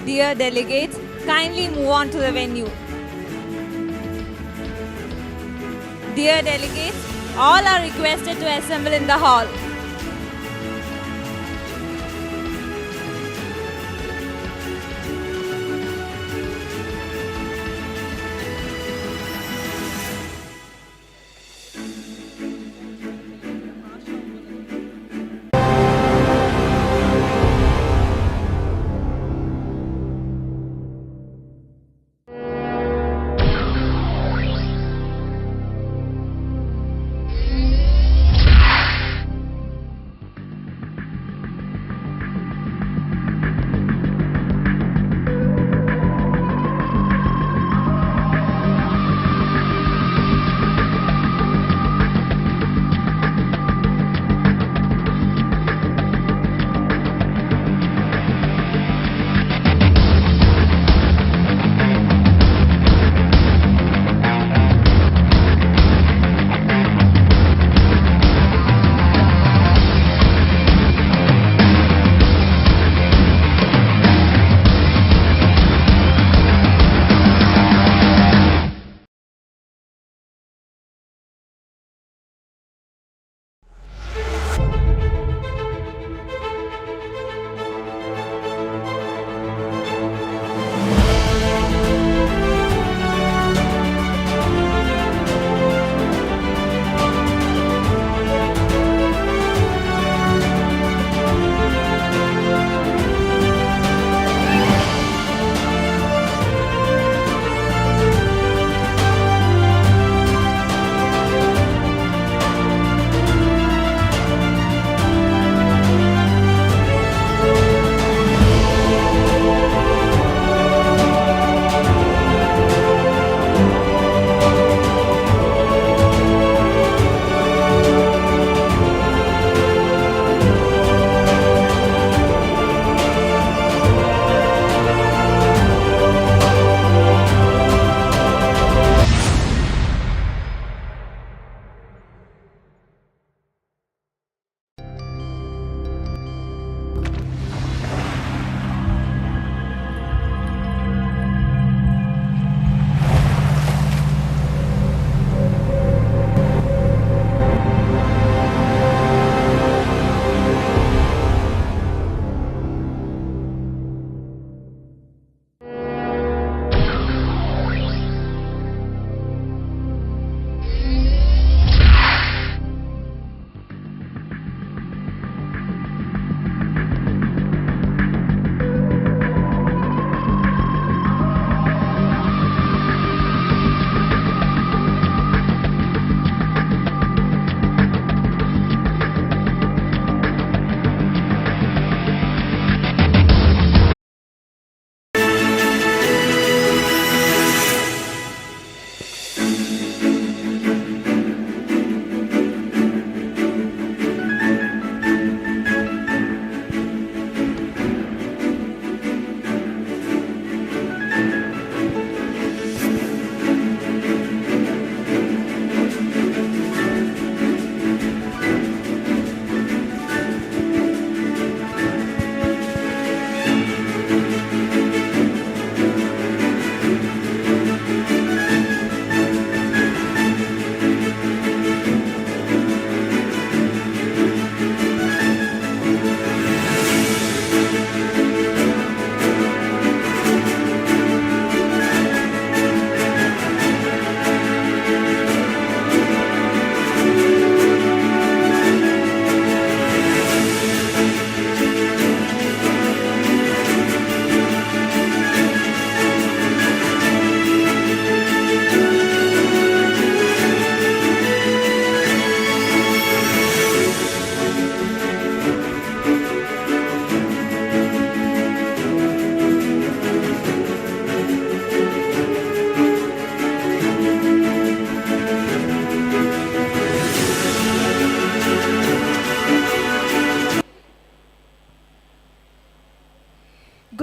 Dear delegates, kindly move on to the venue. Dear delegates, all are requested to assemble in the hall.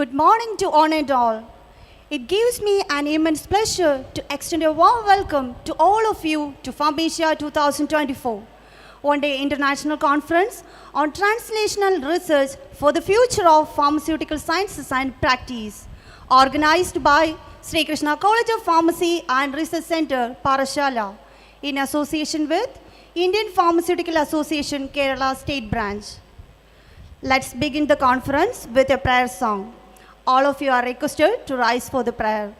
Good morning to one and all. It gives me an immense pleasure to extend a warm welcome to all of you to Pharmacia' 2024, one-day international conference on translational research for the future of pharmaceutical sciences and practice. organized by Sri Krishna College of Pharmacy and Research Center, Parashala, in association with Indian Pharmaceutical Association, Kerala State Branch. Let's begin the conference with a prayer song. All of you are requested to rise for the prayer.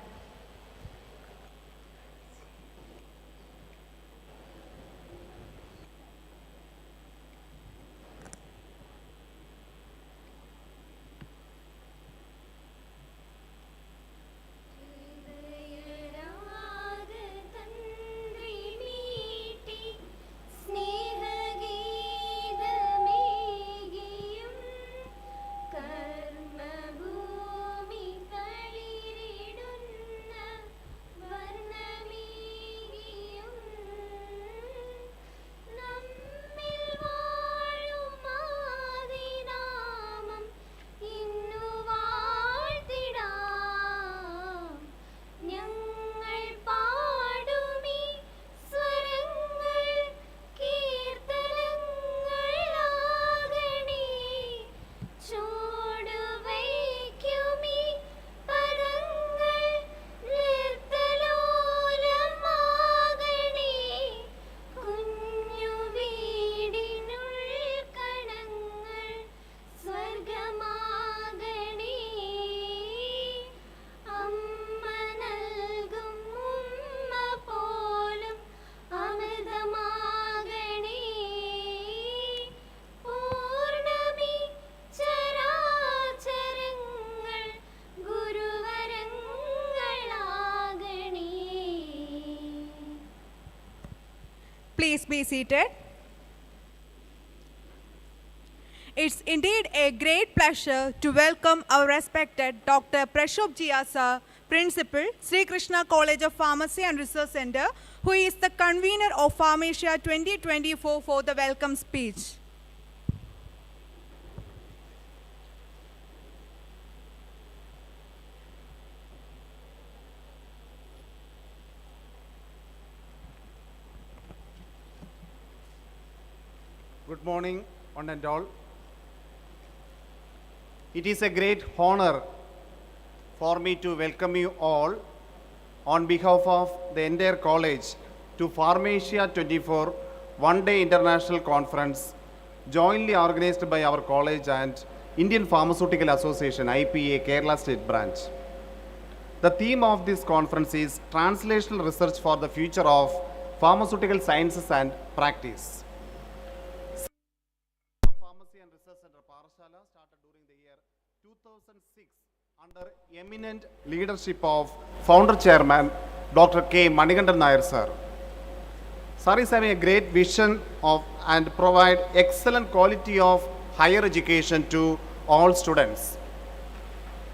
Please be seated. It's indeed a great pleasure to welcome our respected Dr. Prashop Jia Sir, Principal, Sri Krishna College of Pharmacy and Research Center, who is the convener of Pharmacia 2024 for the welcome speech. Good morning, one and all. It is a great honor for me to welcome you all on behalf of the entire college to Pharmacia'24 one-day international conference jointly organized by our college and Indian Pharmaceutical Association IPA Kerala State Branch. The theme of this conference is Translational Research for the Future of Pharmaceutical Sciences and Practice. Started during the year 2006 under eminent leadership of founder chairman Dr. K. Manikandan Nair sir. Sir is having a great vision of and provide excellent quality of higher education to all students.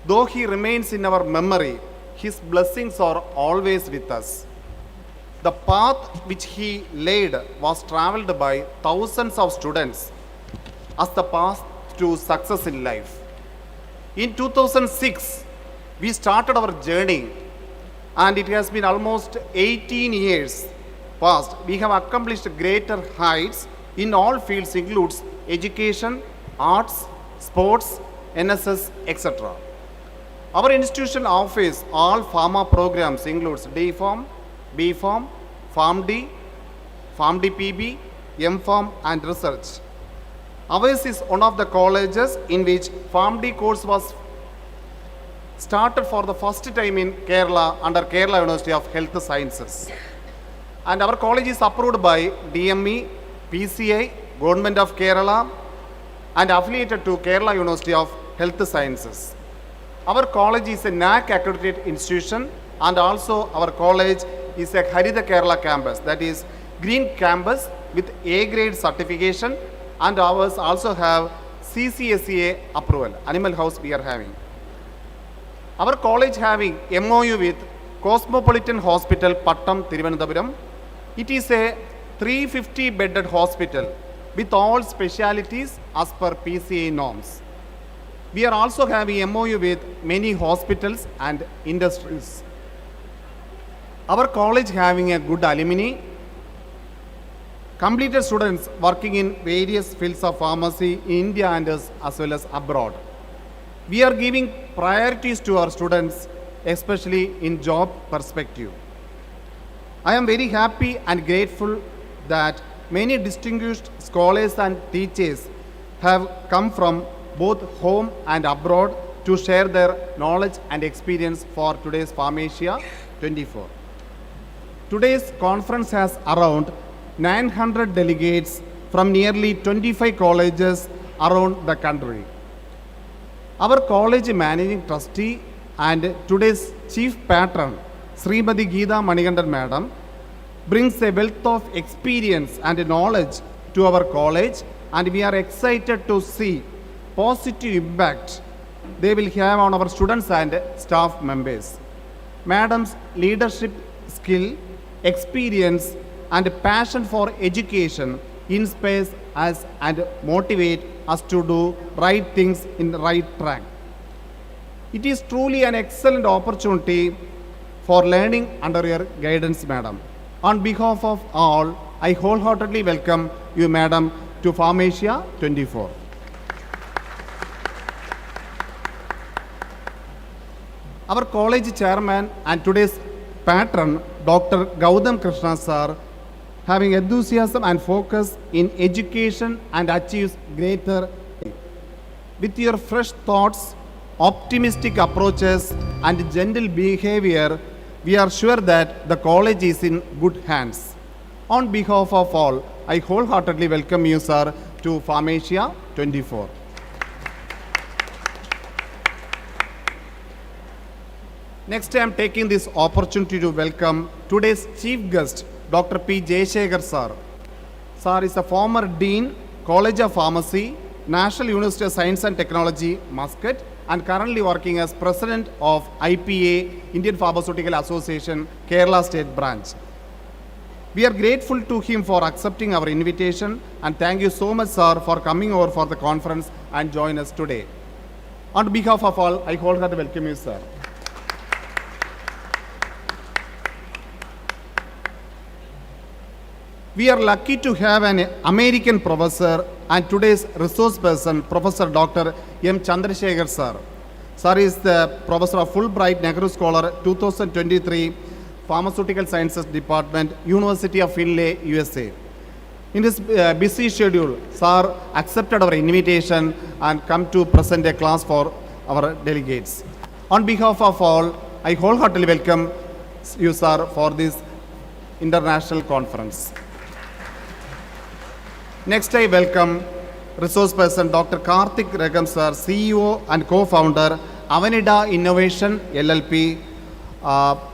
Though he remains in our memory, his blessings are always with us. The path which he laid was traveled by thousands of students as the path to success in life. In 2006, we started our journey and it has been almost 18 years past. We have accomplished greater heights in all fields includes education, arts, sports, NSS, etc. Our institution offers all pharma programs includes D Pharm, B Pharm, PharmD, PharmD PB, M Pharm and research. Ours is one of the colleges in which PharmD course was started for the first time in Kerala under Kerala University of Health Sciences. And our college is approved by DME, PCI, Government of Kerala and affiliated to Kerala University of Health Sciences. Our college is a NAC accredited institution and also our college is a Harita Kerala campus, that is green campus with A grade certification. And ours also have CCSEA approval, animal house we are having. Our college having MOU with Cosmopolitan Hospital, Pattam, Thiruvananthapuram. It is a 350 bedded hospital with all specialities as per PCA norms. We are also having MOU with many hospitals and industries. Our college having a good alumni, completed students working in various fields of pharmacy in India and as well as abroad. We are giving priorities to our students, especially in job perspective. I am very happy and grateful that many distinguished scholars and teachers have come from both home and abroad to share their knowledge and experience for today's Pharmacia 24. Today's conference has around 900 delegates from nearly 25 colleges around the country. Our college managing trustee and today's chief patron, Srimati Geeta Manikandan Madam, brings a wealth of experience and knowledge to our college, and we are excited to see positive impact they will have on our students and staff members. Madam's leadership skill, experience, and passion for education inspires us and motivate us to do right things in the right track. It is truly an excellent opportunity for learning under your guidance, Madam. On behalf of all, I wholeheartedly welcome you, Madam, to Pharmacia 24. Our college chairman and today's patron, Dr. Gautam Krishna sir, having enthusiasm and focus in education and achieves greater. With your fresh thoughts, optimistic approaches, and gentle behavior, we are sure that the college is in good hands. On behalf of all, I wholeheartedly welcome you, sir, to Pharmacia 24. Next, I am taking this opportunity to welcome today's chief guest, Dr. P. Jayashekhar sir. Sir is a former Dean, College of Pharmacy, National University of Science and Technology, Muscat, and currently working as President of IPA, Indian Pharmaceutical Association, Kerala State Branch. We are grateful to him for accepting our invitation, and thank you so much, sir, for coming over for the conference and join us today. On behalf of all, I wholeheartedly welcome you, sir. We are lucky to have an American professor and today's resource person, Professor Dr. M. Chandrasekhar sir. Sir is the Professor of Fulbright Nehru Scholar 2023, Pharmaceutical Sciences Department, University of Findlay, USA. In his busy schedule, sir accepted our invitation and come to present a class for our delegates. On behalf of all, I wholeheartedly welcome you, sir, for this international conference. Next, I welcome resource person Dr. Karthik Regam sir, CEO and co-founder, Avanida Innovation LLP.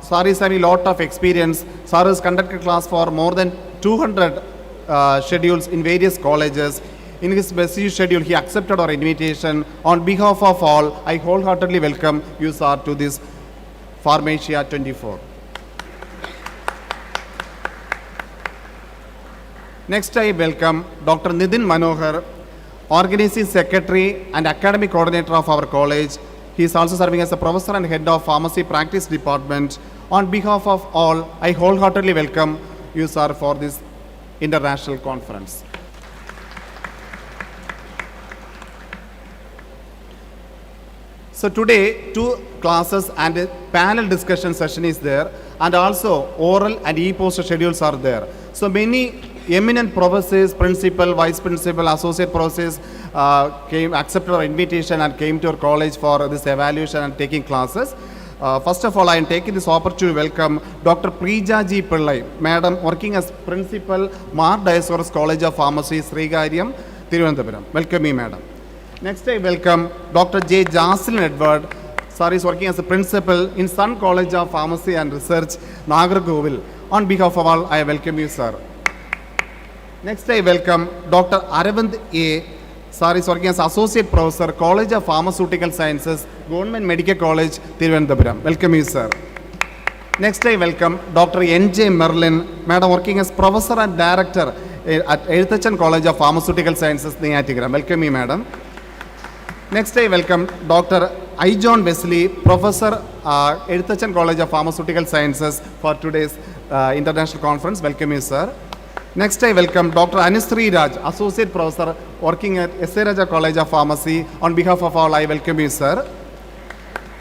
Sir is having a lot of experience. Sir has conducted class for more than 200 schedules in various colleges. In his busy schedule, he accepted our invitation. On behalf of all, I wholeheartedly welcome you, sir, to this Pharmacia 24. Next, I welcome Dr. Nitin Manohar, Organizing Secretary and Academic Coordinator of our college. He is also serving as a Professor and Head of Pharmacy Practice Department. On behalf of all, I wholeheartedly welcome you, sir, for this international conference. So today, 2 classes and a panel discussion session is there, and also oral and e-post schedules are there. So many eminent professors, principal, vice principal, associate professors accepted our invitation and came to our college for this evaluation and taking classes. First of all, I am taking this opportunity to welcome Dr. Preeja G. Pillai, Madam, working as Principal, Mar Dioscorus College of Pharmacy, Srigariyam, Thiruvananthapuram. Welcome me, Madam. Next, I welcome Dr. J. Jocelyn Edward. Sir is working as a Principal in Sun College of Pharmacy and Research, Nagarkovil. On behalf of all, I welcome you, sir. Next, I welcome Dr. Aravind A. Sir is working as Associate Professor, College of Pharmaceutical Sciences, Government Medical College, Thiruvananthapuram. Welcome you, sir. Next, I welcome Dr. N.J. Merlin, Madam, working as Professor and Director at Edutachan College of Pharmaceutical Sciences, Neyatikaram. Welcome you, Madam. Next, I welcome Dr. I. John Wesley, Professor, Edutachan College of Pharmaceutical Sciences, for today's international conference. Welcome you, sir. Next, I welcome Dr. Anusri Raj, Associate Professor working at S.A. Raja College of Pharmacy. On behalf of all, I welcome you, sir.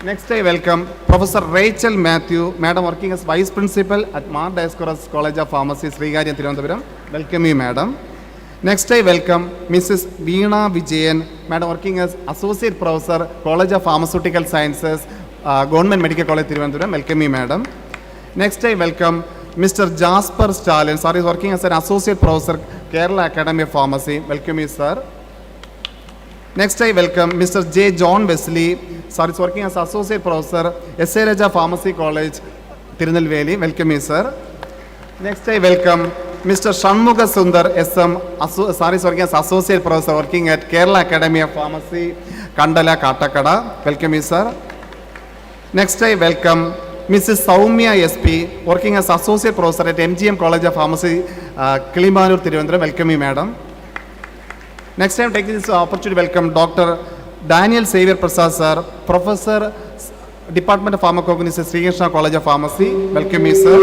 Next, I welcome Professor Rachel Matthew, Madam working as Vice Principal at Mar Dioscorus College of Pharmacy, Srigaryan, Thiruvananthapuram. Welcome you, Madam. Next, I welcome Mrs. Veena Vijayan, Madam working as Associate Professor, College of Pharmaceutical Sciences, Government Medical College, Thiruvananthapuram. Welcome you, Madam. Next, I welcome Mr. Jasper Stalin, sir is working as an Associate Professor, Kerala Academy of Pharmacy. Welcome you, sir. Next, I welcome Mr. J. John Wesley, sir is working as Associate Professor, S.A. Raja Pharmacy College, Tirunelveli. Welcome you, sir. Next, I welcome Mr. Shanmuga Sundar SM, sir is working as Associate Professor working at Kerala Academy of Pharmacy, Kandala, Katakada. Welcome you, sir. Next, I welcome Mrs. Saumya SP, working as Associate Professor at MGM College of Pharmacy, Kilimanur, Thiruvananthapuram. Welcome you, madam. Next time, take this opportunity to welcome Dr. Daniel Xavier Prasad, sir, Professor, Department of Pharmacognosy, Sri Krishna College of Pharmacy. Welcome you, sir.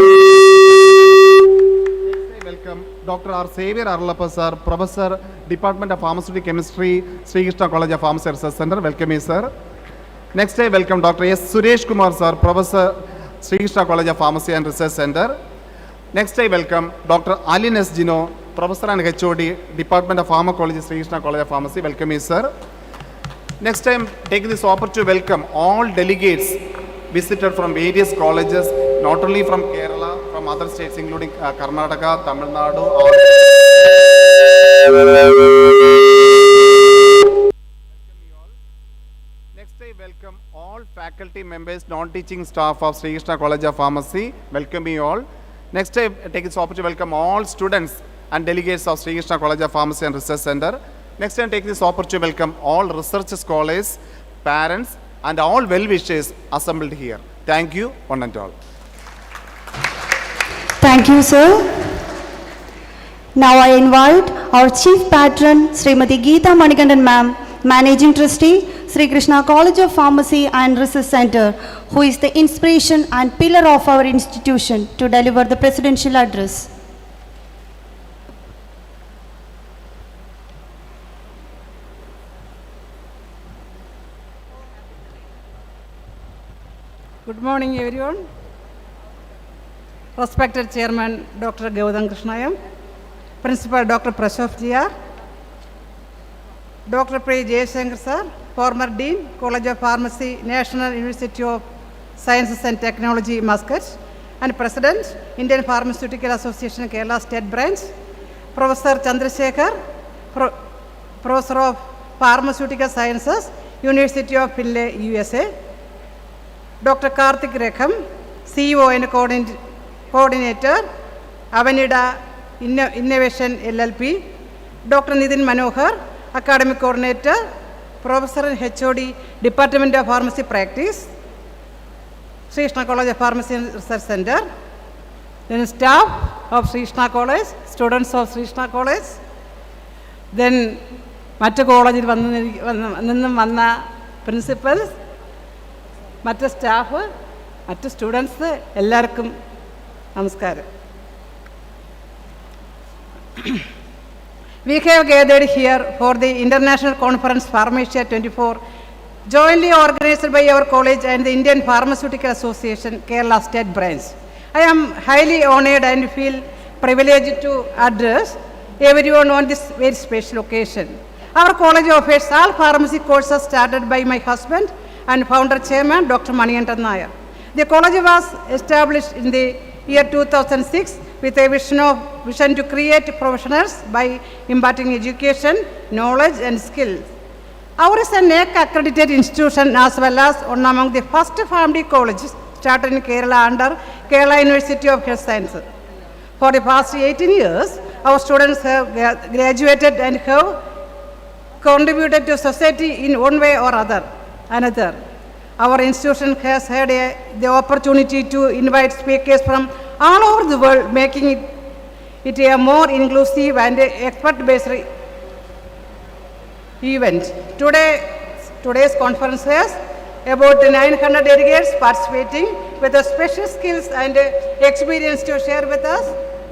Next, I welcome Dr. R. Xavier Arlappa, sir, Professor, Department of Pharmaceutical Chemistry, Sri Krishna College of Pharmacy Research Center. Welcome you, sir. Next, I welcome Dr. S. Suresh Kumar, sir, Professor, Sri Krishna College of Pharmacy and Research Center. Next, I welcome Dr. Alin S. Gino, Professor and HOD, Department of Pharmacology, Sri Krishna College of Pharmacy. Welcome you, sir. Next, I am taking this opportunity to welcome all delegates visited from various colleges, not only from Kerala, from other states including Karnataka, Tamil Nadu. I welcome all faculty members, non-teaching staff of Sri Krishna College of Pharmacy. Welcome you all. Next, I take this opportunity to welcome all students and delegates of Sri Krishna College of Pharmacy and Research Center. Next, I take this opportunity to welcome all research scholars, parents, and all well-wishers assembled here. Thank you, one and all. Thank you, sir. Now I invite our Chief Patron, Srimati Geeta Manikandan ma'am, Managing Trustee, Sri Krishna College of Pharmacy and Research Center, who is the inspiration and pillar of our institution, to deliver the presidential address. Good morning, everyone. Respected Chairman Dr. Gautam Krishnayam, Principal Dr. Prashov Jr., Dr. P. Jayasankar sir, former Dean, College of Pharmacy, National University of Sciences and Technology, Muscat, and President, Indian Pharmaceutical Association, Kerala State Branch, Professor Chandrasekhar, Professor of Pharmaceutical Sciences, University of Philly, USA, Dr. Karthik Rekham, CEO and Coordinator, Avenida Innovation LLP, Dr. Nitin Manohar, Academic Coordinator, Professor and HOD, Department of Pharmacy Practice, Sri Krishna College of Pharmacy and Research Center, then staff of Sri Krishna College, students of Sri Krishna College, then മറ്റ് കോളേജിൽ നിന്നും വന്ന principles, മറ്റ് staff, മറ്റ് students, എല്ലാവർക്കും നമസ്കാരം. We have gathered here for the International Conference Pharmacia'24, jointly organized by our college and the Indian Pharmaceutical Association, Kerala State Branch. I am highly honored and feel privileged to address everyone on this very special occasion. Our college offers all pharmacy courses started by my husband and founder chairman, Dr. Manikandan Nair. The college was established in the year 2006 with a vision to create professionals by imparting education, knowledge and skills. Ours is a NAC accredited institution as well as one among the first family colleges started in Kerala under Kerala University of Health Sciences. For the past 18 years, our students have graduated and have contributed to society in one way or another. Our institution has had the opportunity to invite speakers from all over the world, making it a more inclusive and expert-based event. Today's conference has about 900 delegates participating with special skills and experience to share with us.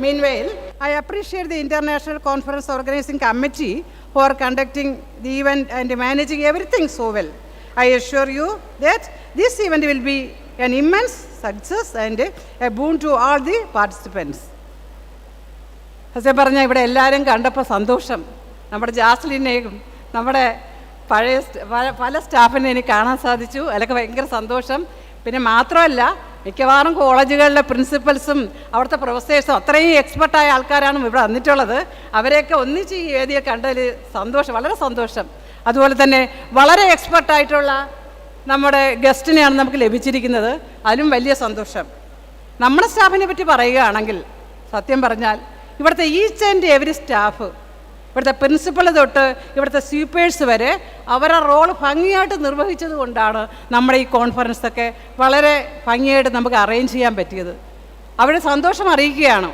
Meanwhile, I appreciate the International Conference Organizing Committee for conducting the event and managing everything so well. I assure you that this event will be an immense success and a boon to all the participants. സത്യം പറഞ്ഞാൽ ഇവിടെ എല്ലാവരും കണ്ടപ്പോൾ സന്തോഷം. നമ്മുടെ ജാസ്ലിനെയും നമ്മുടെ പഴയ പല സ്റ്റാഫിനെ എനിക്ക് കാണാൻ സാധിച്ചു. അതിലൊക്കെ ഭയങ്കര സന്തോഷം. പിന്നെ മാത്രമല്ല, മിക്കവാറും കോളേജുകളിലെ പ്രിൻസിപ്പൽസും അവിടുത്തെ പ്രൊഫസേഴ്സും അത്രയും എക്സ്പെർട്ടായ ആൾക്കാരാണ് ഇവിടെ വന്നിട്ടുള്ളത്. അവരെയൊക്കെ ഒന്നിച്ച് ഈ വേദിയെ കണ്ടതിൽ സന്തോഷം, വളരെ സന്തോഷം. അതുപോലെ തന്നെ വളരെ എക്സ്പെർട്ടായിട്ടുള്ള നമ്മുടെ ഗസ്റ്റിനെയാണ് നമുക്ക് ലഭിച്ചിരിക്കുന്നത്. അതിലും വലിയ സന്തോഷം. നമ്മുടെ സ്റ്റാഫിനെ പറ്റി പറയുകയാണെങ്കിൽ സത്യം പറഞ്ഞാൽ ഇവിടുത്തെ ഈച്ച് ആൻഡ് എവരി സ്റ്റാഫ്, ഇവിടുത്തെ പ്രിൻസിപ്പൾ തൊട്ട് ഇവിടുത്തെ സ്വീപ്പേഴ്സ് വരെ അവരുടെ റോൾ ഭംഗിയായിട്ട് നിർവഹിച്ചത് കൊണ്ടാണ് നമ്മുടെ ഈ കോൺഫറൻസൊക്കെ വളരെ ഭംഗിയായിട്ട് നമുക്ക് അറേഞ്ച് ചെയ്യാൻ പറ്റിയത്. അവരുടെ സന്തോഷം അറിയിക്കുകയാണ്.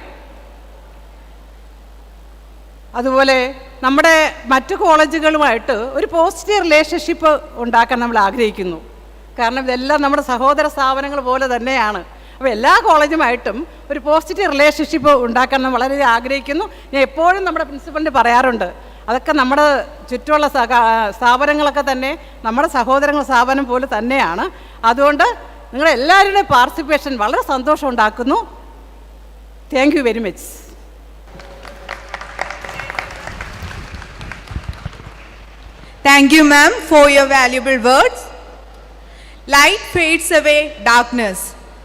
അതുപോലെ നമ്മുടെ മറ്റു കോളേജുകളുമായിട്ട് ഒരു പോസിറ്റീവ് റിലേഷൻഷിപ്പ് ഉണ്ടാക്കാൻ നമ്മൾ ആഗ്രഹിക്കുന്നു. കാരണം ഇതെല്ലാം നമ്മുടെ സഹോദര സ്ഥാപനങ്ങൾ പോലെ തന്നെയാണ്. അപ്പോൾ എല്ലാ കോളേജുമായിട്ടും ഒരു പോസിറ്റീവ് റിലേഷൻഷിപ്പ് ഉണ്ടാക്കാൻ നമ്മൾ വളരെ ആഗ്രഹിക്കുന്നു. ഞാൻ എപ്പോഴും നമ്മുടെ പ്രിൻസിപ്പലിന് പറയാറുണ്ട്, അതൊക്കെ നമ്മുടെ ചുറ്റുമുള്ള സ്ഥാപനങ്ങളൊക്കെ തന്നെ നമ്മുടെ സഹോദരങ്ങൾ സ്ഥാപനം പോലെ തന്നെയാണ്. അതുകൊണ്ട് നിങ്ങളെല്ലാവരുടെയും പാർട്ടിസിപ്പേഷൻ വളരെ സന്തോഷം ഉണ്ടാക്കുന്നു. Thank you very much. Thank you, ma'am, for your valuable words. Light fades away darkness.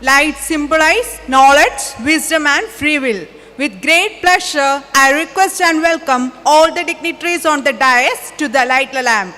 Light symbolizes knowledge, wisdom, and free will. With great pleasure, I request and welcome all the dignitaries on the dais to the light lamp.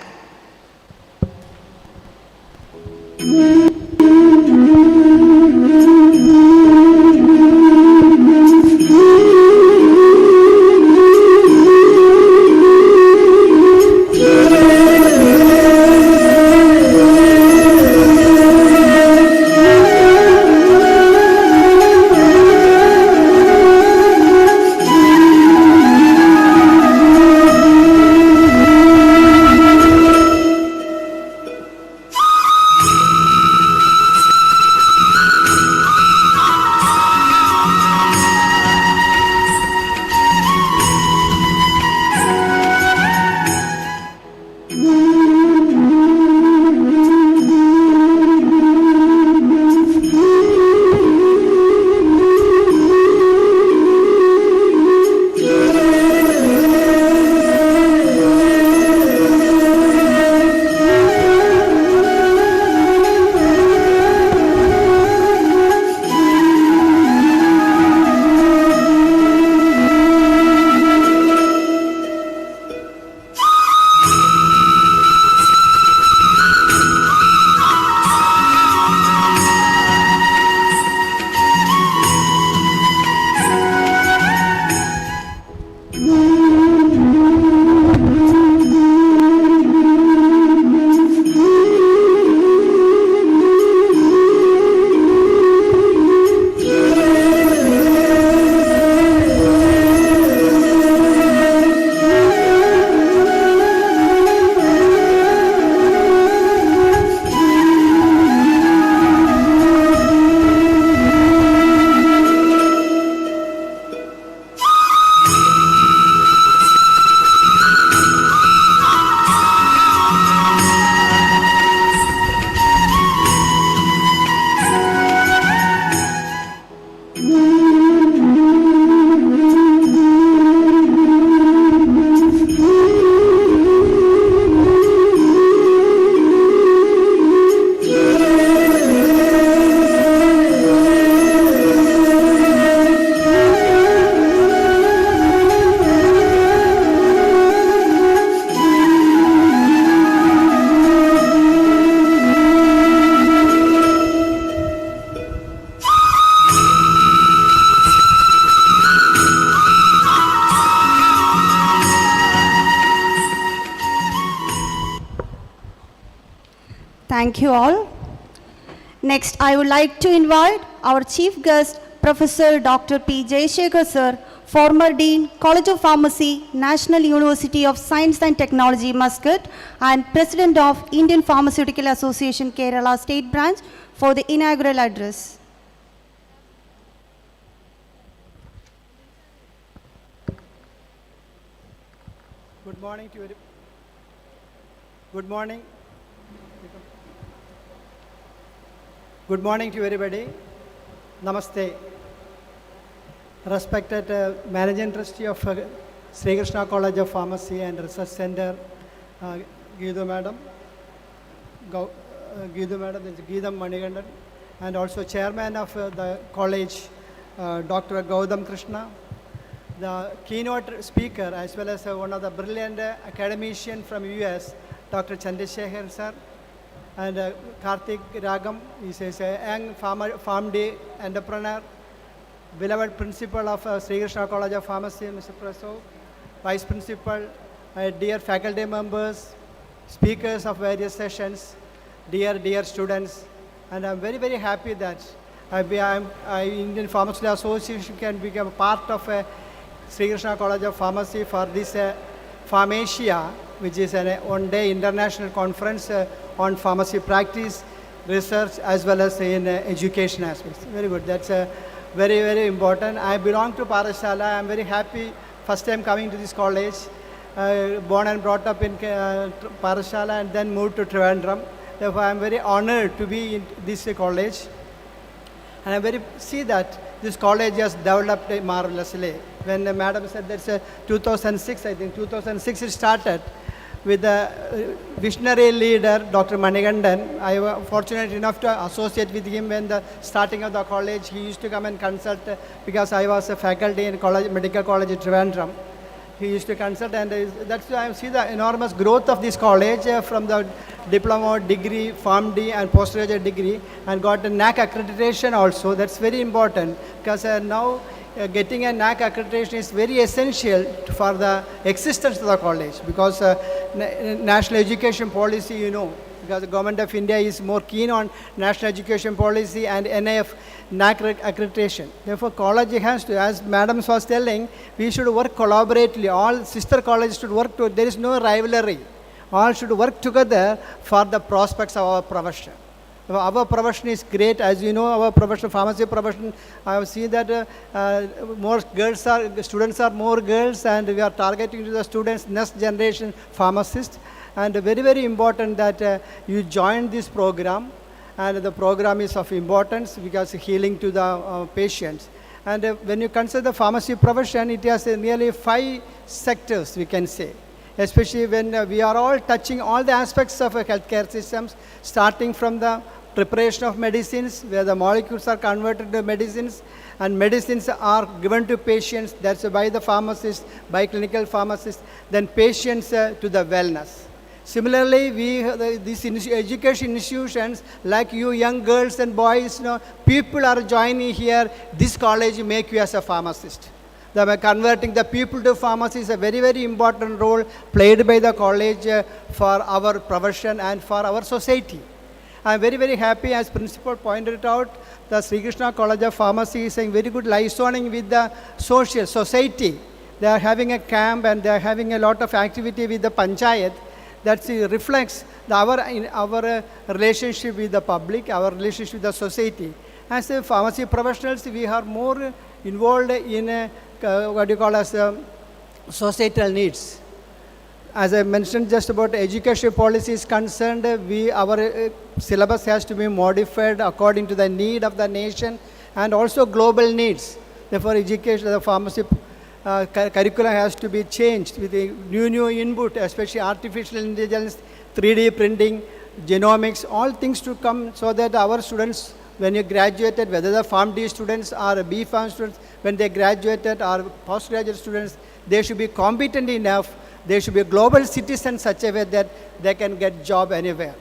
Thank you all. Next, I would like to invite our chief guest, Professor Dr. P. Jayashekhar sir, former Dean, College of Pharmacy, National University of Science and Technology, Muscat, and President of Indian Pharmaceutical Association, Kerala State Branch, for the inaugural address. Good morning to every. Good morning. Good morning to everybody. Namaste. Respected Managing Trustee of Sri Krishna College of Pharmacy and Research Center, Geetu Madam, Geetu Madam, Geetham Manigandan, and also Chairman of the college, Dr. Gautam Krishna, the keynote speaker, as well as one of the brilliant academician from US, Dr. Chandrasekhar sir, and Karthik Ragam, he is a young farm day entrepreneur, beloved principal of Sri Krishna College of Pharmacy, Mr. Prasad, Vice Principal, dear faculty members, speakers of various sessions, dear students, and I'm very, very happy that Indian Pharmaceutical Association can become a part of Sri Krishna College of Pharmacy for this Pharmacia', which is a one-day international conference on pharmacy practice, research, as well as in education aspects. Very good. That's very, very important. I belong to Parashala. I'm very happy first time coming to this college. Born and brought up in Parashala and then moved to Trivandrum. Therefore, I'm very honored to be in this college. And I'm very see that this college has developed marvelously. When the madam said that's 2006, I think 2006 it started with the visionary leader, Dr. Manigandan. I was fortunate enough to associate with him when the starting of the college. He used to come and consult because I was a faculty in college, medical college at Trivandrum. He used to consult, and that's why I see the enormous growth of this college from the diploma, degree, PharmD, and postgraduate degree, and got a NAC accreditation also. That's very important because now getting a NAC accreditation is very essential for the existence of the college, because national education policy, you know, because the government of India is more keen on national education policy and NAF NAC accreditation. Therefore, college has to, as madam was telling, we should work collaboratively. All sister colleges should work to, there is no rivalry. All should work together for the prospects of our profession. Our profession is great. As you know, our profession, pharmacy profession, I have seen that more girls are, students are more girls, and we are targeting to the students, next generation pharmacists. And very, very important that you join this program. And the program is of importance because healing to the patients. And when you consider the pharmacy profession, it has nearly 5 sectors, we can say. Especially when we are all touching all the aspects of healthcare systems, starting from the preparation of medicines, where the molecules are converted to medicines, and medicines are given to patients, that's by the pharmacist, by clinical pharmacists, then patients to the wellness. Similarly, these education institutions, like you young girls and boys, people are joining here. This college make you as a pharmacist. Converting the people to pharmacy is a very, very important role played by the college for our profession and for our society. I am very, very happy, as principal pointed out, the Sri Krishna College of Pharmacy is saying very good liaising with the society. They are having a camp and they are having a lot of activity with the panchayat. That reflects our relationship with the public, our relationship with the society. As a pharmacy professionals, we are more involved in what you call as societal needs. As I mentioned just about education policy is concerned, our syllabus has to be modified according to the need of the nation and also global needs. Therefore, education, the pharmacy curriculum has to be changed with a new input, especially artificial intelligence, 3D printing, genomics, all things to come so that our students, when you graduated, whether the PharmD students or B Pharm students, when they graduated or postgraduate students, they should be competent enough, they should be global citizens such a way that they can get job anywhere.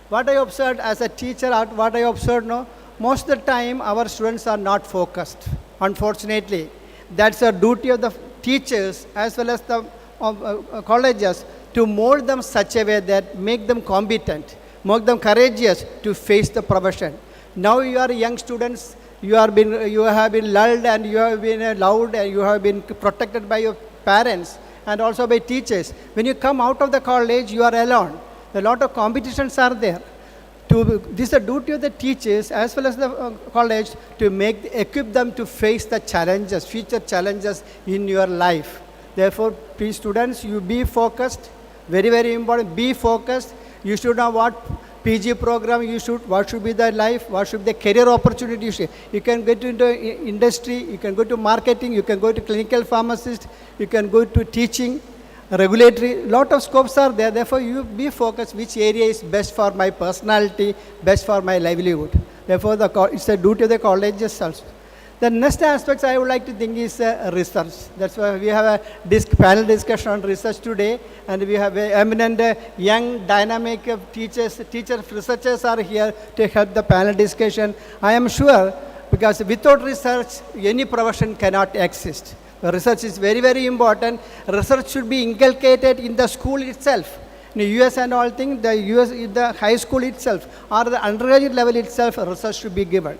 What I observed as a teacher, what I observed, most of the time our students are not focused, unfortunately. That's the duty of the teachers as well as the colleges to mold them such a way that make them competent, make them courageous to face the profession. Now you are young students, you have been lulled and you have been allowed and you have been protected by your parents and also by teachers. When you come out of the college, you are alone. A lot of competitions are there. This is the duty of the teachers as well as the college to equip them to face the challenges, future challenges in your life. Therefore, please students, you be focused. Very, very important, be focused. You should know what PG program you should, what should be the life, what should be the career opportunity you should. You can get into industry, you can go to marketing, you can go to clinical pharmacist, you can go to teaching, regulatory, lot of scopes are there. Therefore, you be focused which area is best for my personality, best for my livelihood. Therefore, it's a duty of the colleges also. The next aspects I would like to think is research. That's why we have a panel discussion on research today, and we have eminent young dynamic teachers, researchers are here to help the panel discussion. I am sure, because without research, any profession cannot exist. Research is very, very important. Research should be inculcated in the school itself. In the US and all things, the high school itself or the undergraduate level itself, research should be given.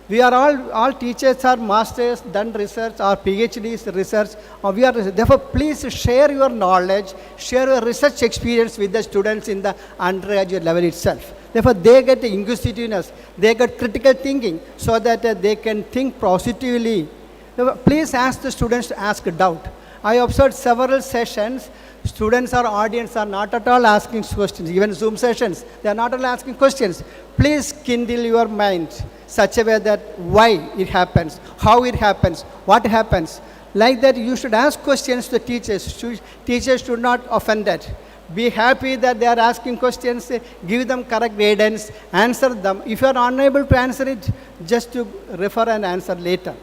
We are all teachers are masters, done research, or PhDs research. Or therefore, please share your knowledge, share your research experience with the students in the undergraduate level itself. Therefore, they get inquisitiveness, they get critical thinking, so that they can think positively. Therefore, please ask the students to ask doubt. I observed several sessions. Students or audience are not at all asking questions. Even Zoom sessions, they are not at all asking questions. Please kindle your mind such a way that why it happens, how it happens, what happens. Like that, you should ask questions to teachers. Teachers should not offend it. Be happy that they are asking questions, give them correct guidance, answer them. If you are unable to answer it, just to refer and answer later.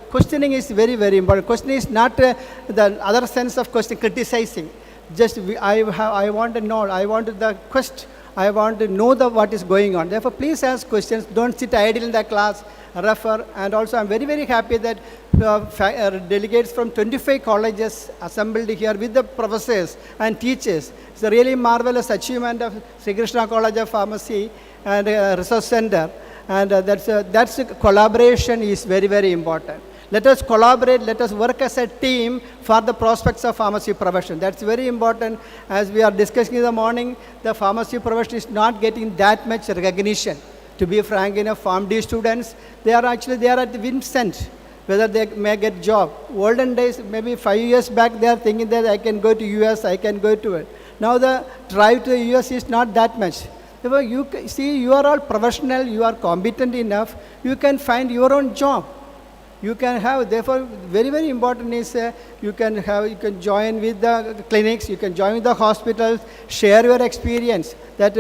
Questioning is very, very important. Questioning is not the other sense of question, criticizing. Just I want to know, I want the quest, I want to know what is going on. Therefore, please ask questions. Don't sit idle in the class, refer. And also, I'm very, very happy that delegates from 25 colleges assembled here with the professors and teachers. It's a really marvelous achievement of Sri Krishna College of Pharmacy and Research Center. And that's collaboration is very, very important. Let us collaborate, let us work as a team for the prospects of pharmacy profession. That's very important. As we are discussing in the morning, the pharmacy profession is not getting that much recognition. To be frank enough, PharmD students, they are at the Vincent, whether they may get job. Olden days, maybe 5 years back, they are thinking that I can go to US, I can go to it. Now the drive to the US is not that much. Therefore, you see, you are all professional, you are competent enough, you can find your own job. You can have, therefore, very, very important is you can join with the clinics, you can join with the hospitals, share your experience. That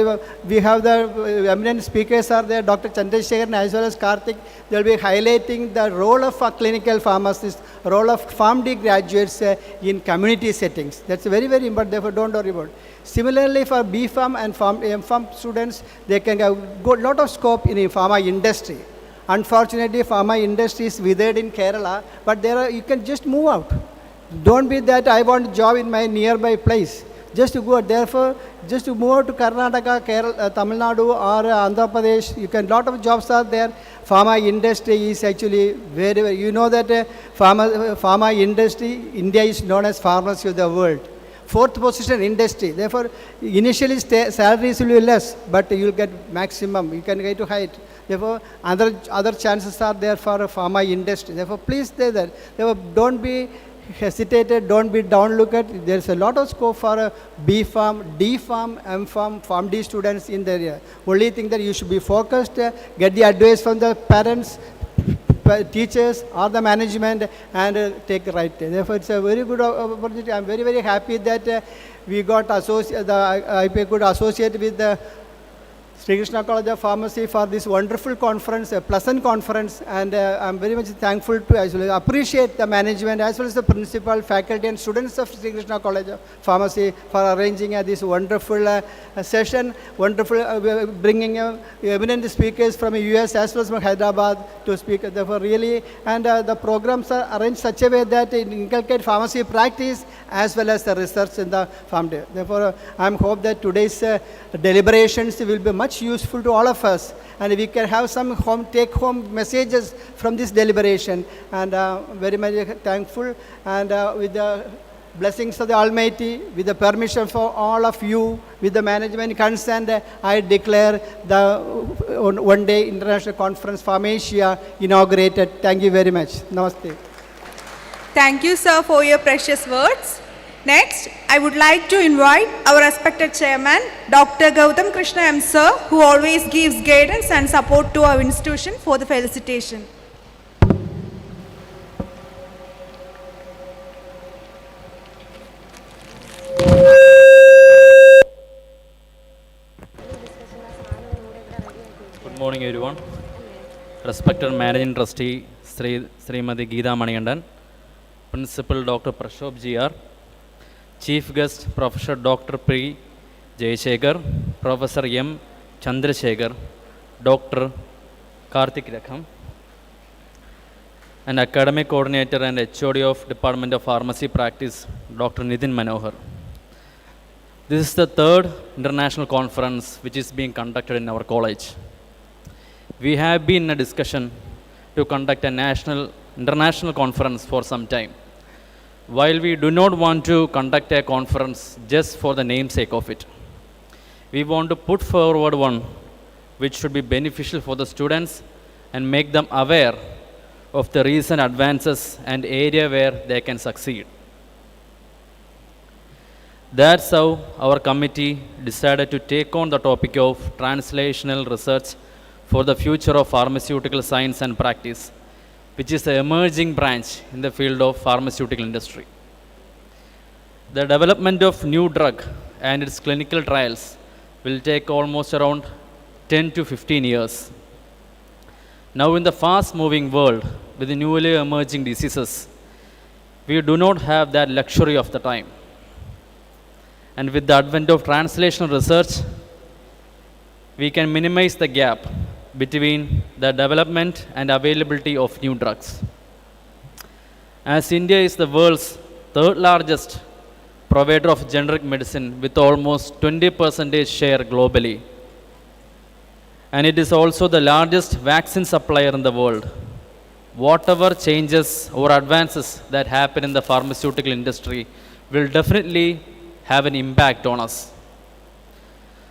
we have the eminent speakers are there, Dr. Chandrasekharan as well as Karthik. They will be highlighting the role of a clinical pharmacist, role of PharmD graduates in community settings. That's very, very important, therefore don't worry about it. Similarly, for B.Pharm and M.Pharm students, they can have a lot of scope in the pharma industry. Unfortunately, pharma industry is withered in Kerala, but you can just move out. Don't be that I want a job in my nearby place. Just to go, therefore, just to move out to Karnataka, Kerala, Tamil Nadu or Andhra Pradesh, lot of jobs are there. Pharma industry is actually very, very, you know that pharma industry, India is known as pharmacy of the world. 4th position industry. Therefore, initially salaries will be less, but you will get maximum. You can get to height. Therefore, other chances are there for a pharma industry. Therefore, please stay there. Therefore, don't be hesitated, don't be downlooked. There's a lot of scope for B.Pharm, D.Pharm, M.Pharm, PharmD students in the area. Only thing that you should be focused, get the advice from the parents, teachers or the management, and take the right. Therefore, it's a very good opportunity. I'm very, very happy that we got IPA could associate with the Sri Krishna College of Pharmacy for this wonderful conference, a pleasant conference, and I'm very much thankful to as well appreciate the management as well as the principal, faculty and students of Sri Krishna College of Pharmacy for arranging this wonderful session, wonderful bringing eminent speakers from US as well as from Hyderabad to speak. Therefore, really, and the programs are arranged such a way that it inculcate pharmacy practice as well as the research in the PharmD. Therefore, I hope that today's deliberations will be much useful to all of us, and we can have some take-home messages from this deliberation. And very much thankful, and with the blessings of the Almighty, with the permission for all of you, with the management consent, I declare the one-day international conference Pharmacia inaugurated. Thank you very much. Namaste. Thank you, sir, for your precious words. Next, I would like to invite our respected chairman, Dr. Gautam Krishna M. Sir, who always gives guidance and support to our institution for the felicitation. Good morning, everyone. Respected Managing Trustee Srimati Geeta Manigandan, Principal Dr. Prashop GR, Chief Guest Professor Dr. P. Jayashekhar, Professor M. Chandrasekhar, Dr. Karthik Rakham, and Academic Coordinator and HOD of Department of Pharmacy Practice, Dr. Nitin Manohar. This is the third international conference which is being conducted in our college. We have been in a discussion to conduct a international conference for some time. While we do not want to conduct a conference just for the namesake of it, we want to put forward one which should be beneficial for the students and make them aware of the recent advances and area where they can succeed. That's how our committee decided to take on the topic of translational research for the future of pharmaceutical science and practice, which is an emerging branch in the field of pharmaceutical industry. The development of new drug and its clinical trials will take almost around 10 to 15 years. Now in the fast-moving world with the newly emerging diseases, we do not have that luxury of the time. And with the advent of translational research, we can minimize the gap between the development and availability of new drugs. As India is the world's third largest provider of generic medicine with almost 20% share globally, and it is also the largest vaccine supplier in the world, whatever changes or advances that happen in the pharmaceutical industry will definitely have an impact on us.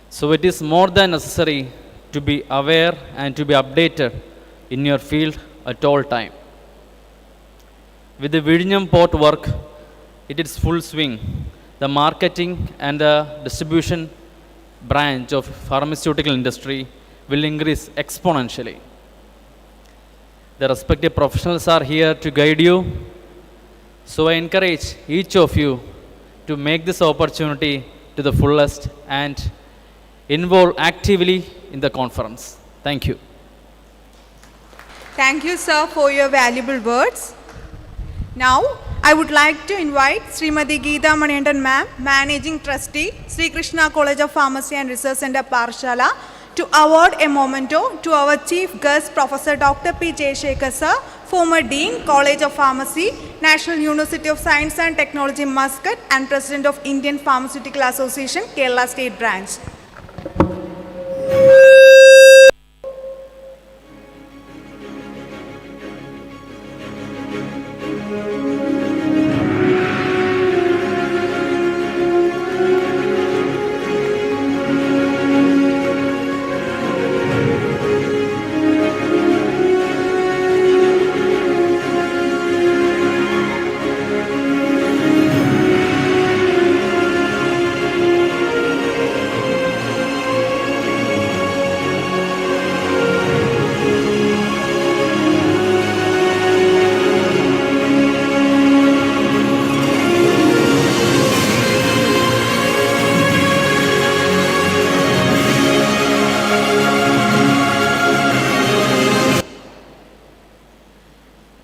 So it is more than necessary to be aware and to be updated in your field at all time. With the Vizhinjam port work, it is full swing. The marketing and the distribution branch of pharmaceutical industry will increase exponentially. The respective professionals are here to guide you. So I encourage each of you to make this opportunity to the fullest and involve actively in the conference. Thank you. Thank you, sir, for your valuable words. Now, I would like to invite Srimati Geeta Manigandan ma'am, Managing Trustee, Sri Krishna College of Pharmacy and Research Center, Parshala, to award a memento to our Chief Guest, Professor Dr. P. Jayashekhar sir, former Dean, College of Pharmacy, National University of Science and Technology, Muscat, and President of Indian Pharmaceutical Association, Kerala State Branch.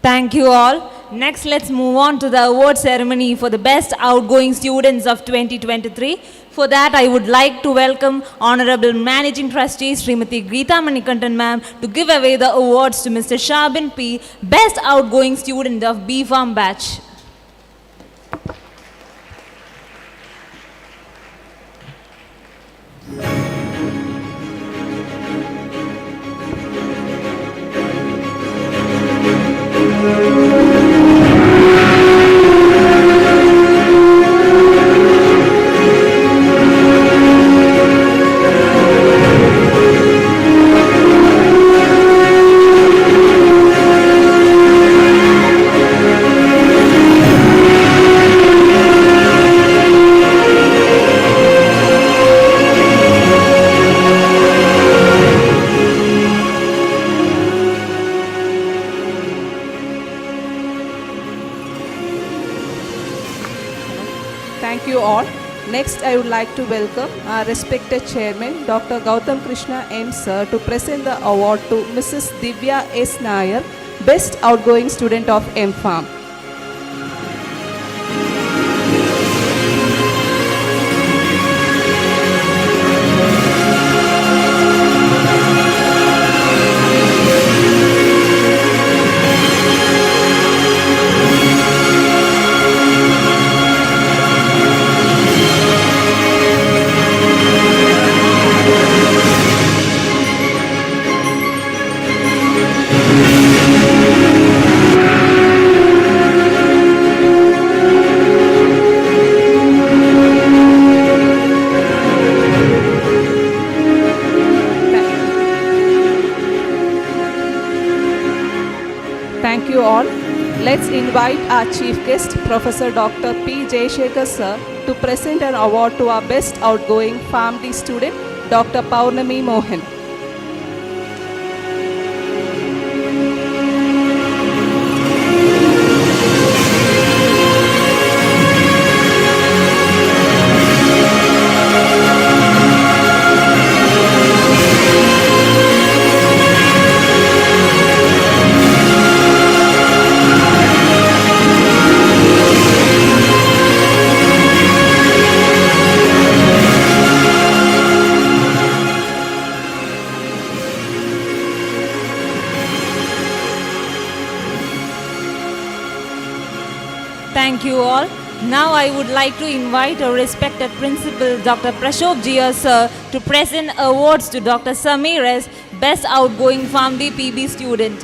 Thank you all. Next, let's move on to the award ceremony for the best outgoing students of 2023. For that, I would like to welcome Honorable Managing Trustee Srimati Geeta Manigandan ma'am to give away the awards to Mr. Shabin P, Best Outgoing Student of B.Pharm Batch. Next, I would like to welcome our respected chairman, Dr. Gautam Krishna M. Sir, to present the award to Mrs. Divya S. Nair, Best Outgoing Student of M.Pharm. Thank you all. Let's invite our chief guest, Professor Dr. P. Jayashekhar Sir, to present an award to our best outgoing PharmD student, Dr. Paurnami Mohan. Thank you all. Now I would like to invite our respected principal, Dr. Prashop Jia Sir, to present awards to Dr. Samir, Best Outgoing PharmD PB Student.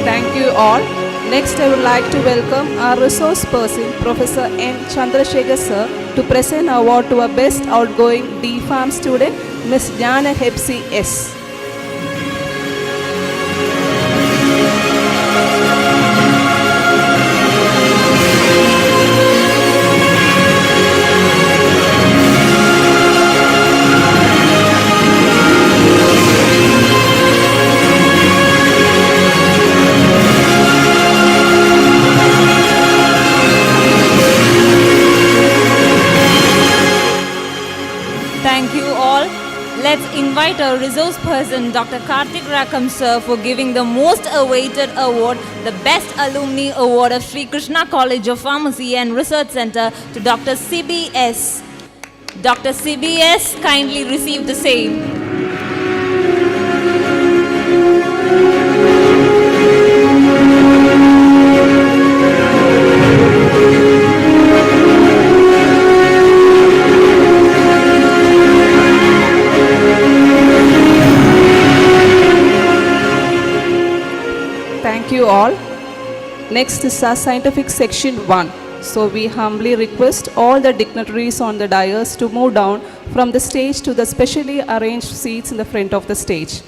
Thank you all. Next, I would like to welcome our resource person, Professor N. Chandrasekhar Sir, to present an award to our best outgoing D-Farm student, Ms. Jana Hepsi S. Thank you all. Let's invite our resource person, Dr. Karthik Rakam Sir, for giving the most awaited award, the Best Alumni Award of Sri Krishna College of Pharmacy and Research Center, to Dr. CBS. Dr. CBS, kindly receive the same. Thank you all. Next is our scientific section 1. So we humbly request all the dignitaries on the dais to move down from the stage to the specially arranged seats in the front of the stage.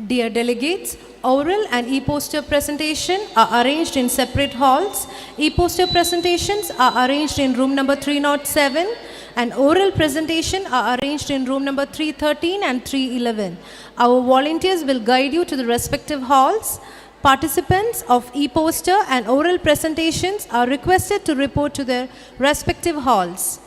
Dear delegates, oral and e-poster presentation are arranged in separate halls. E-poster presentations are arranged in room number 307 and oral presentation are arranged in room number 313 and 311. Our volunteers will guide you to the respective halls. Participants of e-poster and oral presentations are requested to report to their respective halls.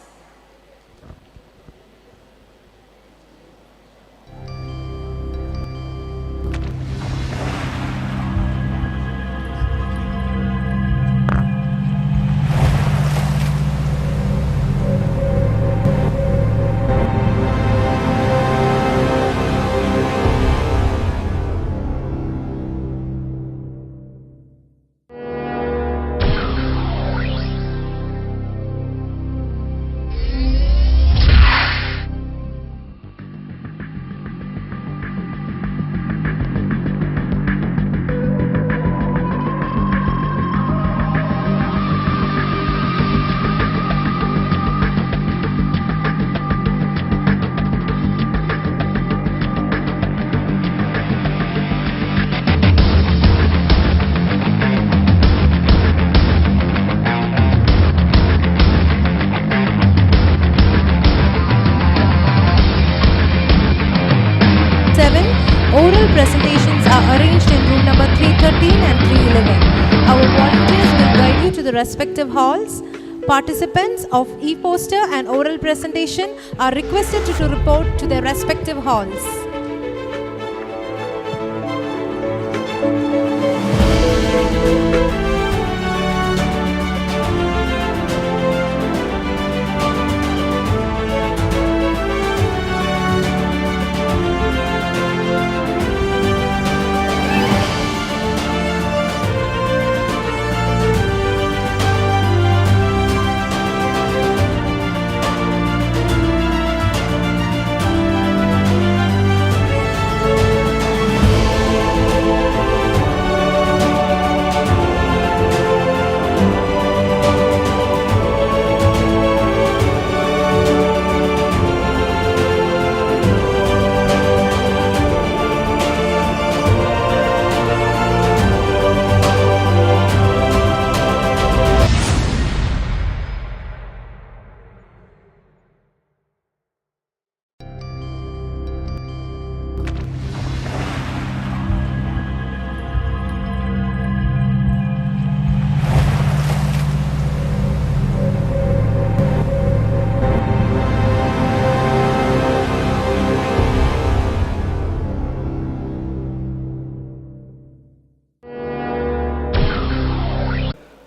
307. Oral presentations are arranged in room number 313 and 311. Our volunteers will guide you to the respective halls. Participants of e-poster and oral presentation are requested to report to their respective halls.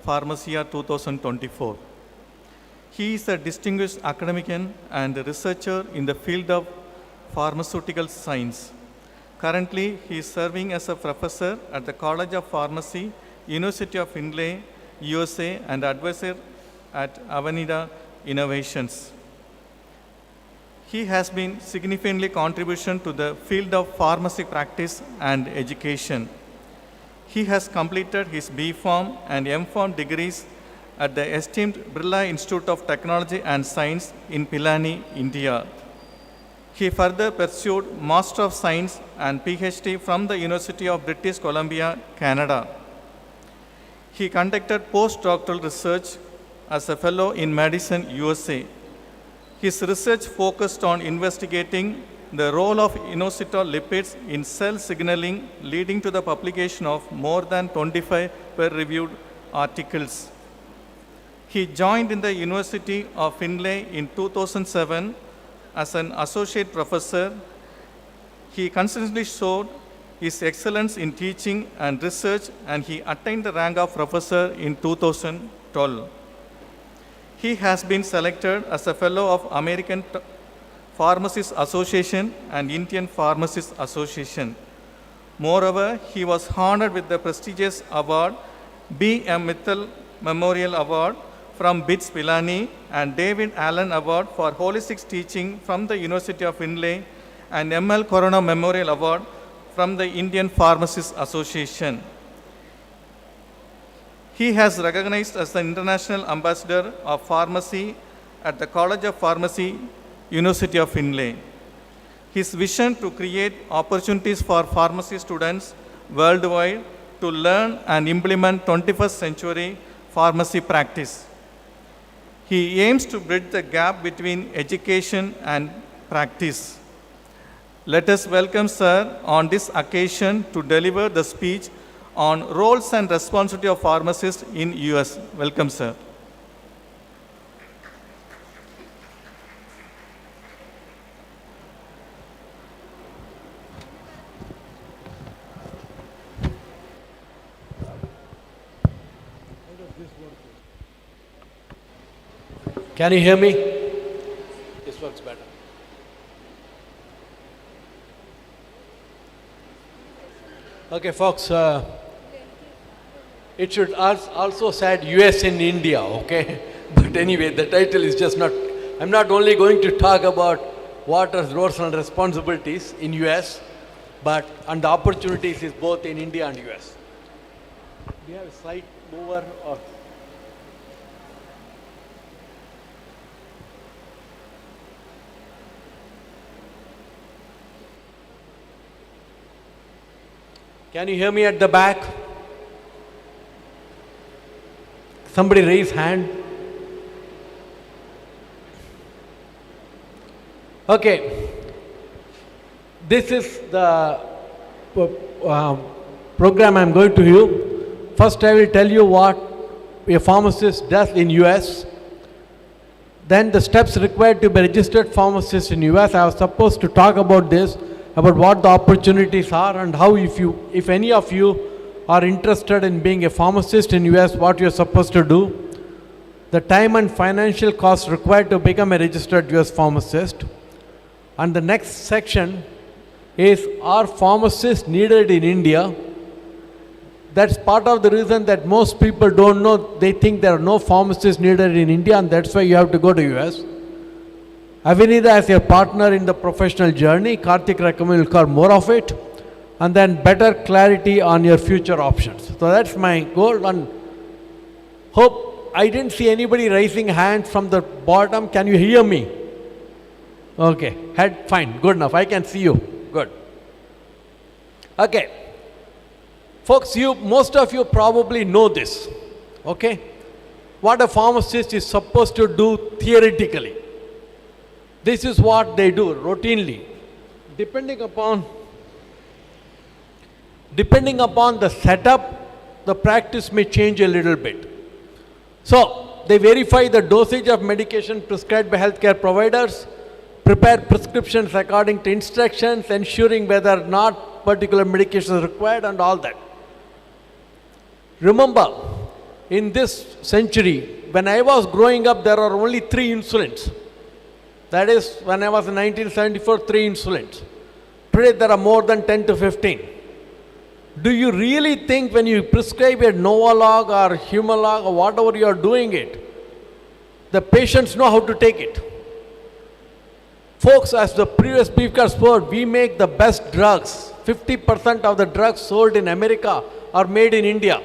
Pharmacia' 2024. He is a distinguished academician and researcher in the field of pharmaceutical science. Currently, he is serving as a professor at the College of Pharmacy, University of Findlay, USA, and advisor at Avenida Innovations. He has been significantly contribution to the field of pharmacy practice and education. He has completed his B.Pharm and M.Pharm degrees at the esteemed Birla Institute of Technology and Science in Pilani, India. He further pursued Master of Science and PhD from the University of British Columbia, Canada. He conducted postdoctoral research as a fellow in Madison, USA. His research focused on investigating the role of inositol lipids in cell signaling, leading to the publication of more than 25 peer-reviewed articles. He joined in the University of Findlay in 2007 as an associate professor. He consistently showed his excellence in teaching and research, and he attained the rank of professor in 2012. He has been selected as a fellow of American Pharmacists Association and Indian Pharmacists Association. Moreover, he was honored with the prestigious award B. M. Mittal Memorial Award from BITS Pilani and David Allen Award for Holistic Teaching from the University of Findlay and M. L. Corona Memorial Award from the Indian Pharmacists Association. He has recognized as the International Ambassador of Pharmacy at the College of Pharmacy, University of Findlay. His vision to create opportunities for pharmacy students worldwide to learn and implement 21st century pharmacy practice. He aims to bridge the gap between education and practice. Let us welcome Sir on this occasion to deliver the speech on roles and responsibility of pharmacists in US. Welcome, sir. Can you hear me? This works better. Okay, folks, it should also said US in India, okay? But anyway, the title is just not, I'm not only going to talk about what are roles and responsibilities in US, but and the opportunities is both in India and US. Do you have a slide mover or? Can you hear me at the back? Somebody raise hand. Okay. This is the program I'm going to you. First, I will tell you what a pharmacist does in US. Then the steps required to be registered pharmacist in US. I was supposed to talk about this, about what the opportunities are and how if any of you are interested in being a pharmacist in US, what you're supposed to do. The time and financial costs required to become a registered US pharmacist. And the next section is, are pharmacists needed in India? That's part of the reason that most people don't know. They think there are no pharmacists needed in India, and that's why you have to go to US. Avinida as your partner in the professional journey. Karthik recommend will cover more of it. And then better clarity on your future options. So that's my goal, and hope I didn't see anybody raising hands from the bottom. Can you hear me? Okay, head fine, good enough. I can see you. Good. Okay. Folks, most of you probably know this. Okay? What a pharmacist is supposed to do theoretically. This is what they do routinely. Depending upon the setup, the practice may change a little bit. So, they verify the dosage of medication prescribed by healthcare providers, prepare prescriptions according to instructions, ensuring whether or not particular medication is required, and all that. Remember, in this century, when I was growing up, there were only 3 insulins. That is, when I was in 1974, 3 insulins. Today, there are more than 10 to 15. Do you really think when you prescribe a Novolog or Humalog or whatever you are doing it, the patients know how to take it? Folks, as the previous speaker spoke, we make the best drugs. 50% of the drugs sold in America are made in India.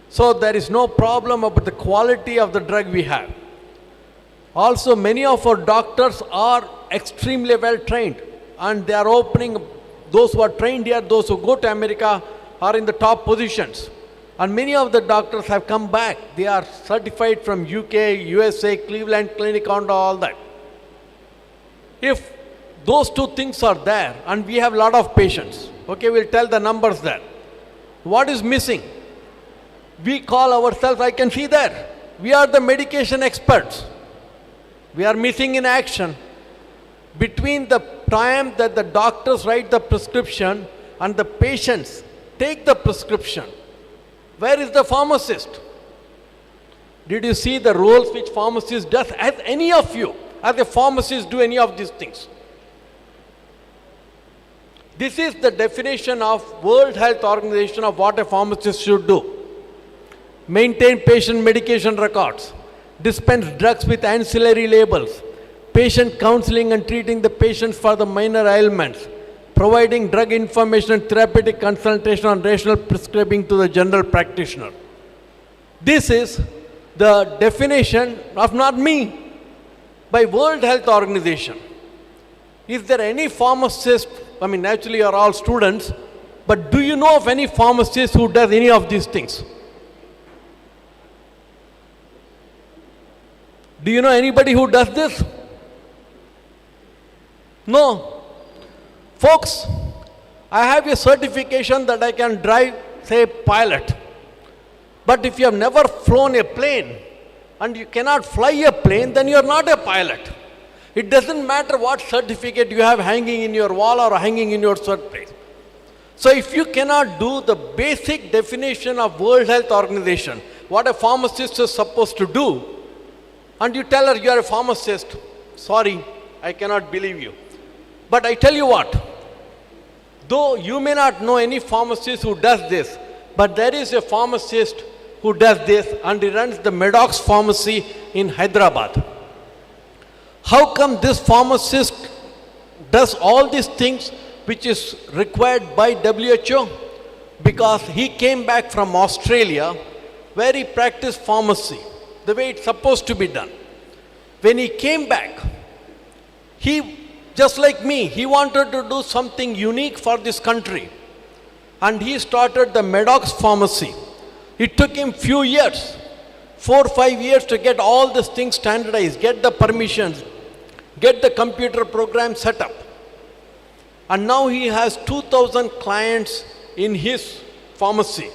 So there is no problem about the quality of the drug we have. Also, many of our doctors are extremely well trained, and they are opening, those who are trained here, those who go to America are in the top positions. And many of the doctors have come back. They are certified from UK, USA, Cleveland Clinic, and all that. If those 2 things are there, and we have a lot of patients, okay, we'll tell the numbers there. What is missing? We call ourselves, I can see there, we are the medication experts. We are missing in action. Between the time that the doctors write the prescription and the patients take the prescription, where is the pharmacist? Did you see the roles which pharmacist does? As any of you, as a pharmacist, do any of these things? This is the definition of World Health Organization of what a pharmacist should do. Maintain patient medication records, dispense drugs with ancillary labels, patient counseling and treating the patients for the minor ailments, providing drug information and therapeutic consultation on rational prescribing to the general practitioner. This is the definition of not me, by World Health Organization. Is there any pharmacist, I mean naturally you are all students, but do you know of any pharmacist who does any of these things? Do you know anybody who does this? No. Folks, I have a certification that I can drive, say, pilot. But if you have never flown a plane and you cannot fly a plane, then you are not a pilot. It doesn't matter what certificate you have hanging in your wall or hanging in your workplace. So if you cannot do the basic definition of World Health Organization, what a pharmacist is supposed to do, and you tell her you are a pharmacist, sorry, I cannot believe you. But I tell you what, though you may not know any pharmacist who does this, but there is a pharmacist who does this, and he runs the Medox pharmacy in Hyderabad. How come this pharmacist does all these things which is required by WHO? Because he came back from Australia where he practiced pharmacy the way it's supposed to be done. When he came back, he, just like me, he wanted to do something unique for this country. And he started the Medox pharmacy. It took him few years, 4 or 5 years to get all these things standardized, get the permissions, get the computer program set up. And now he has 2,000 clients in his pharmacy.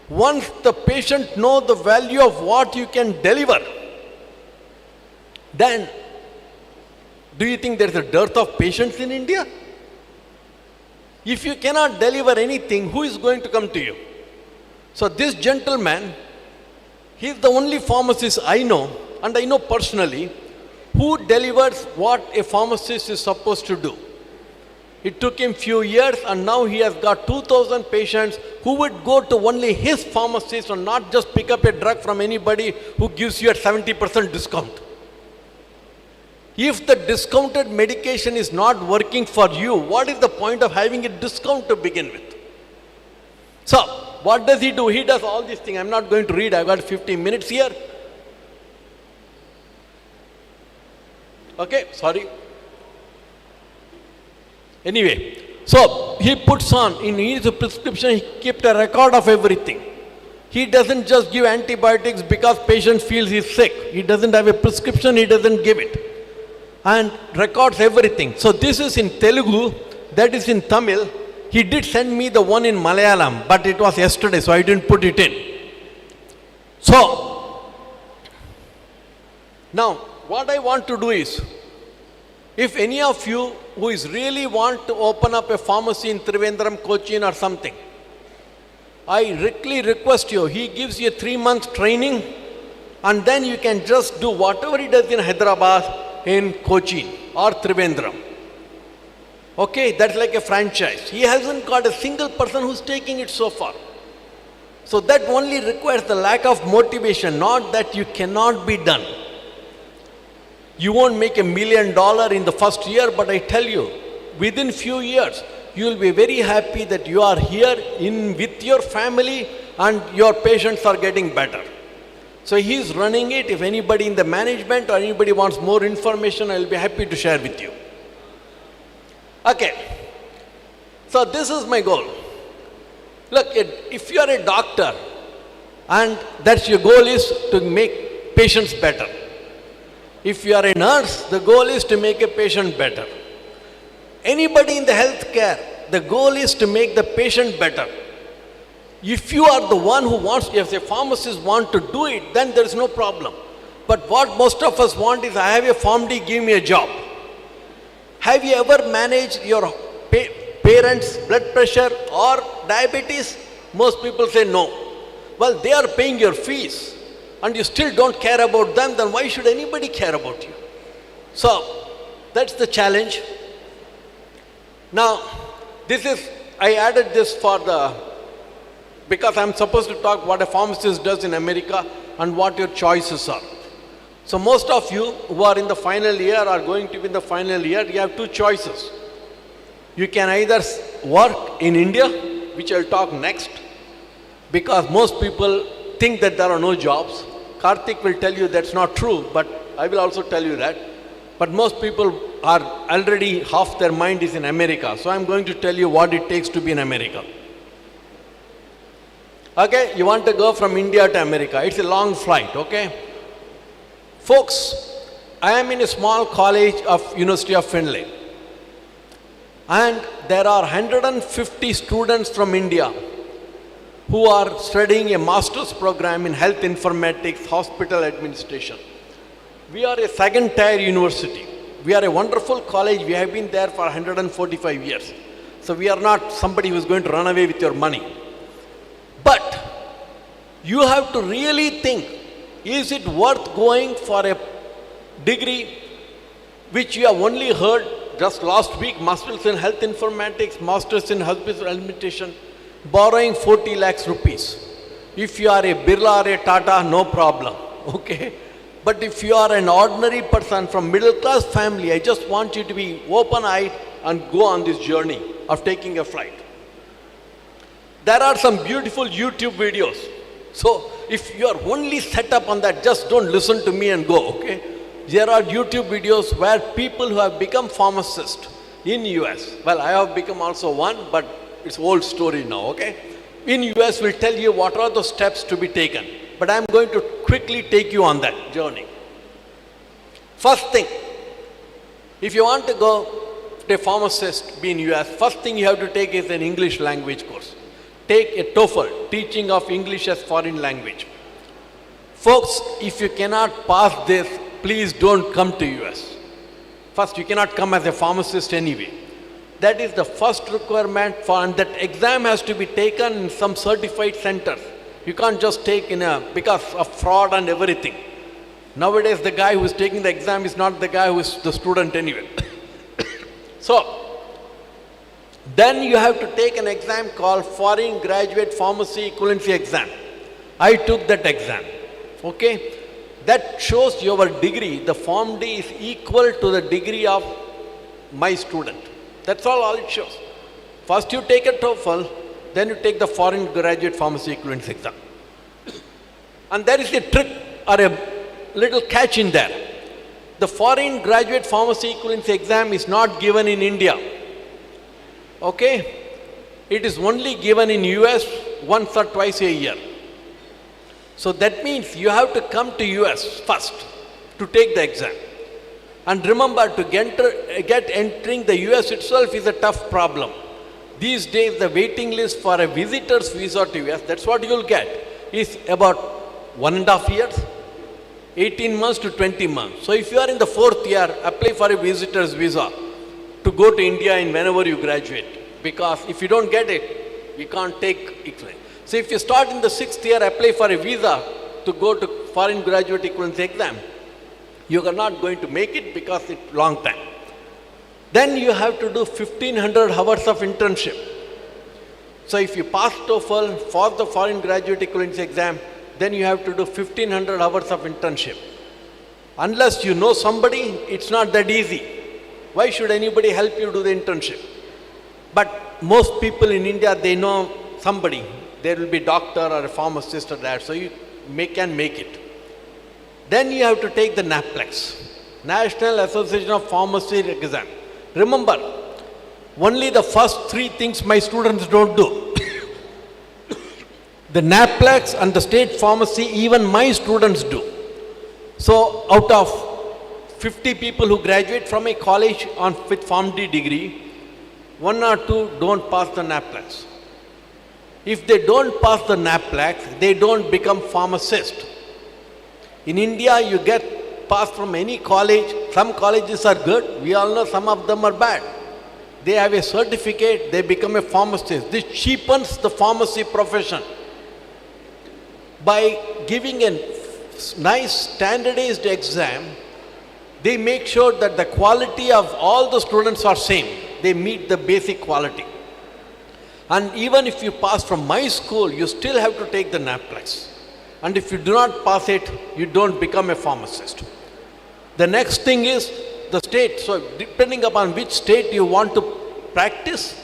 Once the patient knows the value of what you can deliver, then do you think there is a dearth of patients in India? If you cannot deliver anything, who is going to come to you? So this gentleman, he is the only pharmacist I know, and I know personally, who delivers what a pharmacist is supposed to do. It took him few years, and now he has got 2,000 patients who would go to only his pharmacist and not just pick up a drug from anybody who gives you a 70% discount. If the discounted medication is not working for you, what is the point of having a discount to begin with? So, what does he do? He does all these things. I'm not going to read, I've got 15 minutes here. Okay, sorry. Anyway, so he puts on, in his prescription, he kept a record of everything. He doesn't just give antibiotics because patient feels he's sick. He doesn't have a prescription, he doesn't give it. And records everything. So this is in Telugu, that is in Tamil. He did send me the one in Malayalam, but it was yesterday, so I didn't put it in. So, now, what I want to do is, if any of you who is really want to open up a pharmacy in Trivandrum, Cochin or something, I really request you, he gives you a 3-month training, and then you can just do whatever he does in Hyderabad, in Cochin or Trivandrum. Okay, that's like a franchise. He hasn't got a single person who's taking it so far. So that only requires the lack of motivation, not that you cannot be done. You won't make $1 million in the first year, but I tell you, within few years, you will be very happy that you are here with your family and your patients are getting better. So he is running it. If anybody in the management or anybody wants more information, I will be happy to share with you. Okay, so this is my goal. Look, if you are a doctor and that's your goal is to make patients better. If you are a nurse, the goal is to make a patient better. Anybody in the healthcare, the goal is to make the patient better. If you are the one who wants, if a pharmacist want to do it, then there is no problem. But what most of us want is, I have a PharmD, give me a job. Have you ever managed your parents' blood pressure or diabetes? Most people say no. Well, they are paying your fees and you still don't care about them, then why should anybody care about you? So, that's the challenge. Now, I added this because I'm supposed to talk what a pharmacist does in America and what your choices are. So most of you who are in the final year or going to be in the final year, you have two choices. You can either work in India, which I'll talk next, because most people think that there are no jobs. Karthik will tell you that's not true, but I will also tell you that. But most people are already, half their mind is in America. So I'm going to tell you what it takes to be in America. Okay, you want to go from India to America. It's a long flight, okay? Folks, I am in a small college of University of Finlay. And there are 150 students from India who are studying a master's program in health informatics, hospital administration. We are a second-tier university. We are a wonderful college. We have been there for 145 years. So we are not somebody who is going to run away with your money. But you have to really think, is it worth going for a degree which you have only heard just last week, Masters in Health Informatics, Masters in Hospital Administration, borrowing 40 lakhs rupees. If you are a Birla or a Tata, no problem, okay? But if you are an ordinary person from middle class family, I just want you to be open-eyed and go on this journey of taking a flight. There are some beautiful YouTube videos. So if you are only set up on that, just don't listen to me and go, okay? There are YouTube videos where people who have become pharmacists in US, well, I have become also one, but it's old story now, okay? In US will tell you what are the steps to be taken. But I'm going to quickly take you on that journey. First thing, if you want to go a pharmacist be in US, first thing you have to take is an English language course. Take a TOEFL, teaching of English as foreign language. Folks, if you cannot pass this, please don't come to US. First, you cannot come as a pharmacist anyway. That is the first requirement for, and that exam has to be taken in some certified centers. You can't just take because of fraud and everything. Nowadays, the guy who is taking the exam is not the guy who is the student anyway. So, then you have to take an exam called Foreign Graduate Pharmacy Equivalency Exam. I took that exam. Okay? That shows your degree. The Form D is equal to the degree of my student. That's all it shows. First you take a TOEFL, then you take the Foreign Graduate Pharmacy Equivalency Exam. And there is a trick or a little catch in there. The Foreign Graduate Pharmacy Equivalency Exam is not given in India. Okay? It is only given in US once or twice a year. So that means you have to come to US first to take the exam. And remember, to get entering the US itself is a tough problem. These days the waiting list for a visitor's visa to US, that's what you'll get, is about 1.5 years, 18 months to 20 months. So if you are in the 4th year, apply for a visitor's visa to go to India in whenever you graduate. Because if you don't get it, you can't take equivalent. So if you start in the 6th year, apply for a visa to go to Foreign Graduate Equivalency Exam, you are not going to make it because it's long time. Then you have to do 1500 hours of internship. So if you pass TOEFL for the Foreign Graduate Equivalency Exam, then you have to do 1500 hours of internship. Unless you know somebody, it's not that easy. Why should anybody help you do the internship? But most people in India, they know somebody. There will be a doctor or a pharmacist or that, so you can make it. Then you have to take the NAPLEX, National Association of Pharmacy exam. Remember, only the first 3 things my students don't do. The NAPLEX and the state pharmacy, even my students do. So out of 50 people who graduate from a college with Form D degree, 1 or 2 don't pass the NAPLEX. If they don't pass the NAPLEX, they don't become pharmacist. In India, you get passed from any college. Some colleges are good. We all know some of them are bad. They have a certificate, they become a pharmacist. This cheapens the pharmacy profession. By giving a nice standardized exam, they make sure that the quality of all the students are same. They meet the basic quality. And even if you pass from my school, you still have to take the NAPLEX. And if you do not pass it, you don't become a pharmacist. The next thing is the state. So depending upon which state you want to practice,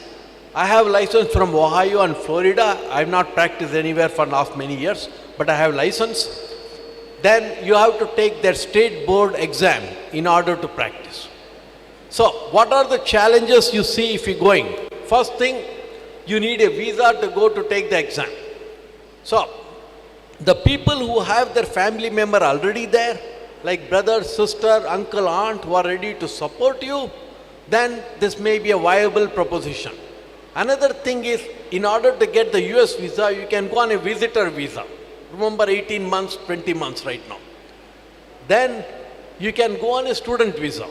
I have license from Ohio and Florida. I have not practiced anywhere for last many years, but I have license. Then you have to take their state board exam in order to practice. So what are the challenges you see if you're going? First thing, you need a visa to go to take the exam. So the people who have their family member already there, like brother, sister, uncle, aunt, who are ready to support you, then this may be a viable proposition. Another thing is, in order to get the US visa, you can go on a visitor visa. Remember, 18 months, 20 months right now. Then you can go on a student visa.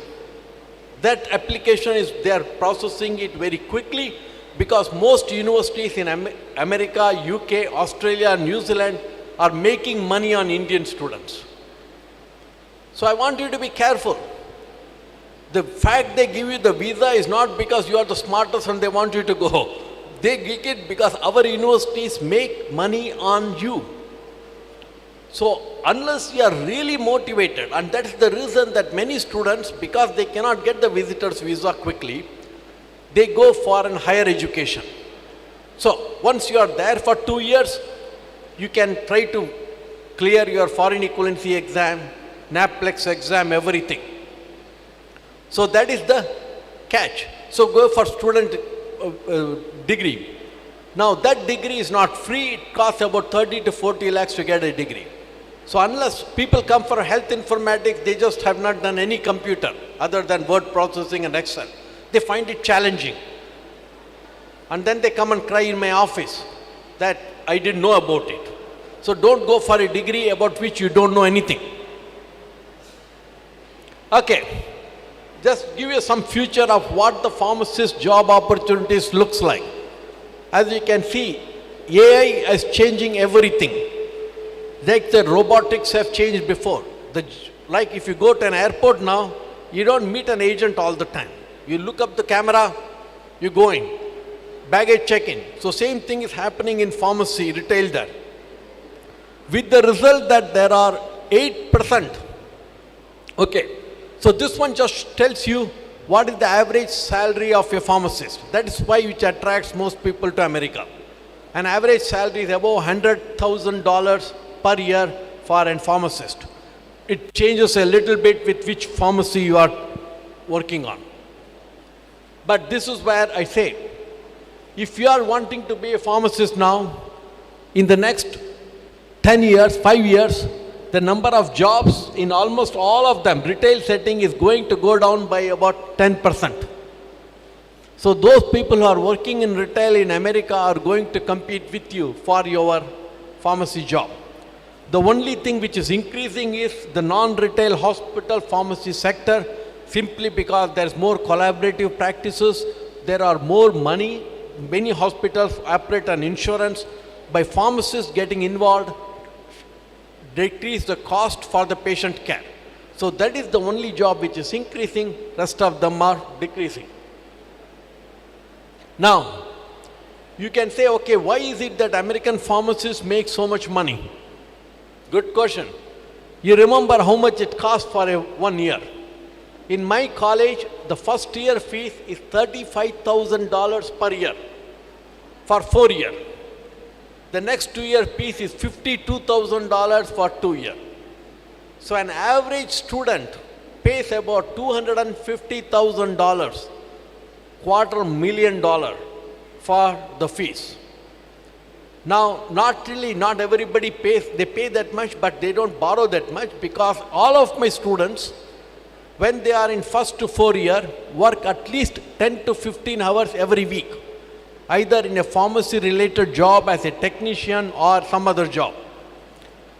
That application is, they are processing it very quickly because most universities in America, UK, Australia, and New Zealand are making money on Indian students. So I want you to be careful. The fact they give you the visa is not because you are the smartest and they want you to go. They give it because our universities make money on you. So unless you are really motivated, and that's the reason that many students, because they cannot get the visitor's visa quickly, they go for a higher education. So once you are there for 2 years, you can try to clear your foreign equivalency exam, NAPLEX exam, everything. So that is the catch. So go for student degree. Now that degree is not free, it costs about 30 to 40 lakhs to get a degree. So unless people come for health informatics, they just have not done any computer other than word processing and Excel. they find it challenging. And then they come and cry in my office that I didn't know about it. So don't go for a degree about which you don't know anything. Okay, just give you some future of what the pharmacist job opportunities looks like. As you can see, AI is changing everything. Like the robotics have changed before. Like if you go to an airport now, you don't meet an agent all the time. You look up the camera, you go in. Baggage check-in. So same thing is happening in pharmacy, retail there. With the result that there are 8%. Okay, so this one just tells you what is the average salary of a pharmacist. That is why which attracts most people to America. An average salary is above $100,000 per year for a pharmacist. It changes a little bit with which pharmacy you are working on. But this is where I say, if you are wanting to be a pharmacist now, in the next 10 years, 5 years, the number of jobs in almost all of them, retail setting is going to go down by about 10%. So those people who are working in retail in America are going to compete with you for your pharmacy job. The only thing which is increasing is the non-retail hospital pharmacy sector, simply because there's more collaborative practices, there are more money, many hospitals operate on insurance. By pharmacists getting involved, decrease the cost for the patient care. So that is the only job which is increasing, rest of them are decreasing. Now, you can say, okay, why is it that American pharmacists make so much money? Good question. You remember how much it costs for 1 year. In my college, the first year fees is $35,000 per year for 4 years. The next 2 year fees is $52,000 for 2 years. So an average student pays about $250,000, $250,000 for the fees. Now, not everybody pays, they pay that much, but they don't borrow that much, because all of my students, when they are in first to 4 year, work at least 10 to 15 hours every week, either in a pharmacy related job as a technician or some other job.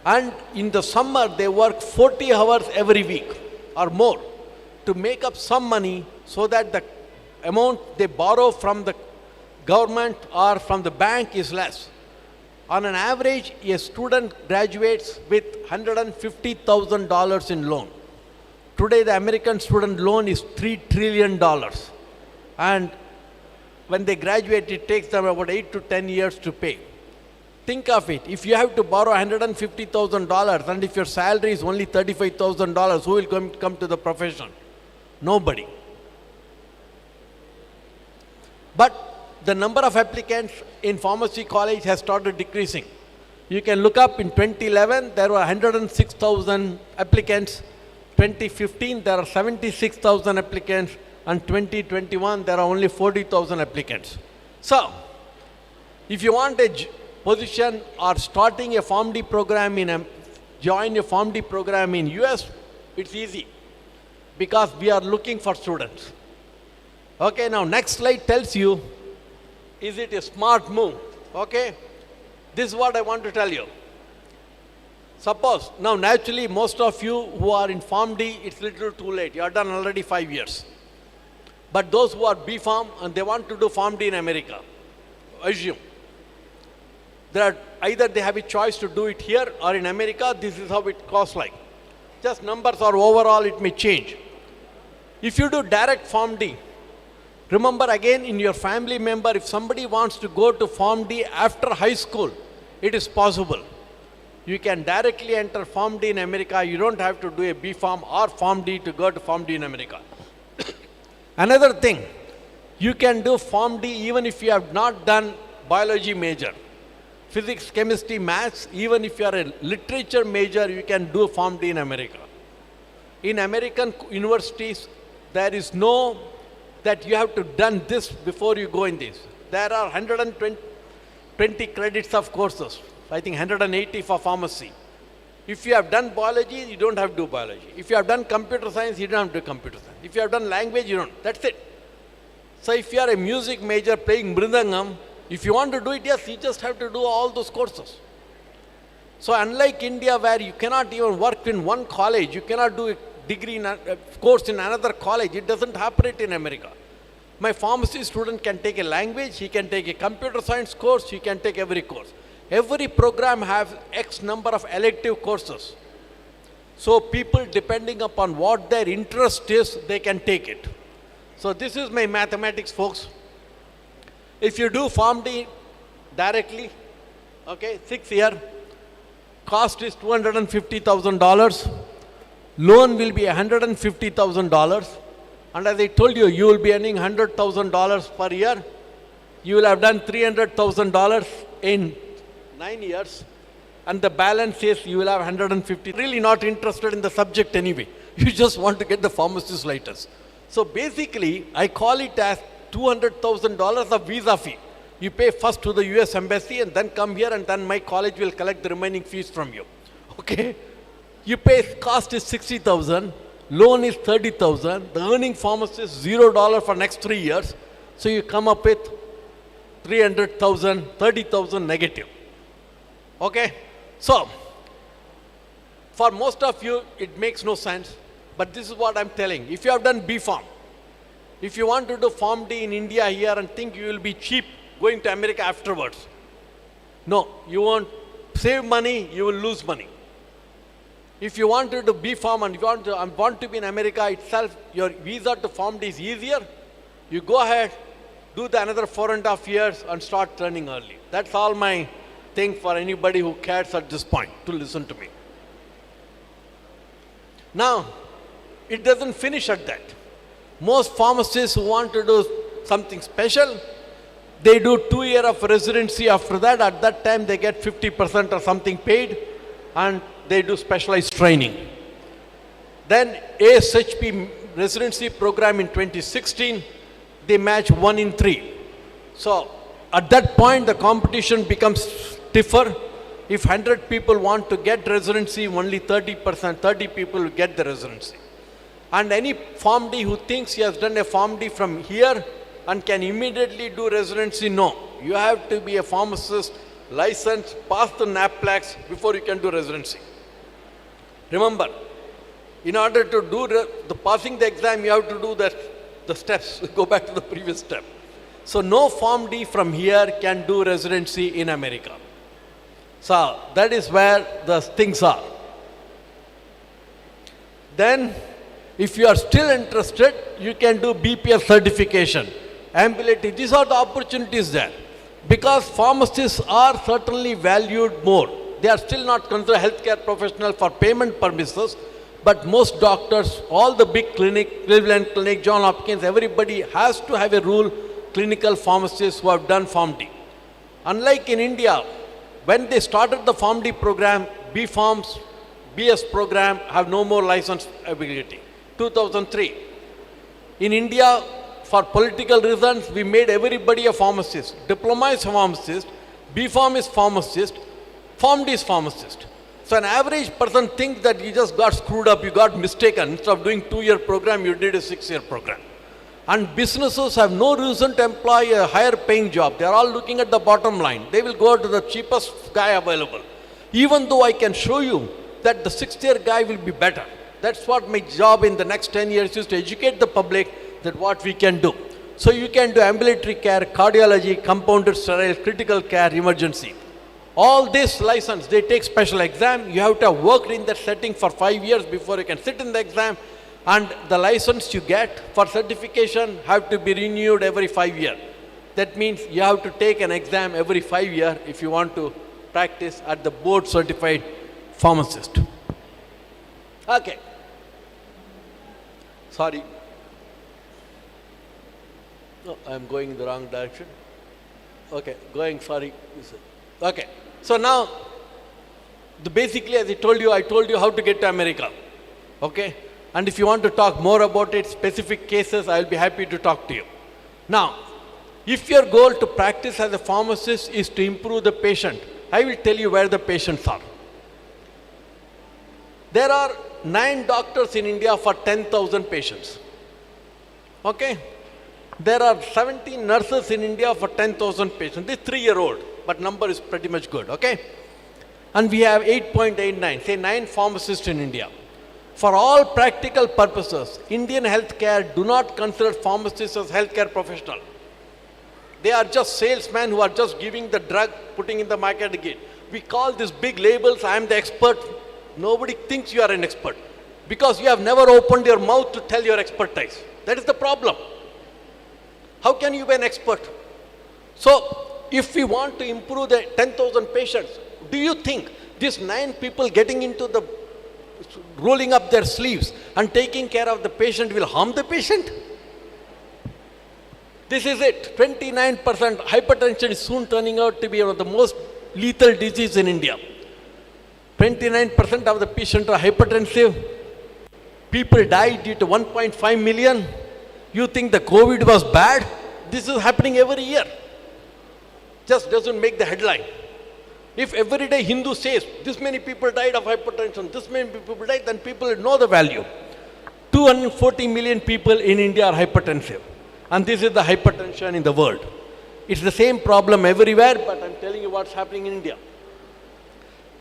And in the summer, they work 40 hours every week or more to make up some money, so that the amount they borrow from the government or from the bank is less. On an average, a student graduates with $150,000 in loan. Today, the American student loan is $3 trillion. And when they graduate, it takes them about 8 to 10 years to pay. Think of it. If you have to borrow $150,000 and if your salary is only $35,000, who will come to the profession? Nobody. But the number of applicants in pharmacy college has started decreasing. You can look up in 2011, there were 106,000 applicants. 2015, there are 76,000 applicants. And 2021, there are only 40,000 applicants. So, if you want a position or starting a PharmD program join a PharmD program in US, it's easy, because we are looking for students. Okay, now next slide tells you, is it a smart move? Okay, this is what I want to tell you. Suppose, now naturally most of you who are in PharmD, it's little too late. You are done already 5 years. But those who are B.Pharm and they want to do PharmD in America, assume, either they have a choice to do it here or in America, this is how it costs like. Just numbers or overall it may change. If you do direct PharmD, remember again in your family member, if somebody wants to go to PharmD after high school, it is possible. You can directly enter PharmD in America. You don't have to do a B.Pharm or PharmD to go to PharmD in America. Another thing, you can do PharmD even if you have not done biology major. Physics, chemistry, maths, even if you are a literature major, you can do PharmD in America. In American universities, there is no that you have to done this before you go in this. There are 120 credits of courses. I think 180 for pharmacy. If you have done biology, you don't have to do biology. If you have done computer science, you don't have to do computer science. If you have done language, you don't. That's it. So if you are a music major playing mridangam, if you want to do it, yes, you just have to do all those courses. So unlike India, where you cannot even work in one college, you cannot do a degree in a course in another college, it doesn't happen in America. My pharmacy student can take a language, he can take a computer science course, he can take every course. Every program has X number of elective courses. So people, depending upon what their interest is, they can take it. So this is my mathematics, folks. If you do PharmD directly, okay, 6 year, cost is $250,000. Loan will be $150,000. And as I told you, you will be earning $100,000 per year. You will have done $300,000 in 9 years. And the balance is you will have 150. Really not interested in the subject anyway. You just want to get the pharmacist license. So basically, I call it as $200,000 of visa fee. You pay first to the US Embassy and then come here, and then my college will collect the remaining fees from you. Okay? You pay, cost is $60,000, loan is $30,000, the earning pharmacist $0 for next 3 years. So you come up with $300,000, $30,000 negative. Okay? So, for most of you, it makes no sense. But this is what I'm telling. If you have done B.Pharm, if you want to do PharmD in India here and think you will be cheap going to America afterwards, no, you won't save money, you will lose money. If you want to do B.Pharm and you want to be in America itself, your visa to PharmD is easier. You go ahead, do the another 4.5 years and start earning early. That's all my thing for anybody who cares at this point to listen to me. Now, it doesn't finish at that. Most pharmacists who want to do something special, they do 2 years of residency after that. At that time, they get 50% or something paid, and they do specialized training. Then ASHP residency program in 2016, they match 1 in 3. So at that point, the competition becomes stiffer. If 100 people want to get residency, only 30 people will get the residency. And any PharmD who thinks he has done a PharmD from here and can immediately do residency, no. You have to be a pharmacist, licensed, pass the NAPLAX before you can do residency. Remember, in order to do passing the exam, you have to do the steps. Go back to the previous step. So no PharmD from here can do residency in America. So that is where the things are. Then, if you are still interested, you can do BPS certification, ambulatory. These are the opportunities there. Because pharmacists are certainly valued more. They are still not considered healthcare professional for payment purposes, but most doctors, all the big clinic, Cleveland Clinic, John Hopkins, everybody has to have a rule, clinical pharmacists who have done PharmD. Unlike in India, when they started the PharmD program, B.Pharm's BS program have no more license ability. 2003. In India, for political reasons, we made everybody a pharmacist. Diploma is pharmacist, B.Pharm is pharmacist, PharmD is pharmacist. So an average person thinks that you just got screwed up, you got mistaken. Instead of doing 2-year program, you did a 6-year program. And businesses have no reason to employ a higher paying job. They are all looking at the bottom line. They will go to the cheapest guy available. Even though I can show you that the 6th-year guy will be better. That's what my job in the next 10 years is, to educate the public that what we can do. So you can do ambulatory care, cardiology, compounded sterile, critical care, emergency. All this license, they take special exam. You have to have worked in that setting for 5 years before you can sit in the exam. And the license you get for certification have to be renewed every 5 years. That means you have to take an exam every 5 years if you want to practice at the board certified pharmacist. Okay. Sorry. No, I'm going in the wrong direction. Okay, sorry. Okay. So now, basically as I told you how to get to America. Okay. And if you want to talk more about it, specific cases, I will be happy to talk to you. Now, if your goal to practice as a pharmacist is to improve the patient, I will tell you where the patients are. There are 9 doctors in India for 10,000 patients. Okay? There are 17 nurses in India for 10,000 patients. This 3-year-old, but number is pretty much good, okay? And we have 8.89, say 9 pharmacists in India. For all practical purposes, Indian healthcare do not consider pharmacists as healthcare professional. They are just salesmen who are just giving the drug, putting in the market again. We call these big labels, I am the expert. Nobody thinks you are an expert because you have never opened your mouth to tell your expertise. That is the problem. How can you be an expert? So, if we want to improve the 10,000 patients, do you think these 9 people getting into the rolling up their sleeves and taking care of the patient will harm the patient? This is it. 29% hypertension is soon turning out to be one of the most lethal disease in India. 29% of the patients are hypertensive. People died due to 1.5 million. You think the COVID was bad? This is happening every year. Just doesn't make the headline. If every day Hindu says, this many people died of hypertension, this many people died, then people know the value. 240 million people in India are hypertensive. And this is the hypertension in the world. It's the same problem everywhere, but I'm telling you what's happening in India.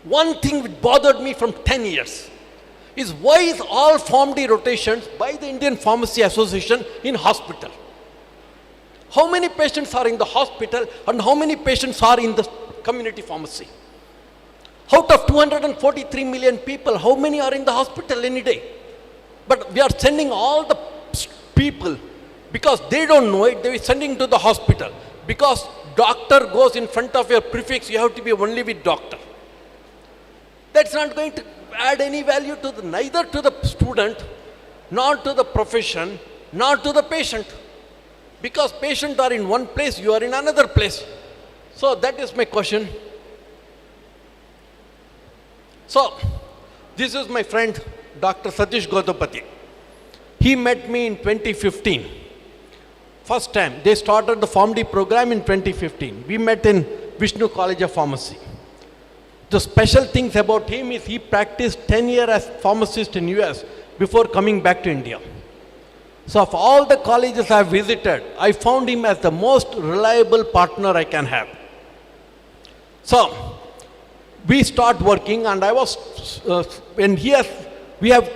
One thing which bothered me from 10 years is why is all PharmD rotations by the Indian Pharmacy Association in hospital? How many patients are in the hospital and how many patients are in the community pharmacy? Out of 243 million people, how many are in the hospital any day? But we are sending all the people because they don't know it, they are sending to the hospital. Because doctor goes in front of your prefix, you have to be only with doctor. That's not going to add any value to neither to the student, nor to the profession, nor to the patient. Because patients are in one place, you are in another place. So that is my question. So, this is my friend, Dr. Satish Godopati. He met me in 2015. First time, they started the PharmD program in 2015. We met in Vishnu College of Pharmacy. The special things about him is he practiced 10 years as pharmacist in US before coming back to India. So of all the colleges I have visited, I found him as the most reliable partner I can have. So, we start working and I was, and here we have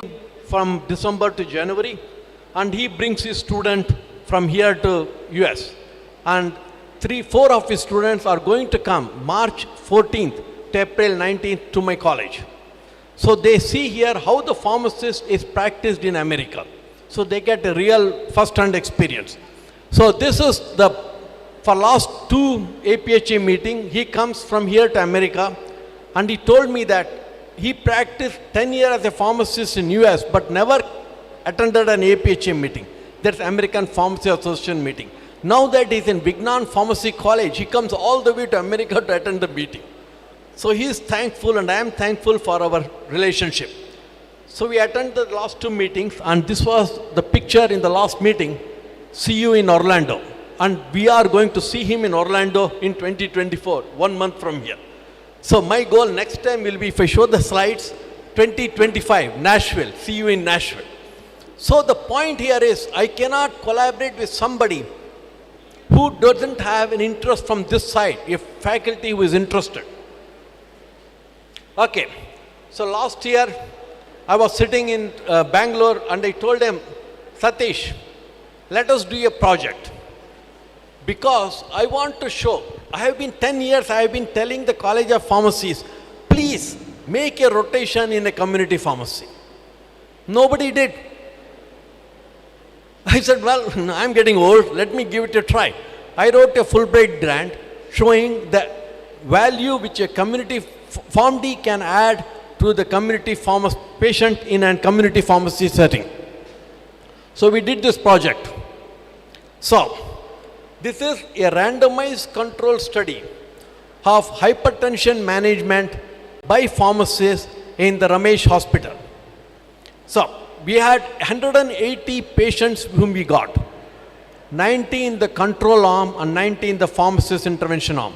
from December to January, and he brings his student from here to US. And 4 of his students are going to come March 14th to April 19th to my college. So they see here how the pharmacist is practiced in America. So they get a real first-hand experience. So this is for last 2 APHA meeting, he comes from here to America and he told me that he practiced 10 years as a pharmacist in US but never attended an APHA meeting. That's American Pharmacy Association meeting. Now that he's in Vignan Pharmacy College, he comes all the way to America to attend the meeting. So he is thankful and I am thankful for our relationship. So we attended the last 2 meetings and this was the picture in the last meeting, see you in Orlando. And we are going to see him in Orlando in 2024, 1 month from here. So my goal next time will be, if I show the slides, 2025, Nashville, see you in Nashville. So the point here is, I cannot collaborate with somebody who doesn't have an interest from this side, a faculty who is interested. Okay, so last year, I was sitting in Bangalore and I told him, Satish, let us do a project. Because I want to show, I have been 10 years, I have been telling the College of Pharmacies, please make a rotation in a community pharmacy. Nobody did. I said, well, I'm getting old, let me give it a try. I wrote a Fulbright grant showing the value which a community PharmD can add to the community patient in a community pharmacy setting. So we did this project. So, this is a randomized control study of hypertension management by pharmacists in the Ramesh Hospital. So, we had 180 patients whom we got. 90 in the control arm and 90 in the pharmacist intervention arm.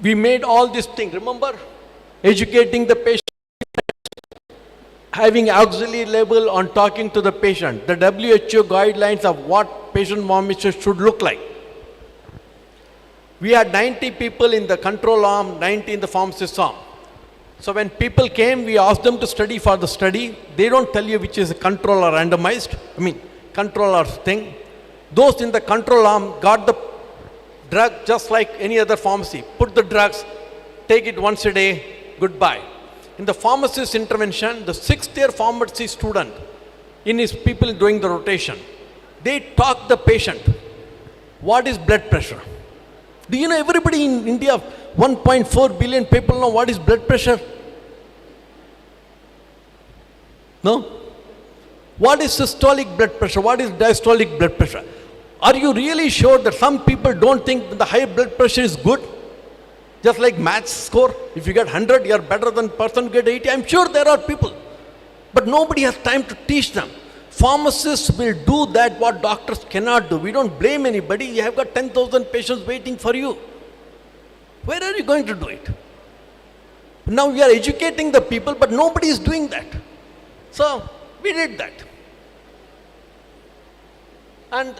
We made all these things, remember? Educating the patient. having auxiliary label on talking to the patient, the WHO guidelines of what patient pharmacist should look like. We had 90 people in the control arm, 90 in the pharmacist arm. So when people came, we asked them to study for the study. They don't tell you which is a control or randomized, control or thing. Those in the control arm got the drug just like any other pharmacy. Put the drugs, take it once a day, goodbye. In the pharmacist intervention, the 6th year pharmacy student, in his people doing the rotation, they taught the patient, what is blood pressure? Do you know everybody in India, 1.4 billion people know what is blood pressure? No? What is systolic blood pressure? What is diastolic blood pressure? Are you really sure that some people don't think that the high blood pressure is good? Just like maths score, if you get 100, you're better than person get 80. I'm sure there are people. But nobody has time to teach them. Pharmacists will do that what doctors cannot do. We don't blame anybody. You have got 10,000 patients waiting for you. Where are you going to do it? Now we are educating the people, but nobody is doing that. So we did that. And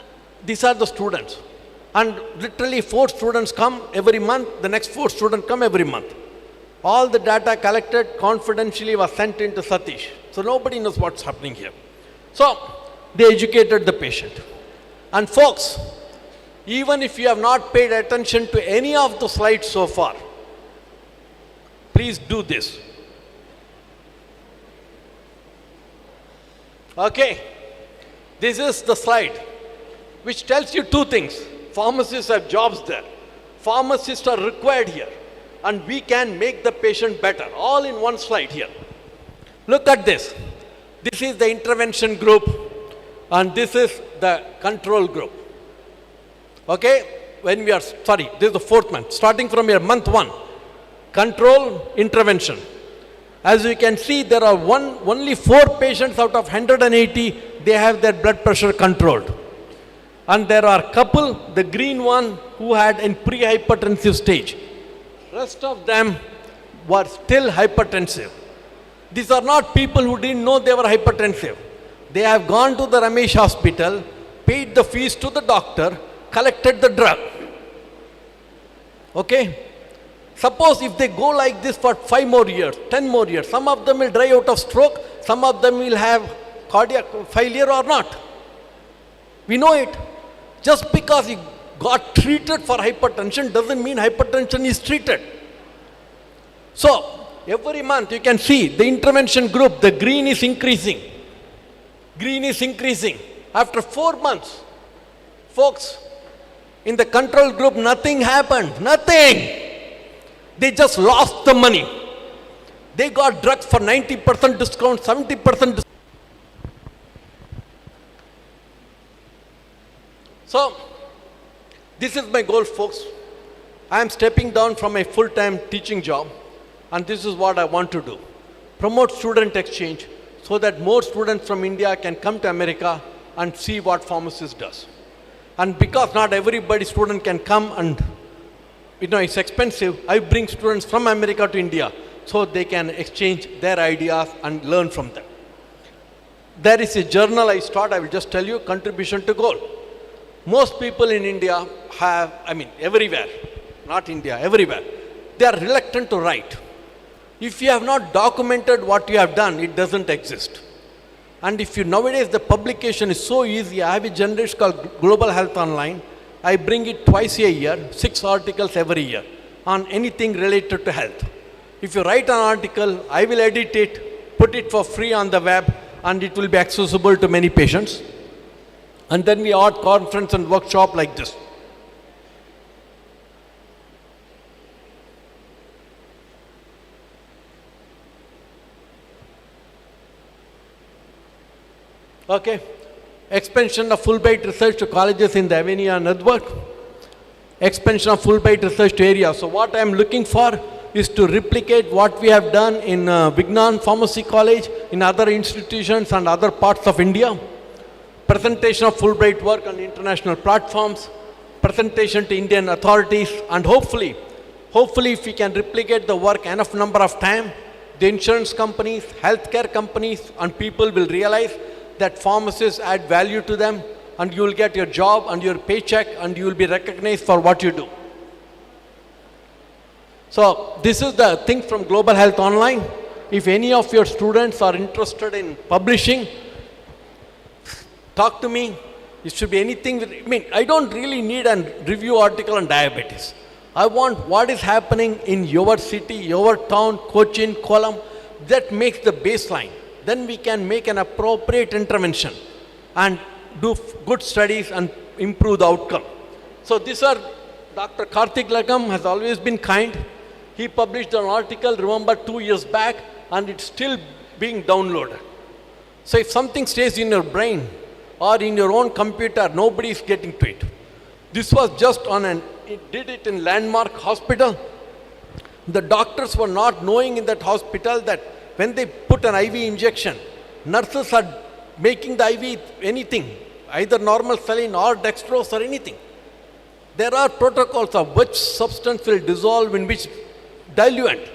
these are the students. And literally 4 students come every month, the next 4 students come every month. All the data collected confidentially was sent into Satish. So nobody knows what's happening here. So they educated the patient. And folks, even if you have not paid attention to any of the slides so far, please do this. Okay, this is the slide which tells you 2 things. Pharmacists have jobs there. Pharmacists are required here. And we can make the patient better. All in one slide here. Look at this. This is the intervention group. And this is the control group. Okay? This is the 4th month. Starting from here, month 1. Control, intervention. As you can see, there are only 4 patients out of 180, they have their blood pressure controlled. And there are a couple, the green one, who had in pre-hypertensive stage. Rest of them were still hypertensive. These are not people who didn't know they were hypertensive. They have gone to the Ramesh hospital, paid the fees to the doctor, collected the drug. Okay? Suppose if they go like this for 5 more years, 10 more years, some of them will die out of stroke, some of them will have cardiac failure or not. We know it. Just because he got treated for hypertension doesn't mean hypertension is treated. So, every month you can see the intervention group, the green is increasing. Green is increasing. After 4 months, folks, in the control group, nothing happened. Nothing. They just lost the money. They got drugs for 90% discount, 70% discount. So, this is my goal, folks. I am stepping down from a full-time teaching job, and this is what I want to do. Promote student exchange so that more students from India can come to America and see what pharmacist does. And because not everybody student can come and it's expensive, I bring students from America to India so they can exchange their ideas and learn from them. There is a journal I I will just tell you, Contribution to Goal. Most people in India have, everywhere, not India, everywhere, they are reluctant to write. If you have not documented what you have done, it doesn't exist. And if you nowadays, the publication is so easy. I have a generation called Global Health Online. I bring it twice a year, 6 articles every year on anything related to health. If you write an article, I will edit it, put it for free on the web, and it will be accessible to many patients. And then we hold conference and workshop like this. Okay. Expansion of Fulbright research to colleges in the Avinia network. Expansion of Fulbright research to areas. So what I am looking for is to replicate what we have done in Vignan Pharmacy College, in other institutions and other parts of India. Presentation of Fulbright work on international platforms. Presentation to Indian authorities, and hopefully if we can replicate the work enough number of time, the insurance companies, healthcare companies, and people will realize that pharmacists add value to them, and you will get your job and your paycheck, and you will be recognized for what you do. So this is the thing from Global Health Online. If any of your students are interested in publishing, talk to me. It should be anything. I don't really need a review article on diabetes. I want what is happening in your city, your town, Cochin, Kollam. That makes the baseline. Then we can make an appropriate intervention and do good studies and improve the outcome. So these are, Dr. Karthik Lagam has always been kind. He published an article, remember, 2 years back, and it's still being downloaded. So if something stays in your brain or in your own computer, nobody is getting to it. This was just it did it in Landmark Hospital. The doctors were not knowing in that hospital that when they put an IV injection, nurses are making the IV anything, either normal saline or dextrose or anything. There are protocols of which substance will dissolve in which diluent.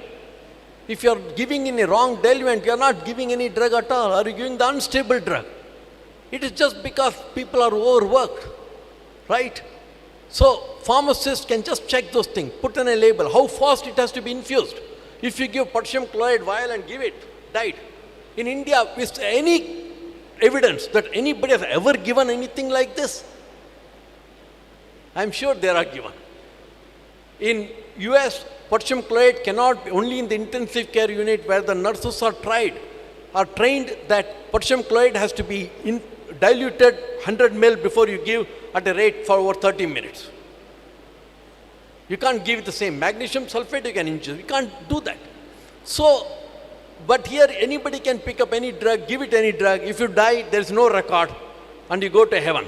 If you are giving in a wrong diluent, you are not giving any drug at all, or you are giving the unstable drug. It is just because people are overworked, right? So pharmacists can just check those things, put in a label, how fast it has to be infused. If you give potassium chloride vial and give it, died. In India, is there any evidence that anybody has ever given anything like this? I'm sure there are given. In US, potassium chloride cannot be only in the intensive care unit where the nurses are trained that potassium chloride has to be diluted 100 ml before you give at a rate for over 30 minutes. You can't give the same. Magnesium sulfate you can inject. You can't do that. So, but here anybody can pick up any drug, give it any drug. If you die, there is no record and you go to heaven.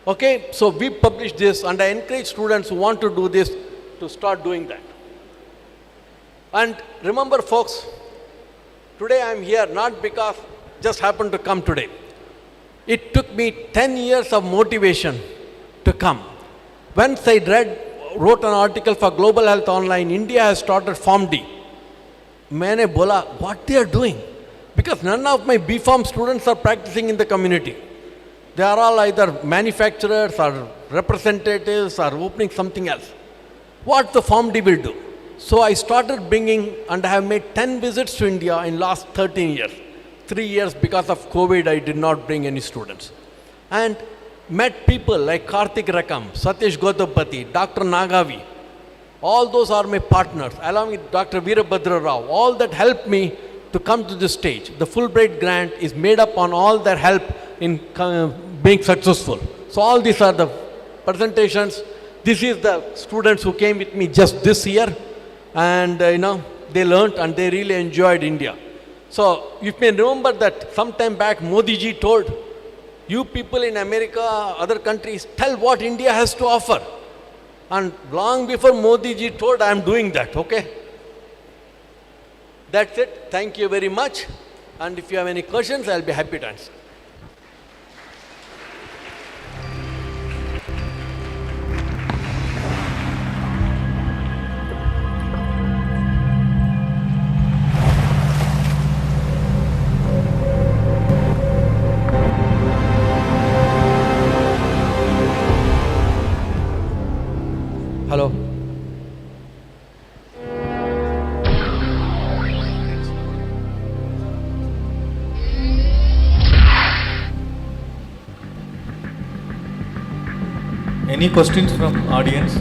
Okay, so we publish this and I encourage students who want to do this to start doing that. And remember folks, today I am here not because just happened to come today. It took me 10 years of motivation to come. Once I wrote an article for Global Health Online, India has started PharmD. मैंने बोला, what they are doing? Because none of my B.Pharm students are practicing in the community. They are all either manufacturers or representatives or opening something else. What the PharmD will do? So I started bringing, and I have made 10 visits to India in last 13 years. 3 years because of COVID, I did not bring any students. And met people like Karthik Rakam, Satish Gotapati, Dr. Nagavi. All those are my partners, along with Dr. Veerabhadra Rao. All that helped me to come to this stage. The Fulbright grant is made up on all their help in being successful. So all these are the presentations. This is the students who came with me just this year. And they learned and they really enjoyed India. So you may remember that sometime back Modi ji told, you people in America, other countries, tell what India has to offer. And long before Modi ji told, I am doing that, okay? That's it. Thank you very much. And if you have any questions, I'll be happy to answer. Hello. Any questions from audience?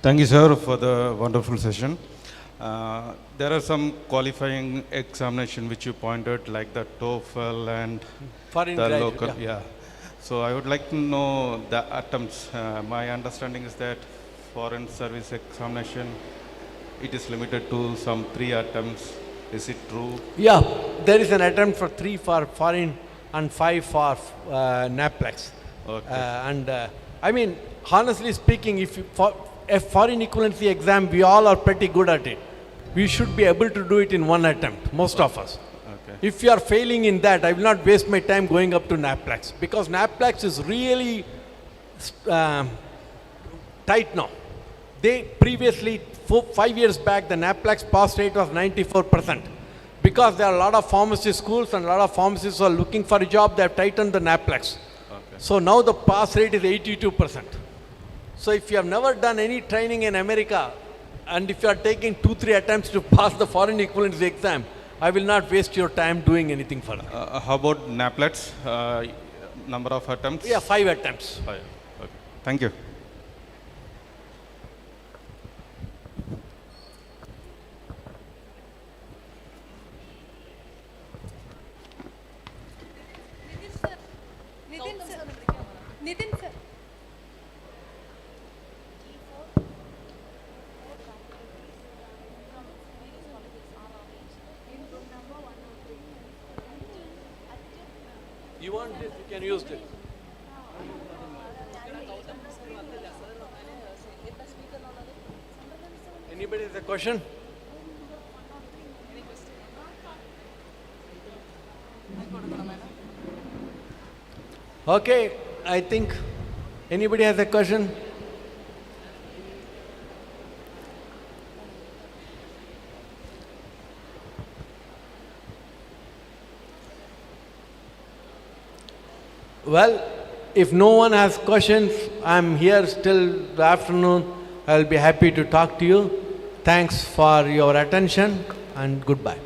Thank you, sir, for the wonderful session. There are some qualifying examination which you pointed, like the TOEFL and Foreign the graduate, local. Yeah. So I would like to know the attempts. My understanding is that foreign service examination, it is limited to some 3 attempts. Is it true? Yeah, there is an attempt for 3 for foreign and 5 for NAPLEX. Okay. I mean, honestly speaking, if you, for a foreign equivalency exam, we all are pretty good at it. We should be able to do it in 1 attempt, most of us. Okay. if you are failing in that, I will not waste my time going up to NAPLAX, because NAPLAX is really tight now. They previously, 5 years back, the NAPLAX pass rate was 94%. Because there are a lot of pharmacy schools and a lot of pharmacists who are looking for a job, they have tightened the NAPLAX. Okay. So now the pass rate is 82%. So if you have never done any training in America, and if you are taking 2-3 attempts to pass the foreign equivalency exam, I will not waste your time doing anything further. How about NAPLETs? Number of attempts? Yeah, 5 attempts. 5. Okay. Thank you. Nitin sir. You want this, you can use this. Anybody has a question? Okay, I think anybody has a question? Well, if no one has questions, I'm here till the afternoon. I'll be happy to talk to you. Thanks for your attention and goodbye.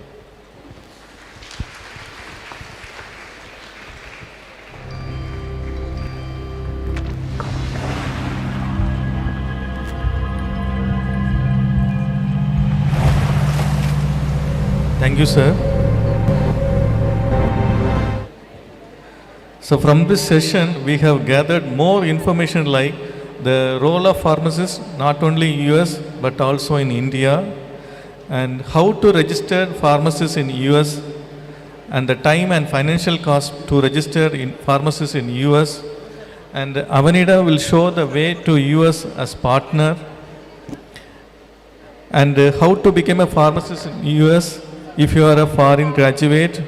Thank you, sir. So from this session, we have gathered more information like the role of pharmacists not only in US but also in India, and how to register pharmacists in US, and the time and financial cost to register in pharmacists in US, and Avenida will show the way to US as partner, and how to become a pharmacist in US if you are a foreign graduate,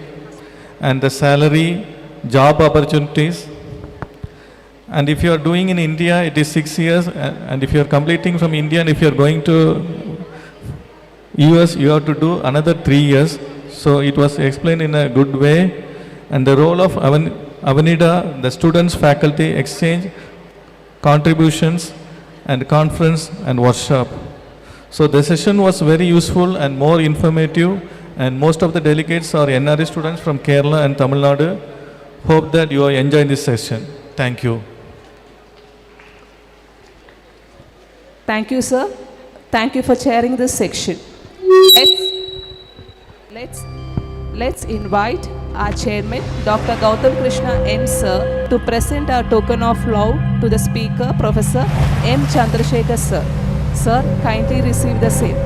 and the salary, job opportunities. And if you are doing in India, it is 6 years, and if you are completing from India and if you are going to US, you have to do another 3 years. So it was explained in a good way. And the role of Avenida, the students, faculty, exchange, contributions, and conference and workshop. So the session was very useful and more informative, and most of the delegates are NRI students from Kerala and Tamil Nadu. Hope that you are enjoying this session. Thank you. Thank you, sir. Thank you for chairing this section. Let's invite our chairman, Dr. Gautam Krishna M. Sir, to present our token of love to the speaker, Professor M. Chandrasekhar Sir. Sir, kindly receive the same.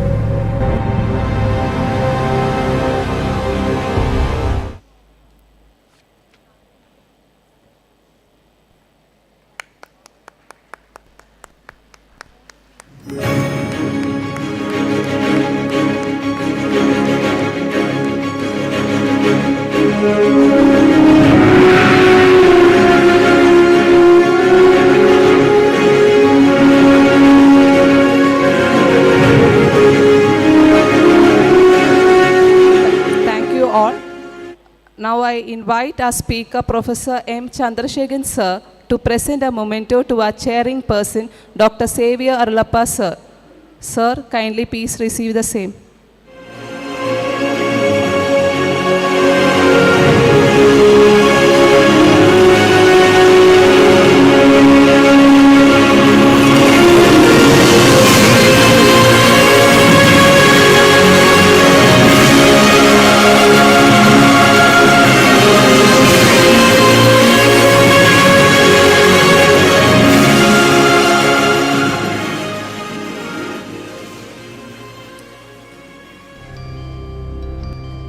Now I invite our speaker, Professor M. Chandrasekhar Sir, to present a memento to our chairing person, Dr. Xavier Arlappa Sir. Sir, kindly please receive the same.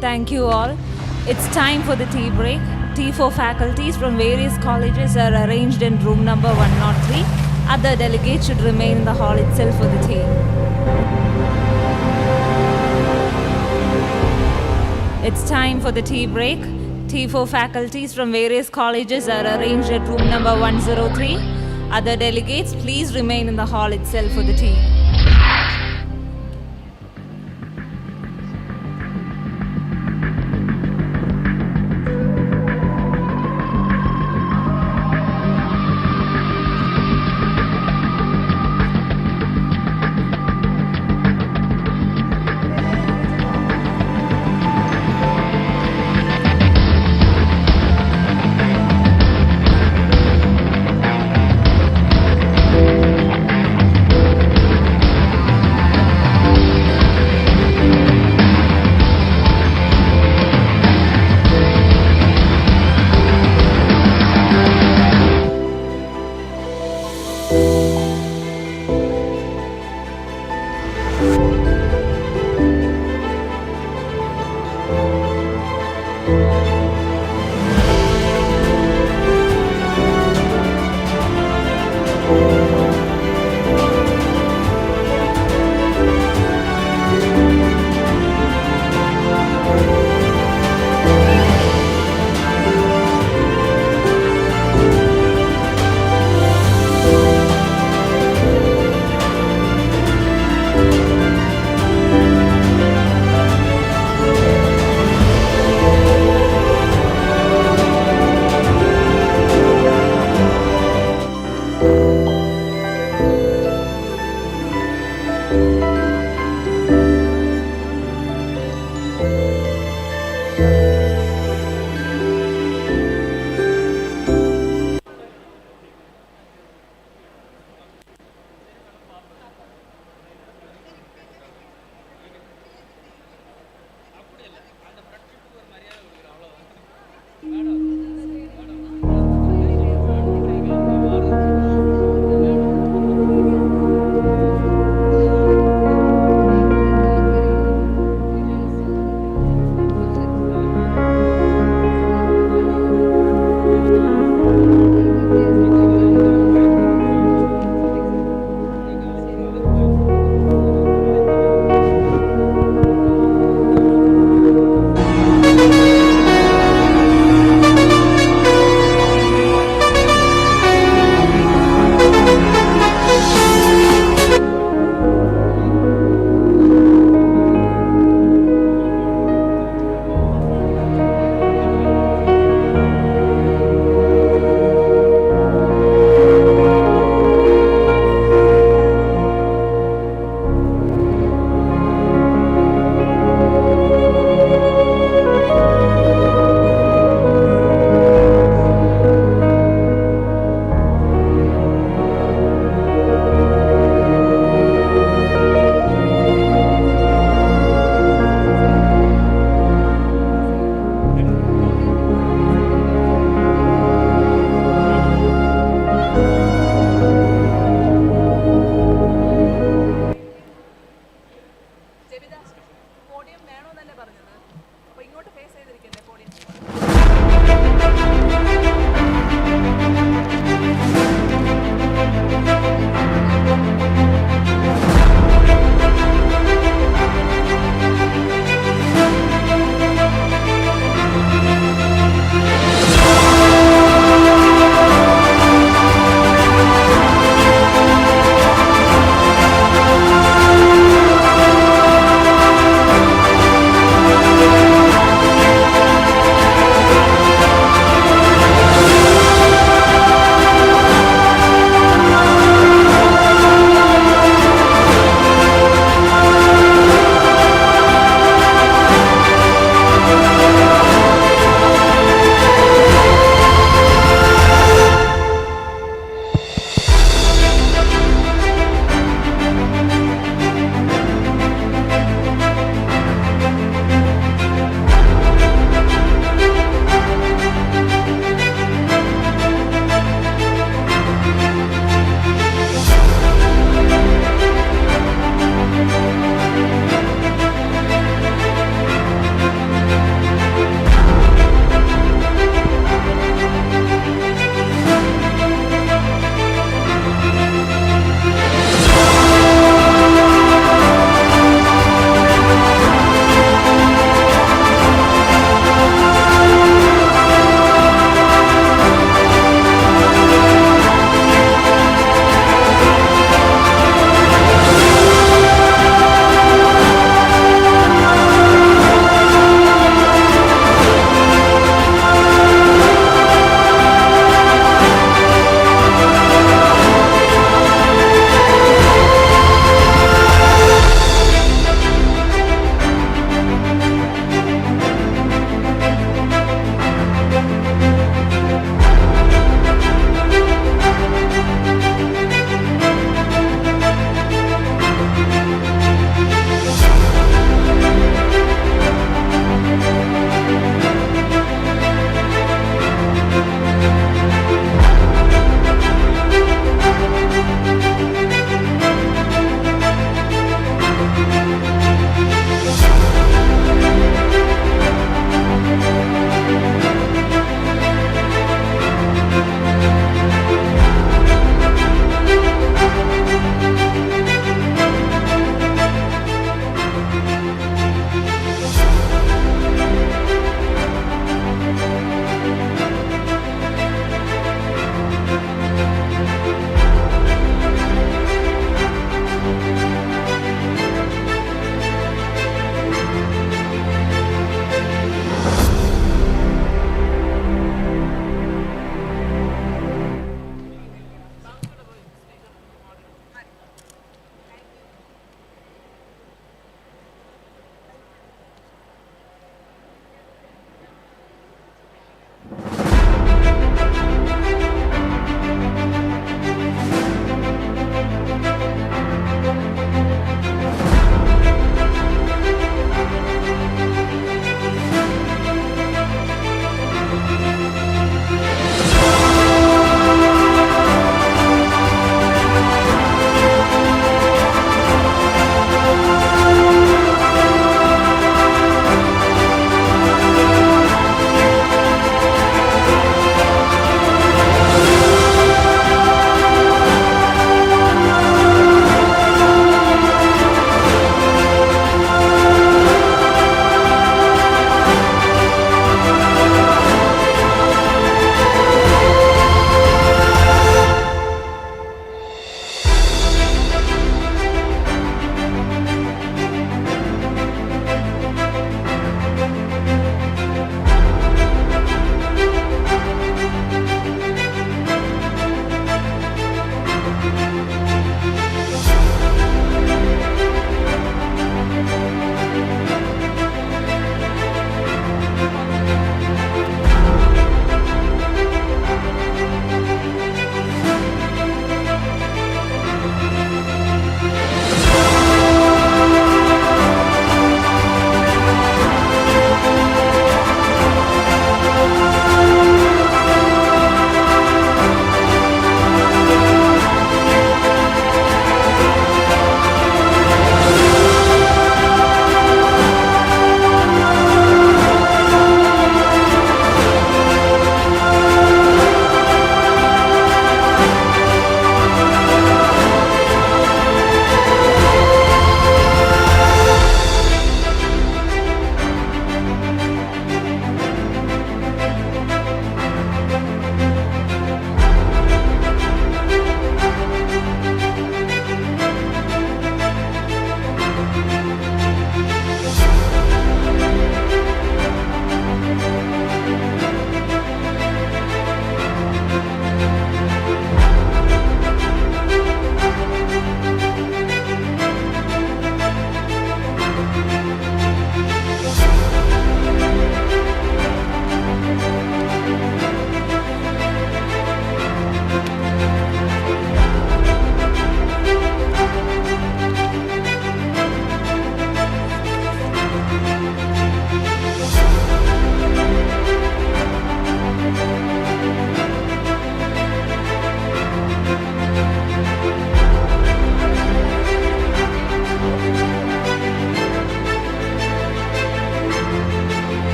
Thank you all. It's time for the tea break. Tea for faculties from various colleges are arranged in room number 103. Other delegates should remain in the hall itself for the tea. It's time for the tea break. Tea for faculties from various colleges are arranged at room number 103. Other delegates, please remain in the hall itself for the tea.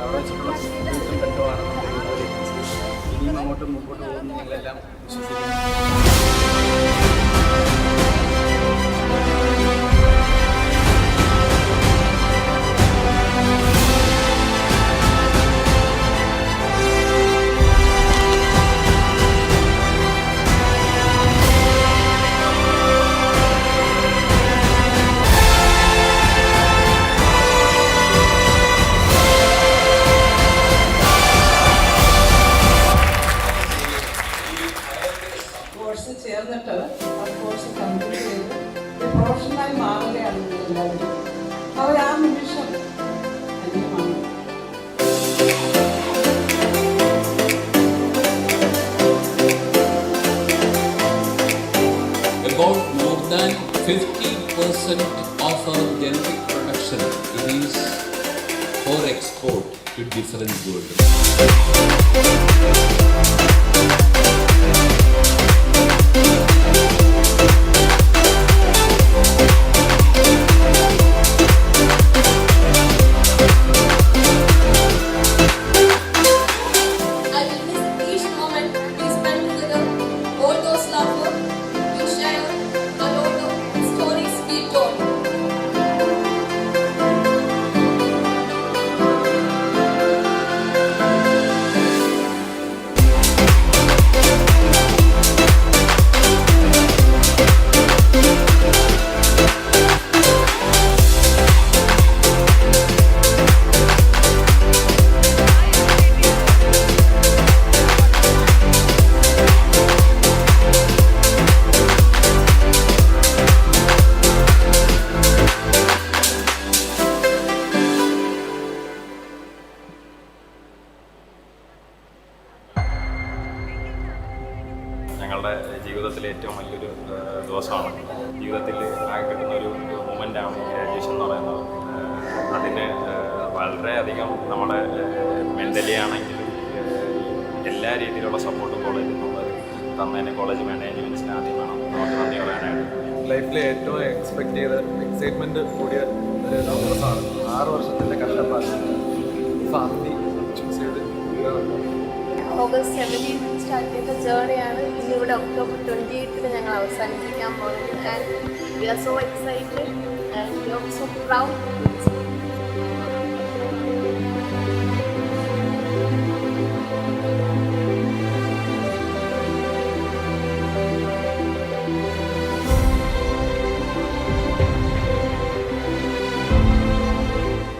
അവിടെ വെച്ചിട്ടുള്ള ഇനിയും അങ്ങോട്ട് മുമ്പോട്ട് പോകുന്ന ഞങ്ങളെല്ലാം വിശ്വസിക്കുന്നു. Course ചേർന്നിട്ട് ആ കോഴ്സ് കംപ്ലീറ്റ് ചെയ്ത് ഒരു പ്രൊഫഷണലായി മാറുകയാണ് എല്ലാവരും. അവർ ആ നിമിഷം അന്യമാണ്. About more than 50% of our generic production is for export to different world. ഞങ്ങളുടെ ജീവിതത്തിലെ ഏറ്റവും വലിയൊരു ദിവസമാണ്. ജീവിതത്തിൽ ആകെ കിട്ടുന്ന ഒരു മൊമെൻ്റാണ് ഗ്രാജുവേഷൻ എന്ന് പറയുന്നത്. അതിന് വളരെയധികം നമ്മുടെ മെൻ്റലി ആണെങ്കിലും എല്ലാ രീതിയിലുള്ള സപ്പോർട്ടും കോളേജിൽ നിന്നുള്ളത് തന്നതിന് കോളേജ് മാനേജ്മെൻറ്റ്സിന് ആദ്യം വേണം നമുക്ക് നന്ദി പറയാനായിട്ട്. ലൈഫിൽ ഏറ്റവും എക്സൈറ്റ്മെൻറ്റ് കൂടിയ ഒരു ദിവസമാണ്. 6 വർഷത്തിൻ്റെ കഷ്ടപ്പാട് ഫാമിലി ചൂസ് ചെയ്ത് ഓഗസ്റ്റ് 17 സ്റ്റാർട്ട് ചെയ്ത ജേർണിയാണ് ഇന്നിവിടെ ഒക്ടോബർ 28 ഞങ്ങൾ അവസാനിപ്പിക്കാൻ പോകുന്നത്. And we are so excited and we are so proud.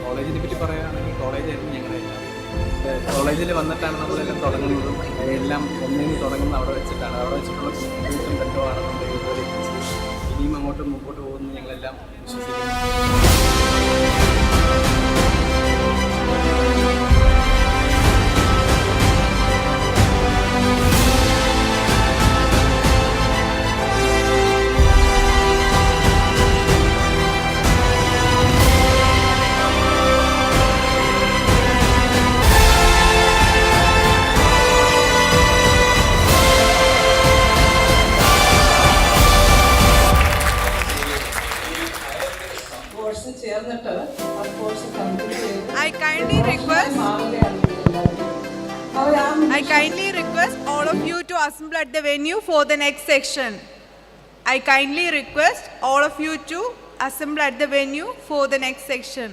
കോളേജിനെ പറ്റി പറയുകയാണെങ്കിൽ കോളേജായിരുന്നു ഞങ്ങളെല്ലാം. കോളേജിൽ വന്നിട്ടാണ് നമ്മളെല്ലാം തുടങ്ങുന്നതും എല്ലാം ഒന്നിന് തുടങ്ങുന്നത് അവിടെ വെച്ചിട്ടാണ്. അവിടെ വെച്ചിട്ടുള്ള കൂട്ടും ബന്ധമാണ് നമ്മുടെ ഇതുപോലെ ഇനിയും അങ്ങോട്ട് മുമ്പോട്ട് പോകുന്നത് ഞങ്ങളെല്ലാം വിശ്വസിക്കുന്നു. കോഴ്സ് ചേർന്നിട്ട് ആ കോഴ്സ് കംപ്ലീറ്റ് ചെയ്ത് I kindly request all of you to assemble at the venue for the next section. I kindly request all of you to assemble at the venue for the next section.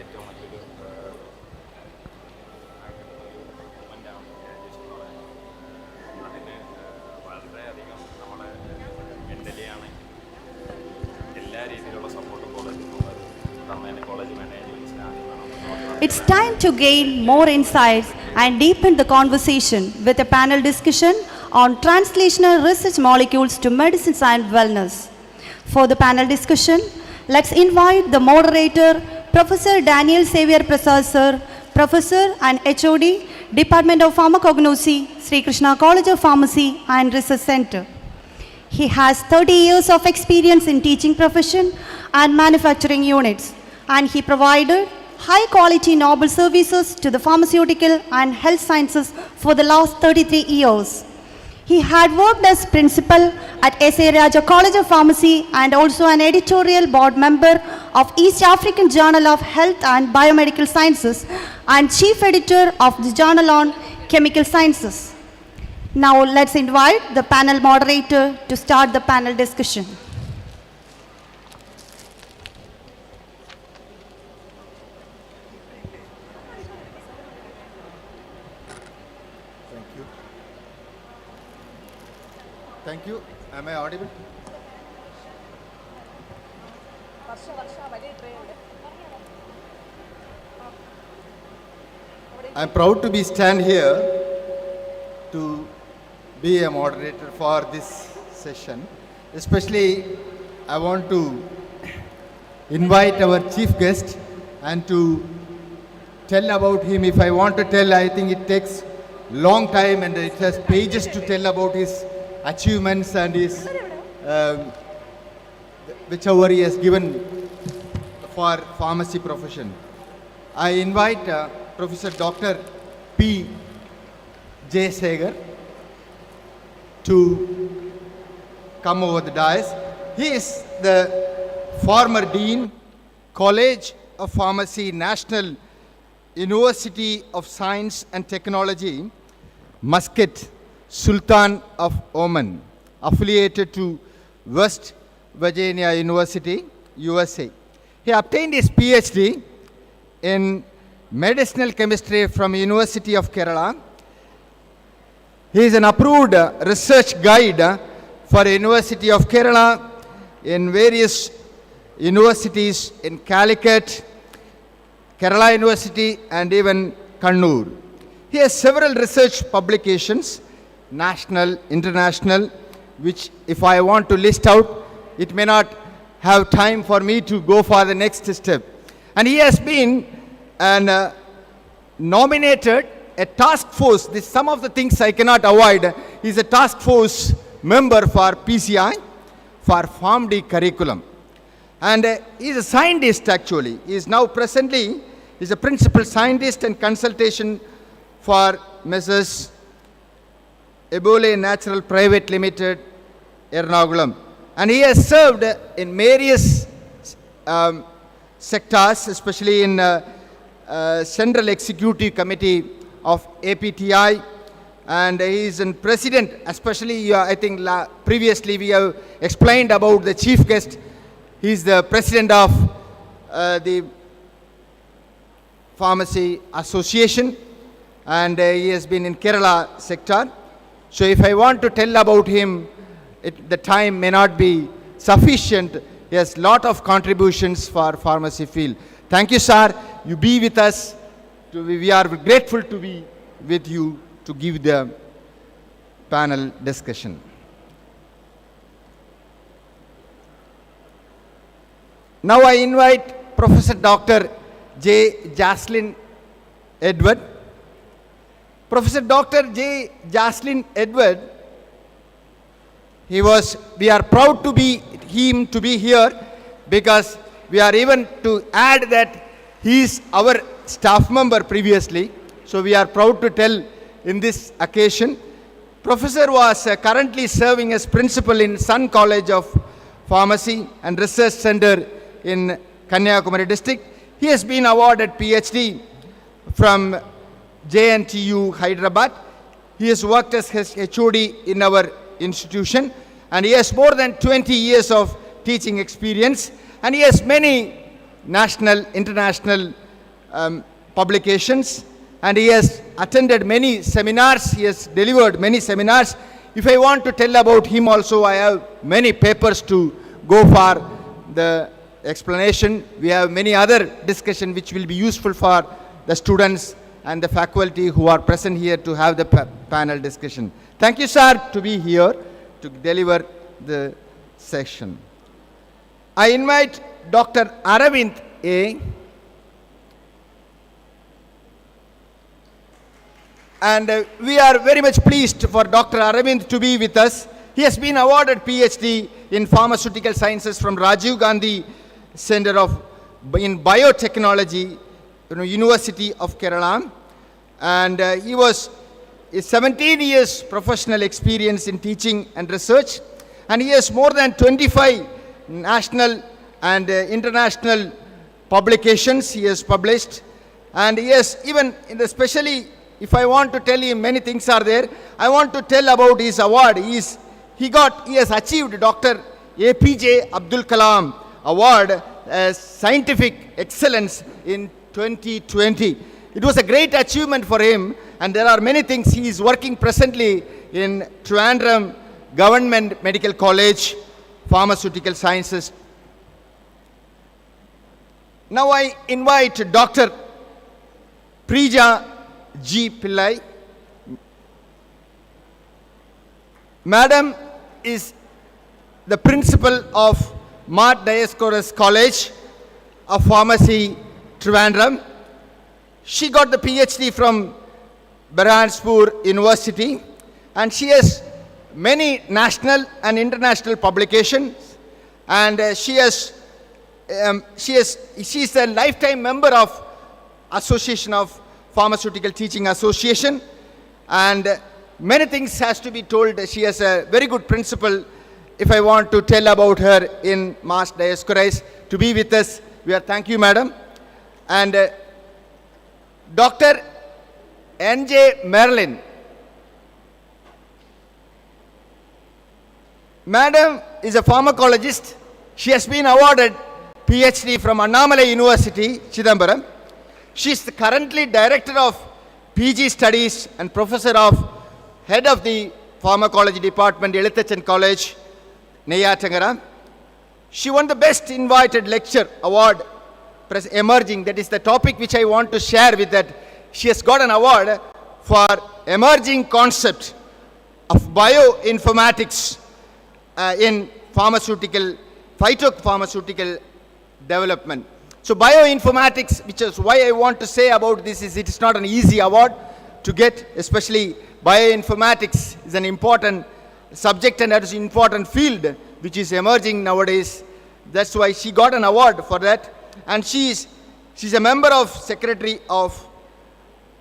ഏറ്റവും നല്ലൊരു മൂമെൻ്റാണ് graduation എന്ന് പറയുന്നത്. അതിന് വളരെയധികം നമ്മളെ mentally ആണെങ്കിൽ എല്ലാ രീതിയിലുള്ള സപ്പോർട്ടും കോളേജിൽ തന്നതിന് കോളേജ് മാനേജ്മെൻറ്റ്സിന് ആദ്യം വേണം. It's time to gain more insights and deepen the conversation with a panel discussion on translational research molecules to medicines and wellness. For the panel discussion, let's invite the moderator, Professor Daniel Xavier Prasad Sir, Professor and HOD, Department of Pharmacognosy, Sri Krishna College of Pharmacy and Research Center. He has 30 years of experience in teaching profession and manufacturing units, and he provided high quality noble services to the pharmaceutical and health sciences for the last 33 years. He had worked as principal at S.A. Raja College of Pharmacy and also an editorial board member of East African Journal of Health and Biomedical Sciences and chief editor of the Journal on Chemical Sciences. Now let's invite the panel moderator to start the panel discussion. Thank you. Am I audible? I am proud to be stand here to be a moderator for this session. Especially, I want to invite our chief guest and to tell about him. If I want to tell, I think it takes long time and it has pages to tell about his achievements and his whichever he has given for pharmacy profession. I invite Professor Dr. P. J. Segar to come over the dais. He is the former Dean, College of Pharmacy, National University of Science and Technology, Muscat, Sultan of Oman, affiliated to West Virginia University, USA. He obtained his PhD in medicinal chemistry from University of Kerala. He is an approved research guide for University of Kerala in various universities in Calicut, Kerala University and even Kannur. He has several research publications, national, international, which if I want to list out, it may not have time for me to go for the next step. And he has been nominated a task force. This, some of the things I cannot avoid. He is a task force member for PCI, for PharmD curriculum. And he is a scientist actually. He is now presently, he is a principal scientist and consultation for Mrs. Ebola Natural Private Limited, Ernakulam. And he has served in various sectors, especially in Central Executive Committee of APTI. And he is a president, especially I think previously we have explained about the chief guest. He is the president of the Pharmacy Association, and he has been in Kerala sector. So if I want to tell about him, the time may not be sufficient. He has lot of contributions for pharmacy field. Thank you, sir. You be with us. We are grateful to be with you to give the panel discussion. Now I invite Professor Dr. J. Jaslyn Edward. Professor Dr. J. Jaslyn Edward, we are proud to be him to be here because we are even to add that he is our staff member previously. So we are proud to tell in this occasion. Professor was currently serving as principal in Sun College of Pharmacy and Research Center in Kanyakumari district. He has been awarded PhD from JNTU Hyderabad. He has worked as HOD in our institution and he has more than 20 years of teaching experience and he has many national, international publications, and he has attended many seminars, he has delivered many seminars. If I want to tell about him also, I have many papers to go for the explanation. We have many other discussion which will be useful for the students and the faculty who are present here to have the panel discussion. Thank you, sir, to be here to deliver the session. I invite Dr. Aravind A. And we are very much pleased for Dr. Aravind to be with us. He has been awarded PhD in pharmaceutical sciences from Rajiv Gandhi Center in Biotechnology, University of Kerala. And he was 17 years professional experience in teaching and research. And he has more than 25 national and international publications he has published. And he has even, especially if I want to tell you many things are there, I want to tell about his award. He has achieved Dr. APJ Abdul Kalam Award as Scientific Excellence in 2020. It was a great achievement for him, and there are many things. He is working presently in Trivandrum Government Medical College, Pharmaceutical Sciences. Now I invite Dr. Prija G. Pillai. Madam is the principal of Mart Dioscorus College of Pharmacy, Trivandrum. She got the PhD from Berhanspoor University, and she has many national and international publications, and she is a lifetime member of Association of Pharmaceutical Teaching Association, and many things has to be told. She has a very good principal. If I want to tell about her in Mass Dioscorus to be with us, we are thank you, madam. And Dr. N.J. Merlin. Madam is a pharmacologist. She has been awarded PhD from Annamalai University, Chidambaram. She is currently Director of PG Studies and Professor of Head of the Pharmacology Department, Elithachan College, Neyatangara. She won the Best Invited Lecture Award, Emerging. That is the topic which I want to share with that. She has got an award for emerging concept of bioinformatics in phytopharmaceutical development. So bioinformatics, which is why I want to say about this, is it is not an easy award to get, especially bioinformatics is an important subject and that is an important field which is emerging nowadays. That's why she got an award for that. And she's a member of secretary of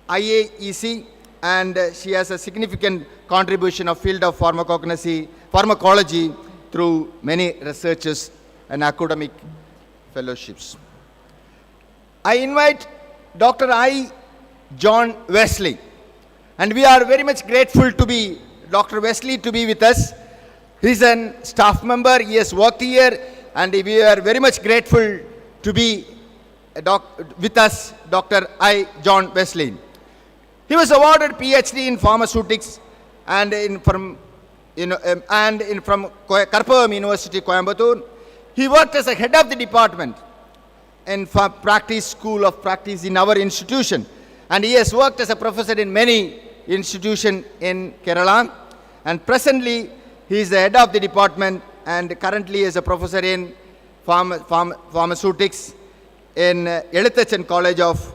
IAEC, and she has a significant contribution of field of pharmacology through many researches and academic fellowships. I invite Dr. I. John Wesley, and we are very much grateful to be Dr. Wesley to be with us. He is a staff member, he has worked here, and we are very much grateful to be with us, Dr. I. John Wesley. He was awarded PhD in pharmaceutics and from Karpavam University, Coimbatore. He worked as a head of the department in School of Practice in our institution, and he has worked as a professor in many institutions in Kerala, and presently he is the head of the department and currently is a professor in pharmaceutics in Elithachan College of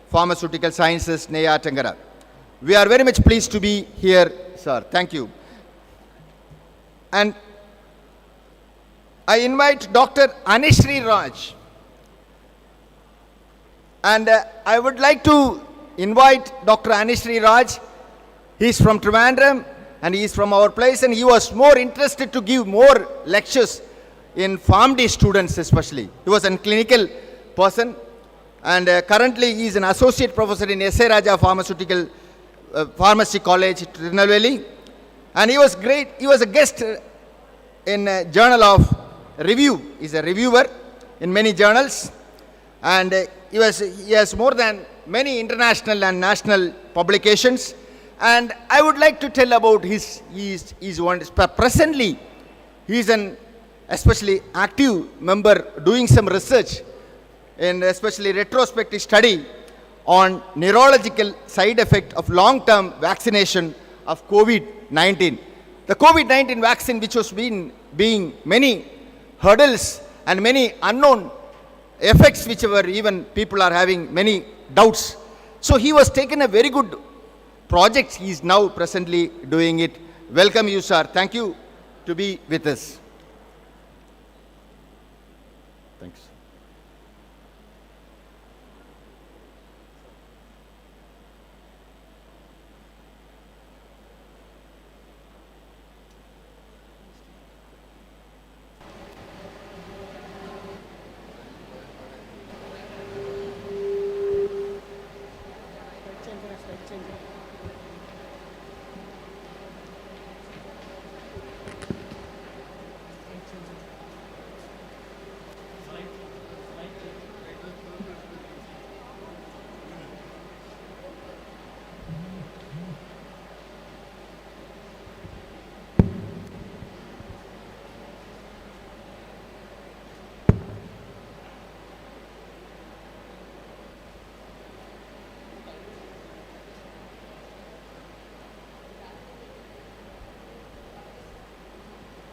Pharmaceutical Sciences, Neyatangara. We are very much pleased to be here, sir. Thank you. And I invite Dr. Anishri Raj. And I would like to invite Dr. Anishri Raj. He is from Trivandrum and he is from our place, and he was more interested to give more lectures in PharmD students especially. He was a clinical person, and currently he is an associate professor in S.A. Raja Pharmacy College, Tirunelveli. And he was great. He was a guest in a journal of review. He is a reviewer in many journals. And he has more than many international and national publications. And I would like to tell about presently he is an especially active member doing some research in especially retrospective study on neurological side effect of long-term vaccination of COVID-19. The COVID-19 vaccine, which was being many hurdles and many unknown effects, which were even people are having many doubts. So he was taken a very good project. He is now presently doing it. Welcome you, sir. Thank you to be with us. Thanks.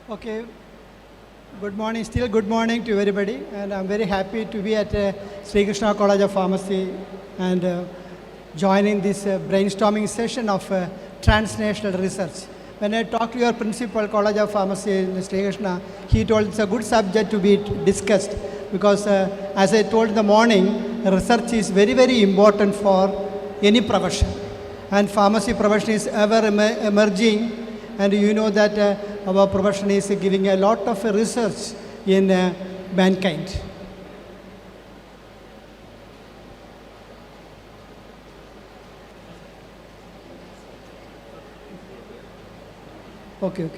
Okay, good morning, still good morning to everybody, and I'm very happy to be at Sri Krishna College of Pharmacy and joining this brainstorming session of transnational research. When I talked to your principal, College of Pharmacy in Sri Krishna, he told it's a good subject to be discussed because as I told in the morning, research is very, very important for any profession, and pharmacy profession is ever emerging. And you know that our profession is giving a lot of research in mankind. Okay.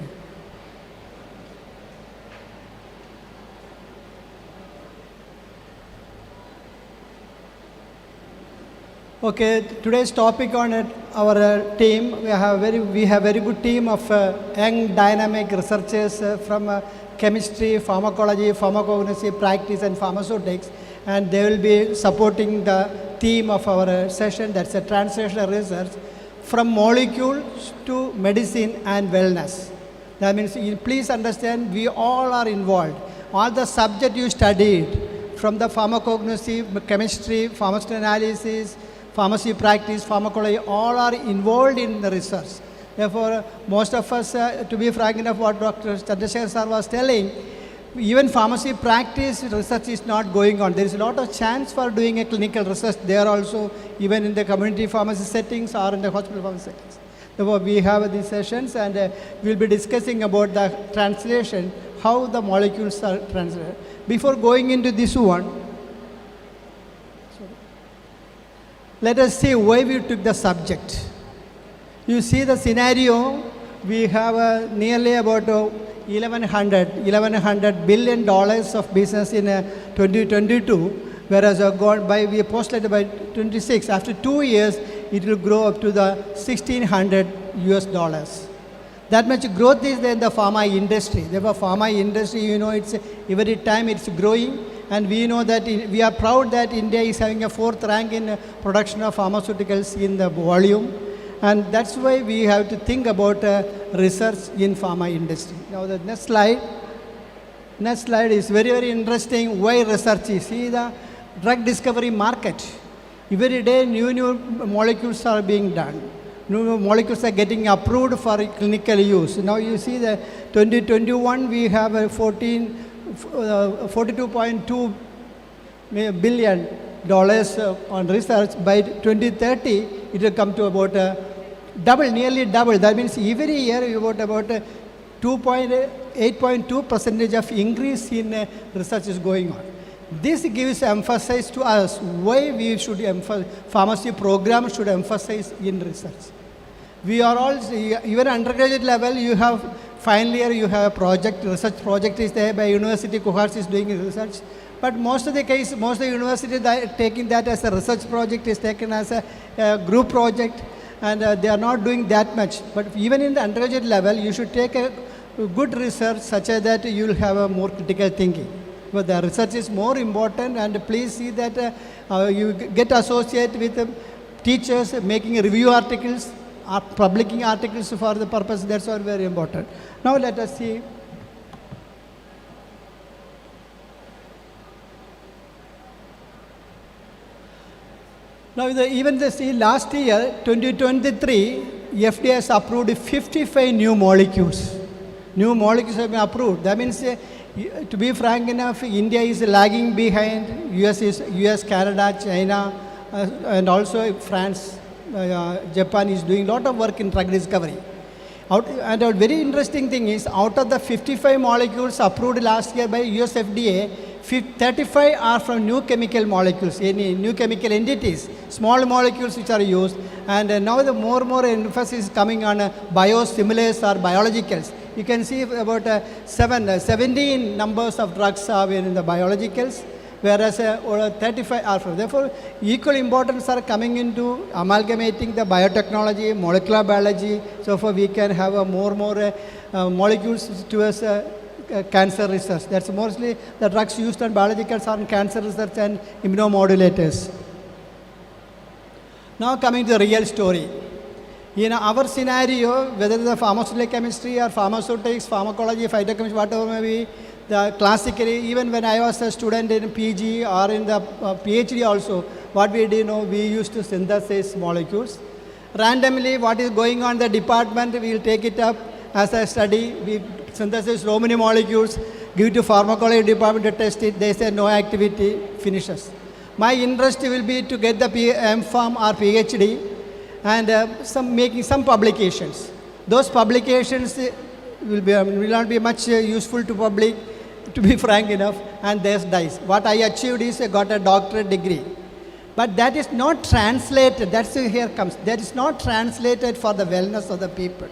Okay, today's topic on our team, we have very good team of young dynamic researchers from chemistry, pharmacology, pharmacognosy, practice and pharmaceutics, and they will be supporting the theme of our session, that's a translational research from molecules to medicine and wellness. That means please understand we all are involved. All the subject you studied from the pharmacognosy, chemistry, pharmaceutical analysis, pharmacy practice, pharmacology, all are involved in the research. Therefore, most of us, to be frank enough, what Dr. Chandrasekhar sir was telling, even pharmacy practice research is not going on. There is a lot of chance for doing a clinical research there also, even in the community pharmacy settings or in the hospital pharmacy settings. Therefore, we have these sessions and we'll be discussing about the translation, how the molecules are translated. Before going into this one, let us see why we took the subject. You see the scenario, we have nearly about $1,100 billion of business in 2022, whereas we postulated by 26. After 2 years, it will grow up to the $1,600 US. That much growth is there in the pharma industry. Therefore, pharma industry, you know, it's every time it's growing. And we know that we are proud that India is having a 4th rank in production of pharmaceuticals in the volume. And that's why we have to think about research in pharma industry. Now the next slide is very, very interesting why research is. See the drug discovery market. Every day new molecules are being done. New molecules are getting approved for clinical use. Now you see the 2021 we have a 42.2 billion on research. By 2030, it will come to about nearly double. That means every year about 8.2% of increase in research is going on. This gives emphasis to us why we should pharmacy program should emphasize in research. We are all, even undergraduate level, you have final year, you have a project, research project is there by university cohorts is doing research. But most of the case, most of the universities are taking that as a research project, is taken as a group project, and they are not doing that much. But even in the undergraduate level, you should take a good research such as that you will have a more critical thinking. But the research is more important, and please see that you get associated with teachers making review articles, publishing articles for the purpose. That's all very important. Now let us see. Now, last year, 2023, FDA has approved 55 new molecules. New molecules have been approved. That means, to be frank enough, India is lagging behind. US, Canada, China, and also France, Japan is doing a lot of work in drug discovery. And a very interesting thing is, out of the 55 molecules approved last year by US FDA, 35 are from new chemical molecules, any new chemical entities, small molecules which are used. And now the more emphasis is coming on biosimilars or biologicals. You can see about 17 numbers of drugs are in the biologicals, whereas 35 are from. Therefore, equal importance are coming into amalgamating the biotechnology, molecular biology, so far we can have more molecules towards cancer research. That's mostly the drugs used on biologicals are in cancer research and immunomodulators. Now coming to the real story. In our scenario, whether the pharmaceutical chemistry or pharmaceutics, pharmacology, phytochemistry, whatever may be, classically, even when I was a student in PG or in the PhD also, what we did, we used to synthesize molecules. Randomly, what is going on in the department, we will take it up as a study. We synthesize so many molecules, give it to pharmacology department to test it. They say no activity, finishes. My interest will be to get the M.Pharm or PhD and making some publications. Those publications will not be much useful to public, to be frank enough, and there's dies. What I achieved is I got a doctorate degree. But that is not translated, here comes, that is not translated for the wellness of the people.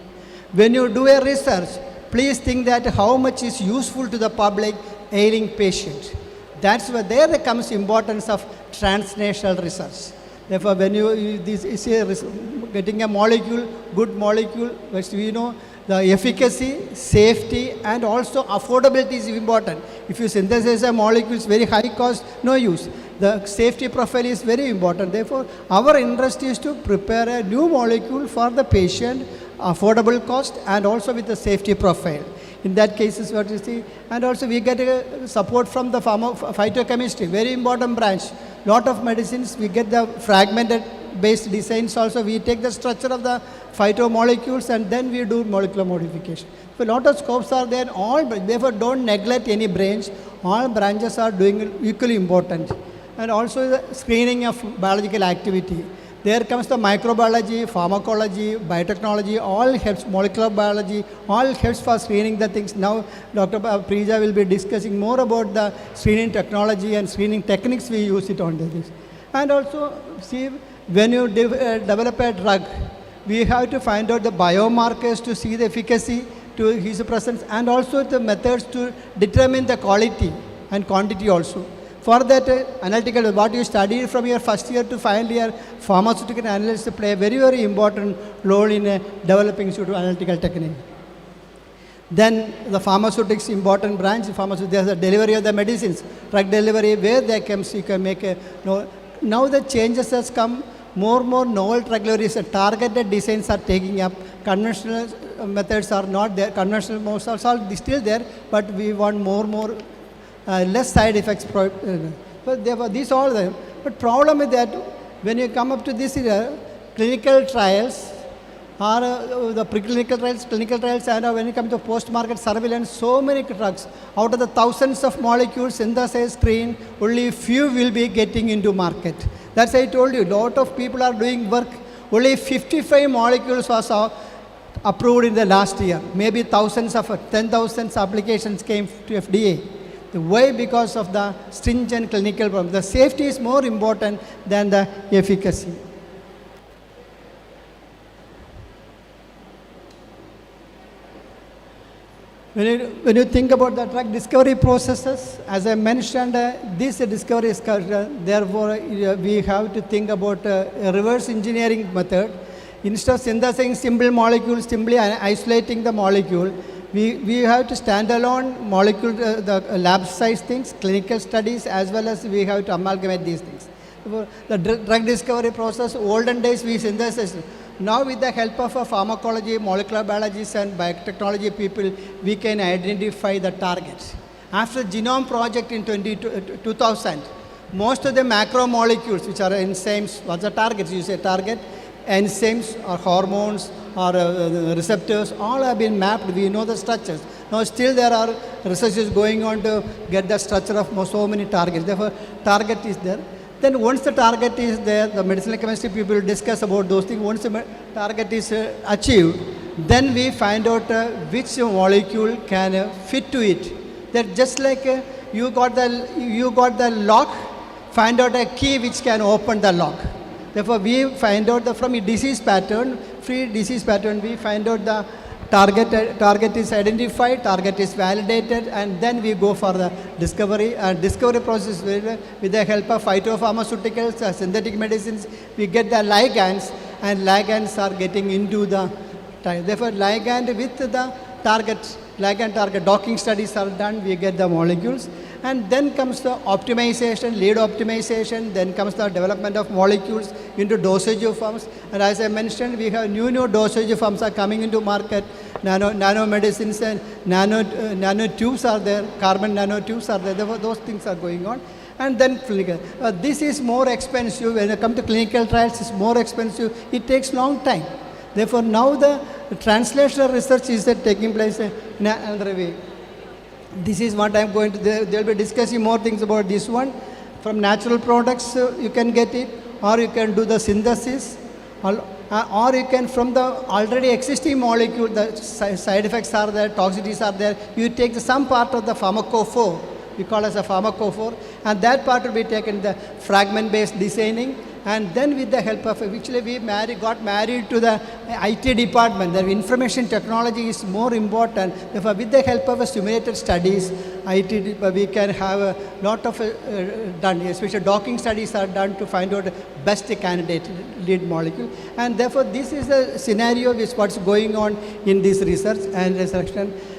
When you do a research, please think that how much is useful to the public ailing patients. That's where there comes importance of translational research. Therefore, when getting a molecule, good molecule, which we know the efficacy, safety, and also affordability is important. If you synthesize a molecule, it's very high cost, no use. The safety profile is very important. Therefore, our interest is to prepare a new molecule for the patient, affordable cost, and also with the safety profile. In that case is what you see. And also we get support from the phytochemistry, very important branch. Lot of medicines, we get the fragmented based designs also. We take the structure of the phytomolecules and then we do molecular modification. So a lot of scopes are there. Therefore, don't neglect any branch. All branches are doing equally important. And also the screening of biological activity. There comes the microbiology, pharmacology, biotechnology, all helps, molecular biology, all helps for screening the things. Now, Dr. Preja will be discussing more about the screening technology and screening techniques we use it on this. And also, see, when you develop a drug, we have to find out the biomarkers to see the efficacy to his presence and also the methods to determine the quality and quantity also. For that, analytical, what you studied from your first year to final year, pharmaceutical analysts play a very, very important role in developing analytical technique. Then the pharmaceutics important branch, there's the delivery of the medicines, drug delivery, where they can, you can make a, now the changes has come, more novel drug deliveries, targeted designs are taking up, conventional methods are not there, conventional methods are still there, but we want more less side effects. But therefore, these all there. But problem is that when you come up to this clinical trials, or the preclinical trials, clinical trials, and when you come to post-market surveillance, so many drugs. Out of the thousands of molecules synthesized, screen, only few will be getting into market. That's why I told you, lot of people are doing work. Only 55 molecules was approved in the last year. Maybe thousands of 10,000 applications came to FDA. Why? Because of the stringent clinical problem. The safety is more important than the efficacy. when you think about the drug discovery processes, as I mentioned, this discovery is therefore we have to think about a reverse engineering method. Instead of synthesizing simple molecules, simply isolating the molecule, we have to standalone molecule, the lab size things, clinical studies, as well as we have to amalgamate these things. The drug discovery process, olden days we synthesized. Now with the help of a pharmacology, molecular biologists and biotechnology people, we can identify the targets. After genome project in 2000, most of the macromolecules which are enzymes, what's the targets? You say target, enzymes or hormones or receptors, all have been mapped. We know the structures. Now still there are researches going on to get the structure of so many targets. Therefore, target is there. Then once the target is there, the medicinal chemistry people discuss about those things. Once the target is achieved, then we find out which molecule can fit to it. That just like you got the lock, find out a key which can open the lock. Therefore, we find out from a disease pattern, free disease pattern, we find out the target is identified, target is validated, and then we go for the discovery. And discovery process with the help of phytopharmaceuticals, synthetic medicines, we get the ligands, and ligands are getting into the target. Therefore, ligand with the target, ligand-target docking studies are done, we get the molecules. And then comes the optimization, lead optimization, then comes the development of molecules into dosage forms. And as I mentioned, we have new dosage forms are coming into market. Nano medicines and nano tubes are there, carbon nanotubes are there. Therefore, those things are going on. And then clinical. This is more expensive. When it comes to clinical trials, it's more expensive. It takes long time. Therefore, now the translational research is taking place in another way. This is what I'm going to, they'll be discussing more things about this one. From natural products, you can get it, or you can do the synthesis, or you can, from the already existing molecule, the side effects are there, toxicities are there, you take some part of the pharmacophore, we call as a pharmacophore, and that part will be taken the fragment-based designing. And then with the help of, actually we got married to the IT department. The information technology is more important. Therefore, with the help of simulated studies, we can have a lot of done, especially docking studies are done to find out the best candidate lead molecule. And therefore, this is the scenario which what's going on in this research and research.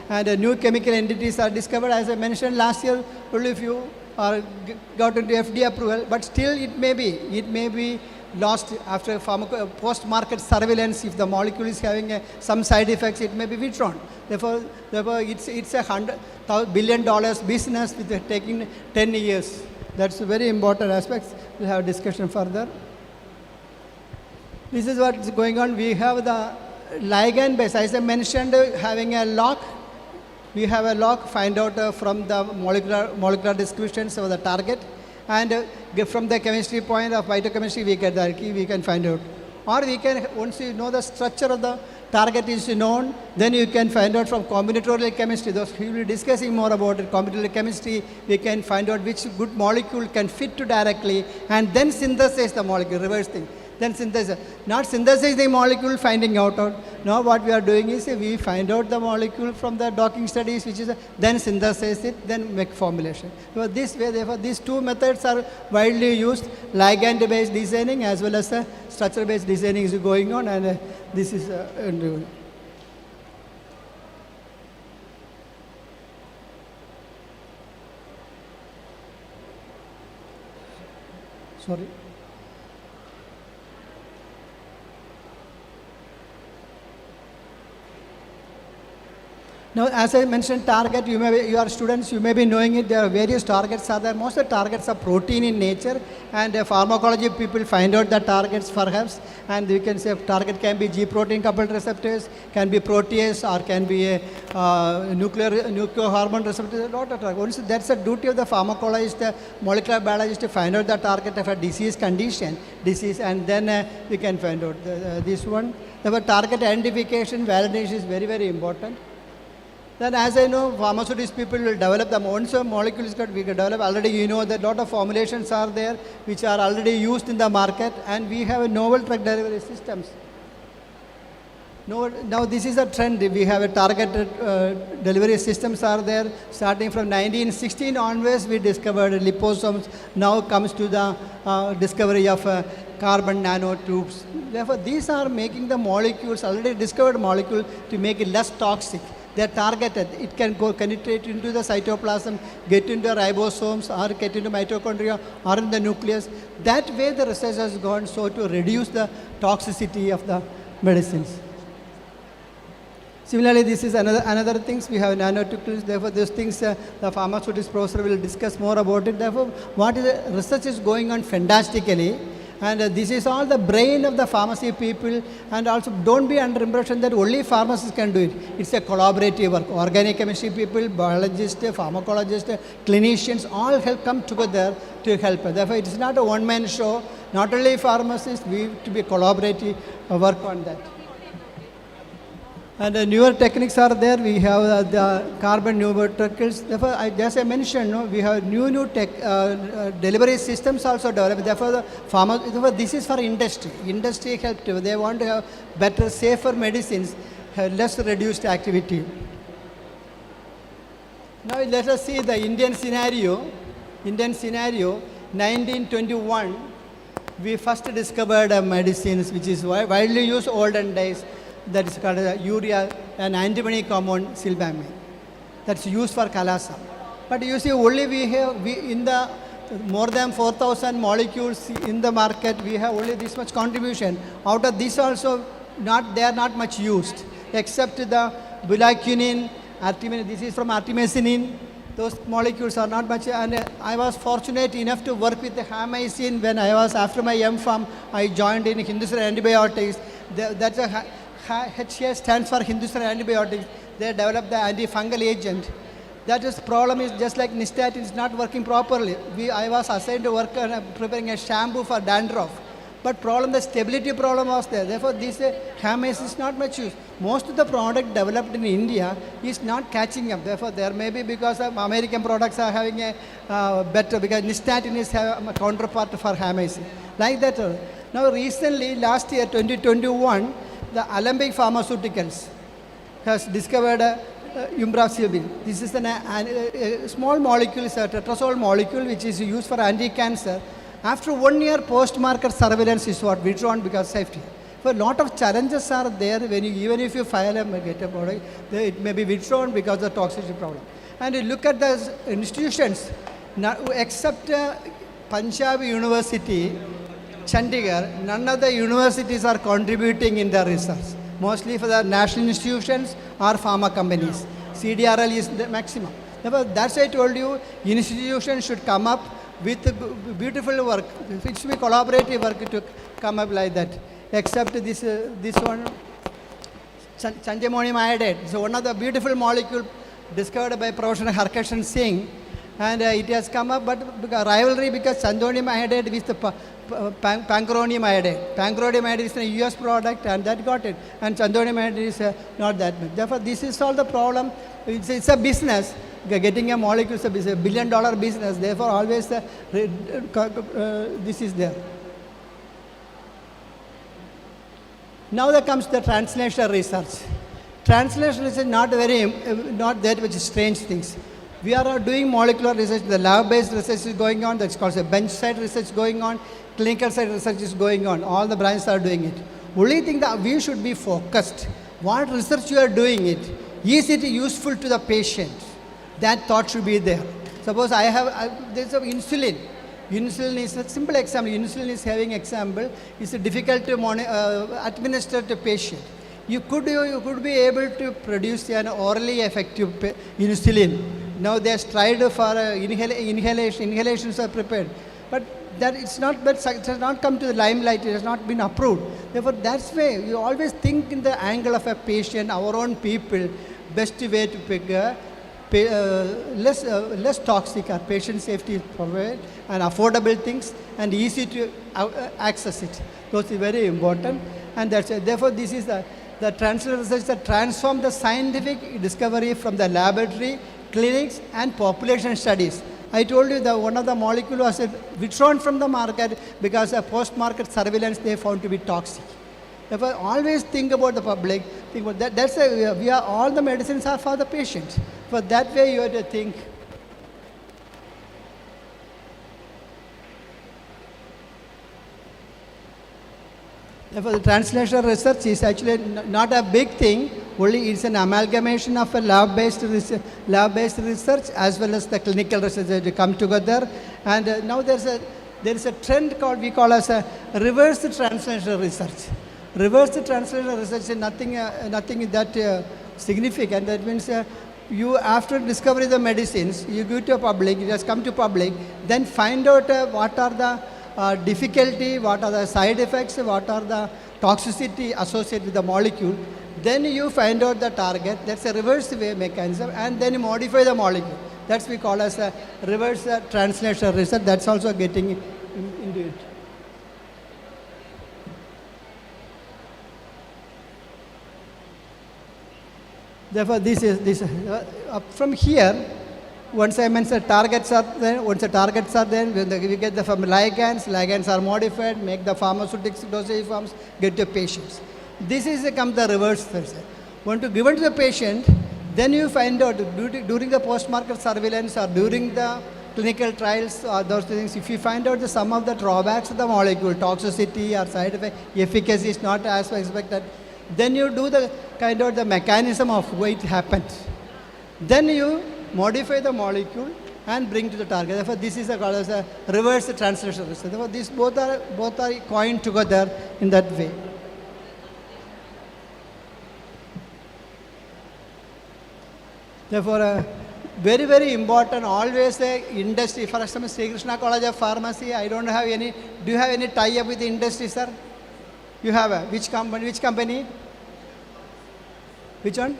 And new chemical entities are discovered. As I mentioned last year, only few or got into FDA approval, but still it may be lost after post-market surveillance. If the molecule is having some side effects, it may be withdrawn. Therefore it's a $100 billion business with taking 10 years. That's a very important aspect. We'll have discussion further. This is what's going on. We have the ligand base, as I mentioned, having a lock. We have a lock, find out from the molecular descriptions of the target, and from the chemistry point of phytochemistry, we get the key, we can find out. Or we can, once you know the structure of the target is known, then you can find out from combinatorial chemistry. Those we will be discussing more about it. Combinatorial chemistry, we can find out which good molecule can fit to directly, and then synthesize the molecule, reverse thing. Then synthesize, not synthesize the molecule, finding out. Now what we are doing is we find out the molecule from the docking studies, which is then synthesize it, then make formulation. So this way, therefore, these two methods are widely used. Ligand-based designing as well as structure-based designing is going on, and this is sorry. Now, as I mentioned, target, you are students, you may be knowing it, there are various targets are there. Most of the targets are protein in nature, and pharmacology people find out the targets perhaps, and we can say target can be G protein coupled receptors, can be protease, or can be a nuclear hormone receptor, a lot of targets. That's the duty of the pharmacologist, the molecular biologist, to find out the target of a disease condition, and then we can find out this one. The target identification, validation is very, very important. Then as I know, pharmaceutical people will develop them. Once a molecule is got, we can develop. Already you know that a lot of formulations are there which are already used in the market, and we have a novel drug delivery systems. No, now this is a trend. We have a targeted delivery systems are there. Starting from 1916 onwards, we discovered liposomes. Now comes to the discovery of carbon nanotubes. Therefore, these are making the molecules, already discovered molecule, to make it less toxic. They are targeted. It can go penetrate into the cytoplasm, get into ribosomes, or get into mitochondria, or in the nucleus. That way the research has gone so to reduce the toxicity of the medicines. Similarly, this is another things. We have nanotubules. Therefore, these things the pharmaceutics professor will discuss more about it. Therefore, what is the research is going on fantastically, and this is all the brain of the pharmacy people. And also, don't be under impression that only pharmacists can do it. It's a collaborative work. Organic chemistry people, biologists, pharmacologists, clinicians, all help come together to help. Therefore, it is not a one-man show. Not only pharmacists, we have to be collaborative work on that. And newer techniques are there. We have the carbon nanoparticles. Therefore, as I mentioned, no, we have new delivery systems also developed. Therefore, therefore, this is for industry. Industry help too. They want to have better, safer medicines, less reduced activity. Now let us see the Indian scenario. 1921, we first discovered medicines which is widely used olden days. That is called urea, an antimony compound, silbamine. That's used for kalasa. But you see, only in the more than 4,000 molecules in the market, we have only this much contribution. Out of this also, they are not much used, except the bulacunine, this is from artemisinin. Those molecules are not much. And I was fortunate enough to work with the hamycin when I was, after my M.Pharm, I joined in Hindustan Antibiotics. That's a HA stands for Hindustan Antibiotics. They developed the antifungal agent. That is problem is just like nystatin is not working properly. I was assigned to work on preparing a shampoo for dandruff. But the stability problem was there. Therefore, this hamycin is not much used. Most of the product developed in India is not catching up. Therefore, there may be because of American products are having a better, because nystatin is a counterpart for hamycin. Like that. Now, recently, last year, 2021, the Alembic Pharmaceuticals has discovered umbracilbin. This is a small molecule, it's a tetrazole molecule which is used for anti-cancer. After 1 year, post-market surveillance is withdrawn because of safety. So a lot of challenges are there when even if you file a product, it may be withdrawn because of the toxicity problem. And you look at the institutions, except Punjab University, Chandigarh, none of the universities are contributing in the research. Mostly for the national institutions or pharma companies. CDRL is the maximum. Therefore, that's why I told you, institutions should come up with beautiful work. It should be collaborative work to come up like that. Except this one, Chanjamonium iodide. So one of the beautiful molecule discovered by Professor Harkishan Singh. And it has come up, but rivalry because Chandonium iodide with the pancuronium iodide. Pancuronium iodide is a US product and that got it. And Chandonium iodide is not that much. Therefore, this is all the problem. It's a business. Getting a molecule is a $1 billion business. Therefore, always this is there. Now there comes the translational research. Translational research is not that much strange things. We are doing molecular research, the lab-based research is going on, that's called bench side research going on, clinical side research is going on, all the branches are doing it. Only thing that we should be focused, what research you are doing it, is it useful to the patient? That thought should be there. Suppose there's insulin. Insulin is a simple example, insulin is having example, it's difficult to administer to patient. You could be able to produce an orally effective insulin. Now they have tried for inhalations are prepared. But that it has not come to the limelight, it has not been approved. Therefore, that's why we always think in the angle of a patient, our own people, best way to pick less toxic or patient safety provided and affordable things and easy to access it. Those are very important. And that's therefore this is the translational research that transform the scientific discovery from the laboratory, clinics and population studies. I told you that one of the molecules was withdrawn from the market because of post-market surveillance they found to be toxic. Therefore, always think about the public. Think about that. That's a, we are all the medicines are for the patient. For that way, you have to think. Therefore, the translational research is actually not a big thing. Only it's an amalgamation of a lab-based research as well as the clinical research that come together. And now there is a trend called we call as a reverse translational research. Reverse translational research is nothing that significant. That means you after discovering the medicines, you go to public, it has come to public, then find out what are the difficulty, what are the side effects, what are the toxicity associated with the molecule. Then you find out the target. That's a reverse way mechanism, and then you modify the molecule. That's we call as a reverse translational research. That's also getting into it. Therefore, from here. Once I mentioned targets are there, once the targets are there, we get the from ligands are modified, make the pharmaceutics dosage forms, get to patients. This is come the reverse process. When to give it to the patient, then you find out during the post-market surveillance or during the clinical trials or those things, if you find out some of the drawbacks of the molecule, toxicity or side effect, efficacy is not as expected, then you do the kind of the mechanism of why it happens. Then you modify the molecule and bring to the target. Therefore, this is called as a reverse translation. Therefore, these both are coined together in that way. Therefore, very, very important, always industry. For example, Sri Krishna College of Pharmacy, I don't have any, do you have any tie-up with the industry, sir? You have which company? Which one?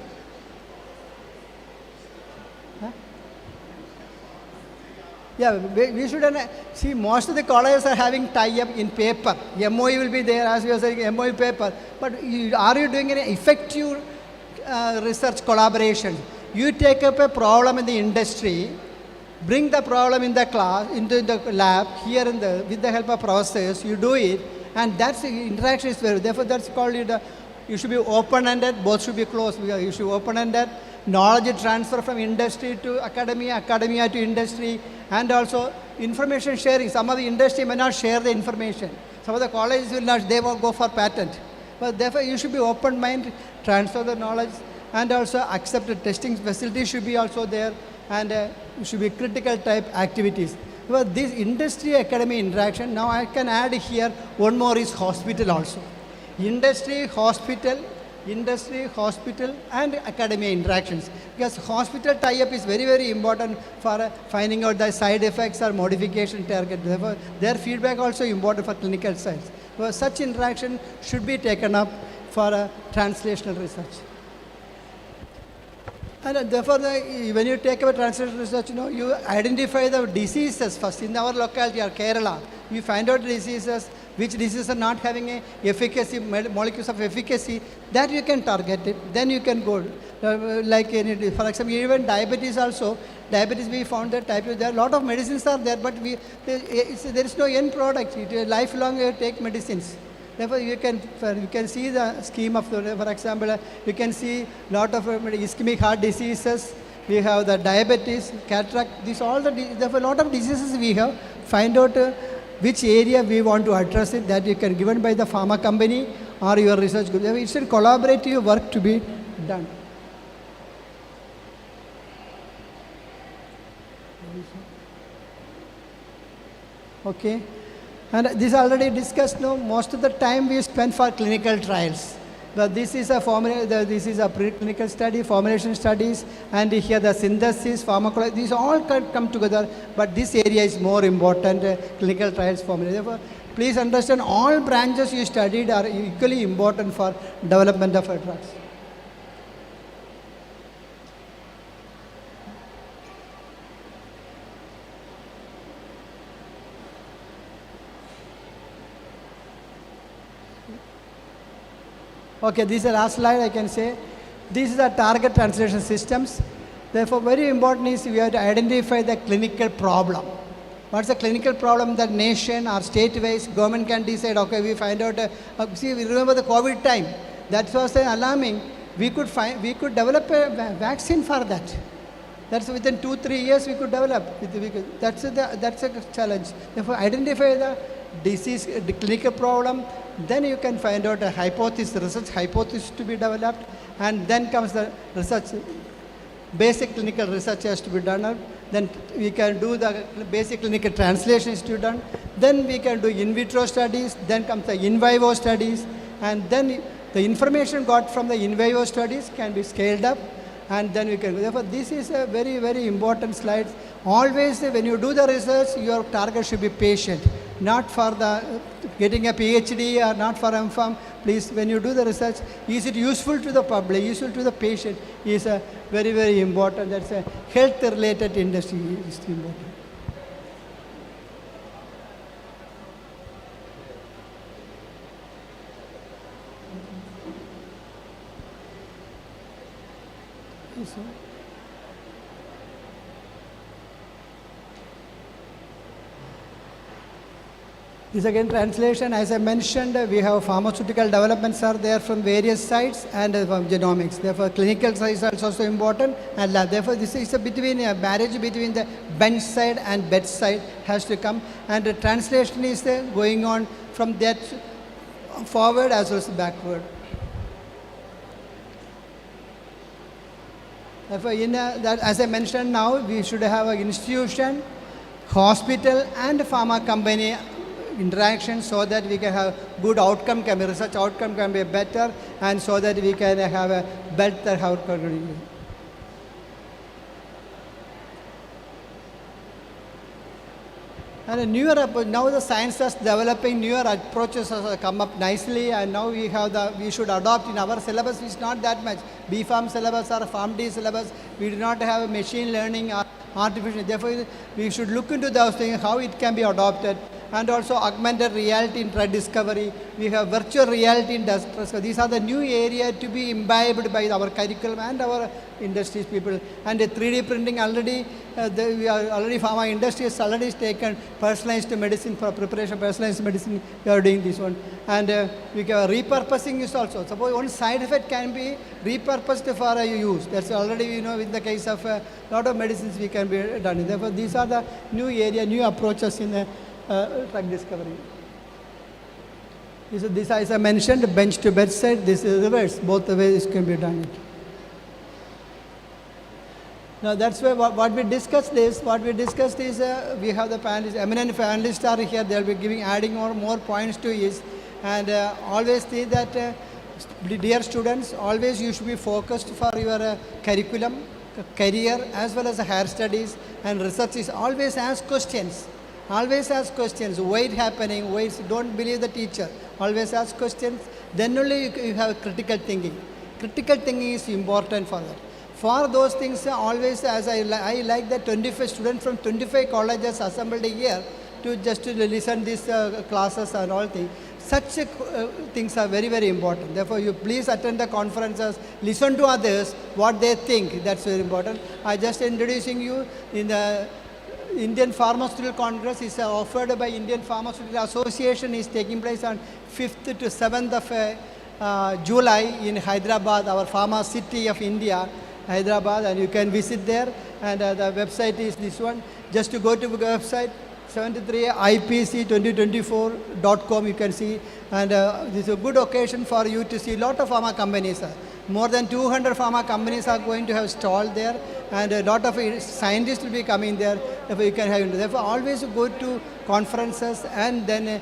Yeah, we should see most of the colleges are having tie-up in paper. MOE will be there, as we are saying, MOE paper. But are you doing any effective research collaboration? You take up a problem in the industry, bring the problem in the class, into the lab, here with the help of professors, you do it, and that's the interaction is very, therefore that's called you should be open-ended, both should be closed. You should be open-ended, knowledge transfer from industry to academia, academia to industry, and also information sharing. Some of the industry may not share the information. Some of the colleges will not, they won't go for patent. But therefore you should be open-minded, transfer the knowledge, and also accept the testing facilities should be also there, and should be critical type activities. But this industry academy interaction, now I can add here one more is hospital also. Industry, hospital, and academia interactions. Because hospital tie-up is very, very important for finding out the side effects or modification target. Therefore, their feedback also important for clinical science. So such interaction should be taken up for translational research. And therefore, when you take up a translational research, you identify the diseases first. In our locality or Kerala, you find out diseases, which diseases are not having a efficacy, molecules of efficacy, that you can target it. Then you can go, like for example, even diabetes also. Diabetes we found that type of, there are a lot of medicines are there, but there is no end product. Lifelong you take medicines. Therefore, you can see the scheme of for example, you can see lot of ischemic heart diseases. We have the diabetes, cataract. These all therefore a lot of diseases we have. Find out which area we want to address it. That you can given by the pharma company or your research group. It's a collaborative work to be done. Okay. And this already discussed. No, most of the time we spend for clinical trials. But this is a preclinical study, formulation studies, and here the synthesis, pharmacology. These all come together. But this area is more important. Clinical trials, formulation. Therefore, please understand all branches you studied are equally important for development of drugs. Okay, this is the last slide I can say. This is the target translation systems. Therefore, very important is we have to identify the clinical problem. What's the clinical problem that nation or state-wise government can decide, okay, we find out, see, we remember the COVID time, that was alarming. We could develop a vaccine for that. That's within 2-3 years we could develop. That's a challenge. Therefore, identify the disease, the clinical problem, then you can find out a hypothesis, research hypothesis to be developed, and then comes the research. Basic clinical research has to be done. Then we can do the basic clinical translation is to be done. Then we can do in vitro studies. Then comes the in vivo studies, and then the information got from the in vivo studies can be scaled up, and then we can. Therefore, this is a very, very important slide. Always, when you do the research, your target should be patient, not for the getting a PhD or not for MPharm. Please, when you do the research, is it useful to the public, useful to the patient? Is a very, very important. That's a health-related industry. Is important. This again translation, as I mentioned, we have pharmaceutical developments are there from various sites and from genomics. Therefore, clinical science is also important, and therefore this is a marriage between the bench side and bedside has to come, and the translation is going on from that forward as well as backward. Therefore, that, as I mentioned now, we should have an institution, hospital and pharma company interaction so that we can have good outcome, research outcome can be better, and so that we can have a better outcome. And now the science is developing, newer approaches have come up nicely, and now we should adopt in our syllabus. It's not that much. B.Pharm syllabus or PharmD syllabus, we do not have machine learning or artificial. Therefore, we should look into those things, how it can be adopted. And also augmented reality in drug discovery. We have virtual reality in drug discovery. These are the new areas to be imbibed by our curriculum and our industries people. And the 3D printing already, pharma industry has already taken personalized medicine for preparation, personalized medicine, we are doing this one. And we can, repurposing is also. Suppose one side effect can be repurposed for use. That's already, in the case of a lot of medicines we can be done. Therefore, these are the new area, new approaches in the drug discovery. This, as I mentioned, bench to bedside, this is reverse. Both the ways can be done. Now that's why what we discussed is, we have the panelists, eminent panelists are here, they'll be adding more points to it. And always say that, dear students, always you should be focused for your curriculum, career, as well as higher studies, and research is always ask questions. Always ask questions. Why it happening? Don't believe the teacher. Always ask questions. Then only you have critical thinking. Critical thinking is important for that. For those things, always, as I like that 25 students from 25 colleges assembled here to just to listen these classes and all things. Such things are very, very important. Therefore, you please attend the conferences, listen to others, what they think. That's very important. I just introducing you in the Indian Pharmaceutical Congress is offered by Indian Pharmaceutical Association, is taking place on 5th to 7th of July in Hyderabad, our pharma city of India, Hyderabad, and you can visit there. And the website is this one. Just to go to the website, 73ipc2024.com, you can see. And this is a good occasion for you to see a lot of pharma companies. More than 200 pharma companies are going to have stalled there, and a lot of scientists will be coming there. Therefore, you can have. Therefore, always go to conferences and then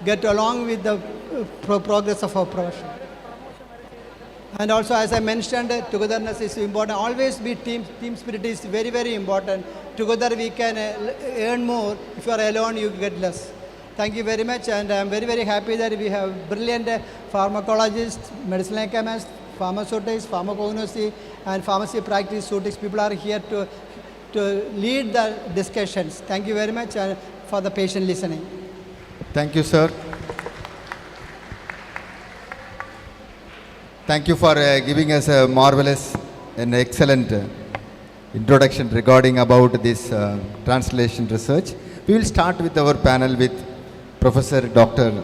get along with the progress of our profession. And also, as I mentioned, togetherness is important. Always be team spirit is very, very important. Together we can earn more. If you are alone, you get less. Thank you very much, and I am very, very happy that we have brilliant pharmacologists, medicinal chemists, pharmaceutics, pharmacognosy, and pharmacy practice people are here to lead the discussions. Thank you very much for the patient listening. Thank you, sir. Thank you for giving us a marvelous and excellent introduction regarding about this translation research. We will start with our panel with Professor Dr.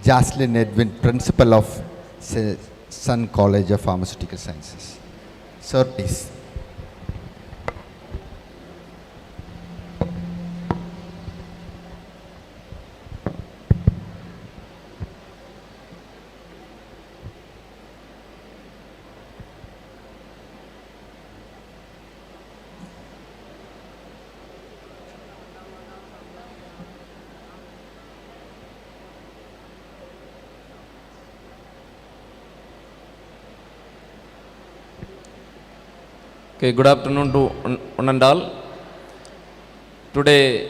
Jaslyn Edwin, Principal of Sun College of Pharmaceutical Sciences. Sir, please. Okay, good afternoon to one and all. Today,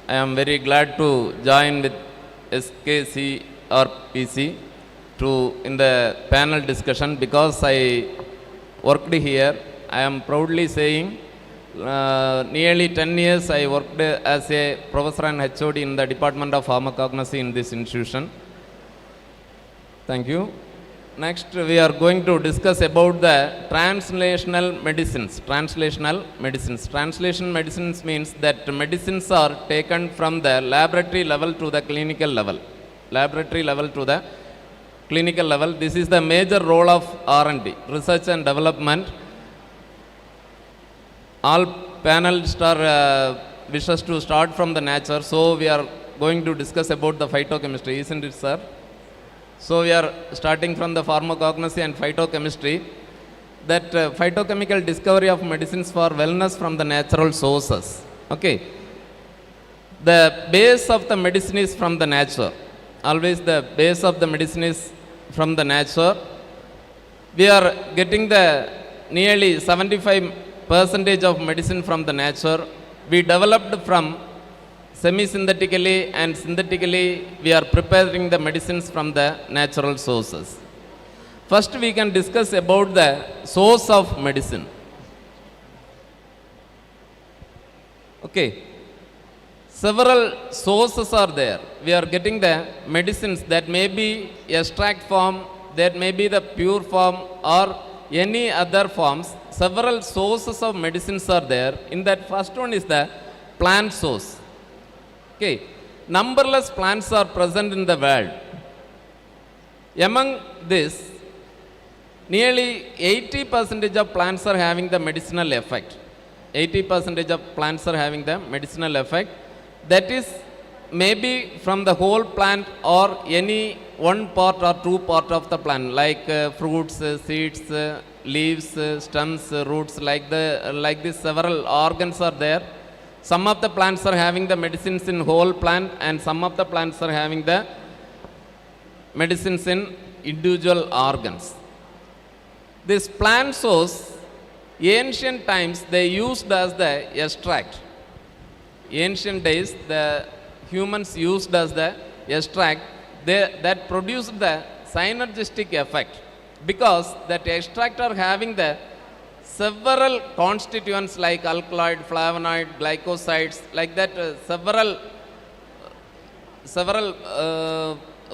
I am very glad to join with SKC or PC in the panel discussion because I worked here. I am proudly saying nearly 10 years I worked as a professor and HOD in the Department of Pharmacognosy in this institution. Thank you. Next, we are going to discuss about the translational medicines. Translational medicines. Translation medicines means that medicines are taken from the laboratory level to the clinical level. Laboratory level to the clinical level. This is the major role of R&D, research and development. All panelists are wishes to start from the nature, so we are going to discuss about the phytochemistry, isn't it, sir? So we are starting from the pharmacognosy and phytochemistry, that phytochemical discovery of medicines for wellness from the natural sources. Okay. The base of the medicine is from the nature. Always the base of the medicine is from the nature. We are getting the nearly 75% of medicine from the nature. We developed from semi-synthetically and synthetically, we are preparing the medicines from the natural sources. First, we can discuss about the source of medicine. Okay. Several sources are there. We are getting the medicines that may be extract form, that may be the pure form or any other forms. Several sources of medicines are there. In that, first one is the plant source. Okay, numberless plants are present in the world. Among this, nearly 80% of plants are having the medicinal effect. 80% of plants are having the medicinal effect. That is maybe from the whole plant or any one part or two part of the plant, like fruits, seeds, leaves, stems, roots, like this several organs are there. Some of the plants are having the medicines in whole plant and some of the plants are having the medicines in individual organs. This plant source, ancient times they used as the extract. Ancient days the humans used as the extract that produced the synergistic effect because that extract are having the several constituents like alkaloid, flavonoid, glycosides, like that several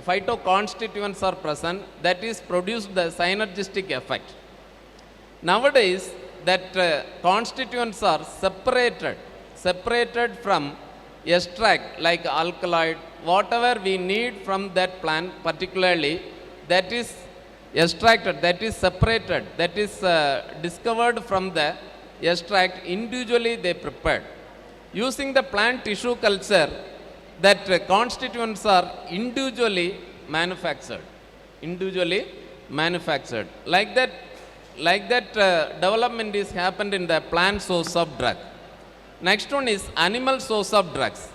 phytoconstituents are present that is produced the synergistic effect. Nowadays that constituents are separated from extract like alkaloid, whatever we need from that plant particularly, that is extracted, that is separated, that is discovered from the extract, individually they prepared. Using the plant tissue culture, that constituents are individually manufactured. Individually manufactured. Like that development is happened in the plant source of drug. Next one is animal source of drugs.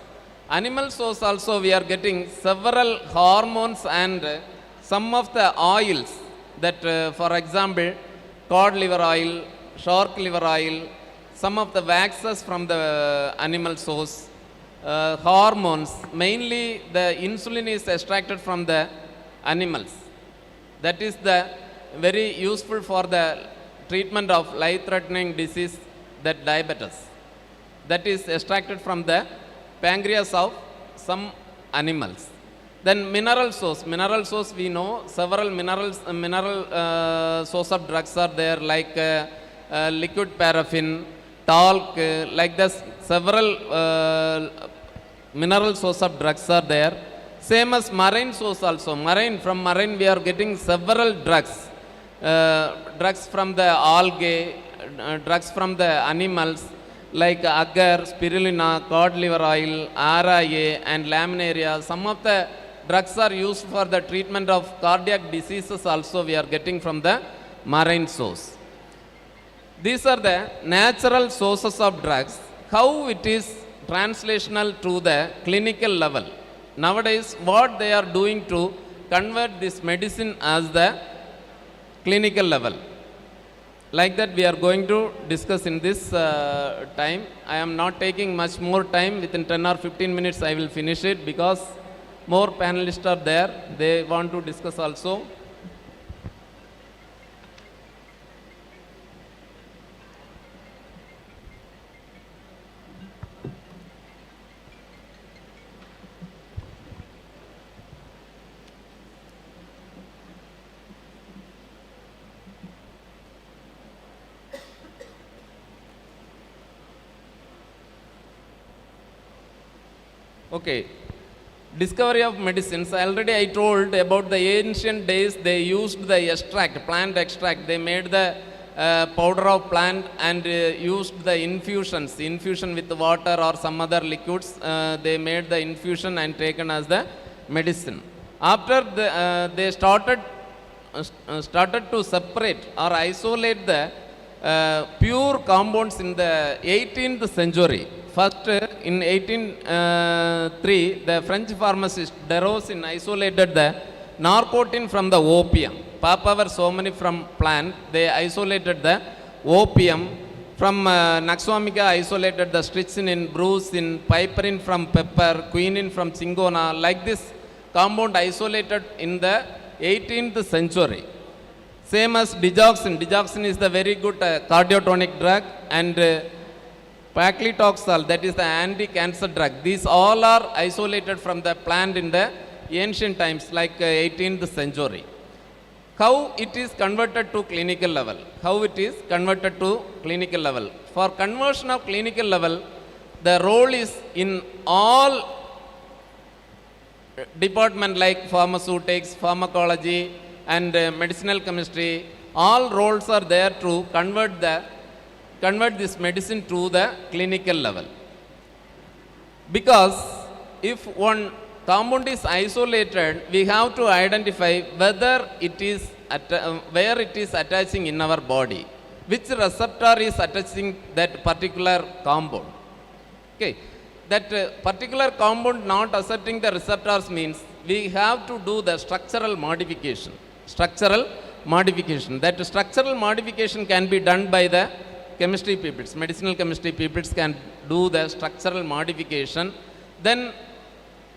Animal source also we are getting several hormones and some of the oils that for example cod liver oil, shark liver oil, some of the waxes from the animal source, hormones, mainly the insulin is extracted from the animals. That is the very useful for the treatment of life-threatening disease, that diabetes. That is extracted from the pancreas of some animals. Then mineral source we know several mineral source of drugs are there like liquid paraffin, talc, like this several mineral source of drugs are there. Same as marine source also. From marine we are getting several drugs. Drugs from the algae, drugs from the animals like agar, spirulina, cod liver oil, RIA and laminaria. Some of the drugs are used for the treatment of cardiac diseases also we are getting from the marine source. These are the natural sources of drugs. How it is translational to the clinical level? Nowadays, what they are doing to convert this medicine as the clinical level? Like that we are going to discuss in this time. I am not taking much more time. Within 10 or 15 minutes I will finish it because more panelists are there. They want to discuss also. Okay, discovery of medicines. Already I told about the ancient days they used the extract, plant extract. They made the powder of plant and used the infusion with water or some other liquids. They made the infusion and taken as the medicine. After they started to separate or isolate the pure compounds in the 18th century. First, in 1803, the French pharmacist Derosin isolated the narcotin from the opium. Papaver so many from plant, they isolated the opium. From Naxomica isolated the strychnine, brucin, piperin from pepper, quinine from cinchona. Like this compound isolated in the 18th century. Same as digoxin. Digoxin is the very good cardiotonic drug, and paclitaxel, that is the anti-cancer drug. These all are isolated from the plant in the ancient times like 18th century. How it is converted to clinical level? How it is converted to clinical level? For conversion of clinical level, the role is in all department like pharmaceutics, pharmacology and medicinal chemistry. All roles are there to convert this medicine to the clinical level. Because if one compound is isolated, we have to identify whether it is where it is attaching in our body, which receptor is attaching that particular compound. Okay, that particular compound not accepting the receptors means we have to do the structural modification. That structural modification can be done by the chemistry peoples, medicinal chemistry peoples can do the structural modification. Then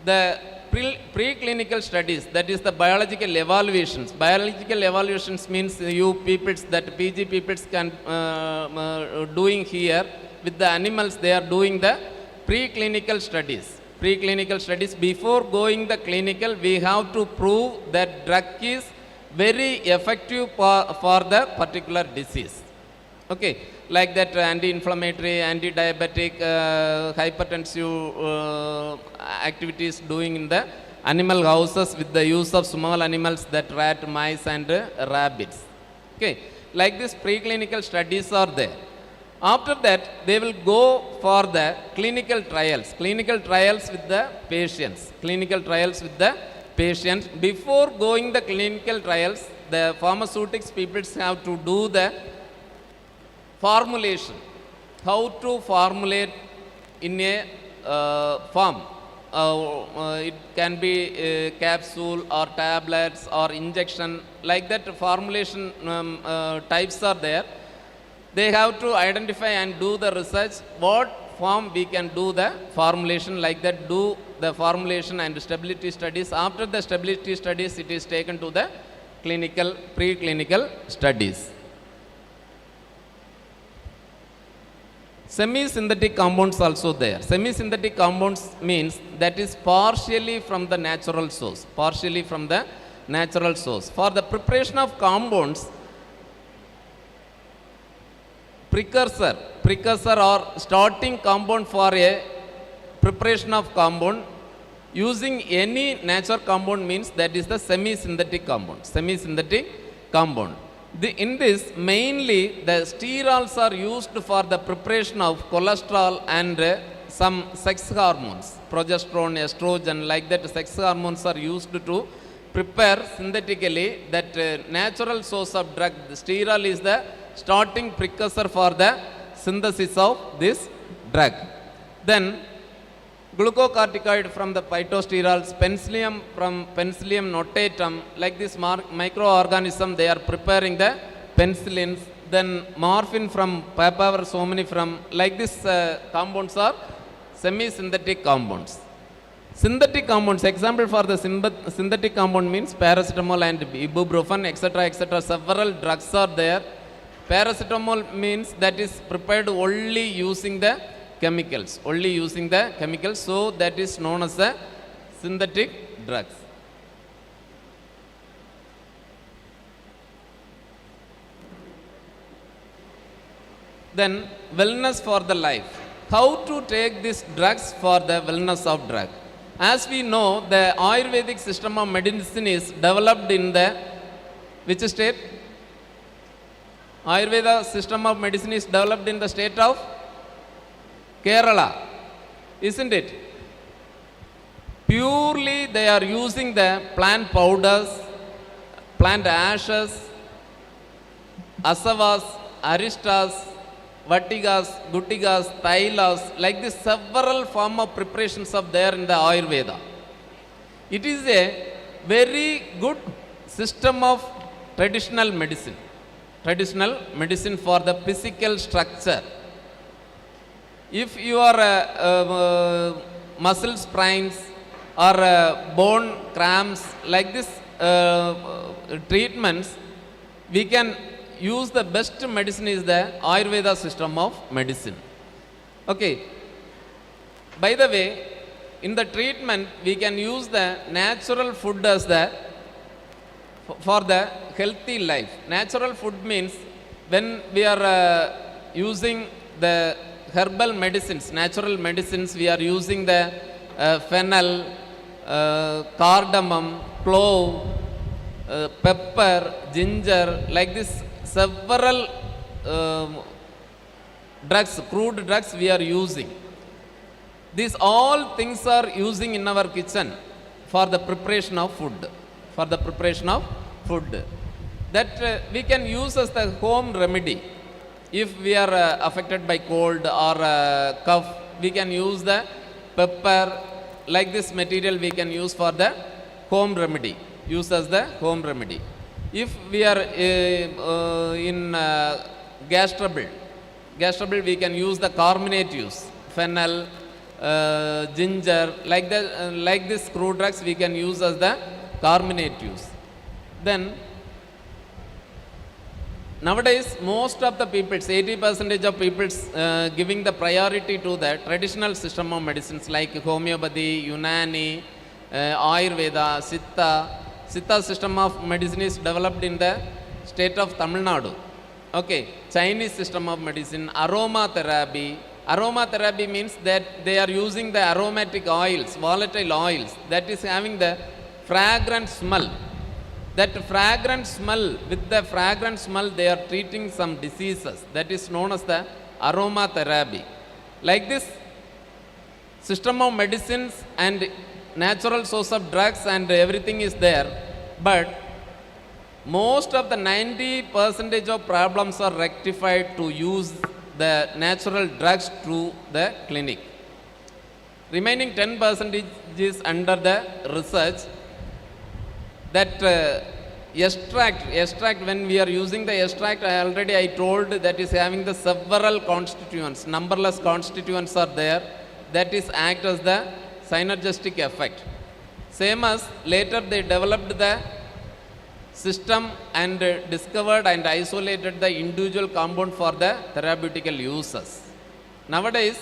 the preclinical studies, that is the biological evaluations. Biological evaluations means you peoples, that PG peoples can doing here with the animals, they are doing the preclinical studies. Preclinical studies, before going the clinical, we have to prove that drug is very effective for the particular disease. Okay, like that anti-inflammatory, anti-diabetic, hypertensive activities doing in the animal houses with the use of small animals, that rat, mice and rabbits. Okay, like this preclinical studies are there. After that, they will go for the clinical trials with the patients. Before going the clinical trials, the pharmaceutics people have to do the formulation, how to formulate in a form. It can be capsule or tablets or injection, like that formulation types are there. They have to identify and do the research, what form we can do the formulation, like that do the formulation and stability studies. After the stability studies, it is taken to the preclinical studies. Semi-synthetic compounds also there. Semi-synthetic compounds means that is partially from the natural source. For the preparation of compounds, precursor or starting compound for a preparation of compound using any natural compound means that is the semi-synthetic compound. In this, mainly the sterols are used for the preparation of cholesterol and some sex hormones, progesterone, estrogen, like that sex hormones are used to prepare synthetically that natural source of drug. The sterol is the starting precursor for the synthesis of this drug. Then glucocorticoid from the phytosterols, penicillium from Penicillium notatum, like this microorganism, they are preparing the penicillins. Then morphine from papaver somnifera, like this compounds are semi-synthetic compounds. Synthetic compounds, example for the synthetic compound means paracetamol and ibuprofen, etc., etc. Several drugs are there. Paracetamol means that is prepared only using the chemicals, so that is known as the synthetic drugs. Then wellness for the life. How to take these drugs for the wellness of drug? As we know, the Ayurvedic system of medicine is developed in the which state? Ayurveda system of medicine is developed in the state of Kerala, isn't it? Purely they are using the plant powders, plant ashes, asavas, aristas, vatigas, gutigas, thailas, like this several form of preparations are there in the Ayurveda. It is a very good system of traditional medicine for the physical structure. If your muscle sprains or bone cramps, like this treatments, we can use the best medicine is the Ayurveda system of medicine. Okay. By the way, in the treatment, we can use the natural food as the for the healthy life. Natural food means when we are using the herbal medicines, natural medicines, we are using the fennel, cardamom, clove, pepper, ginger, like this several drugs, crude drugs we are using. These all things are using in our kitchen for the preparation of food. That we can use as the home remedy. If we are affected by cold or cough, we can use the pepper, like this material we can use for the home remedy, If we are in gas trouble, we can use the carminatives, fennel, ginger, like this crude drugs we can use as the carminatives. Then nowadays, most of the people, 80% of people giving the priority to the traditional system of medicines like homeopathy, Unani, Ayurveda, Siddha system of medicine is developed in the state of Tamil Nadu. Okay, Chinese system of medicine, aromatherapy. Aromatherapy means that they are using the aromatic oils, volatile oils, that is having the fragrant smell. That fragrant smell, with the fragrant smell, they are treating some diseases. That is known as the aromatherapy. Like this system of medicines and natural source of drugs and everything is there, but most of the 90% of problems are rectified to use the natural drugs through the clinic. Remaining 10% is under the research. That extract, when we are using the extract, I told that is having the several constituents, numberless constituents are there, that is act as the synergistic effect. Same as later they developed the system and discovered and isolated the individual compound for the therapeutical uses. Nowadays,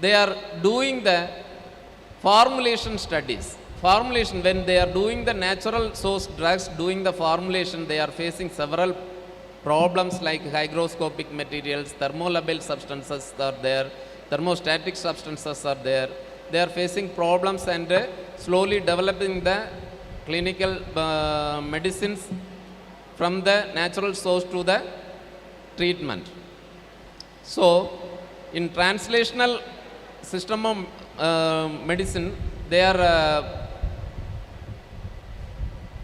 they are doing the formulation studies. Formulation, when they are doing the natural source drugs, doing the formulation, they are facing several problems like hygroscopic materials, thermolabile substances are there, thermostatic substances are there. They are facing problems and slowly developing the clinical medicines from the natural source to the treatment. So, in translational system of medicine, they are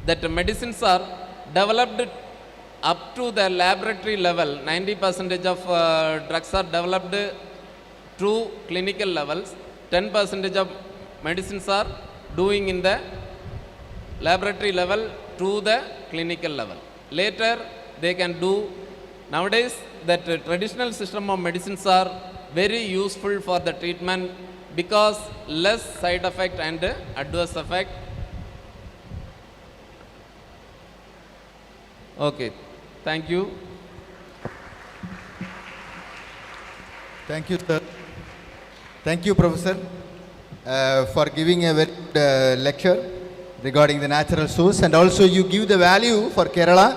that medicines are developed up to the laboratory level. 90% of drugs are developed to clinical levels. 10% of medicines are doing in the laboratory level to the clinical level. Later, they can do. Nowadays, that traditional system of medicines are very useful for the treatment because less side effect and adverse effect. Okay, thank you. Thank you, sir. Thank you, Professor, for giving a very good lecture regarding the natural source, and also you give the value for Kerala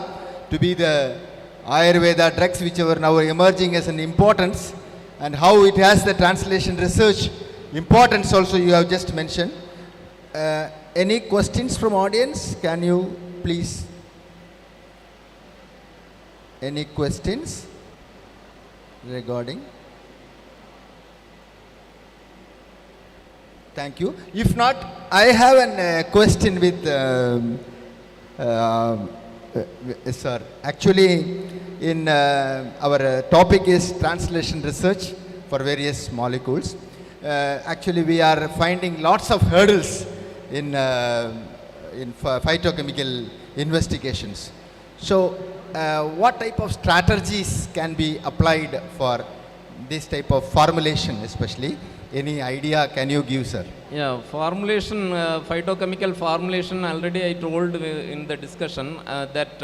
to be the Ayurveda drugs which are now emerging as an importance, and how it has the translation research importance also you have just mentioned. Any questions from audience? Can you please? Any questions regarding? Thank you. If not, I have a question with sir. Actually, in our topic is translation research for various molecules. Actually, we are finding lots of hurdles in phytochemical investigations. So, what type of strategies can be applied for this type of formulation, especially? Any idea can you give, sir? Yeah, formulation, phytochemical formulation, already I told in the discussion that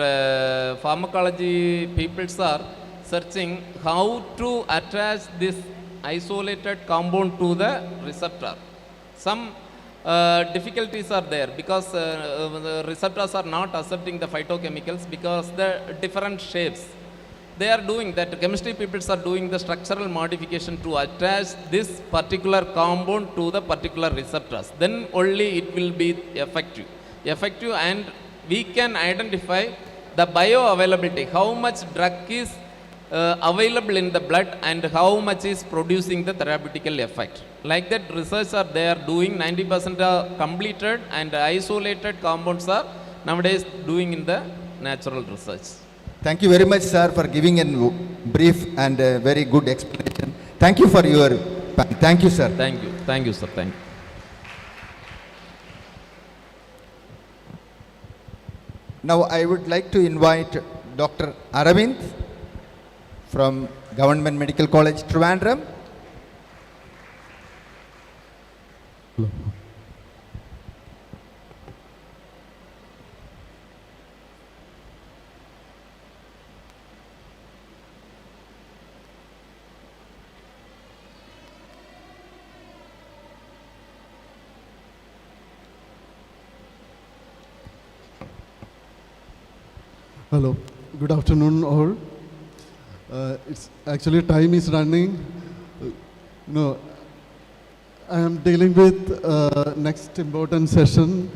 pharmacology peoples are searching how to attach this isolated compound to the receptor. Some difficulties are there because the receptors are not accepting the phytochemicals because the different shapes. They are doing that, chemistry peoples are doing the structural modification to attach this particular compound to the particular receptors. Then only it will be effective. And we can identify the bioavailability, how much drug is available in the blood and how much is producing the therapeutical effect. Like that research are they are doing, 90% are completed and isolated compounds are nowadays doing in the natural research. Thank you very much, sir, for giving a brief and very good explanation. Thank you for your, thank you, sir. Thank you. Thank you, sir. Thank you. Now I would like to invite Dr. Aravind from Government Medical College, Trivandrum. Hello, good afternoon all. It's actually time is running. No, I am dealing with next important session.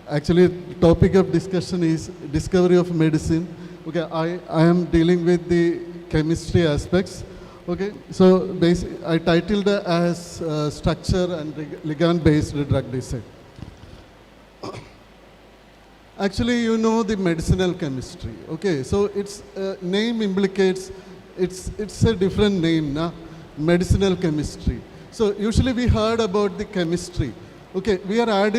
Actually, topic of discussion is discovery of medicine. Okay, I am dealing with the chemistry aspects. Okay, so I titled it as structure and ligand-based drug design. Actually, you know the medicinal chemistry. Okay, so its name implicates it's a different name, na? Medicinal chemistry. So usually we heard about the chemistry. Okay, we are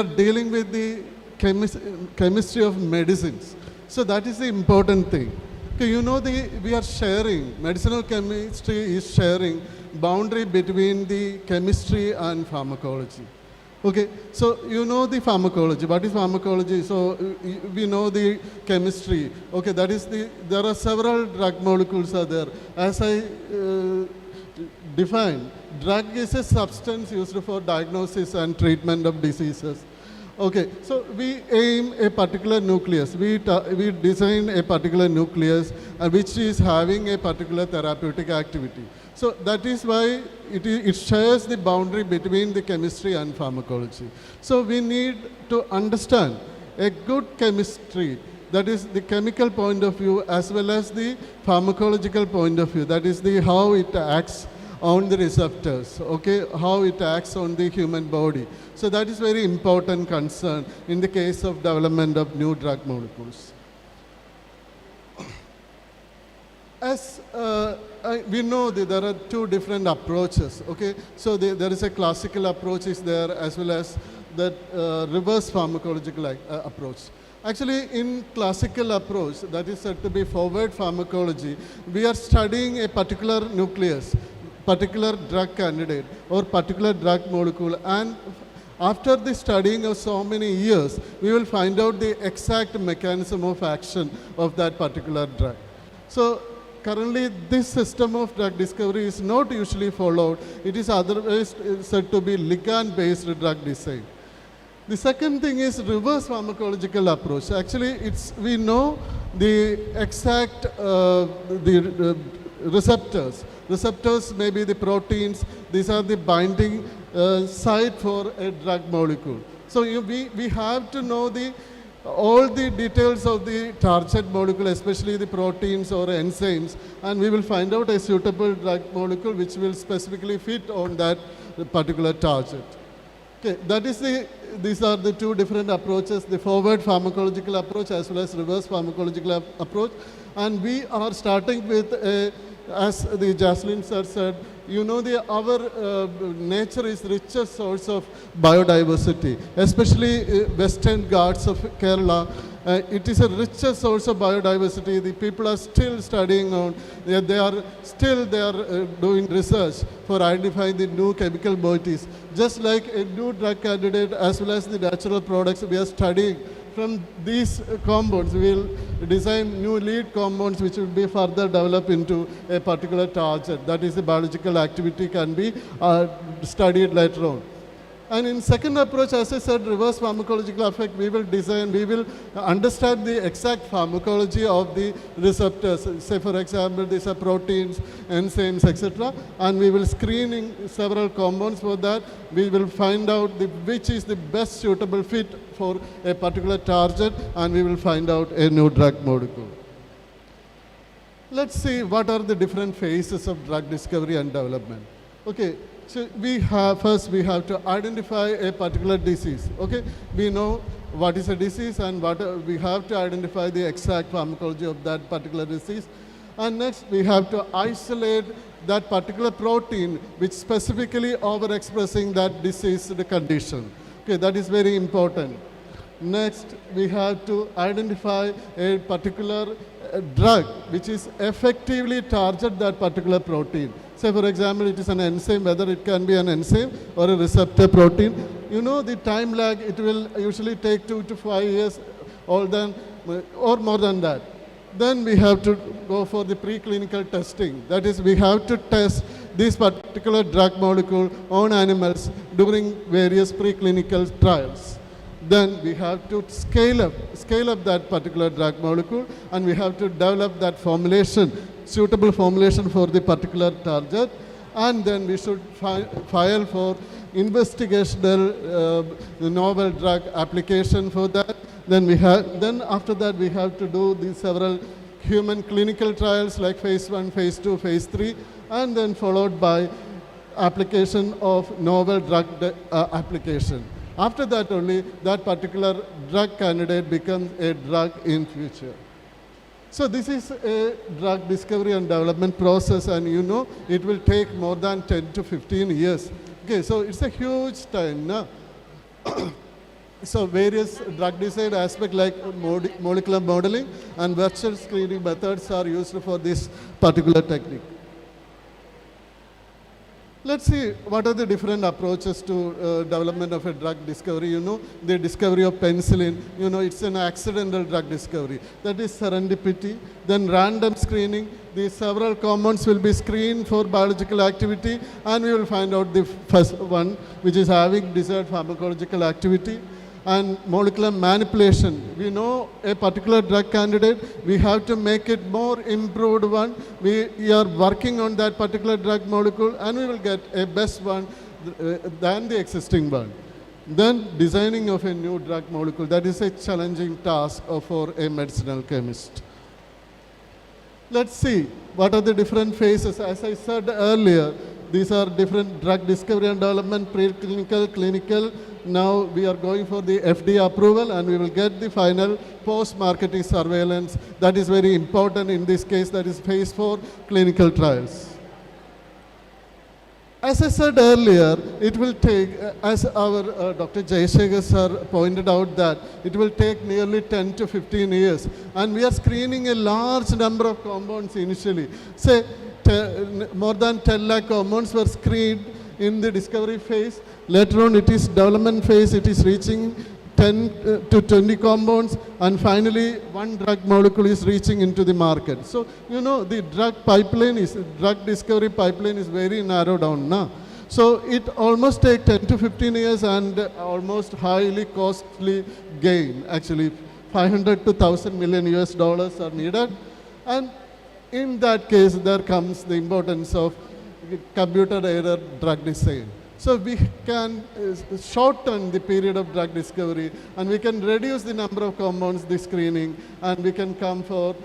dealing with the chemistry of medicines. So that is the important thing. Okay, you know we are sharing, medicinal chemistry is sharing boundary between the chemistry and pharmacology. Okay, so you know the pharmacology. What is pharmacology? So we know the chemistry. Okay, that is there are several drug molecules are there. As I defined, drug is a substance used for diagnosis and treatment of diseases. Okay, so we aim a particular nucleus. We design a particular nucleus which is having a particular therapeutic activity. So that is why it shares the boundary between the chemistry and pharmacology. So we need to understand a good chemistry, that is the chemical point of view as well as the pharmacological point of view, that is the how it acts on the receptors, okay, how it acts on the human body. So that is very important concern in the case of development of new drug molecules. As we know that there are two different approaches, okay. So there is a classical approach is there as well as that reverse pharmacological approach. Actually, in classical approach, that is said to be forward pharmacology, we are studying a particular nucleus, particular drug candidate or particular drug molecule, and after the studying of so many years, we will find out the exact mechanism of action of that particular drug. So currently, this system of drug discovery is not usually followed. It is otherwise said to be ligand-based drug design. The second thing is reverse pharmacological approach. Actually, we know the exact receptors. Receptors may be the proteins. These are the binding site for a drug molecule. So we have to know all the details of the target molecule, especially the proteins or enzymes, and we will find out a suitable drug molecule which will specifically fit on that particular target. Okay, these are the two different approaches, the forward pharmacological approach as well as reverse pharmacological approach. And we are starting with, as the Jaslyn sir said, you know, our nature is richest source of biodiversity, especially Western Ghats of Kerala. It is a richest source of biodiversity. The people are still studying on, they are doing research for identifying the new chemical moieties. Just like a new drug candidate as well as the natural products, we are studying from these compounds. We will design new lead compounds which will be further developed into a particular target. That is, the biological activity can be studied later on. And in second approach, as I said, reverse pharmacological effect, we will understand the exact pharmacology of the receptors. Say, for example, these are proteins, enzymes, etc. And we will screening several compounds for that. We will find out which is the best suitable fit for a particular target, and we will find out a new drug molecule. Let's see what are the different phases of drug discovery and development. Okay. So first we have to identify a particular disease. Okay, we know what is a disease and we have to identify the exact pharmacology of that particular disease. And next we have to isolate that particular protein which specifically overexpressing that disease condition. Okay, that is very important. Next we have to identify a particular drug which is effectively target that particular protein. Say, for example, it is an enzyme, whether it can be an enzyme or a receptor protein. You know, the time lag, it will usually take 2 to 5 years or more than that. Then we have to go for the preclinical testing. That is, we have to test this particular drug molecule on animals during various preclinical trials. Then we have to scale up that particular drug molecule, and we have to develop that formulation, suitable formulation for the particular target, and then we should file for investigational novel drug application for that. Then after that we have to do the several human clinical trials like phase 1, phase 2, phase 3, and then followed by application of novel drug application. After that only, that particular drug candidate becomes a drug in future. So this is a drug discovery and development process, and you know it will take more than 10 to 15 years. Okay, so it's a huge time now. So various drug design aspects like molecular modeling and virtual screening methods are used for this particular technique. Let's see what are the different approaches to development of a drug discovery. You know, the discovery of penicillin, you know, it's an accidental drug discovery. That is serendipity. Then random screening. The several compounds will be screened for biological activity, and we will find out the first one which is having desired pharmacological activity. and molecular manipulation. We know a particular drug candidate, we have to make it more improved one. We are working on that particular drug molecule and we will get a best one than the existing one. Then designing of a new drug molecule, that is a challenging task for a medicinal chemist. Let's see what are the different phases. As I said earlier, these are different drug discovery and development, preclinical, clinical. Now we are going for the FDA approval and we will get the final post-marketing surveillance. That is very important in this case, that is phase 4 clinical trials. As I said earlier, it will take, as our Dr. Jayasekhar sir pointed out, that it will take nearly 10 to 15 years. And we are screening a large number of compounds initially. Say, more than 10 lakh compounds were screened in the discovery phase. Later on, it is development phase, it is reaching 10 to 20 compounds, and finally one drug molecule is reaching into the market. So, you know, the drug discovery pipeline is very narrow down now. So it almost takes 10 to 15 years and almost highly costly gain. Actually, 500 to 1,000 million US dollars are needed. And in that case, there comes the importance of computer-aided drug design. So we can shorten the period of drug discovery and we can reduce the number of compounds, the screening, and we can come for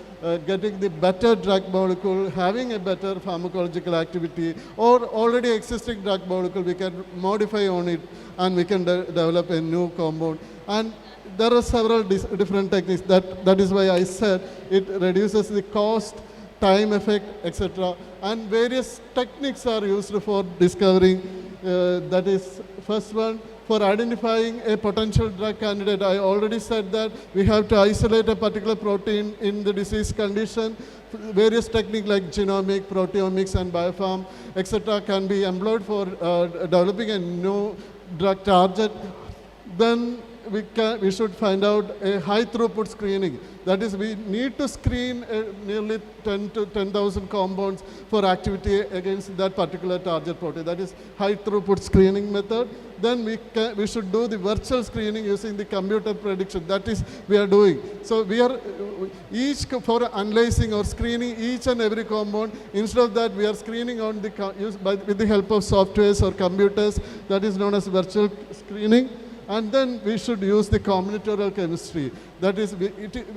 getting the better drug molecule, having a better pharmacological activity, or already existing drug molecule, we can modify on it and we can develop a new compound. And there are several different techniques. That is why I said it reduces the cost, time effect, etc. And various techniques are used for discovering. That is first one, for identifying a potential drug candidate. I already said that we have to isolate a particular protein in the disease condition. Various techniques like genomic, proteomics and biopharm, etc. can be employed for developing a new drug target. Then we should find out a high throughput screening. That is, we need to screen nearly 10 to 10,000 compounds for activity against that particular target protein. That is high throughput screening method. Then we should do the virtual screening using the computer prediction. That is we are doing. So we are for analyzing or screening each and every compound. Instead of that, we are screening on with the help of softwares or computers. That is known as virtual screening. And then we should use the combinatorial chemistry. That is,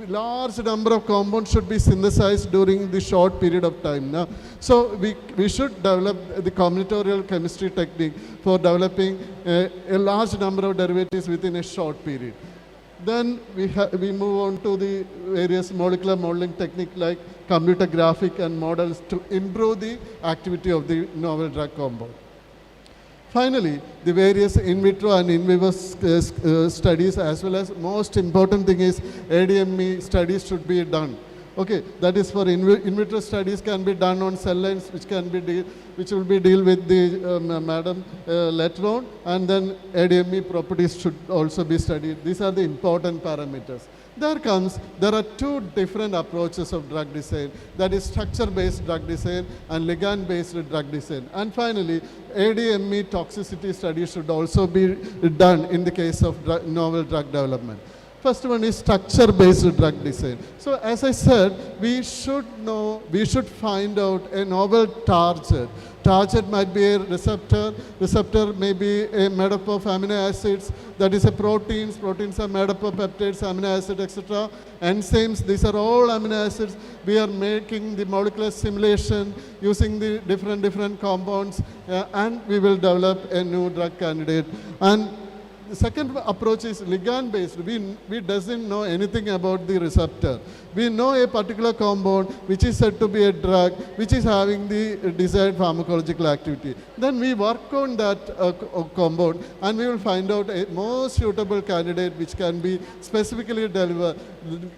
large number of compounds should be synthesized during the short period of time. Now, so we should develop the combinatorial chemistry technique for developing a large number of derivatives within a short period. Then we move on to the various molecular modeling technique like computer graphic and models to improve the activity of the novel drug compound. Finally, the various in vitro and in vivo studies, as well as most important thing is ADME studies should be done. Okay, that is for in vitro studies can be done on cell lines, which will be deal with the madam later on, and then ADME properties should also be studied. These are the important parameters. There are two different approaches of drug design, that is structure-based drug design and ligand-based drug design. And finally, ADME toxicity studies should also be done in the case of novel drug development. First one is structure-based drug design. So as I said, we should find out a novel target. Target might be a receptor may be made up of amino acids, that is a proteins are made up of peptides, amino acids, etc. Enzymes, these are all amino acids. We are making the molecular simulation using the different compounds and we will develop a new drug candidate. And the second approach is ligand-based. We doesn't know anything about the receptor. We know a particular compound which is said to be a drug, which is having the desired pharmacological activity. Then we work on that compound and we will find out a most suitable candidate which can be specifically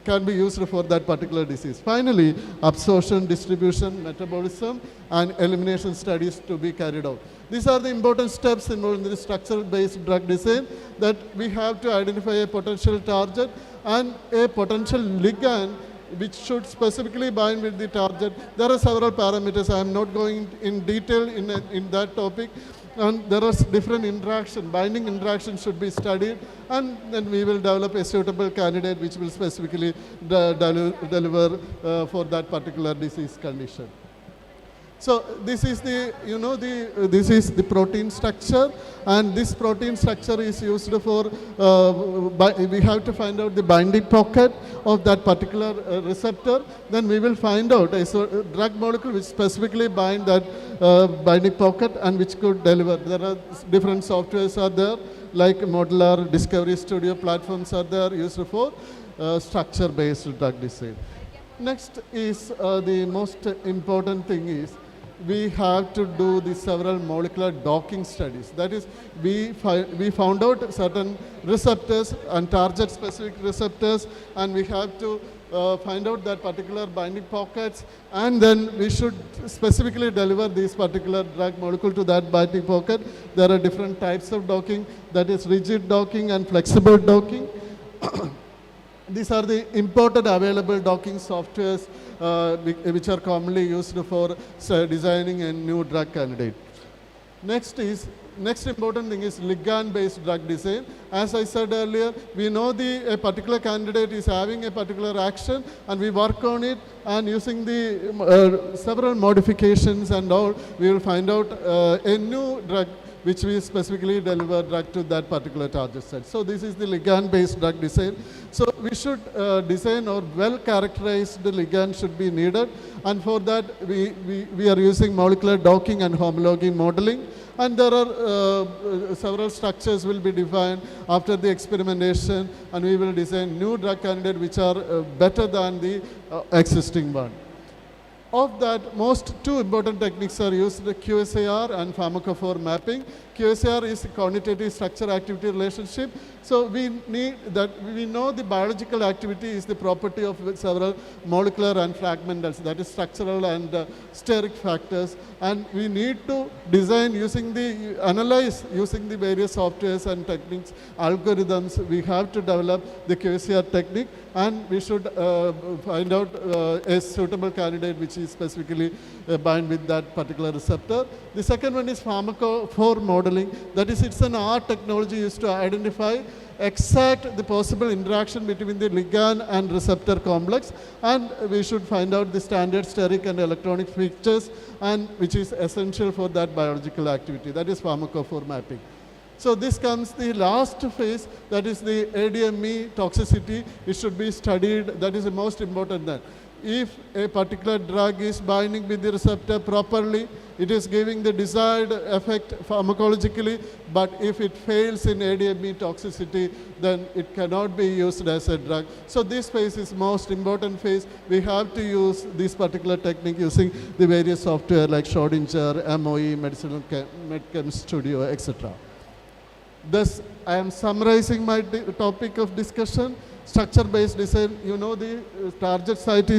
can be used for that particular disease. Finally, absorption, distribution, metabolism, and elimination studies to be carried out. These are the important steps involved in the structure-based drug design, that we have to identify a potential target and a potential ligand which should specifically bind with the target. There are several parameters. I am not going in detail in that topic. And there are different interaction, binding interaction should be studied, and then we will develop a suitable candidate which will specifically deliver for that particular disease condition. So this is the, this is the protein structure, and this protein structure is used for, we have to find out the binding pocket of that particular receptor. Then we will find out a drug molecule which specifically bind that binding pocket and which could deliver. There are different softwares are there, like modular discovery studio platforms are there used for structure-based drug design. Next is the most important thing is, we have to do the several molecular docking studies. That is, we found out certain receptors and target specific receptors, and we have to find out that particular binding pockets, and then we should specifically deliver this particular drug molecule to that binding pocket. There are different types of docking, that is rigid docking and flexible docking. These are the imported available docking softwares which are commonly used for designing a new drug candidate. Next important thing is ligand-based drug design. As I said earlier, we know a particular candidate is having a particular action, and we work on it, and using the several modifications and all, we will find out a new drug which we specifically deliver drug to that particular target site. So this is the ligand-based drug design. So we should design or well-characterized ligand should be needed, and for that we are using molecular docking and homology modeling. And there are several structures will be defined after the experimentation, and we will design new drug candidates which are better than the existing one. Of that, most two important techniques are used, the QSAR and pharmacophore mapping. QSAR is quantitative structure-activity relationship. So we know the biological activity is the property of several molecular and fragmentals, that is structural and steric factors. And we need to design analyze using the various softwares and techniques, algorithms. We have to develop the QSAR technique, and we should find out a suitable candidate which is specifically bind with that particular receptor. The second one is pharmacophore modeling. That is, it's an art technology used to identify exact the possible interaction between the ligand and receptor complex, and we should find out the standard steric and electronic features, and which is essential for that biological activity. That is pharmacophore mapping. So this comes the last phase, that is the ADME toxicity. It should be studied. That is the most important thing. If a particular drug is binding with the receptor properly, it is giving the desired effect pharmacologically, but if it fails in ADME toxicity, then it cannot be used as a drug. So this phase is most important phase. We have to use this particular technique using the various software like Schrodinger, MOE, Medicinal Chem Studio, etc. Thus, I am summarizing my topic of discussion. Structure-based design, the target site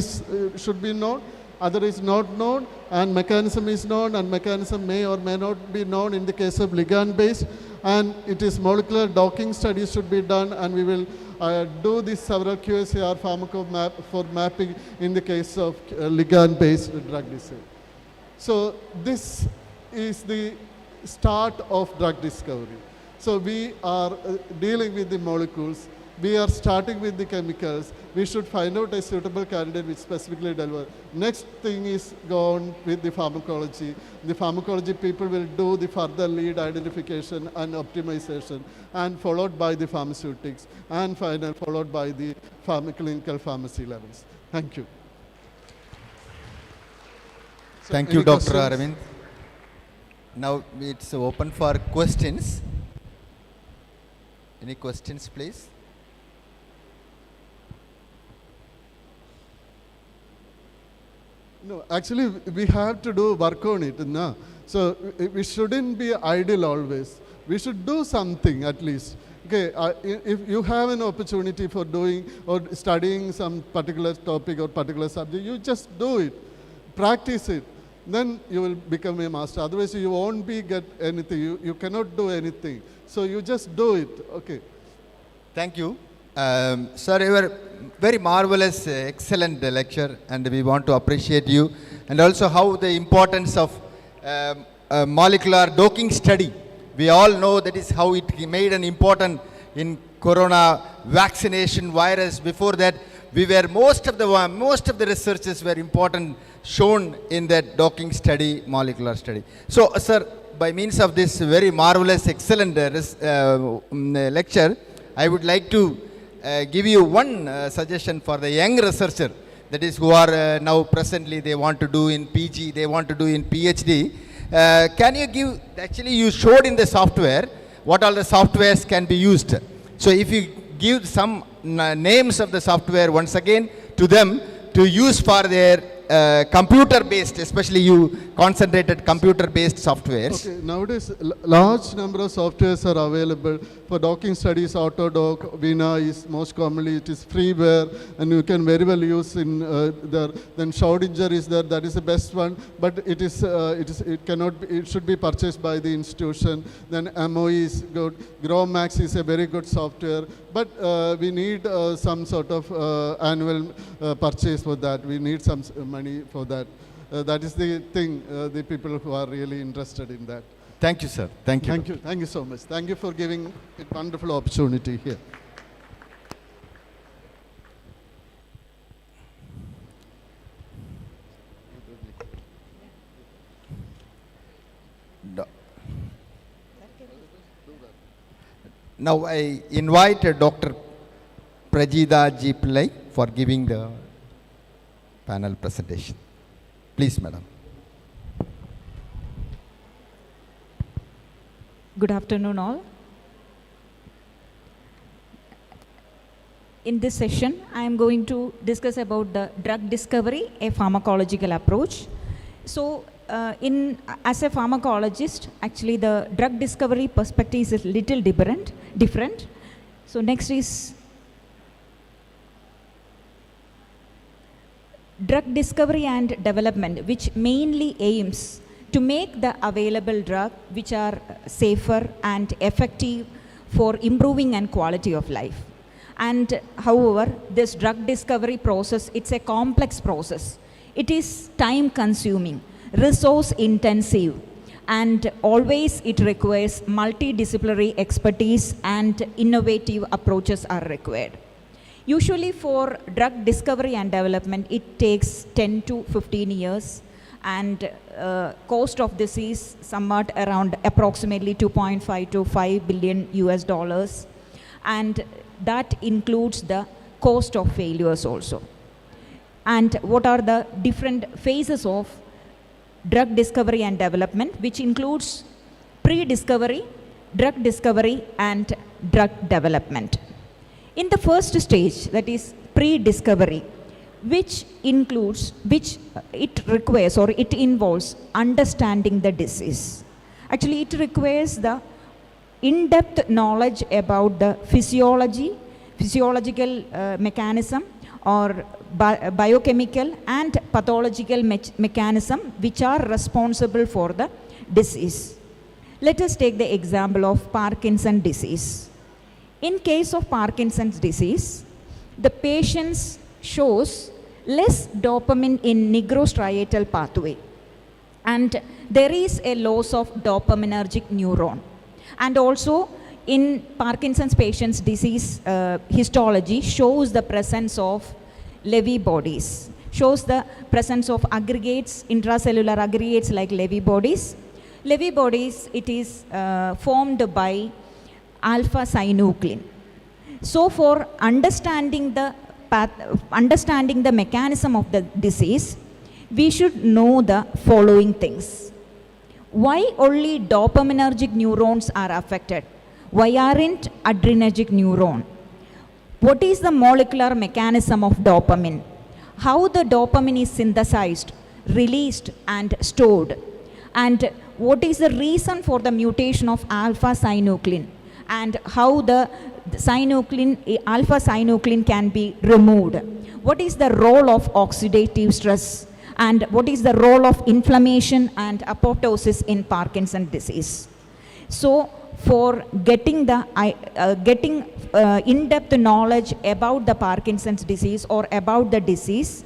should be known, other is not known, and mechanism is known, and mechanism may or may not be known in the case of ligand-based, and it is molecular docking studies should be done, and we will do this several QSAR pharmacophore mapping in the case of ligand-based drug design. So this is the start of drug discovery. So we are dealing with the molecules. We are starting with the chemicals. We should find out a suitable candidate which specifically delivers. Next thing is go on with the pharmacology. The pharmacology people will do the further lead identification and optimization, and followed by the pharmaceutics, and finally followed by the clinical pharmacy levels. Thank you. So thank you, Dr. questions? Aravind. Now it's open for questions. Any questions, please? No, actually, we have to do work on it. No? So we shouldn't be idle always. We should do something at least. Okay, if you have an opportunity for doing or studying some particular topic or particular subject, you just do it, practice it. Then you will become a master. Otherwise, you won't get anything. You cannot do anything. So you just do it. Okay. Thank you. Sir, you were very marvelous, excellent lecture, and we want to appreciate you, and also how the importance of molecular docking study. We all know that is how it made an important in corona vaccination virus. Before that, we were most of the researches were important shown in that docking study, molecular study. So, sir, by means of this very marvelous, excellent lecture, I would like to give you one suggestion for the young researcher, that is who are now presently they want to do in PG, they want to do in PhD. Can you give, actually you showed in the software what all the softwares can be used. So if you give some names of the software once again to them to use for their computer-based, especially you concentrated computer-based softwares. Okay, nowadays large number of softwares are available for docking studies. Autodoc, Vina is most commonly, it is freeware and you can very well use in there. Then Schrodinger is there, that is the best one, but it cannot be, it should be purchased by the institution. Then MOE is good, GrowMax is a very good software, but we need some sort of annual purchase for that. We need some money for that. That is the thing, the people who are really interested in that. Thank you, sir. Thank you. Thank you. Thank you so much. Thank you for giving a wonderful opportunity here. Now I invite Dr. Prajida G. Pillai for giving the panel presentation. Please, madam. Good afternoon, all. In this session, I am going to discuss about the drug discovery, a pharmacological approach. So, as a pharmacologist, actually the drug discovery perspective is a little different. So, next is drug discovery and development, which mainly aims to make the available drug which are safer and effective for improving and quality of life. And however, this drug discovery process, it's a complex process. It is time consuming, resource intensive, and always it requires multidisciplinary expertise and innovative approaches are required. Usually for drug discovery and development, it takes 10 to 15 years, and cost of this is somewhat around approximately 2.5 to 5 billion US dollars, and that includes the cost of failures also. And what are the different phases of drug discovery and development, which includes pre-discovery, drug discovery, and drug development. In the first stage, that is pre-discovery, which it requires or it involves understanding the disease. Actually, it requires the in-depth knowledge about the physiological mechanism or biochemical and pathological mechanism which are responsible for the disease. Let us take the example of Parkinson's disease. In case of Parkinson's disease, the patient shows less dopamine in nigrostriatal pathway, and there is a loss of dopaminergic neuron. And also in Parkinson's patient's disease histology shows the presence of Levy bodies, shows the presence of aggregates, intracellular aggregates like Levy bodies. Levy bodies, it is formed by alpha-synuclein. So for understanding the mechanism of the disease, we should know the following things. Why only dopaminergic neurons are affected? Why aren't adrenergic neuron? What is the molecular mechanism of dopamine? How the dopamine is synthesized, released, and stored? And what is the reason for the mutation of alpha-synuclein? And how the alpha-synuclein can be removed? What is the role of oxidative stress? And what is the role of inflammation and apoptosis in Parkinson's disease? So, for getting in-depth knowledge about the Parkinson's disease or about the disease,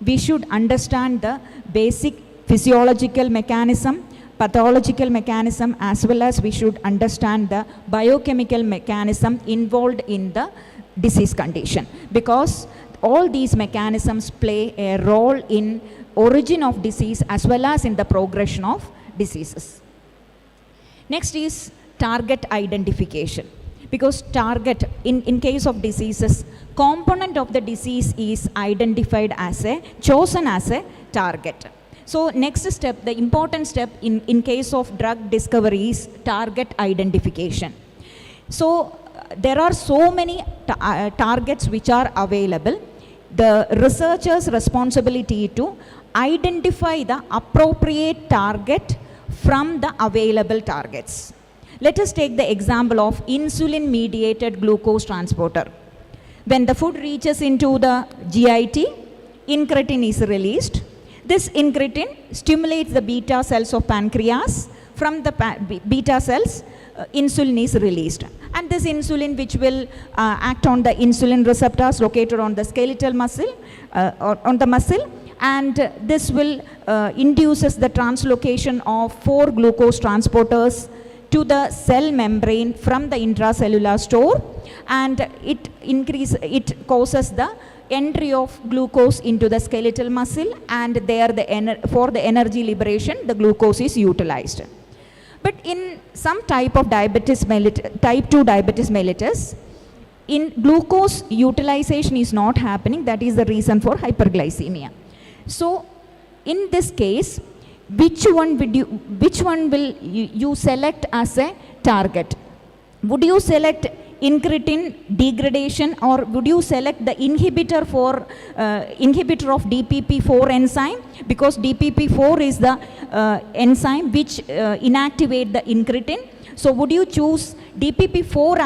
we should understand the basic physiological mechanism, pathological mechanism as well as we should understand the biochemical mechanism involved in the disease condition, because all these mechanisms play a role in origin of disease as well as in the progression of diseases. Next is target identification, because target in case of diseases, component of the disease is identified as chosen as a target. So next step, the important step in case of drug discovery is target identification. So there are so many targets which are available. The researcher's responsibility to identify the appropriate target from the available targets. Let us take the example of insulin-mediated glucose transporter. When the food reaches into the GIT, incretin is released. This incretin stimulates the beta cells of pancreas. From the beta cells, insulin is released. And this insulin, which will act on the insulin receptors located on the skeletal muscle, on the muscle, and this will induces the translocation of 4 glucose transporters to the cell membrane from the intracellular store, and it causes the entry of glucose into the skeletal muscle, and there for the energy liberation the glucose is utilized. But in some type of diabetes type 2 diabetes mellitus, in glucose utilization is not happening. That is the reason for hyperglycemia. So in this case, which one will you select as a target? Would you select incretin degradation, or would you select the inhibitor of DPP4 enzyme, because DPP4 is the enzyme which inactivate the incretin? So would you choose DPP4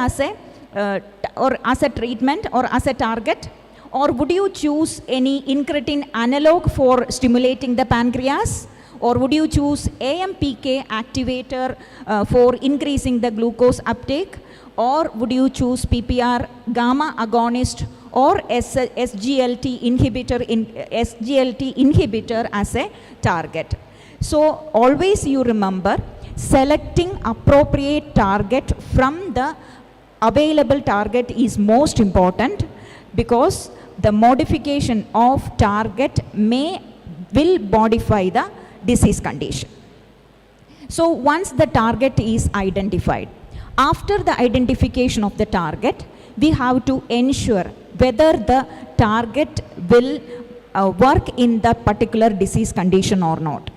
as a treatment or as a target, or would you choose any incretin analog for stimulating the pancreas, or would you choose AMPK activator for increasing the glucose uptake, or would you choose PPR gamma agonist or SGLT inhibitor as a target? So always you remember, selecting appropriate target from the available target is most important, because the modification of target will modify the disease condition. So once the target is identified, after the identification of the target, we have to ensure whether the target will work in the particular disease condition or not.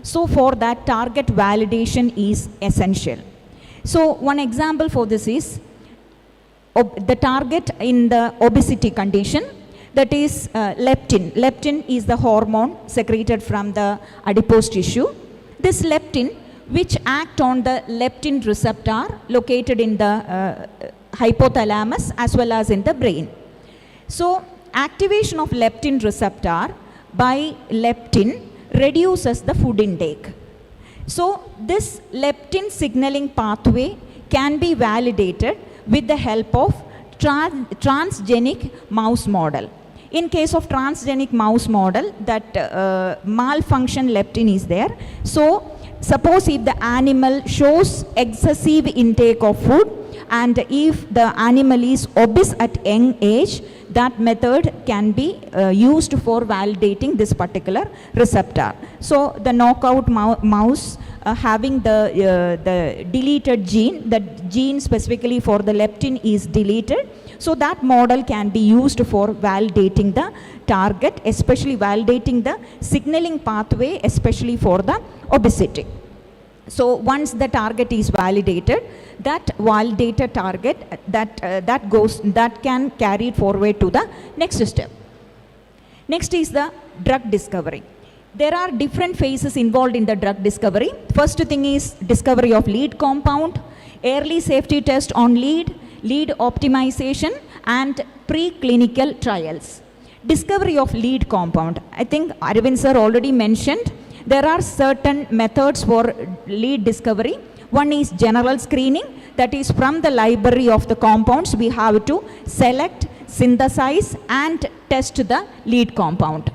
So for that, target validation is essential. So one example for this is the target in the obesity condition, that is leptin. Leptin is the hormone secreted from the adipose tissue. This leptin, which act on the leptin receptor located in the hypothalamus as well as in the brain. So activation of leptin receptor by leptin reduces the food intake. So this leptin signaling pathway can be validated with the help of transgenic mouse model. In case of transgenic mouse model, that malfunction leptin is there. So suppose if the animal shows excessive intake of food, and if the animal is obese at young age, that method can be used for validating this particular receptor. So the knockout mouse having the deleted gene, the gene specifically for the leptin is deleted. So that model can be used for validating the target, especially validating the signaling pathway, especially for the obesity. So once the target is validated, that validated target that can carry it forward to the next step. Next is the drug discovery. There are different phases involved in the drug discovery. First thing is discovery of lead compound, early safety test on lead optimization, and preclinical trials. Discovery of lead compound. I think Arvind sir already mentioned there are certain methods for lead discovery. One is general screening, that is from the library of the compounds we have to select, synthesize and test the lead compound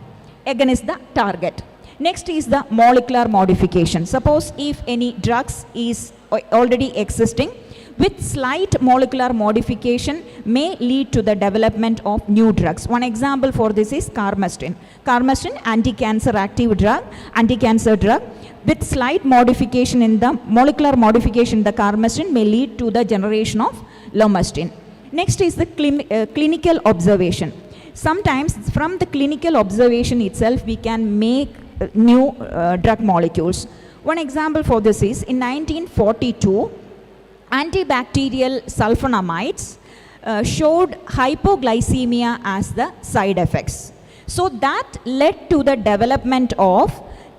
against the target. Next is the molecular modification. Suppose if any drugs is already existing, with slight molecular modification may lead to the development of new drugs. One example for this is carmazine. Carmazine, anti-cancer active drug, anti-cancer drug. With slight modification in the molecular modification, the carmazine may lead to the generation of lomustine. Next is the clinical observation. Sometimes from the clinical observation itself, we can make new drug molecules. One example for this is in 1942, antibacterial sulfonamides showed hypoglycemia as the side effects. So that led to the development of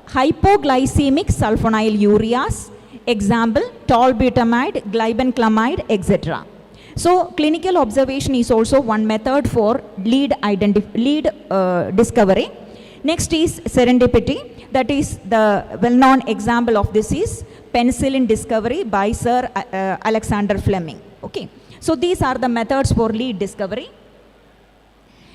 hypoglycemic sulfonyl ureas, example tolbutamide, glibenclamide, etc. So clinical observation is also one method for lead discovery. Next is serendipity. That is the well-known example of this is penicillin discovery by Sir Alexander Fleming. Okay. So these are the methods for lead discovery.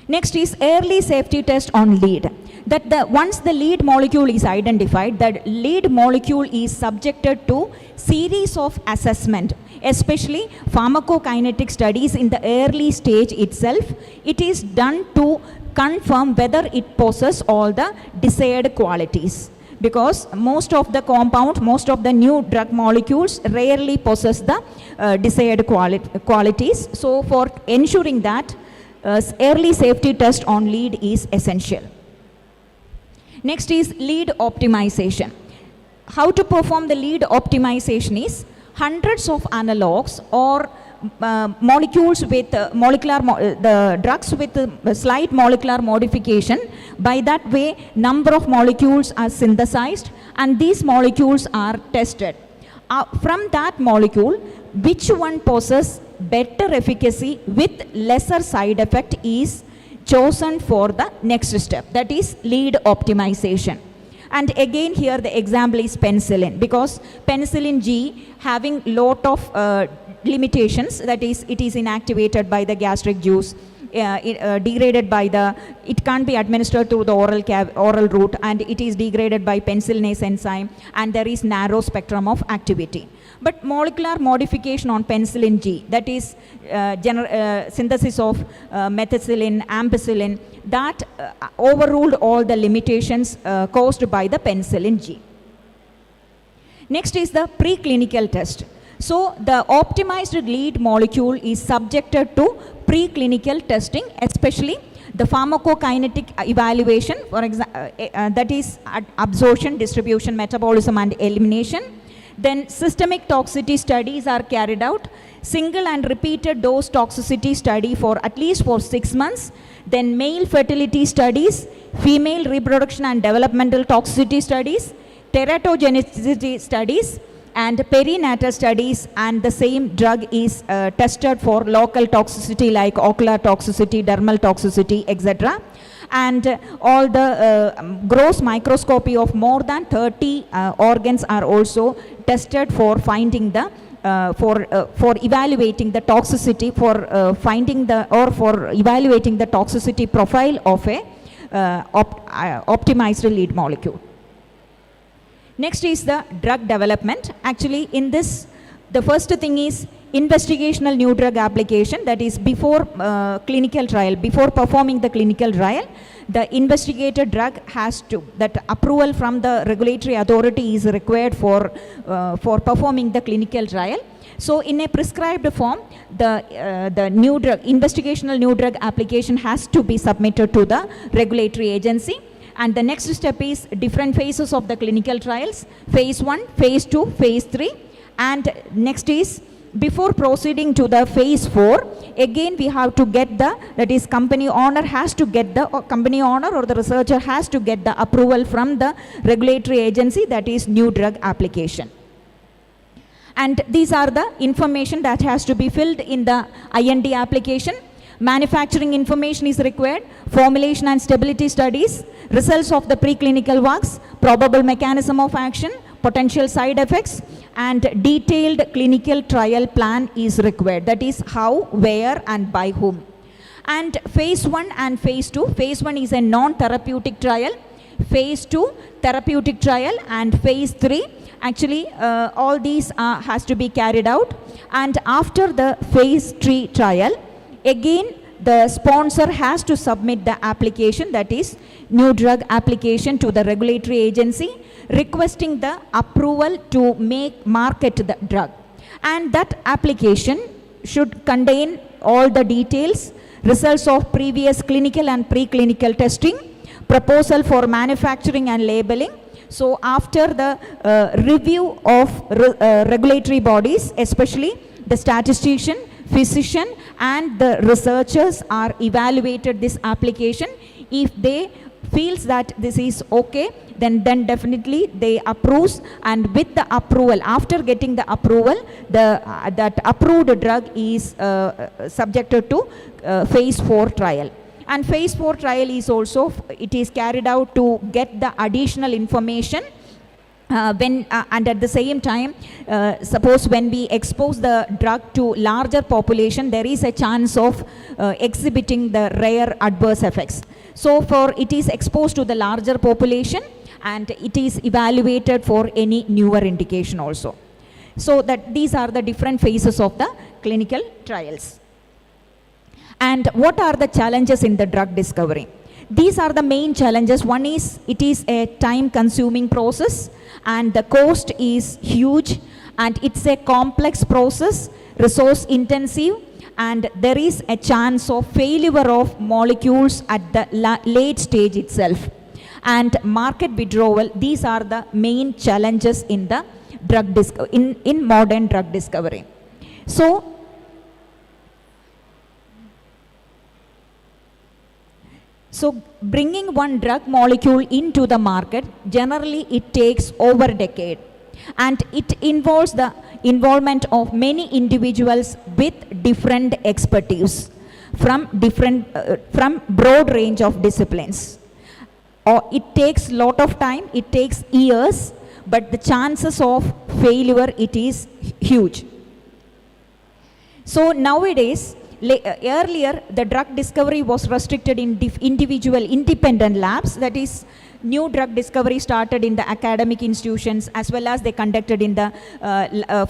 Next is early safety test on lead. That once the lead molecule is identified, that lead molecule is subjected to series of assessment, especially pharmacokinetic studies in the early stage itself. It is done to confirm whether it possesses all the desired qualities. Because most of the compounds, most of the new drug molecules rarely possess the desired qualities. So for ensuring that, early safety test on lead is essential. Next is lead optimization. How to perform the lead optimization is hundreds of analogs or molecules with the drugs with slight molecular modification. By that way, number of molecules are synthesized and these molecules are tested. From that molecule, which one possesses better efficacy with lesser side effect is chosen for the next step, that is lead optimization. And again here the example is penicillin, because penicillin G having lot of limitations, that is it is inactivated by the gastric juice, degraded by it can't be administered through the oral route, and it is degraded by penicillinase enzyme, and there is narrow spectrum of activity. But molecular modification on penicillin G, that is synthesis of methicillin, ampicillin, that overruled all the limitations caused by the penicillin G. Next is the preclinical test. So the optimized lead molecule is subjected to preclinical testing, especially the pharmacokinetic evaluation, for example, that is absorption, distribution, metabolism and elimination. Then systemic toxicity studies are carried out, single and repeated dose toxicity study for at least for 6 months, then male fertility studies, female reproduction and developmental toxicity studies, teratogenicity studies, and perinatal studies, and the same drug is tested for local toxicity like ocular toxicity, dermal toxicity, etc. And all the gross microscopy of more than 30 organs are also tested for finding the for evaluating the toxicity, for finding the or for evaluating the toxicity profile of a optimized lead molecule. Next is the drug development. Actually, in this, the first thing is investigational new drug application, that is before clinical trial, before performing the clinical trial, the investigated drug has to, that approval from the regulatory authority is required for performing the clinical trial. So in a prescribed form, the new drug, investigational new drug application has to be submitted to the regulatory agency. And the next step is different phases of the clinical trials, phase 1, phase 2, phase 3. And next is before proceeding to the phase 4, again we have to get the, that is company owner has to get the, company owner or the researcher has to get the approval from the regulatory agency, that is new drug application. And these are the information that has to be filled in the IND application. Manufacturing information is required, formulation and stability studies, results of the preclinical works, probable mechanism of action, potential side effects, and detailed clinical trial plan is required. That is how, where, and by whom. And phase 1 and phase 2. Phase 1 is a non-therapeutic trial. phase 2 therapeutic trial, and phase 3. Actually, all these has to be carried out. And after the phase 3 trial, again, the sponsor has to submit the application, that is new drug application, to the regulatory agency requesting the approval to market the drug. And that application should contain all the details, results of previous clinical and preclinical testing, proposal for manufacturing and labeling. So after the review of regulatory bodies, especially the statistician, physician and the researchers are evaluated this application. If they feels that this is okay, then definitely they approves, and with the approval, after getting the approval, that approved drug is subjected to phase 4 trial. And phase 4 trial is also, it is carried out to get the additional information and at the same time, suppose when we expose the drug to larger population, there is a chance of exhibiting the rare adverse effects. So for it is exposed to the larger population, and it is evaluated for any newer indication also. So that these are the different phases of the clinical trials. And what are the challenges in the drug discovery? These are the main challenges. One is, it is a time consuming process and the cost is huge, and it's a complex process, resource intensive, and there is a chance of failure of molecules at the late stage itself. And market withdrawal, these are the main challenges in the drug in modern drug discovery. So bringing one drug molecule into the market, generally it takes over a decade, and it involves the involvement of many individuals with different expertise from broad range of disciplines. It takes lot of time, it takes years, but the chances of failure, it is huge. So nowadays, earlier the drug discovery was restricted in individual independent labs, that is new drug discovery started in the academic institutions as well as they conducted in the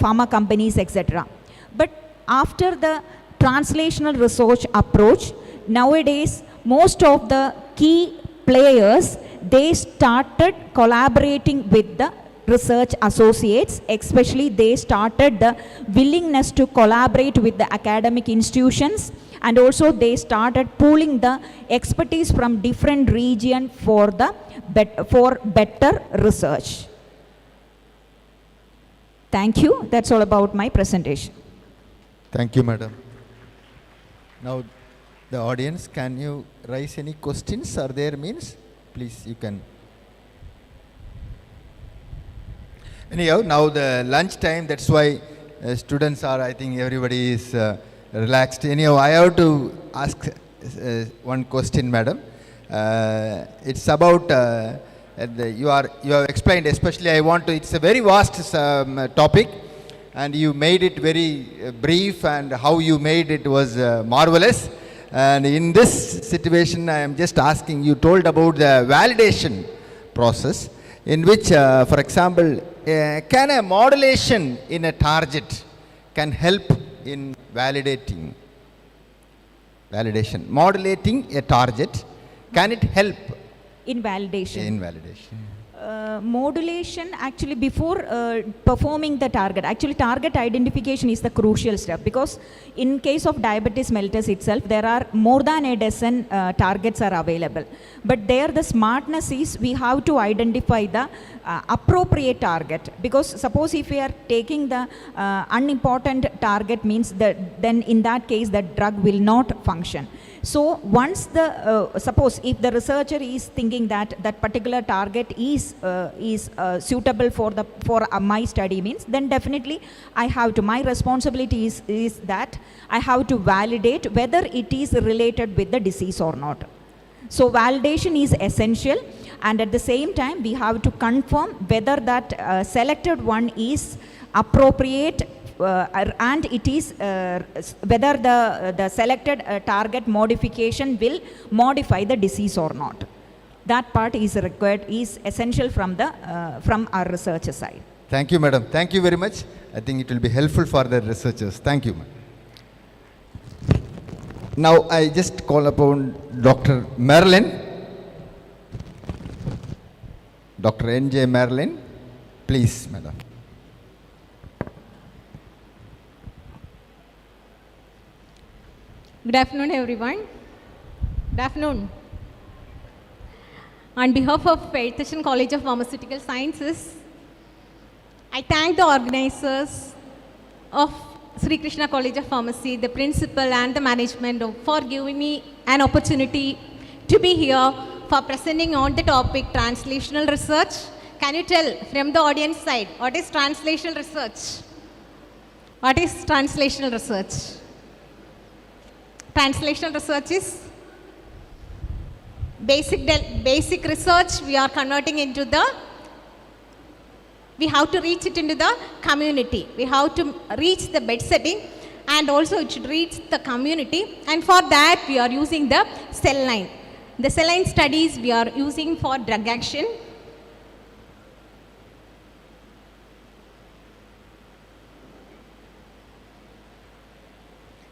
pharma companies, etc. But after the translational research approach, nowadays most of the key players, they started collaborating with the research associates, especially they started the willingness to collaborate with the academic institutions, and also they started pooling the expertise from different regions for better research. Thank you. That's all about my presentation. Thank you, madam. Now, the audience, can you raise any questions? Are there means? Please, you can. Anyhow, now the lunch time, that's why students are, I think everybody is relaxed. Anyhow, I have to ask one question, madam. It's about, you have explained, especially I want to, it's a very vast topic, and you made it very brief, and how you made it was marvelous. And in this situation, I am just asking, you told about the validation process, in which, for example, can a modulation in a target can help in validating? Modulating a target, can it help? In validation. In validation. Modulation, actually before performing the target, actually target identification is the crucial step, because in case of diabetes mellitus itself, there are more than a dozen targets are available. But there the smartness is, we have to identify the appropriate target, because suppose if we are taking the unimportant target, means that then in that case the drug will not function. So once the, suppose if the researcher is thinking that that particular target is suitable for my study, means then definitely I have to, my responsibility is that I have to validate whether it is related with the disease or not. So validation is essential, and at the same time we have to confirm whether that selected one is appropriate, and it is whether the selected target modification will modify the disease or not. That part is required, is essential from our researcher side. Thank you, madam. Thank you very much. I think it will be helpful for the researchers. Thank you, ma'am. Now I just call upon Dr. Marilyn. Dr. N.J. Marilyn, please, madam. Good afternoon, everyone. Good afternoon. On behalf of Fairthishan College of Pharmaceutical Sciences, I thank the organizers of Sri Krishna College of Pharmacy, the principal and the management for giving me an opportunity to be here for presenting on the topic translational research. Can you tell from the audience side, what is translational research? What is translational research? Translational research is basic research we are converting into we have to reach it into the community. We have to reach the bed setting, and also it should reach the community, and for that we are using the cell line. The cell line studies we are using for drug action.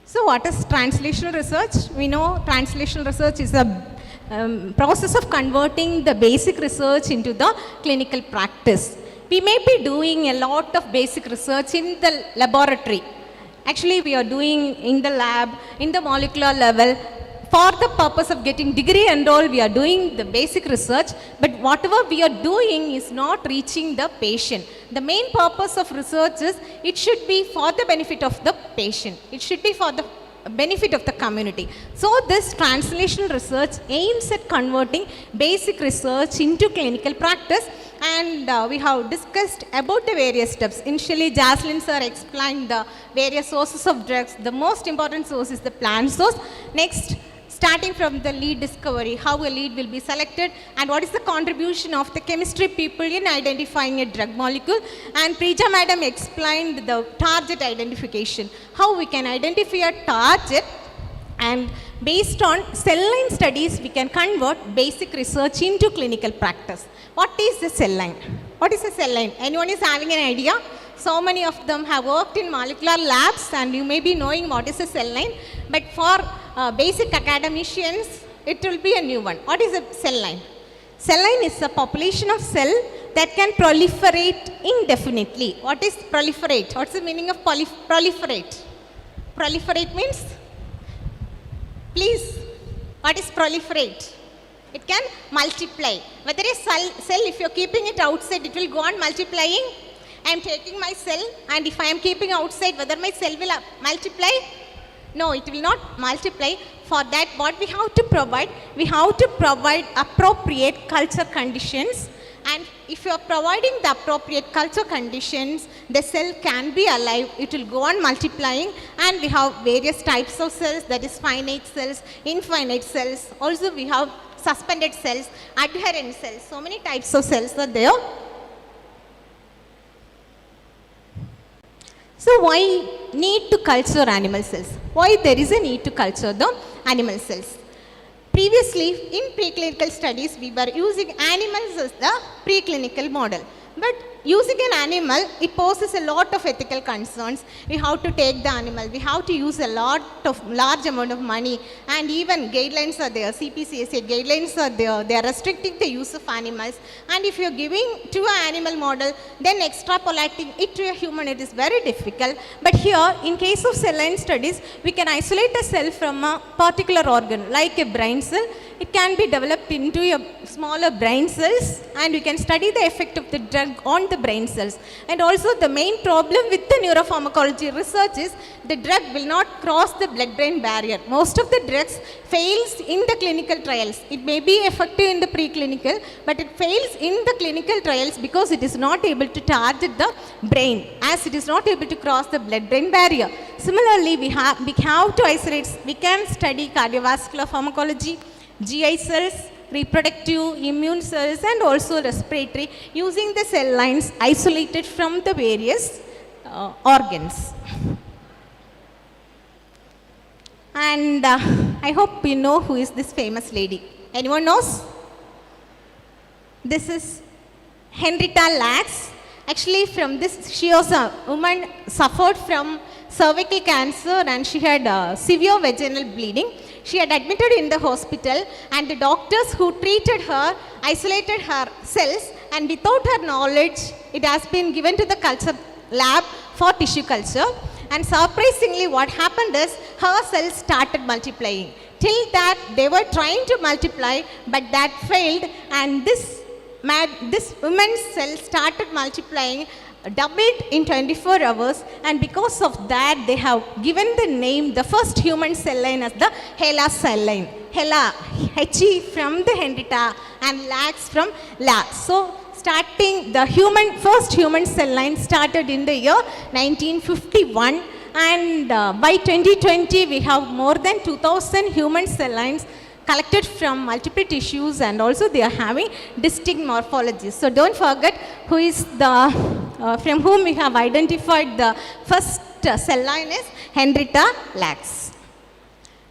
So what is translational research? We know translational research is a process of converting the basic research into the clinical practice. We may be doing a lot of basic research in the laboratory. Actually, we are doing in the lab, in the molecular level. For the purpose of getting degree and all, we are doing the basic research, but whatever we are doing is not reaching the patient. The main purpose of research is it should be for the benefit of the patient. It should be for the benefit of the community. So this translational research aims at converting basic research into clinical practice, and we have discussed about the various steps. Initially, Jaslyn sir explained the various sources of drugs. The most important source is the plant source. Next, starting from the lead discovery, how a lead will be selected, and what is the contribution of the chemistry people in identifying a drug molecule. And Preja madam explained the target identification, how we can identify a target, and based on cell line studies, we can convert basic research into clinical practice. What is the cell line? What is a cell line? Anyone is having an idea? So many of them have worked in molecular labs, and you may be knowing what is a cell line, but for basic academicians, it will be a new one. What is a cell line? Cell line is a population of cell that can proliferate indefinitely. What is proliferate? What's the meaning of proliferate? Proliferate means? Please, what is proliferate? It can multiply. Whether a cell, if you're keeping it outside, it will go on multiplying. I am taking my cell, and if I am keeping outside, whether my cell will multiply? No, it will not multiply. For that, what we have to provide? We have to provide appropriate culture conditions. And if you are providing the appropriate culture conditions, the cell can be alive, it will go on multiplying, and we have various types of cells, that is finite cells, infinite cells. Also we have suspended cells, adherent cells, so many types of cells are there. So why need to culture animal cells? Why there is a need to culture the animal cells? Previously, in preclinical studies, we were using animals as the preclinical model. But using an animal, it poses a lot of ethical concerns. We have to take the animal, we have to use a large amount of money, and even guidelines are there, CPCSA guidelines are there, they are restricting the use of animals. And if you are giving to an animal model, then extrapolating it to a human, it is very difficult. But here, in case of cell line studies, we can isolate a cell from a particular organ, like a brain cell. It can be developed into a smaller brain cells, and we can study the effect of the drug on the brain cells. And also the main problem with the neuropharmacology research is the drug will not cross the blood-brain barrier. Most of the drugs fails in the clinical trials. It may be effective in the preclinical, but it fails in the clinical trials because it is not able to target the brain, as it is not able to cross the blood-brain barrier. Similarly, we have to isolate, we can study cardiovascular pharmacology, GI cells, reproductive, immune cells, and also respiratory, using the cell lines isolated from the various organs. And I hope you know who is this famous lady. Anyone knows? This is Henrietta Lacks. Actually, from this, she was a woman suffered from cervical cancer and she had severe vaginal bleeding. She had admitted in the hospital and the doctors who treated her isolated her cells, and without her knowledge, it has been given to the culture lab for tissue culture. And surprisingly, what happened is her cells started multiplying. Till that, they were trying to multiply, but that failed, and this woman's cells started multiplying, doubled in 24 hours, and because of that, they have given the name, the first human cell line, as the HeLa cell line. HeLa, He from the Henrietta and Lacks from Lacks. So, starting the first human cell line started in the year 1951, and by 2020 we have more than 2000 human cell lines collected from multiple tissues, and also they are having distinct morphologies. So don't forget who is from whom we have identified the first cell line is Henrietta Lacks.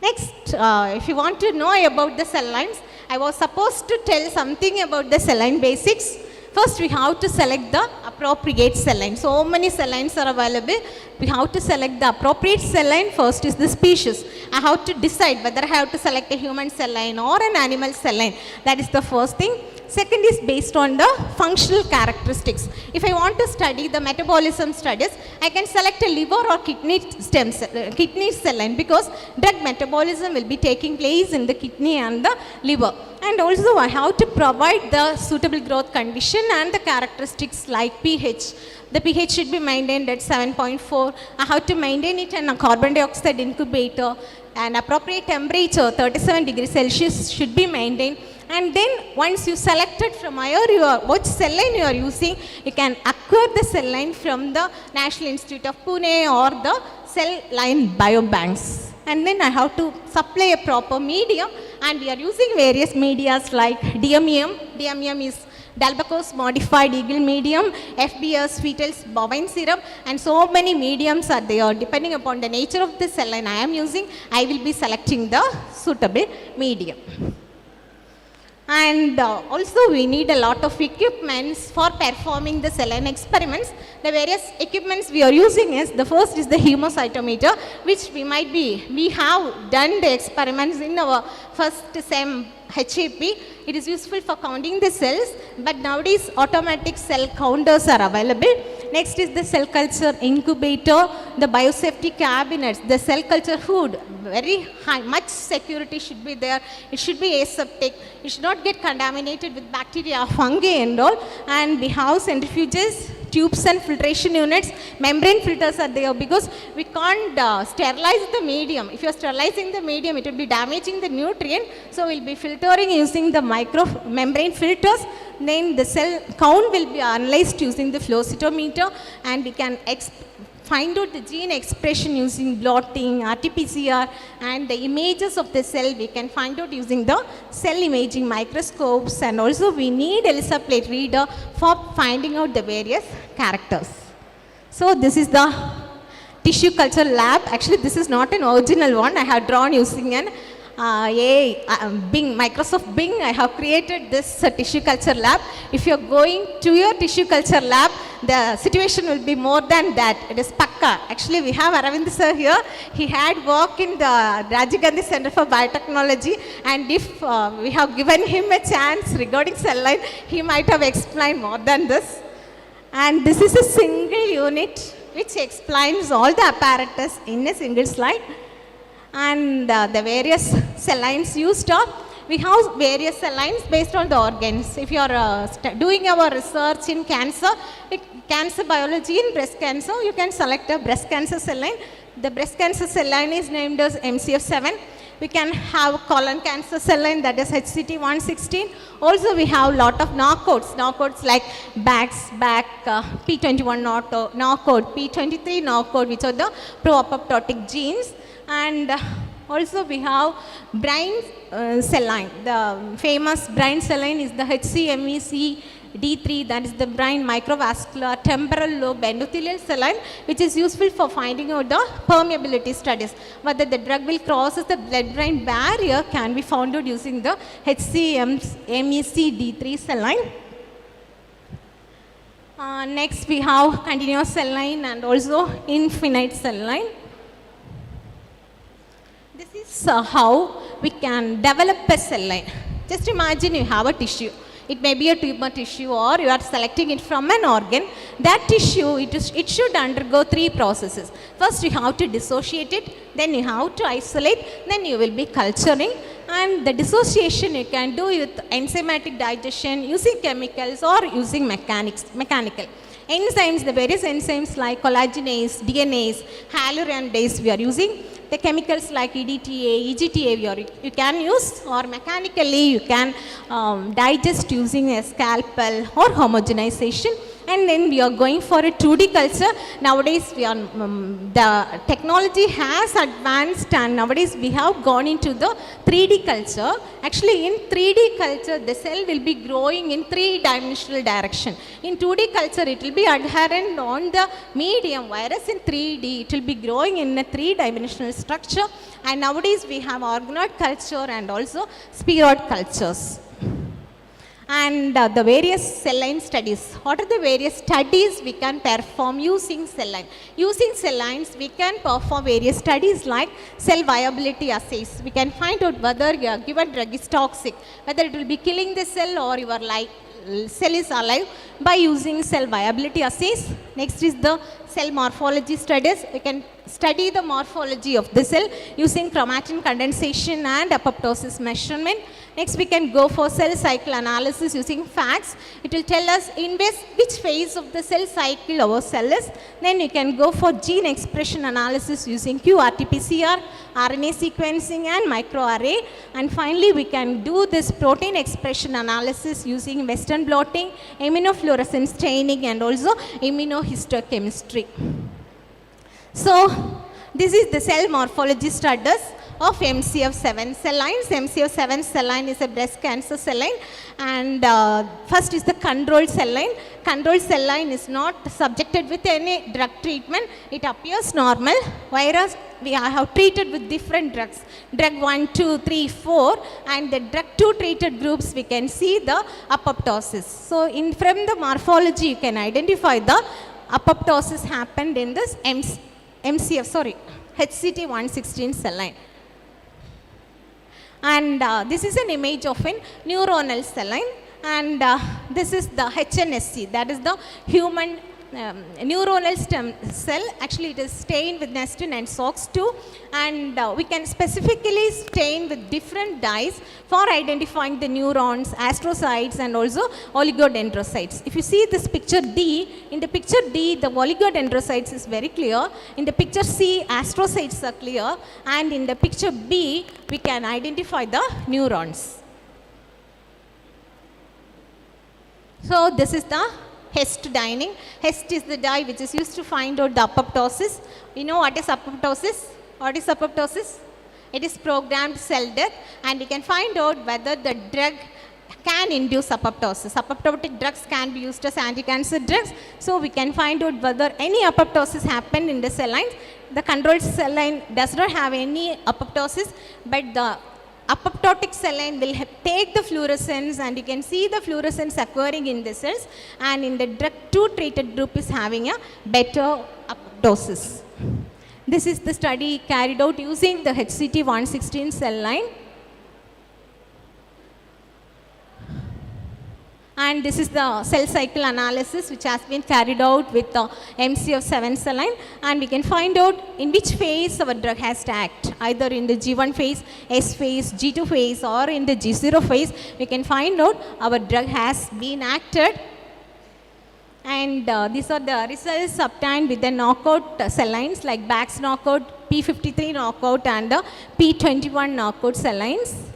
Next, if you want to know about the cell lines, I was supposed to tell something about the cell line basics. First, we have to select the appropriate cell line. So many cell lines are available. We have to select the appropriate cell line. First is the species. I have to decide whether I have to select a human cell line or an animal cell line. That is the first thing. Second is based on the functional characteristics. If I want to study the metabolism studies, I can select a liver or kidney cell line, because drug metabolism will be taking place in the kidney and the liver. And also I have to provide the suitable growth condition and the characteristics like pH. The pH should be maintained at 7.4. I have to maintain it in a carbon dioxide incubator, and appropriate temperature 37 degrees Celsius should be maintained. And then once you selected from which cell line you are using, you can acquire the cell line from the National Institute of Pune or the cell line biobanks. And then I have to supply a proper medium, and we are using various medias like DMEM. DMEM is Dalbecos modified eagle medium, FBS fetal bovine serum, and so many mediums are there. Depending upon the nature of the cell line I am using, I will be selecting the suitable medium. And also we need a lot of equipments for performing the cell line experiments. The various equipments we are using is, the first is the hemocytometer, which we have done the experiments in our first SEM HAP. It is useful for counting the cells, but nowadays automatic cell counters are available. Next is the cell culture incubator, the biosafety cabinets, the cell culture hood. Very high, much security should be there. It should be aseptic. It should not get contaminated with bacteria, fungi and all. And we have centrifuges, tubes and filtration units. Membrane filters are there, because we can't sterilize the medium. If you are sterilizing the medium, it will be damaging the nutrient. So we will be filtering using the membrane filters. Then the cell count will be analyzed using the flow cytometer, and we can find out the gene expression using blotting, RT-PCR, and the images of the cell we can find out using the cell imaging microscopes. And also we need ELISA plate reader for finding out the various characters. So this is the tissue culture lab. Actually, this is not an original one. I have drawn using an Bing, Microsoft Bing. I have created this tissue culture lab. If you are going to your tissue culture lab, the situation will be more than that. It is Pakka. Actually, we have Aravind sir here. He had worked in the Rajiv Gandhi Center for Biotechnology, and if we have given him a chance regarding cell line, he might have explained more than this. And this is a single unit which explains all the apparatus in a single slide. And the various cell lines used are, we have various cell lines based on the organs. If you are doing our research in cancer biology in breast cancer, you can select a breast cancer cell line. The breast cancer cell line is named as MCF7. We can have colon cancer cell line, that is HCT116. Also we have lot of knockouts like BAC, P21 knockout, P23 knockout, which are the pro-apoptotic genes. And also we have brain cell line. The famous brain cell line is the HCMEC-D3, that is the brain microvascular temporal lobe endothelial cell line, which is useful for finding out the permeability studies. Whether the drug will cross the blood-brain barrier can be found out using the HCMEC-D3 cell line. Next we have continuous cell line and also infinite cell line. This is how we can develop a cell line. Just imagine you have a tissue. It may be a tumor tissue or you are selecting it from an organ. That tissue, it should undergo 3 processes. First you have to dissociate it, then you have to isolate, then you will be culturing. And the dissociation you can do with enzymatic digestion, using chemicals or using mechanical. Enzymes, the various enzymes like collagenase, DNase, hyaluronidase we are using. The chemicals like EDTA, EGTA you can use, or mechanically you can digest using a scalpel or homogenization. And then we are going for a 2D culture. Nowadays the technology has advanced and nowadays we have gone into the 3D culture. Actually in 3D culture the cell will be growing in 3-dimensional direction. In 2D culture it will be adherent on the medium, whereas in 3D it will be growing in a 3-dimensional structure. And nowadays we have organoid culture and also spheroid cultures. And the various cell line studies. What are the various studies we can perform using cell line? Using cell lines, we can perform various studies like cell viability assays. We can find out whether your given drug is toxic, whether it will be killing the cell or your cell is alive by using cell viability assays. Next is the cell morphology studies. We can study the morphology of the cell using chromatin condensation and apoptosis measurement. Next we can go for cell cycle analysis using FACS. It will tell us in which phase of the cell cycle our cell is. Then you can go for gene expression analysis using qRT-PCR, RNA sequencing and microarray. And finally we can do this protein expression analysis using Western blotting, immunofluorescence staining and also immunohistochemistry. So this is the cell morphology studies of MCF7 cell lines. MCF7 cell line is a breast cancer cell line, and first is the controlled cell line. Controlled cell line is not subjected with any drug treatment. It appears normal, whereas we have treated with different drugs. Drug 1, 2, 3, 4, and the drug 2 treated groups we can see the apoptosis. So from the morphology you can identify the apoptosis happened in this HCT116 cell line. And this is an image of a neuronal cell line, and this is the HNSC, that is the human neuronal stem cell. Actually it is stained with Nestin and SOX2, and we can specifically stain with different dyes for identifying the neurons, astrocytes and also oligodendrocytes. If you see this picture D, in the picture D the oligodendrocytes is very clear, in the picture C astrocytes are clear, and in the picture B we can identify the neurons. So this is the HEST dyeing. HEST is the dye which is used to find out the apoptosis. You know what is apoptosis? What is apoptosis? It is programmed cell death, and you can find out whether the drug can induce apoptosis. Apoptotic drugs can be used as anti-cancer drugs. So we can find out whether any apoptosis happened in the cell lines. The controlled cell line does not have any apoptosis, but the apoptotic cell line will take the fluorescence, and you can see the fluorescence occurring in the cells, and in the drug 2 treated group is having a better apoptosis. This is the study carried out using the HCT116 cell line. And this is the cell cycle analysis which has been carried out with the MCF7 cell line, and we can find out in which phase our drug has to act, either in the G1 phase, S phase, G2 phase or in the G0 phase. We can find out our drug has been acted, and these are the results obtained with the knockout cell lines like Bax knockout, P53 knockout and the P21 knockout cell lines.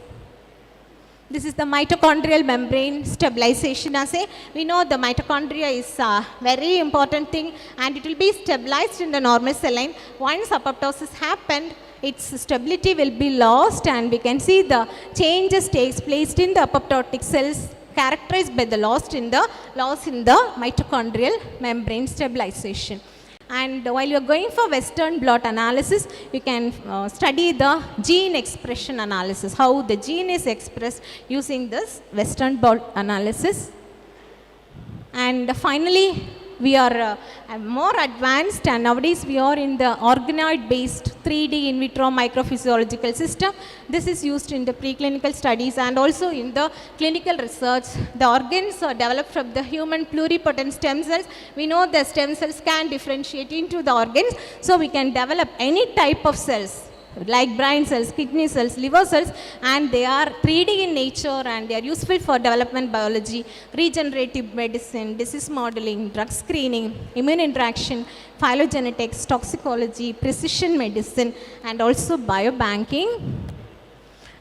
This is the mitochondrial membrane stabilization assay. We know the mitochondria is a very important thing, and it will be stabilized in the normal cell line. Once apoptosis happened, its stability will be lost, and we can see the changes takes place in the apoptotic cells characterized by the loss in the mitochondrial membrane stabilization. And while you are going for Western blot analysis, you can study the gene expression analysis, how the gene is expressed using this Western blot analysis. And finally, we are more advanced, and nowadays we are in the organoid-based 3D in vitro microphysiological system. This is used in the preclinical studies and also in the clinical research. The organs are developed from the human pluripotent stem cells. We know the stem cells can differentiate into the organs, so we can develop any type of cells like brain cells, kidney cells, liver cells, and they are 3D in nature and they are useful for development biology, regenerative medicine, disease modeling, drug screening, immune interaction, phylogenetics, toxicology, precision medicine, and also biobanking.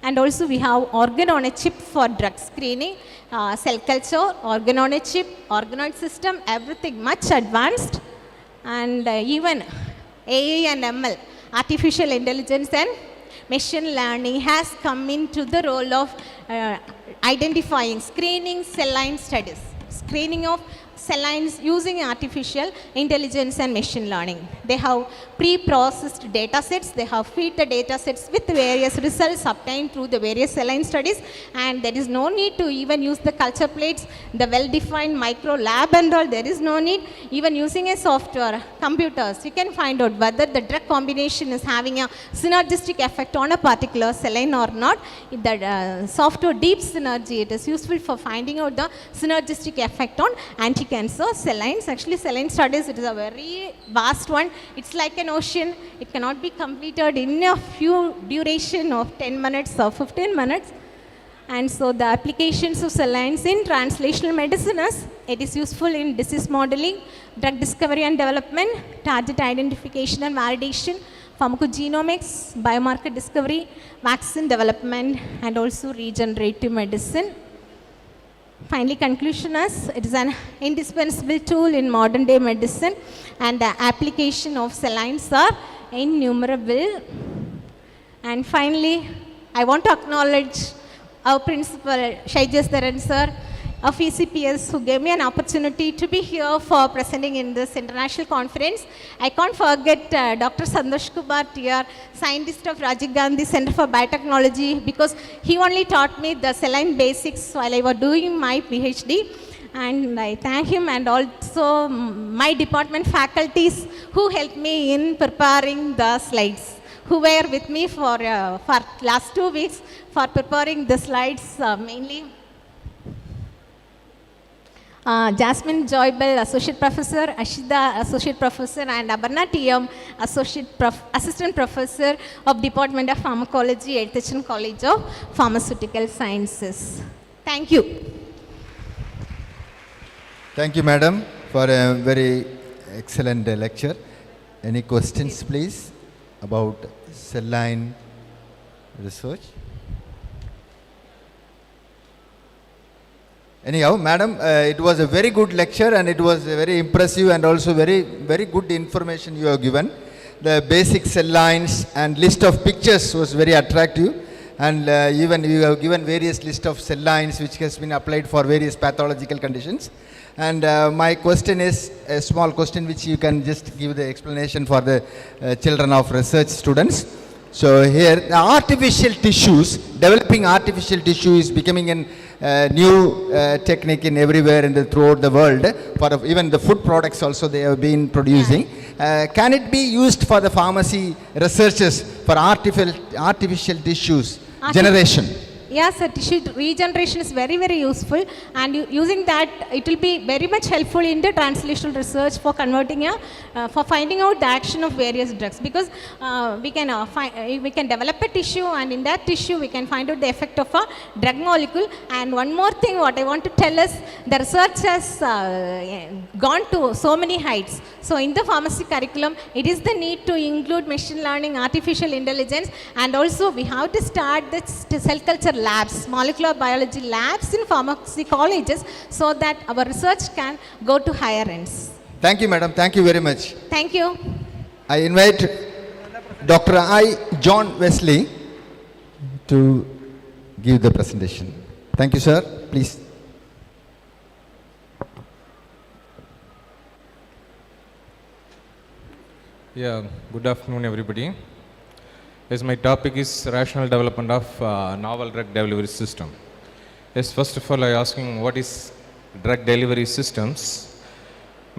And also we have organ on a chip for drug screening, cell culture, organ on a chip, organoid system, everything much advanced. And even AI and ML, artificial intelligence and machine learning has come into the role of identifying, screening cell line studies, screening of cell lines using artificial intelligence and machine learning. They have pre-processed data sets, they have feed the data sets with various results obtained through the various cell line studies, and there is no need to even use the culture plates, the well-defined micro lab and all, there is no need. Even using a software, computers, you can find out whether the drug combination is having a synergistic effect on a particular cell line or not. The software deep synergy, it is useful for finding out the synergistic effect on anti-cancer cell lines. Actually, cell line studies, it is a very vast one. It's like an ocean. It cannot be completed in a few duration of 10 minutes or 15 minutes. And so the applications of cell lines in translational medicine is, it is useful in disease modeling, drug discovery and development, target identification and validation, pharmacogenomics, biomarker discovery, vaccine development, and also regenerative medicine. Finally, conclusion is, it is an indispensable tool in modern day medicine, and the application of cell lines are innumerable. And finally, I want to acknowledge our principal, Shaijas Dharan sir, of ECPS, who gave me an opportunity to be here for presenting in this international conference. I can't forget Dr. Santosh Kumar TR, scientist of Rajiv Gandhi Center for Biotechnology, because he only taught me the cell line basics while I was doing my PhD. And I thank him, and also my department faculties who helped me in preparing the slides, who were with me for last 2 weeks for preparing the slides, mainly Jasmine Joybell, Associate Professor, Ashida, Associate Professor, and Abarna TM, Assistant Professor of Department of Pharmacology at H.N. College of Pharmaceutical Sciences. Thank you. Thank you, madam, for a very excellent lecture. Any questions, please, about cell line research? Anyhow, madam, it was a very good lecture, and it was very impressive, and also very good information you have given. The basic cell lines and list of pictures was very attractive, and even you have given various list of cell lines which has been applied for various pathological conditions. And my question is a small question which you can just give the explanation for the children of research students. So here, the artificial tissues, developing artificial tissue is becoming a new technique in everywhere in throughout the world. For even the food products also they have been producing. Can it be used for the pharmacy researchers for artificial tissues generation? Yes, tissue regeneration is very, very useful, and using that, it will be very much helpful in the translational research for converting for finding out the action of various drugs, because we can develop a tissue, and in that tissue we can find out the effect of a drug molecule. And one more thing what I want to tell is, the research has gone to so many heights. So in the pharmacy curriculum, it is the need to include machine learning, artificial intelligence, and also we have to start the cell culture labs, molecular biology labs in pharmacy colleges, so that our research can go to higher ends. Thank you, madam. Thank you very much. Thank you. I invite Dr. I. John Wesley to give the presentation. Thank you, sir. Please. Yeah, good afternoon, everybody. Yes, my topic is rational development of novel drug delivery system. Yes, first of all, I asking what is drug delivery systems.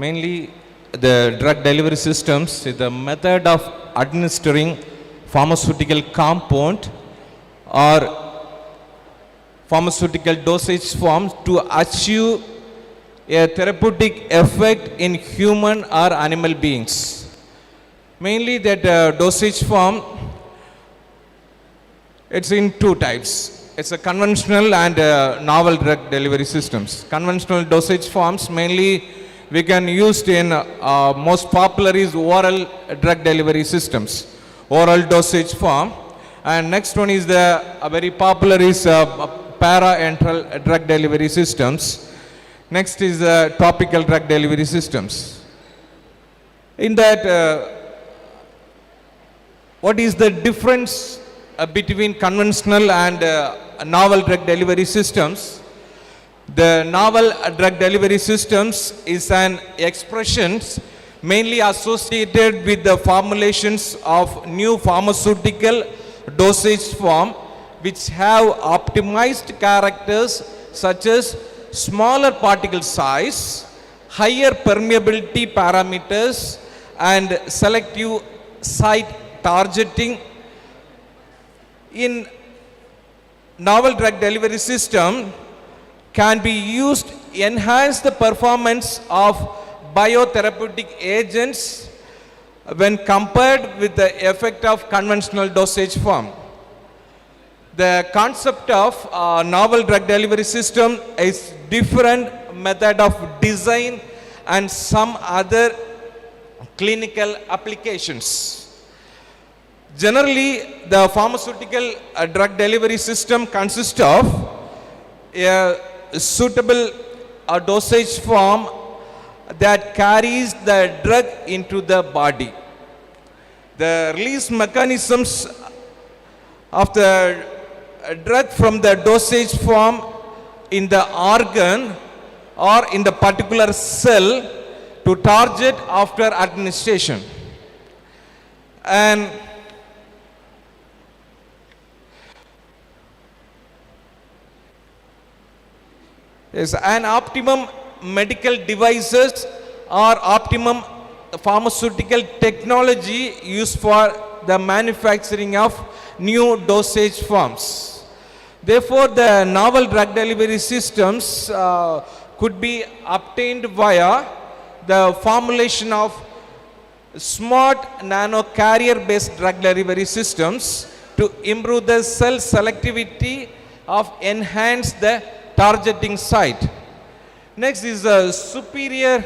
Mainly the drug delivery systems is the method of administering pharmaceutical compound or pharmaceutical dosage forms to achieve a therapeutic effect in human or animal beings. Mainly that dosage form, it's in two types. It's a conventional and novel drug delivery systems. Conventional dosage forms mainly we can use in most popular is oral drug delivery systems, oral dosage form. And next one is the very popular is para-enteral drug delivery systems. Next is topical drug delivery systems. In that, what is the difference between conventional and novel drug delivery systems? The novel drug delivery systems is an expression mainly associated with the formulations of new pharmaceutical dosage form which have optimized characters such as smaller particle size, higher permeability parameters, and selective site targeting. In novel drug delivery system can be used to enhance the performance of biotherapeutic agents when compared with the effect of conventional dosage form. The concept of novel drug delivery system is different method of design and some other clinical applications. Generally, the pharmaceutical drug delivery system consists of a suitable dosage form that carries the drug into the body. The release mechanisms of the drug from the dosage form in the organ or in the particular cell to target after administration. And is an optimum medical devices or optimum pharmaceutical technology used for the manufacturing of new dosage forms. Therefore, the novel drug delivery systems could be obtained via the formulation of smart nano carrier based drug delivery systems to improve the cell selectivity of enhance the targeting site. Next is a superior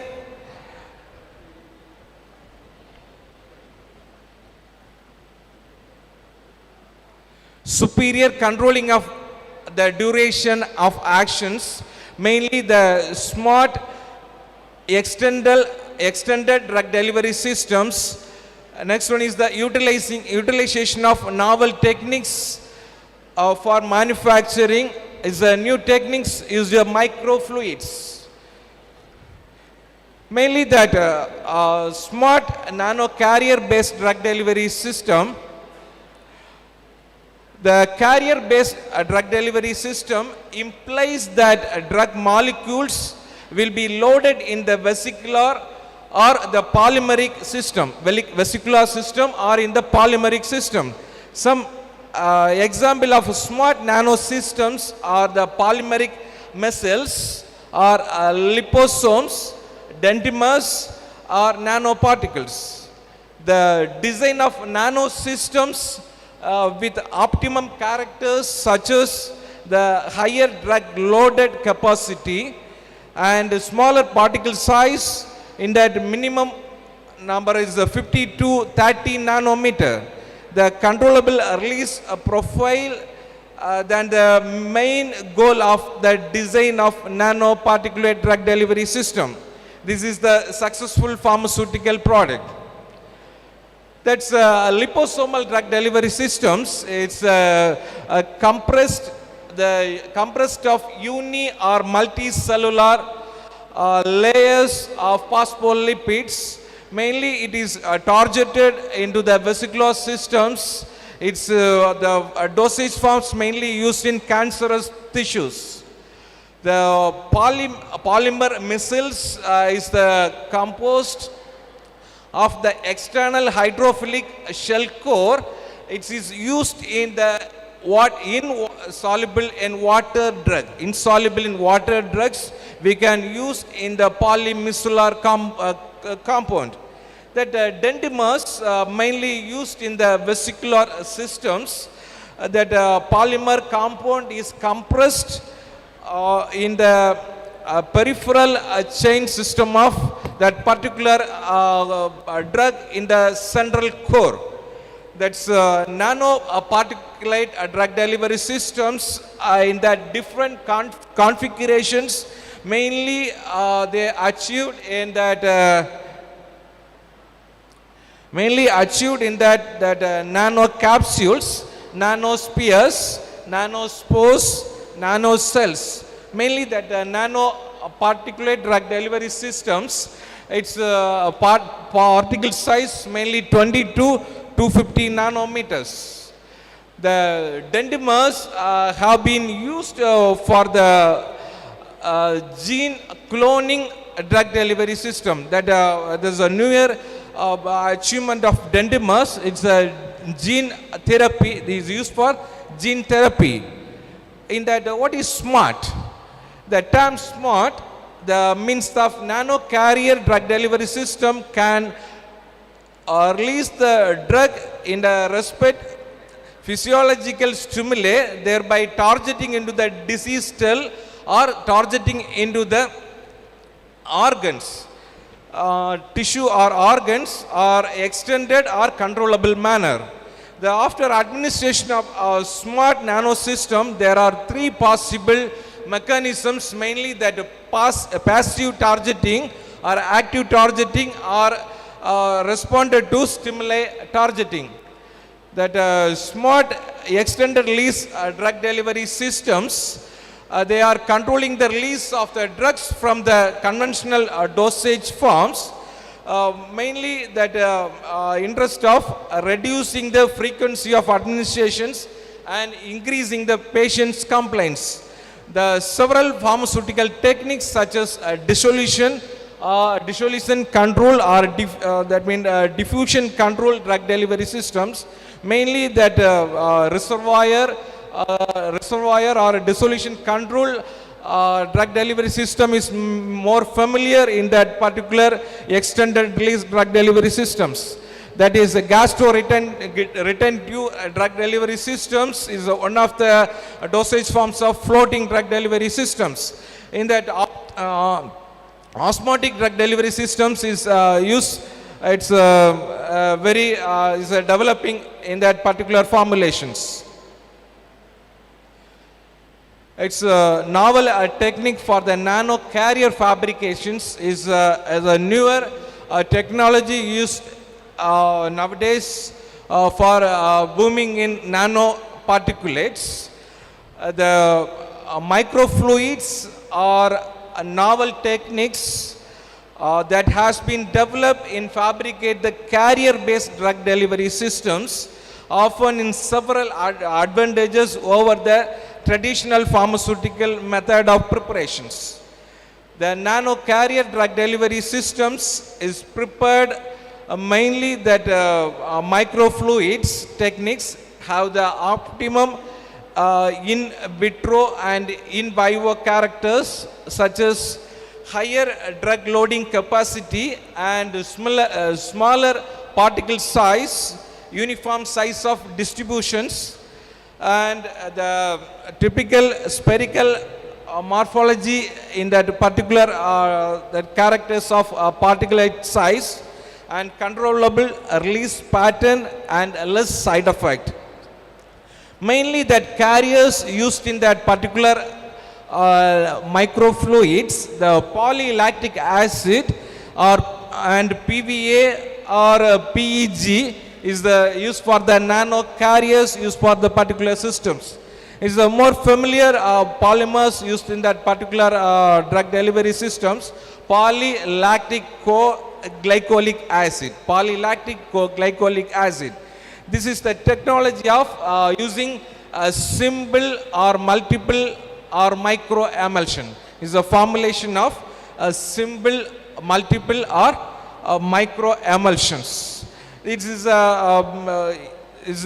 controlling of the duration of actions, mainly the smart extended drug delivery systems. Next one is the utilization of novel techniques for manufacturing. Is a new techniques use microfluids. Mainly that smart nano carrier based drug delivery system. The carrier based drug delivery system implies that drug molecules will be loaded in the vesicular or the polymeric system, vesicular system or in the polymeric system. Some example of smart nano systems are the polymeric micelles or liposomes, dentimers or nanoparticles. The design of nano systems with optimum characters such as the higher drug loaded capacity and smaller particle size in that minimum number is 50 to 30 nanometer. The controllable release profile than the main goal of the design of nanoparticulate drug delivery system. This is the successful pharmaceutical product. That's liposomal drug delivery systems. It's compressed of uni or multicellular layers of phospholipids. Mainly it is targeted into the vesicular systems. It's the dosage forms mainly used in cancerous tissues. The polymer missiles is the composed of the external hydrophilic shell core. It is used in the insoluble in water drug. Insoluble in water drugs we can use in the polymicellar compound. That dendrimers mainly used in the vesicular systems. That polymer compound is compressed in the peripheral chain system of that particular drug in the central core. That's nanoparticulate drug delivery systems in that different configurations. Mainly they achieved in that nano capsules, nanospheres, nanospores, nanocells. Mainly that nanoparticulate drug delivery systems. Its particle size mainly 20 to 250 nanometers. The dendrimers have been used for the gene cloning drug delivery system. That there's a newer achievement of dendrimers. It's a gene therapy. It is used for gene therapy. In that, what is SMART? The term SMART, the means of nano carrier drug delivery system can release the drug in the respect physiological stimuli, thereby targeting into the disease cell or targeting into the organs, tissue or organs, or extended or controllable manner. After administration of a SMART nano system, there are three possible mechanisms, mainly that passive targeting or active targeting or responded to stimuli targeting. That SMART extended release drug delivery systems, they are controlling the release of the drugs from the conventional dosage forms. Mainly that interest of reducing the frequency of administrations and increasing the patient's complaints. The several pharmaceutical techniques such as dissolution control or diffusion control drug delivery systems. Mainly that reservoir or dissolution control drug delivery system is more familiar in that particular extended release drug delivery systems. That is gastro-retentive drug delivery systems is one of the dosage forms of floating drug delivery systems. In that osmotic drug delivery systems is used. It's developing in that particular formulations. It's a novel technique for the nano carrier fabrications is as a newer technology used nowadays for booming in nanoparticulates. The microfluids are novel techniques that has been developed in fabricate the carrier-based drug delivery systems, often in several advantages over the traditional pharmaceutical method of preparations. The nano carrier drug delivery systems is prepared mainly that microfluids techniques have the optimum in vitro and in vivo characters, such as higher drug loading capacity and smaller particle size, uniform size of distributions, and the typical spherical morphology in that particular that characters of particulate size, and controllable release pattern and less side effect. Mainly that carriers used in that particular microfluids, the polylactic acid and PVA or PEG is the used for the nano carriers used for the particular systems. It's the more familiar polymers used in that particular drug delivery systems, polylactic glycolic acid. Polylactic glycolic acid. This is the technology of using a simple or multiple or microemulsion. Is a formulation of a simple, multiple or microemulsions. It is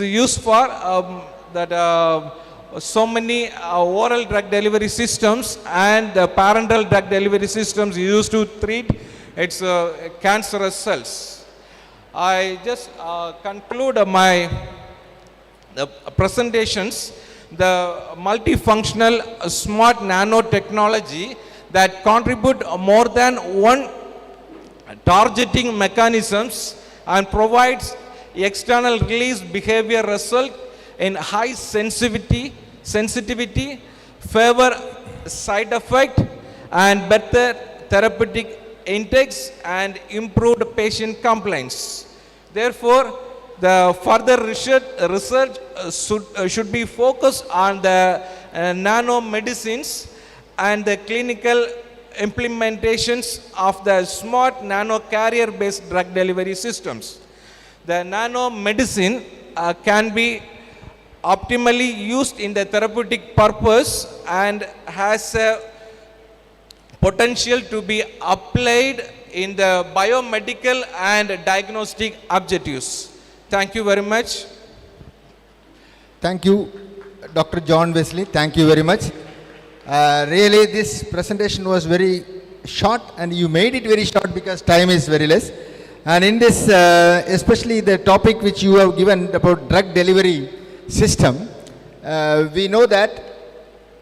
used for so many oral drug delivery systems and parenteral drug delivery systems used to treat its cancerous cells. I just conclude my presentations. The multifunctional smart nanotechnology that contribute more than one targeting mechanisms and provides external release behavior result in high sensitivity, favor side effect and better therapeutic intakes and improved patient compliance. Therefore, the further research should be focused on the nanomedicines and the clinical implementations of the smart nano carrier based drug delivery systems. The nanomedicine can be optimally used in the therapeutic purpose and has a potential to be applied in the biomedical and diagnostic objectives. Thank you very much. Thank you, Dr. John Wesley. Thank you very much. Really, this presentation was very short, and you made it very short because time is very less. And in this, especially the topic which you have given about drug delivery system, we know that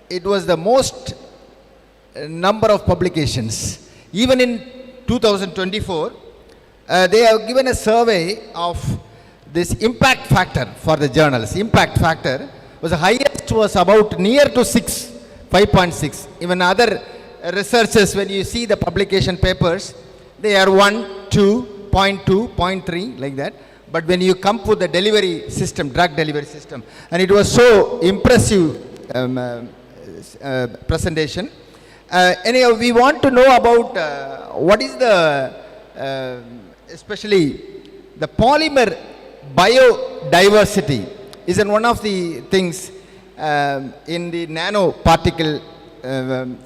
it was the most number of publications. Even in 2024, they have given a survey of this impact factor for the journals. Impact factor was the highest, was about near to 6, 5.6. Even other researchers, when you see the publication papers, they are 1, 2, 0.2, 0.3, like that. But when you come to the delivery system, drug delivery system, and it was so impressive presentation. Anyhow, we want to know about what is the, especially the polymer biodiversity is one of the things in the nanoparticle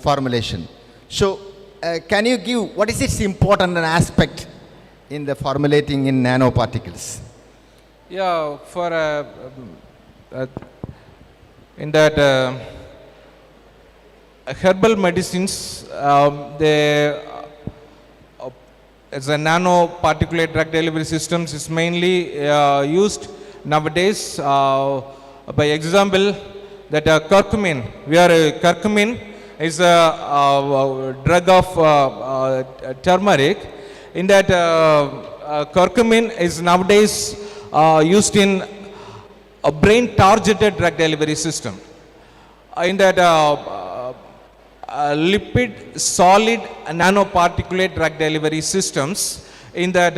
formulation. So, can you give, what is its important aspect in the formulating in nanoparticles? Yeah, for in that herbal medicines, they as a nanoparticulate drug delivery systems is mainly used nowadays. By example, that curcumin. Curcumin is a drug of turmeric. In that, curcumin is nowadays used in a brain-targeted drug delivery system. In that, lipid solid nanoparticulate drug delivery systems, in that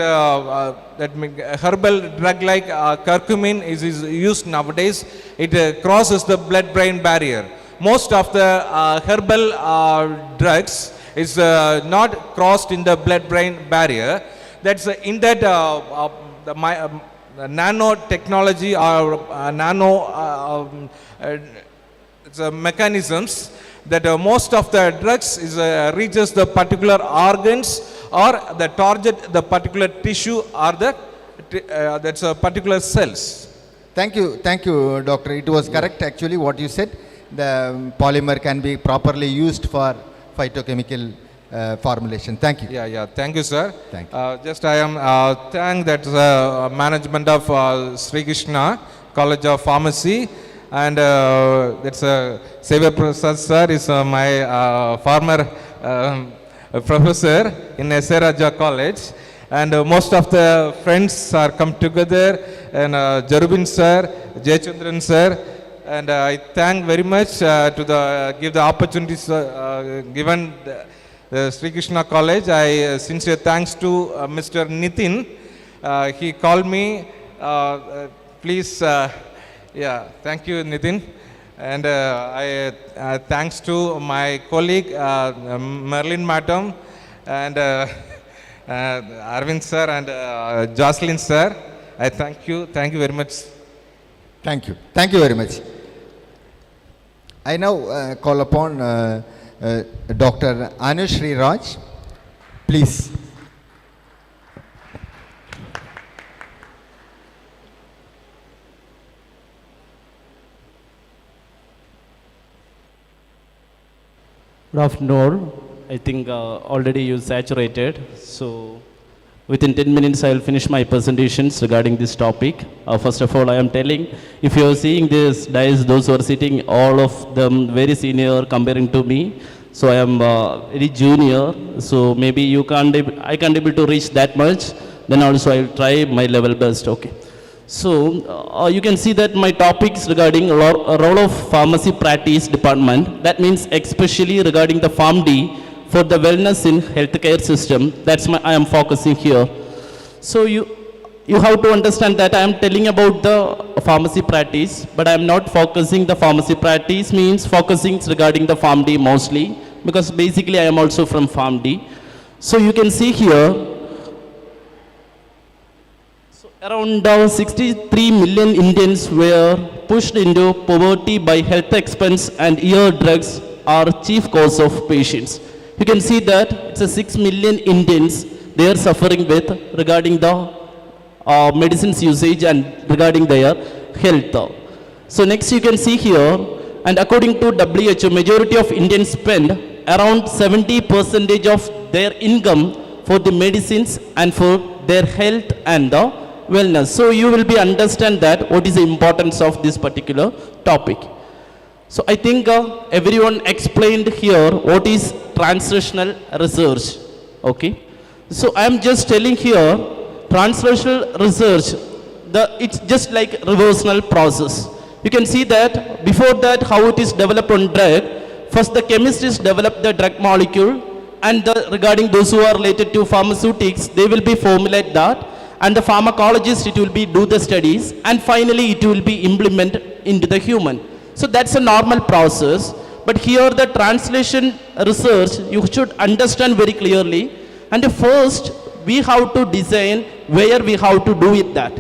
herbal drug like curcumin is used nowadays. It crosses the blood-brain barrier. Most of the herbal drugs is not crossed in the blood-brain barrier. That's in that the nanotechnology or nano mechanisms that most of the drugs is reaches the particular organs or the target the particular tissue or the that's a particular cells. Thank you, doctor. It was correct actually what you said. The polymer can be properly used for phytochemical formulation. Thank you. Yeah. Thank you, sir. Thank you. Just I am thank that management of Sri Krishna College of Pharmacy, and that's Seva Prasad sir is my former professor in S.A. Raja College, and most of the friends are come together, and Jarubin sir, Jayachandran sir, and I thank very much to give the opportunities given the Sri Krishna College. I sincere thanks to Mr. Nitin. He called me. Please, thank you, Nitin. And I thanks to my colleague Merlin Madam and Arvind sir and Jocelyn sir. I thank you. Thank you very much. Thank you. Thank you very much. I now call upon Dr. Anushri Raj. Please. Good afternoon. I think already you saturated. So within 10 minutes, I will finish my presentations regarding this topic. First of all, I am telling, if you are seeing this guys, those who are sitting, all of them very senior comparing to me. So I am very junior. So maybe I can't able to reach that much. Then also I will try my level best. Okay. So you can see that my topic is regarding role of pharmacy practice department. That means especially regarding the PharmD for the wellness in healthcare system. That's I am focusing here. So you have to understand that I am telling about the pharmacy practice, but I am not focusing the pharmacy practice means focusing regarding the PharmD mostly, because basically I am also from PharmD. So you can see here, around 63 million Indians were pushed into poverty by health expense, and ear drugs are chief cause of patients. You can see that it's a 6 million Indians they are suffering with regarding the medicines usage and regarding their health. So next you can see here, and according to WHO, majority of Indians spend around 70% of their income for the medicines and for their health and the wellness. So you will be understand that what is the importance of this particular topic. So I think everyone explained here what is translational research. Okay. So I am just telling here translational research. It's just like reversional process. You can see that before that how it is developed on drug. First the chemists develop the drug molecule, and regarding those who are related to pharmaceutics, they will be formulate that, and the pharmacologist it will be do the studies, and finally it will be implemented into the human. So that's a normal process. But here the translation research you should understand very clearly, and first we have to design where we have to do it that.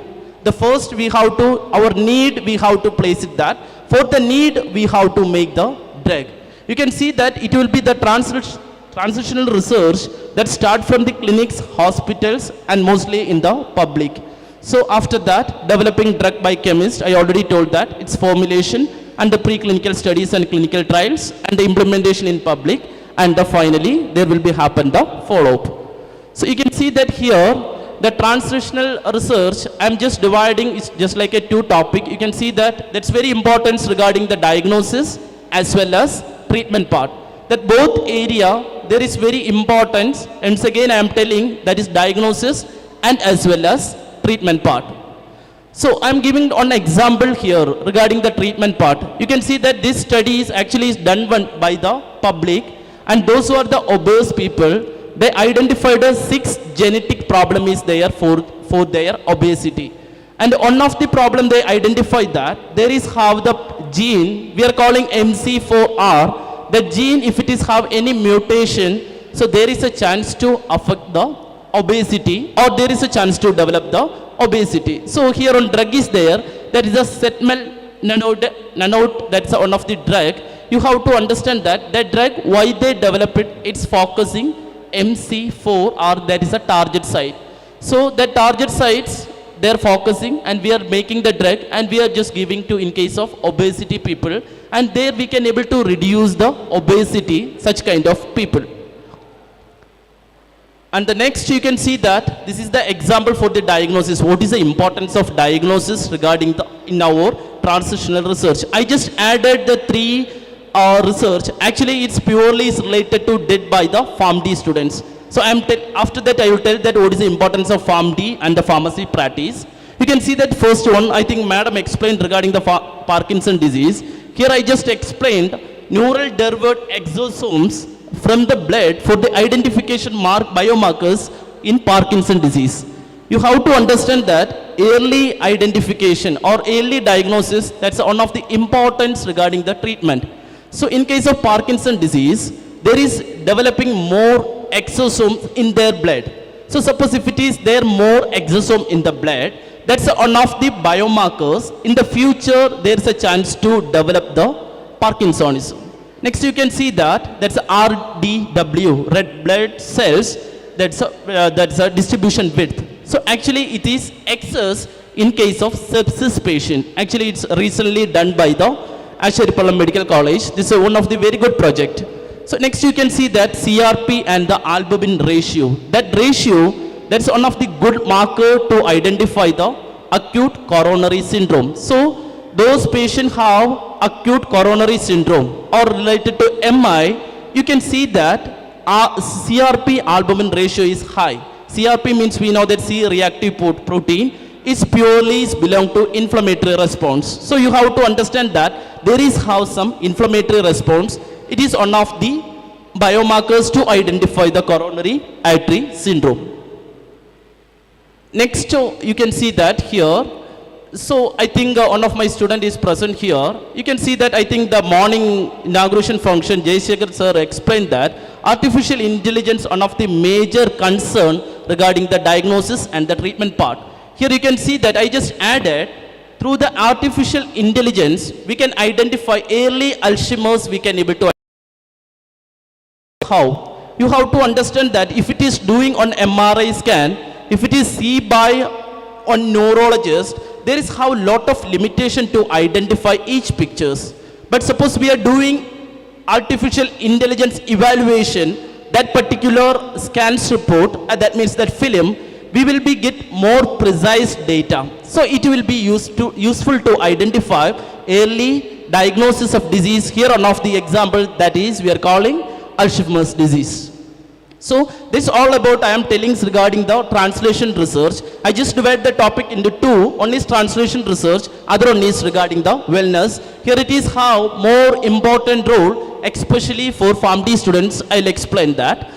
The first we have to, our need we have to place it that. For the need we have to make the drug. You can see that it will be the translational research that start from the clinics, hospitals, and mostly in the public. So after that, developing drug by chemist, I already told that, its formulation and the preclinical studies and clinical trials and the implementation in public, and finally there will be happen the follow-up. So you can see that here, the translational research, I'm just dividing, it's just like a two topic. You can see that that's very important regarding the diagnosis as well as treatment part. That both area, there is very importance, and again I am telling that is diagnosis and as well as treatment part. So I am giving an example here regarding the treatment part. You can see that this study is actually done by the public, and those who are the obese people, they identified a 6 genetic problem is there for their obesity. And one of the problem they identified that there is how the gene, we are calling MC4R, the gene, if it is have any mutation, so there is a chance to affect the obesity, or there is a chance to develop the obesity. So here on drug is there, that is a setmelanotide, that's one of the drug. You have to understand that drug, why they develop it, it's focusing MC4R, that is a target site. So the target sites, they are focusing, and we are making the drug, and we are just giving to in case of obesity people, and there we can able to reduce the obesity, such kind of people. And the next you can see that this is the example for the diagnosis. What is the importance of diagnosis regarding in our translational research? I just added the 3 research. Actually it's purely is related to did by the PharmD students. So after that I will tell that what is the importance of PharmD and the pharmacy practice. You can see that first one, I think madam explained regarding the Parkinson disease. Here I just explained neural derived exosomes from the blood for the identification biomarkers in Parkinson disease. You have to understand that early identification or early diagnosis, that's one of the importance regarding the treatment. So in case of Parkinson disease, there is developing more exosomes in their blood. So suppose if it is there more exosome in the blood, that's one of the biomarkers. In the future, there's a chance to develop the Parkinsonism. Next you can see that that's RDW, red blood cells, that's a distribution width. So actually it is excess in case of sepsis patient. Actually it's recently done by the Ashwaripallam Medical College. This is one of the very good project. So next you can see that CRP and the albumin ratio. That ratio, that's one of the good marker to identify the acute coronary syndrome. So those patients have acute coronary syndrome or related to MI, you can see that CRP albumin ratio is high. CRP means we know that C-reactive protein is purely belong to inflammatory response. So you have to understand that there is how some inflammatory response. It is one of the biomarkers to identify the coronary artery syndrome. Next, you can see that here. So I think one of my student is present here. You can see that I think the morning inauguration function, Jay Shekhar sir explained that artificial intelligence one of the major concern regarding the diagnosis and the treatment part. Here you can see that I just added through the artificial intelligence we can identify early Alzheimer's, we can able to. How? You have to understand that if it is doing on MRI scan, if it is seen by on neurologist, there is how lot of limitation to identify each pictures. But suppose we are doing artificial intelligence evaluation, that particular scans report, that means that film, we will be get more precise data. So it will be useful to identify early diagnosis of disease. Here one of the example that is we are calling Alzheimer's disease. So this all about I am telling regarding the translation research. I just divide the topic into two. One is translation research, other one is regarding the wellness. Here it is how more important role, especially for PharmD students. I'll explain that.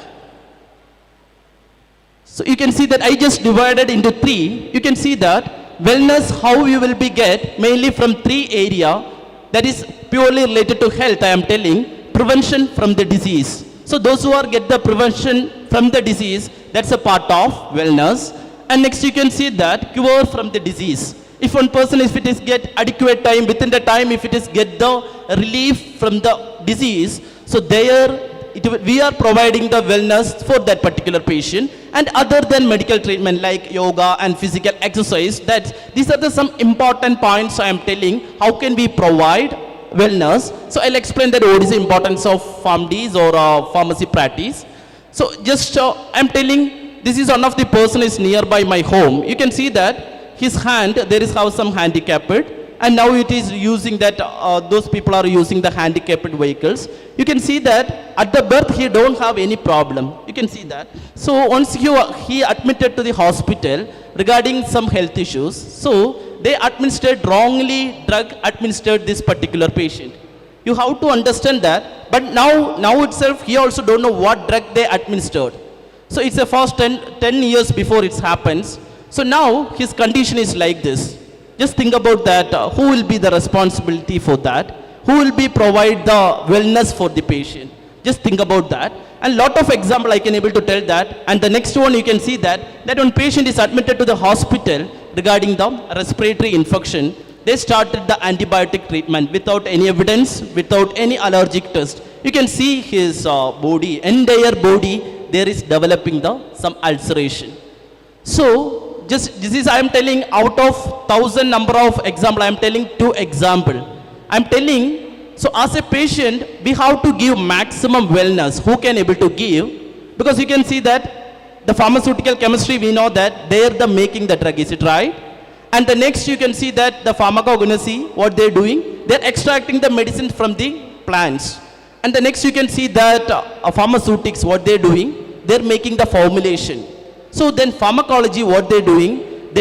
So you can see that I just divided into three. You can see that wellness, how you will be get mainly from three area that is purely related to health. I am telling prevention from the disease. So those who are get the prevention from the disease, that's a part of wellness. And next you can see that cure from the disease. If one person, if it is get adequate time, within the time, if it is get the relief from the disease, so there we are providing the wellness for that particular patient. And other than medical treatment like yoga and physical exercise, these are the some important points I am telling. How can we provide wellness? So I'll explain that what is the importance of PharmDs or pharmacy practice. So just I'm telling, this is one of the person is nearby my home. You can see that his hand, there is how some handicapped, and now it is using that, those people are using the handicapped vehicles. You can see that at the birth he don't have any problem. You can see that. So once he admitted to the hospital regarding some health issues, so they administered wrongly drug administered this particular patient. You have to understand that, but now itself he also don't know what drug they administered. So it's the first 10 years before it happens. So now his condition is like this. Just think about that, who will be the responsibility for that? Who will be provide the wellness for the patient? Just think about that. And lot of example I can able to tell that. And the next one you can see that when patient is admitted to the hospital regarding the respiratory infection, they started the antibiotic treatment without any evidence, without any allergic test. You can see his body, entire body, there is developing some ulceration. So just this is I am telling out of 1,000 number of example, I am telling 2 example. I am telling, so as a patient, we have to give maximum wellness. Who can able to give? Because you can see that the pharmaceutical chemistry, we know that they are the making the drug, is it right? And the next you can see that the pharmacognosy, what they're doing, they're extracting the medicine from the plants. And the next you can see that pharmaceutics, what they're doing, they're making the formulation. So then pharmacology, what they're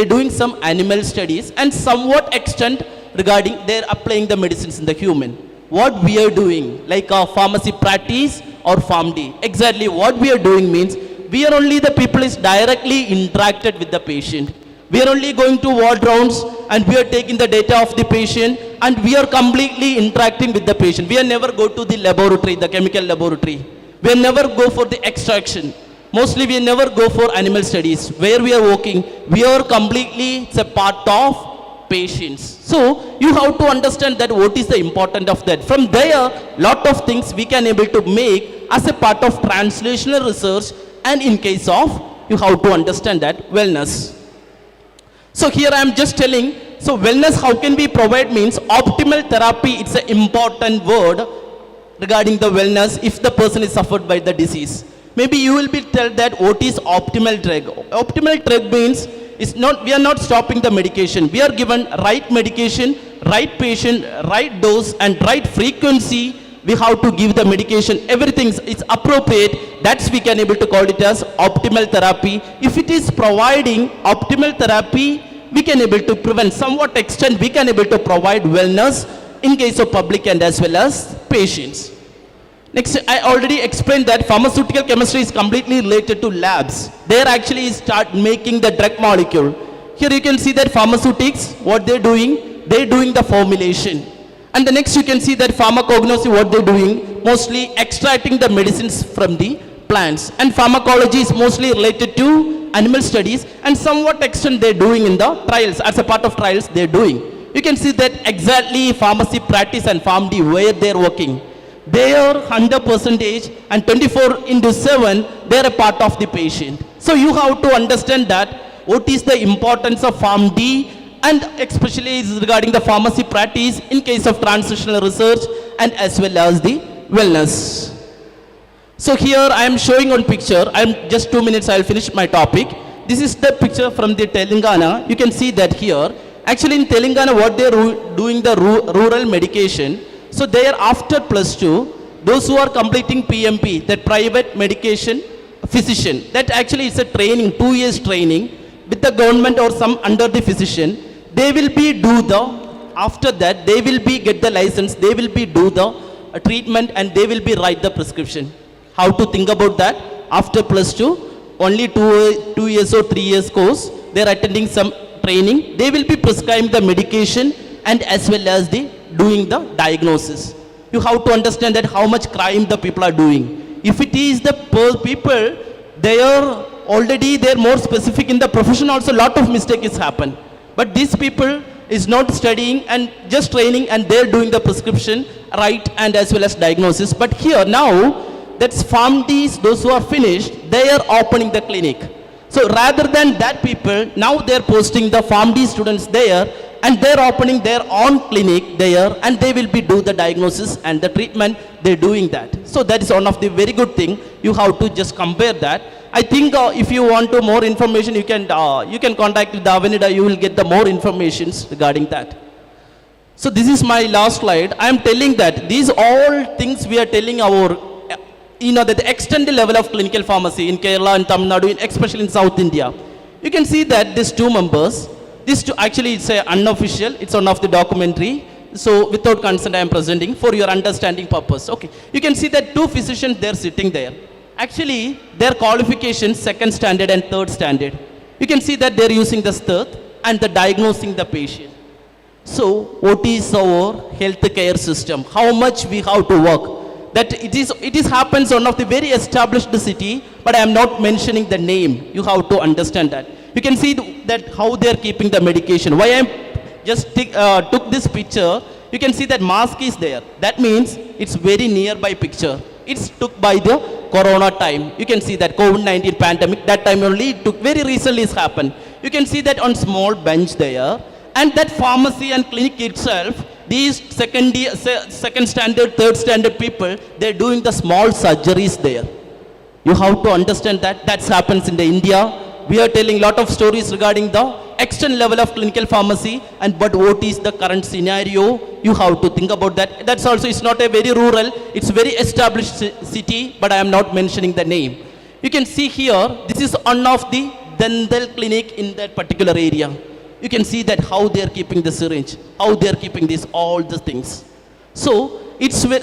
doing some animal studies and somewhat extent regarding they're applying the medicines in the human. What we are doing, like a pharmacy practice or PharmD, exactly what we are doing means we are only the people is directly interacted with the patient. We are only going to ward rounds and we are taking the data of the patient and we are completely interacting with the patient. We are never go to the laboratory, the chemical laboratory. We are never go for the extraction. Mostly we never go for animal studies. Where we are working, we are completely, it's a part of patients. So you have to understand that what is the importance of that. From there, lot of things we can able to make as a part of translational research, and in case of, you have to understand that wellness. So here I am just telling, so wellness, how can we provide means optimal therapy, it's an important word regarding the wellness if the person is suffered by the disease. Maybe you will be tell that what is optimal drug. Optimal drug means it's not, we are not stopping the medication. We are given right medication, right patient, right dose and right frequency. We have to give the medication. Everything is appropriate. That's we can able to call it as optimal therapy. If it is providing optimal therapy, we can able to prevent somewhat extent. We can able to provide wellness in case of public and as well as patients. Next, I already explained that pharmaceutical chemistry is completely related to labs. There actually start making the drug molecule. Here you can see that pharmaceutics, what they're doing the formulation. And the next you can see that pharmacognosy, what they're doing, mostly extracting the medicines from the plants. And pharmacology is mostly related to animal studies, and somewhat extent they're doing in the trials. As a part of trials they're doing. You can see that exactly pharmacy practice and PharmD where they're working. They are 100% and 24/7 they are a part of the patient. So you have to understand that what is the importance of PharmD, and especially is regarding the pharmacy practice in case of translational research and as well as the wellness. So here I am showing on picture, I am just 2 minutes, I will finish my topic. This is the picture from the Telangana. You can see that here. Actually in Telangana what they are doing the rural medication. So they are after +2, those who are completing PMP, that private medication physician, that actually is a training, 2 years training with the government or some under the physician. They will be do the, after that they will be get the license, they will be do the treatment and they will be write the prescription. How to think about that? After +2, only 2 years or 3 years course, they are attending some training, they will be prescribing the medication and as well as the doing the diagnosis. You have to understand that how much crime the people are doing. If it is the people, they are already, they are more specific in the profession also, lot of mistakes happen. But these people is not studying and just training and they are doing the prescription right and as well as diagnosis. But here now, that's PharmDs, those who are finished, they are opening the clinic. So rather than that people, now they are posting the PharmD students there and they are opening their own clinic there and they will be do the diagnosis and the treatment, they are doing that. So that is one of the very good thing. You have to just compare that. I think if you want to more information, you can contact the Avenida, you will get the more information regarding that. So this is my last slide. I am telling that these all things we are telling our, the extended level of clinical pharmacy in Kerala and Tamil Nadu, especially in South India. You can see that these two members, this two, actually it's a unofficial, it's one of the documentary. So without consent I am presenting for your understanding purpose. Okay, you can see that two physicians, they're sitting there. Actually, their qualifications, 2nd standard and 3rd standard. You can see that they're using the stirth and the diagnosing the patient. So what is our healthcare system? How much we have to work? That it is happens one of the very established city, but I am not mentioning the name. You have to understand that. You can see that how they are keeping the medication. Why I just took this picture, you can see that mask is there. That means it's very nearby picture. It's took by the Corona time. You can see that COVID-19 pandemic, that time only it took, very recently it's happened. You can see that on small bench there. And that pharmacy and clinic itself, these 2nd standard, 3rd standard people, they're doing the small surgeries there. You have to understand that. That happens in the India. We are telling lot of stories regarding the external level of clinical pharmacy, and but what is the current scenario? You have to think about that. That's also, it's not a very rural, it's very established city, but I am not mentioning the name. You can see here, this is one of the dental clinic in that particular area. You can see that how they are keeping the syringe, how they are keeping this, all the things. So,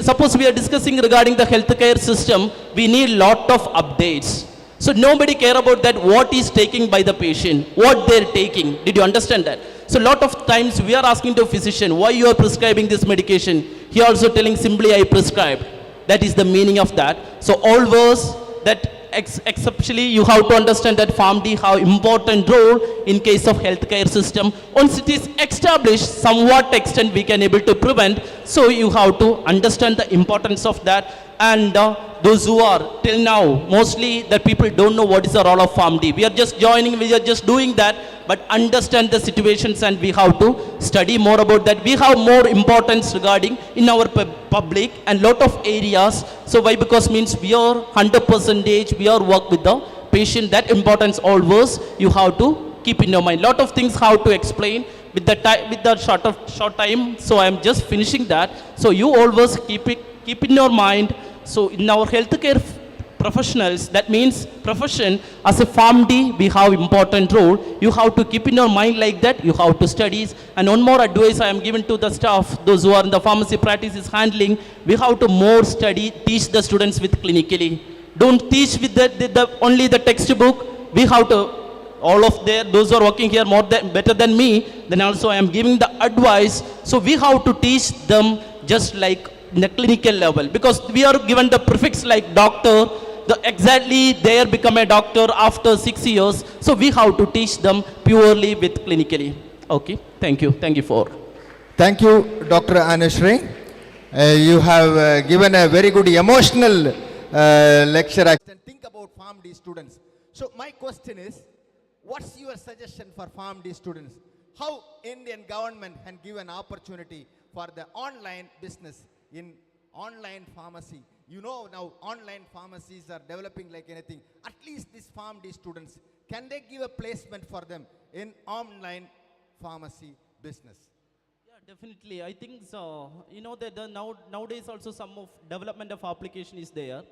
suppose we are discussing regarding the healthcare system, we need lot of updates. So nobody care about that, what is taking by the patient, what they are taking. Did you understand that? So lot of times we are asking the physician, why you are prescribing this medication? He also telling simply I prescribed. That is the meaning of that. So always that exceptionally you have to understand that PharmD have important role in case of healthcare system. Once it is established, somewhat extent we can able to prevent. So you have to understand the importance of that. And those who are till now, mostly the people don't know what is the role of PharmD. We are just joining, we are just doing that, but understand the situations and we have to study more about that. We have more importance regarding in our public and lot of areas. So why? Because means we are 100% we are work with the patient. That importance always you have to keep in your mind. Lot of things how to explain with the time, with the short time. So I am just finishing that. So you always keep in your mind. So in our healthcare professionals, that means profession, as a PharmD, we have important role. You have to keep in your mind like that. You have to studies. And one more advice I am giving to the staff, those who are in the pharmacy practice is handling, we have to more study, teach the students with clinically. Don't teach with only the textbook. We have to, all of those who are working here better than me, then also I am giving the advice. So we have to teach them just like in the clinical level, because we are given the prefix like doctor, exactly they become a doctor after 6 years. So we have to teach them purely with clinically. Okay, thank you. Thank you for. Thank you, Dr. Anushri. You have given a very good emotional lecture. And think about PharmD students. So my question is, what's your suggestion for PharmD students? How Indian government can give an opportunity for the online business in online pharmacy? You know now online pharmacies are developing like anything. At least these PharmD students, can they give a placement for them in online pharmacy business? Yeah, definitely. I think so. You know that nowadays also some of development of application is there.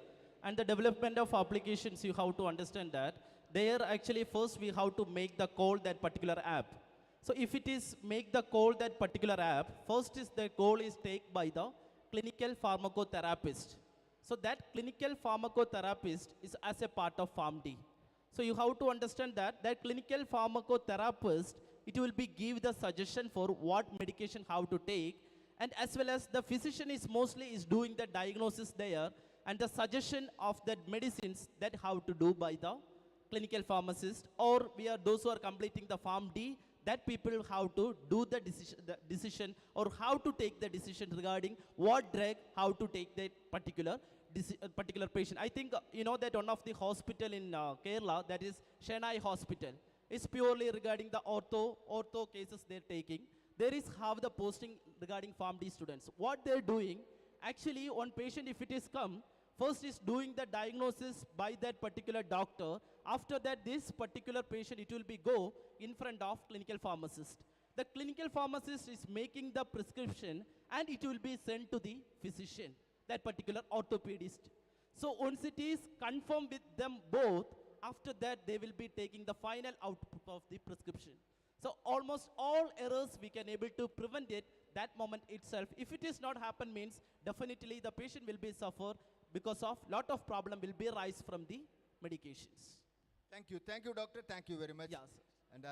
And the development of applications, you have to understand that. There actually first we have to make the call that particular app. So if it is make the call that particular app, first is the goal is taken by the clinical pharmacotherapist. So that clinical pharmacotherapist is as a part of PharmD. So you have to understand that clinical pharmacotherapist, it will be give the suggestion for what medication how to take, and as well as the physician is mostly is doing the diagnosis there, and the suggestion of that medicines that how to do by the clinical pharmacist, or we are those who are completing the PharmD, that people how to do the decision or how to take the decision regarding what drug, how to take that particular patient. I think you know that one of the hospital in Kerala, that is Chennai Hospital, is purely regarding the ortho cases they're taking. There is how the posting regarding PharmD students. What they're doing, actually one patient if it is come, first is doing the diagnosis by that particular doctor. After that, this particular patient, it will be go in front of clinical pharmacist. The clinical pharmacist is making the prescription and it will be sent to the physician, that particular orthopedist. So once it is confirmed with them both, after that they will be taking the final output of the prescription. So almost all errors we can able to prevent it that moment itself. If it is not happen means definitely the patient will be suffer because of lot of problem will be rise from the medications. Thank you, doctor. Thank you very much. Yes. And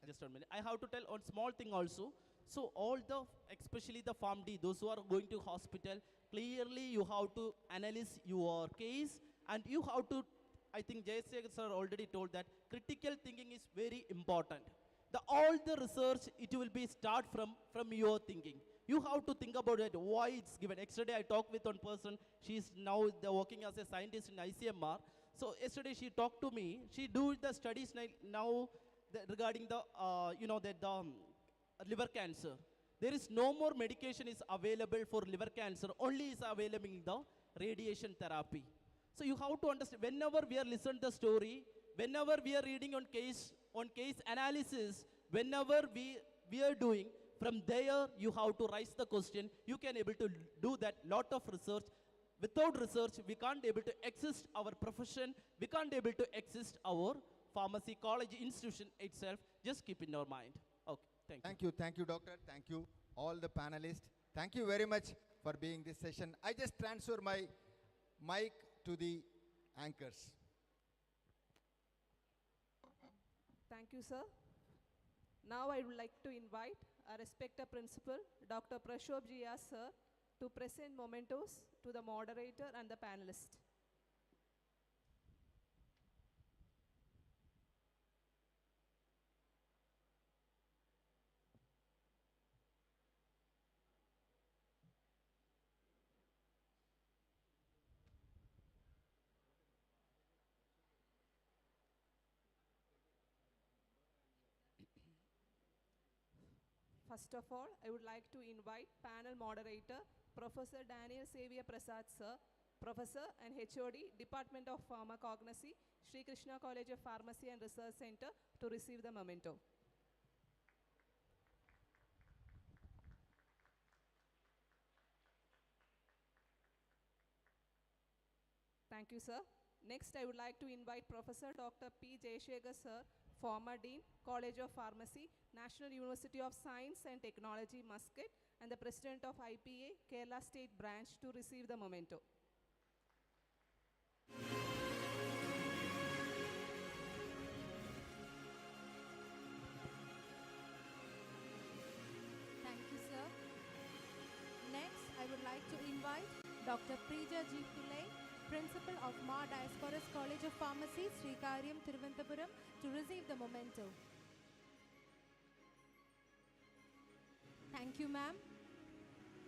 Just a minute. I have to tell one small thing also. So all the, especially the PharmD, those who are going to hospital, clearly you have to analyze your case and you have to, I think Jayasekhar sir already told that critical thinking is very important. All the research, it will be start from your thinking. You have to think about it, why it's given. Yesterday I talked with one person, she's now working as a scientist in ICMR. So yesterday she talked to me, she do the studies now regarding the, liver cancer. There is no more medication is available for liver cancer, only is available in the radiation therapy. So you have to understand, whenever we are listening to the story, whenever we are reading on case analysis, whenever we are doing, from there you have to raise the question, you can able to do that lot of research. Without research, we can't able to exist our profession, we can't able to exist our pharmacy college institution itself. Just keep in your mind. Okay, thank you. Thank you, doctor. Thank you, all the panelists. Thank you very much for being this session. I just transfer my mic to the anchors. Thank you, sir. Now I would like to invite our respected principal, Dr. Prashobh sir, to present mementos to the moderator and the panelists. First of all, I would like to invite panel moderator, Professor Daniel Xavier Prasad, sir, Professor and HOD, Department of Pharmacognosy, Sri Krishna College of Pharmacy and Research Center, to receive the memento. Thank you, sir. Next, I would like to invite Professor Dr. P. Jayashekhar, sir, former Dean, College of Pharmacy, National University of Science and Technology, Muscat, and the President of IPA, Kerala State Branch, to receive the memento. Thank you, sir. Next, I would like to invite Dr. Preeja G. Pillai, Principal of Ma Diasporas College of Pharmacy, Srikaryam, Thiruvananthapuram, to receive the memento. Thank you, ma'am.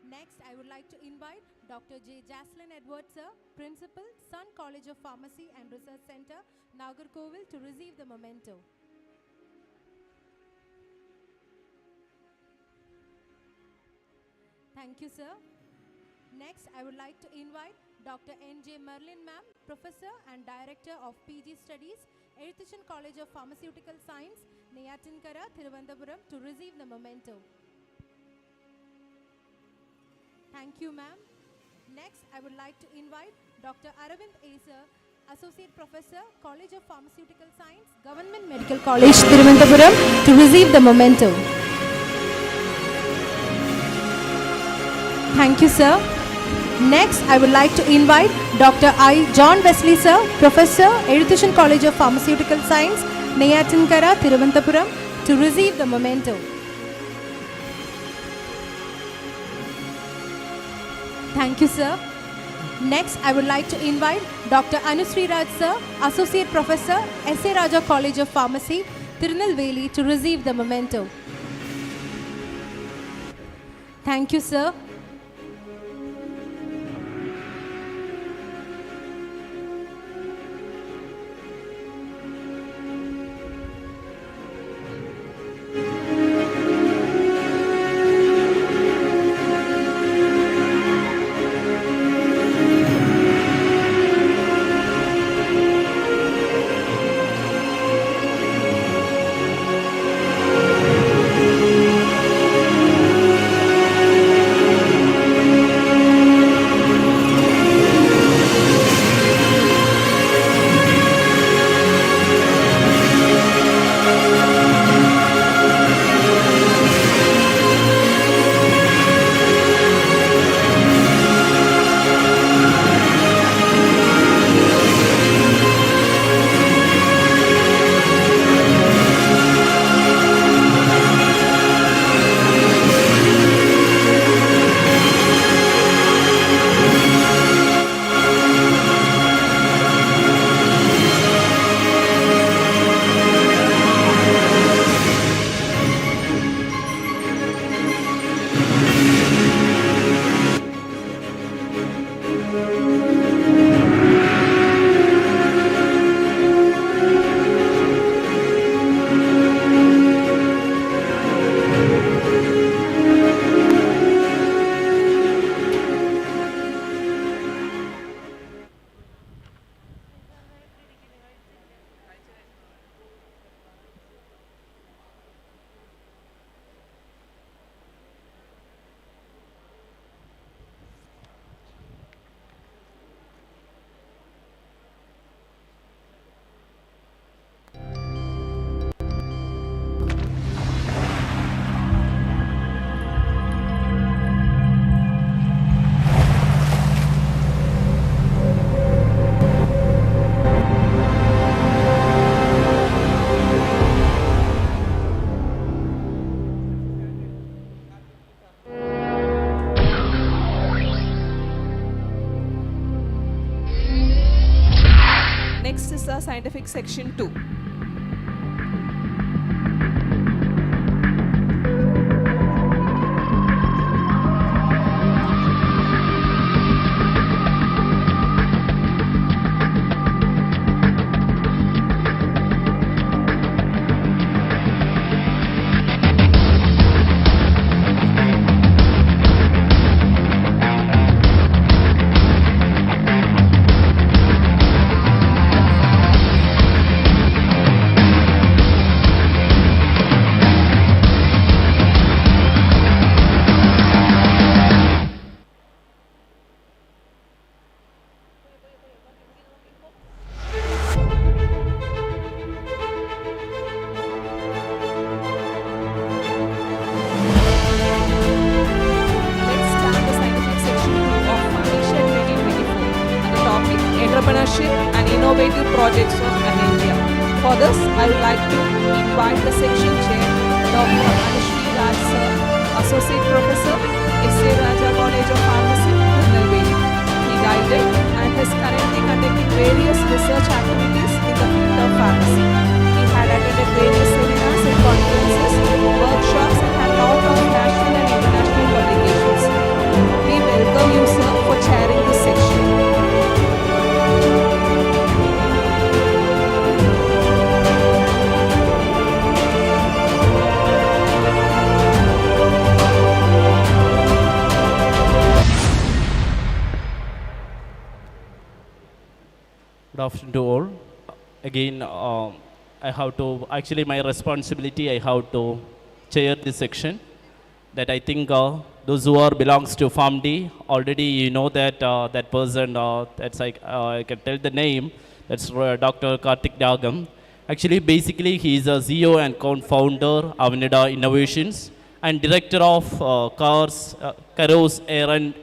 Next, I would like to invite Dr. J. Jaslyn Edwards, sir, Principal, Sun College of Pharmacy and Research Center, Nagarkovil, to receive the memento. Thank you, sir. Next, I would like to invite Dr. N.J. Merlin, ma'am, Professor and Director of PG Studies, Erithishan College of Pharmaceutical Science, Neyatankara, Thiruvananthapuram, to receive the memento. Thank you, ma'am. Next, I would like to invite Dr. Aravind A. sir, Associate Professor, College of Pharmaceutical Science, Government Medical College, Thiruvananthapuram, to receive the memento. Thank you, sir. Next, I would like to invite Dr. I. John Wesley, sir, Professor, Erithishan College of Pharmaceutical Science, Neyatankara, Thiruvananthapuram, to receive the memento. Thank you, sir. Next, I would like to invite Dr. Anusri Raj, sir, Associate Professor, S.A. Raja College of Pharmacy, Tirunelveli, to receive the memento. Thank you, sir. Next is the scientific section 2. For this, I would like to invite the section chair, Dr. Anushri Raj sir, Associate Professor, S.A. Raja College of Pharmacy, Tirunelveli. He guided and is currently conducting various research activities in the field of pharmacy. He had attended various seminars and conferences, workshops, and had lot of national and international publications. We welcome you, sir, for chairing this section. Good afternoon to all. Again, I have to, actually my responsibility, I have to chair this section. That I think those who are belongs to PharmD, already you know that that person, that's like, I can tell the name, that's Dr. Karthik Dagam. Actually, basically, he is a CEO and co-founder of Avenida Innovations and director of Caros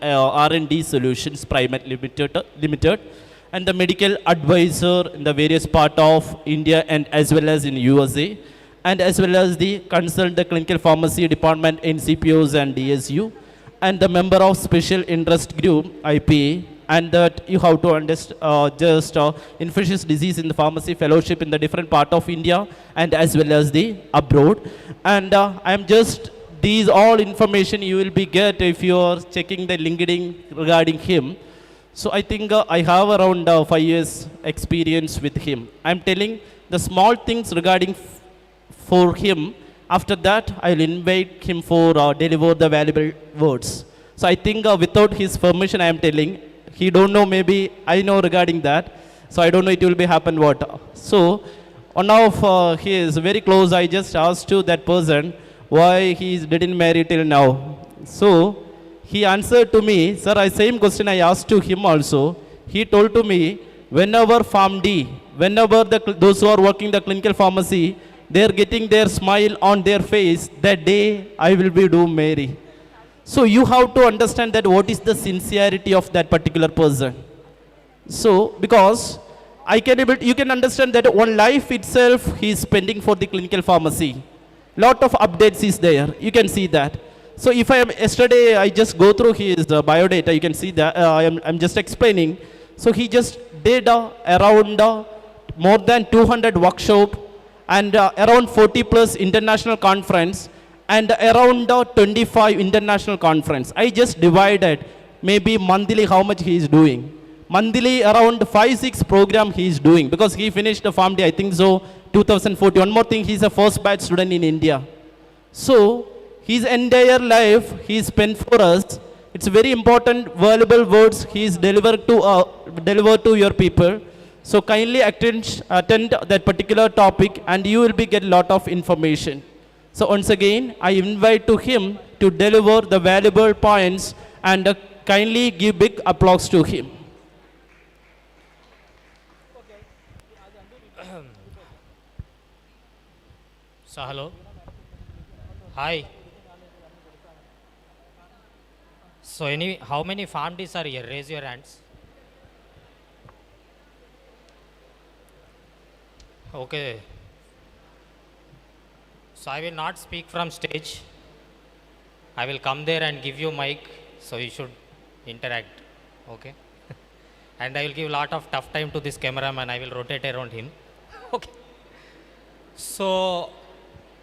R&D Solutions Private Limited, and the medical advisor in the various part of India and as well as in USA, and as well as the consult the clinical pharmacy department in CPOs and DSU, and the member of special interest group IPA, and that you have to understand infectious disease in the pharmacy fellowship in the different part of India and as well as the abroad. And I am just these all information you will be get if you are checking the LinkedIn regarding him. So I think I have around 5 years experience with him. I'm telling the small things regarding for him. After that, I'll invite him for deliver the valuable words. So I think without his permission, I am telling, he don't know, maybe I know regarding that. So I don't know it will be happen what. So one of he is very close, I just asked to that person why he didn't marry till now. So he answered to me, sir, I same question I asked to him also. He told to me, whenever PharmD, whenever those who are working the clinical pharmacy, they are getting their smile on their face, that day I will be do marry. So you have to understand that what is the sincerity of that particular person. So because you can understand that one life itself he is spending for the clinical pharmacy. Lot of updates is there. You can see that. So if yesterday I just go through his biodata, you can see that I'm just explaining. So he just did around more than 200 workshop and around 40 plus international conference and around 25 international conference. I just divided maybe monthly how much he is doing. Monthly around 5-6 program he is doing because he finished the PharmD, I think so, 2014. One more thing, he's a first batch student in India. So his entire life he spent for us. It's very important, valuable words he is delivered to your people. So kindly attend that particular topic and you will be get lot of information. So once again, I invite to him to deliver the valuable points and kindly give big applause to him. So hello. Hi. So how many PharmDs are here? Raise your hands. Okay. So I will not speak from stage. I will come there and give you mic, so you should interact. Okay. And I will give a lot of tough time to this cameraman. I will rotate around him. Okay. So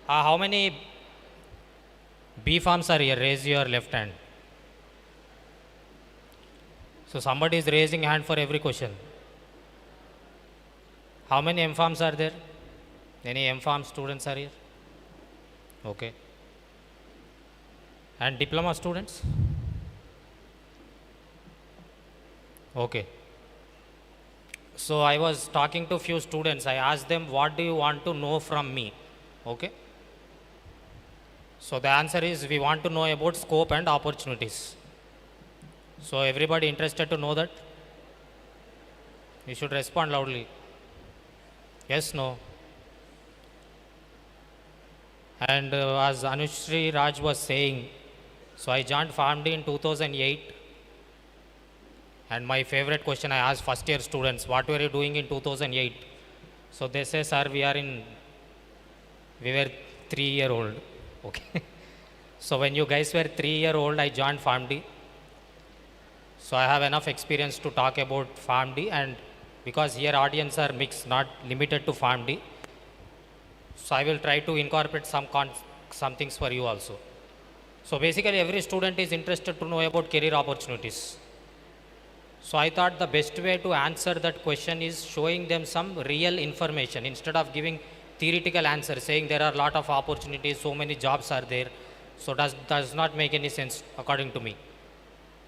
how many B farms are here? Raise your left hand. So somebody is raising hand for every question. How many M farms are there? Any M farm students are here? Okay. And diploma students? Okay. So I was talking to few students. I asked them, what do you want to know from me? Okay. So the answer is, we want to know about scope and opportunities. So everybody interested to know that? You should respond loudly. Yes, no. And as Anushri Raj was saying, so I joined PharmD in 2008. And my favorite question I asked first year students, what were you doing in 2008? So they say, sir, we were 3-year-old. Okay. So when you guys were 3-year-old, I joined PharmD. So I have enough experience to talk about PharmD, and because here audience are mixed, not limited to PharmD. So I will try to incorporate some things for you also. So basically every student is interested to know about career opportunities. So I thought the best way to answer that question is showing them some real information instead of giving theoretical answers, saying there are a lot of opportunities, so many jobs are there. So does not make any sense according to me.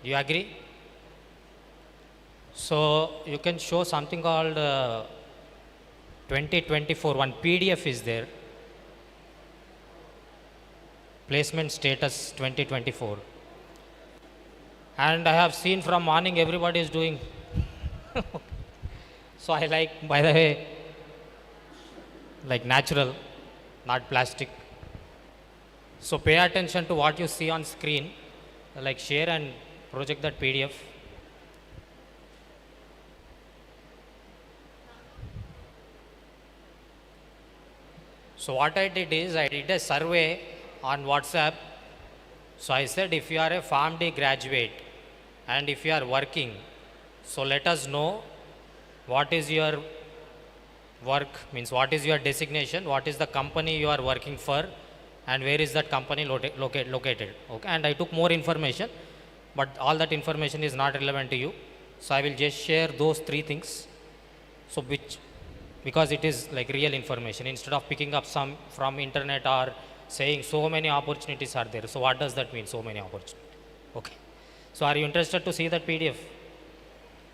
Do you agree? So you can show something called 2024, one PDF is there. Placement status 2024. And I have seen from morning everybody is doing. So I like, by the way, like natural, not plastic. So pay attention to what you see on screen, like share and project that PDF. So what I did is I did a survey on WhatsApp. So I said, if you are a PharmD graduate and if you are working, so let us know what is your work, means what is your designation, what is the company you are working for, and where is that company located. Okay, and I took more information, but all that information is not relevant to you. So I will just share those 3 things. So because it is like real information, instead of picking up some from internet or saying so many opportunities are there. So what does that mean, so many opportunities? Okay. So are you interested to see that PDF?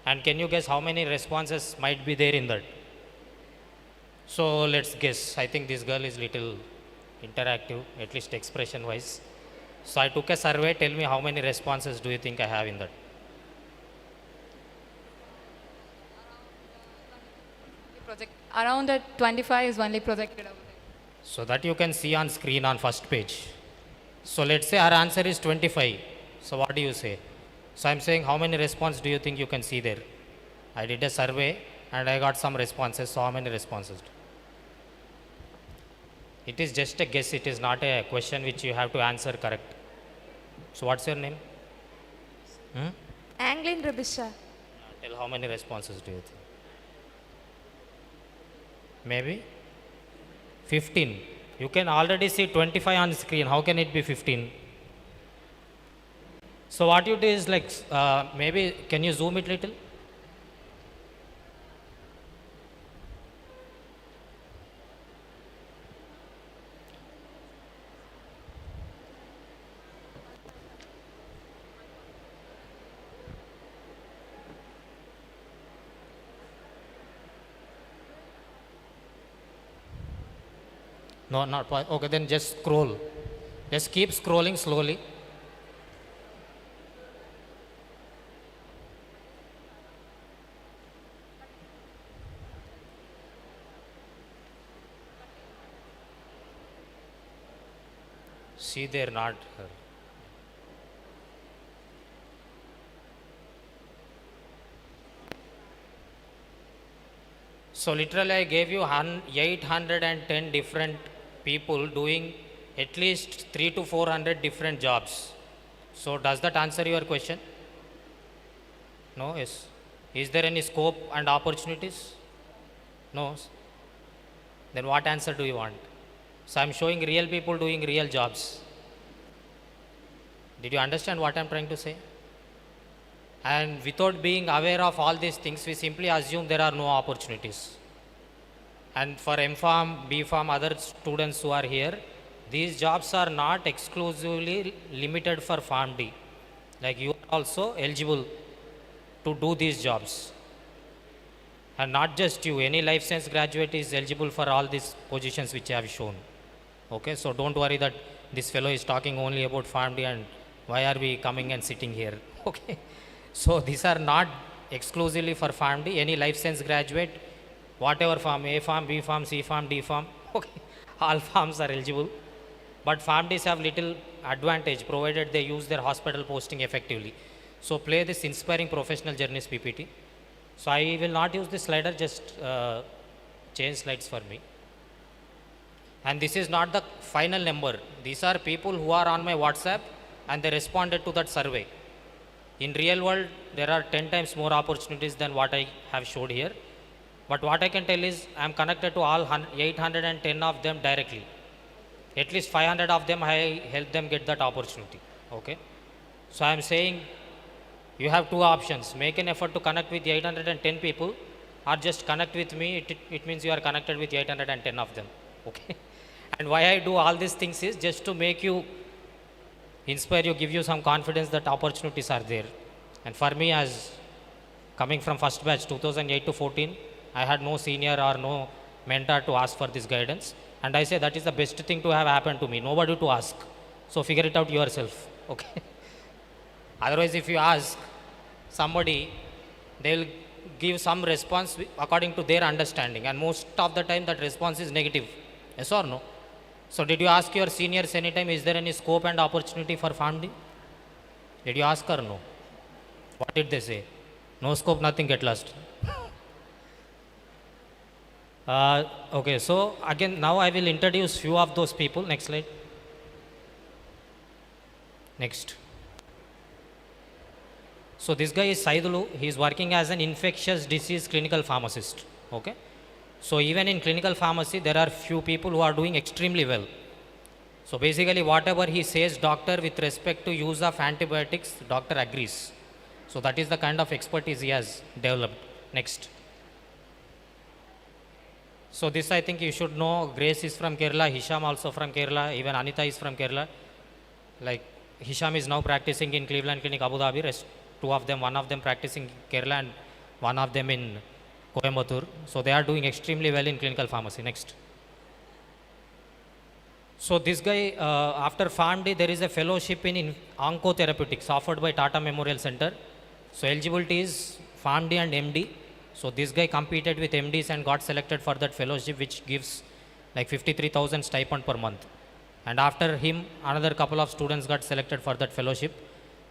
And can you guess how many responses might be there in that? So let's guess. I think this girl is little interactive, at least expression wise. So I took a survey. Tell me how many responses do you think I have in that? Around that 25 is only projected over there. So that you can see on screen on first page. So let's say our answer is 25. So what do you say? So I'm saying how many responses do you think you can see there? I did a survey and I got some responses. So how many responses? It is just a guess. It is not a question which you have to answer correct. So what's your name? Anglin Rabisha. Tell how many responses do you think? Maybe 15. You can already see 25 on the screen. How can it be 15? So what you do is like, maybe can you zoom it little? No, not okay. Then just scroll. Just keep scrolling slowly. See, they're not her. So literally I gave you 810 different people doing at least 300 to 400 different jobs. So does that answer your question? No? Yes. Is there any scope and opportunities? No. Then what answer do you want? So I'm showing real people doing real jobs. Did you understand what I'm trying to say? And without being aware of all these things, we simply assume there are no opportunities. And for M.Pharm, B.Pharm, other students who are here, these jobs are not exclusively limited for PharmD. Like you are also eligible to do these jobs. And not just you, any life science graduate is eligible for all these positions which I have shown. Okay, so don't worry that this fellow is talking only about PharmD and why are we coming and sitting here. Okay, so these are not exclusively for PharmD. Any life science graduate, whatever farm, A farm, B farm, C farm, D farm, okay, all farms are eligible. But PharmDs have little advantage provided they use their hospital posting effectively. So play this inspiring professional journeys PPT. So I will not use this slider, just change slides for me. And this is not the final number. These are people who are on my WhatsApp and they responded to that survey. In real world, there are 10 times more opportunities than what I have showed here. But what I can tell is I am connected to all 810 of them directly. At least 500 of them I help them get that opportunity. Okay. So I am saying you have two options. Make an effort to connect with 810 people or just connect with me. It means you are connected with 810 of them. Okay. And why I do all these things is just to make you, inspire you, give you some confidence that opportunities are there. And for me, as coming from first batch 2008 to 14, I had no senior or no mentor to ask for this guidance. And I say that is the best thing to have happened to me. Nobody to ask. So figure it out yourself. Okay. Otherwise, if you ask somebody, they will give some response according to their understanding. And most of the time that response is negative. Yes or no? So did you ask your seniors anytime, is there any scope and opportunity for PharmD? Did you ask or no? What did they say? No scope, nothing, get lost. Okay, so again, now I will introduce few of those people. Next slide. Next. So this guy is Saidulu. He is working as an infectious disease clinical pharmacist. Okay. So even in clinical pharmacy, there are few people who are doing extremely well. So basically, whatever he says, doctor, with respect to use of antibiotics, doctor agrees. So that is the kind of expertise he has developed. Next. So this I think you should know. Grace is from Kerala, Hisham also from Kerala, even Anita is from Kerala. Like Hisham is now practicing in Cleveland Clinic, Abu Dhabi. Rest two of them, one of them practicing Kerala and one of them in Coimbatore. So they are doing extremely well in clinical pharmacy. Next. So this guy, after PharmD, there is a fellowship in oncotherapeutics offered by Tata Memorial Center. So eligibility is PharmD and MD. So this guy competed with MDs and got selected for that fellowship, which gives like 53,000 stipend per month. And after him, another couple of students got selected for that fellowship.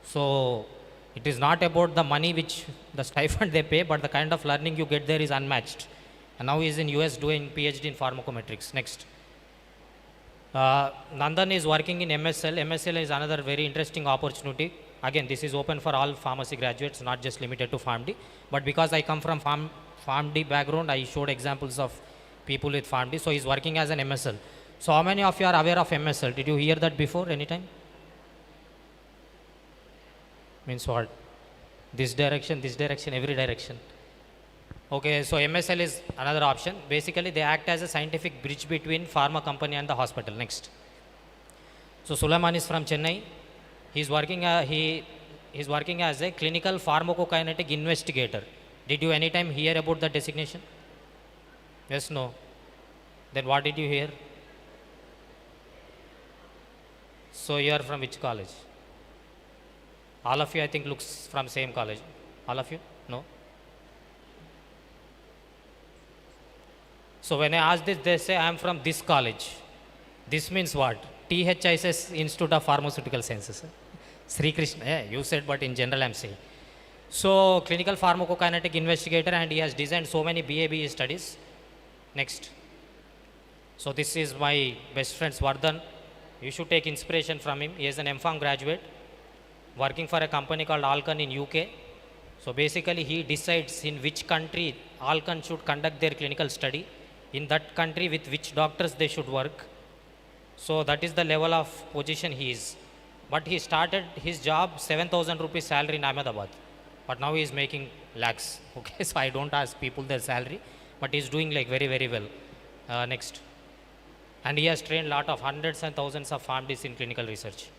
So it is not about the money which the stipend they pay, but the kind of learning you get there is unmatched. And now he is in US doing PhD in pharmacometrics. Next. Nandan is working in MSL. MSL is another very interesting opportunity. Again, this is open for all pharmacy graduates, not just limited to PharmD. But because I come from PharmD background, I showed examples of people with PharmD. So he's working as an MSL. So how many of you are aware of MSL? Did you hear that before anytime? Means what? This direction, every direction. Okay, so MSL is another option. Basically, they act as a scientific bridge between pharma company and the hospital. Next. So Sulaiman is from Chennai. He's working as a clinical pharmacokinetic investigator. Did you anytime hear about the designation? Yes, no. Then what did you hear? So you are from which college? All of you, I think, looks from same college. All of you? No? So when I ask this, they say I am from this college. This means what? THISS Institute of Pharmaceutical Sciences. Sri Krishna, yeah, you said, but in general I am saying. So clinical pharmacokinetic investigator, and he has designed so many BA/BE studies. Next. So this is my best friend Vardhan. You should take inspiration from him. He is an MPharm graduate working for a company called Alkan in UK. So basically he decides in which country Alkan should conduct their clinical study, in that country with which doctors they should work. So that is the level of position he is. But he started his job 7,000 rupees salary in Ahmedabad. But now he is making lakhs. Okay, so I don't ask people their salary, but he is doing like very, very well. Next. And he has trained lot of hundreds and thousands of PharmDs in clinical research.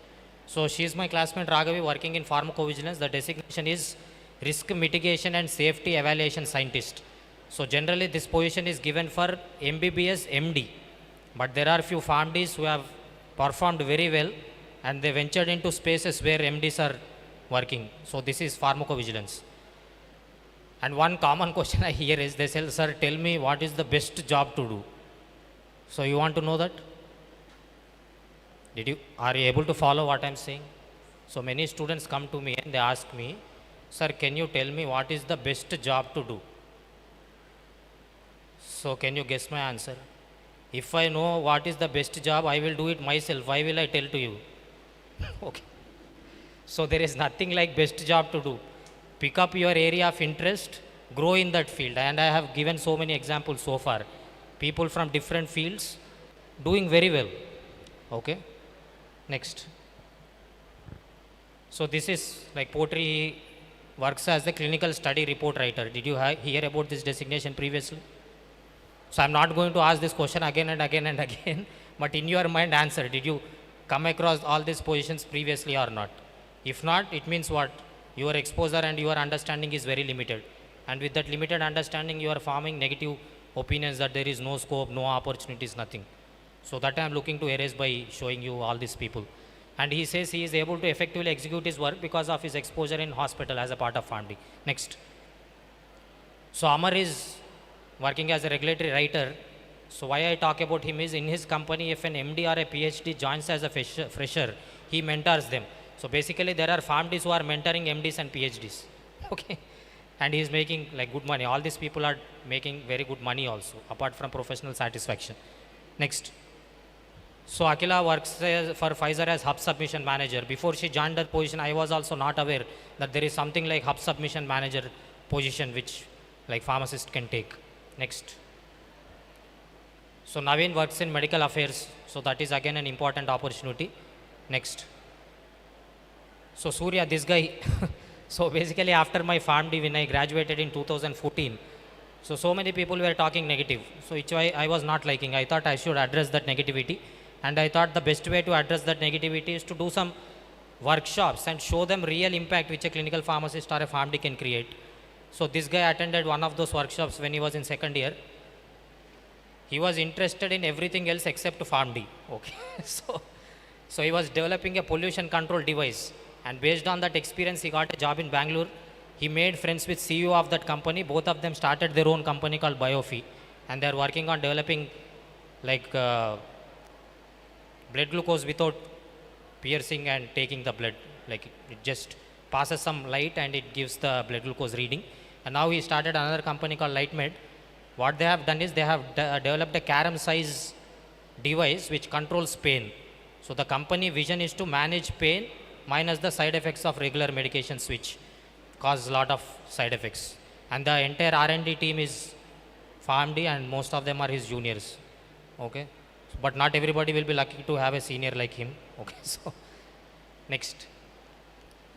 So she is my classmate Raghavi, working in pharmacovigilance. The designation is risk mitigation and safety evaluation scientist. So generally this position is given for MBBS, MD. But there are few PharmDs who have performed very well and they ventured into spaces where MDs are working. So this is pharmacovigilance. And one common question I hear is, they say, sir, tell me what is the best job to do. So you want to know that? Are you able to follow what I am saying? So many students come to me and they ask me, sir, can you tell me what is the best job to do? So can you guess my answer? If I know what is the best job, I will do it myself. Why will I tell to you? Okay. So there is nothing like best job to do. Pick up your area of interest, grow in that field. And I have given so many examples so far. People from different fields doing very well. Okay. Next. So this is like Potri works as the clinical study report writer. Did you hear about this designation previously? So I'm not going to ask this question again and again and again, but in your mind answer, did you come across all these positions previously or not? If not, it means what? Your exposure and your understanding is very limited. And with that limited understanding, you are forming negative opinions that there is no scope, no opportunities, nothing. So that I am looking to erase by showing you all these people. And he says he is able to effectively execute his work because of his exposure in hospital as a part of PharmD. Next. So Amar is working as a regulatory writer. So why I talk about him is in his company, if an MD or a PhD joins as a fresher, he mentors them. So basically there are PharmDs who are mentoring MDs and PhDs. Okay. And he is making like good money. All these people are making very good money also, apart from professional satisfaction. Next. So Akila works for Pfizer as hub submission manager. Before she joined that position, I was also not aware that there is something like hub submission manager position which like pharmacist can take. Next. So Naveen works in medical affairs. So that is again an important opportunity. Next. So Surya, this guy, so basically after my PharmD when I graduated in 2014, so many people were talking negative. So which I was not liking. I thought I should address that negativity. And I thought the best way to address that negativity is to do some workshops and show them real impact which a clinical pharmacist or a PharmD can create. So this guy attended one of those workshops when he was in second year. He was interested in everything else except PharmD. Okay. So he was developing a pollution control device. And based on that experience, he got a job in Bangalore. He made friends with CEO of that company. Both of them started their own company called Biofi. And they are working on developing like blood glucose without piercing and taking the blood. Like it just passes some light and it gives the blood glucose reading. And now he started another company called LightMed. What they have done is they have developed a carom size device which controls pain. So the company vision is to manage pain minus the side effects of regular medications which cause a lot of side effects. And the entire R&D team is PharmD and most of them are his juniors. Okay. But not everybody will be lucky to have a senior like him. Okay. So next.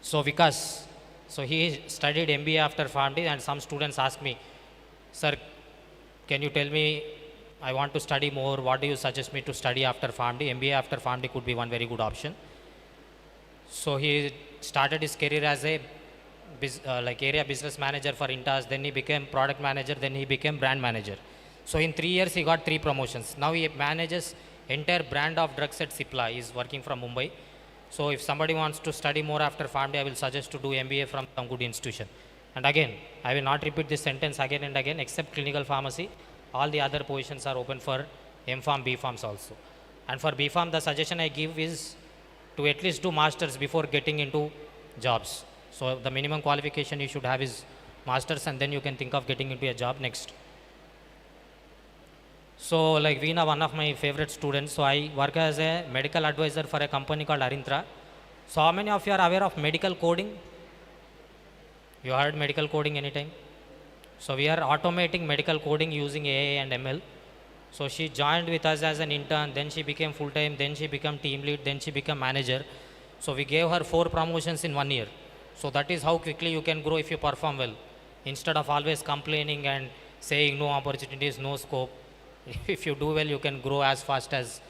So Vikas, so he studied MBA after PharmD and some students ask me, sir, can you tell me, I want to study more, what do you suggest me to study after PharmD? MBA after PharmD could be one very good option. So he started his career as a area business manager for Intas, then he became product manager, then he became brand manager. So in 3 years he got 3 promotions. Now he manages entire brand of drugs at Cipla. He is working from Mumbai. So if somebody wants to study more after PharmD, I will suggest to do MBA from some good institution. And again, I will not repeat this sentence again and again, except clinical pharmacy. All the other positions are open for M.Pharm, B.Pharms also. And for B.Pharm, the suggestion I give is to at least do masters before getting into jobs. So the minimum qualification you should have is masters and then you can think of getting into a job next. So like Veena, one of my favorite students, so I work as a medical advisor for a company called Arintra. So how many of you are aware of medical coding? You heard medical coding anytime? So we are automating medical coding using AI and ML. So she joined with us as an intern, then she became full-time, then she became team lead, then she became manager. So we gave her 4 promotions in 1 year. So that is how quickly you can grow if you perform well. Instead of always complaining and saying no opportunities, no scope. If you do well, you can grow as fast as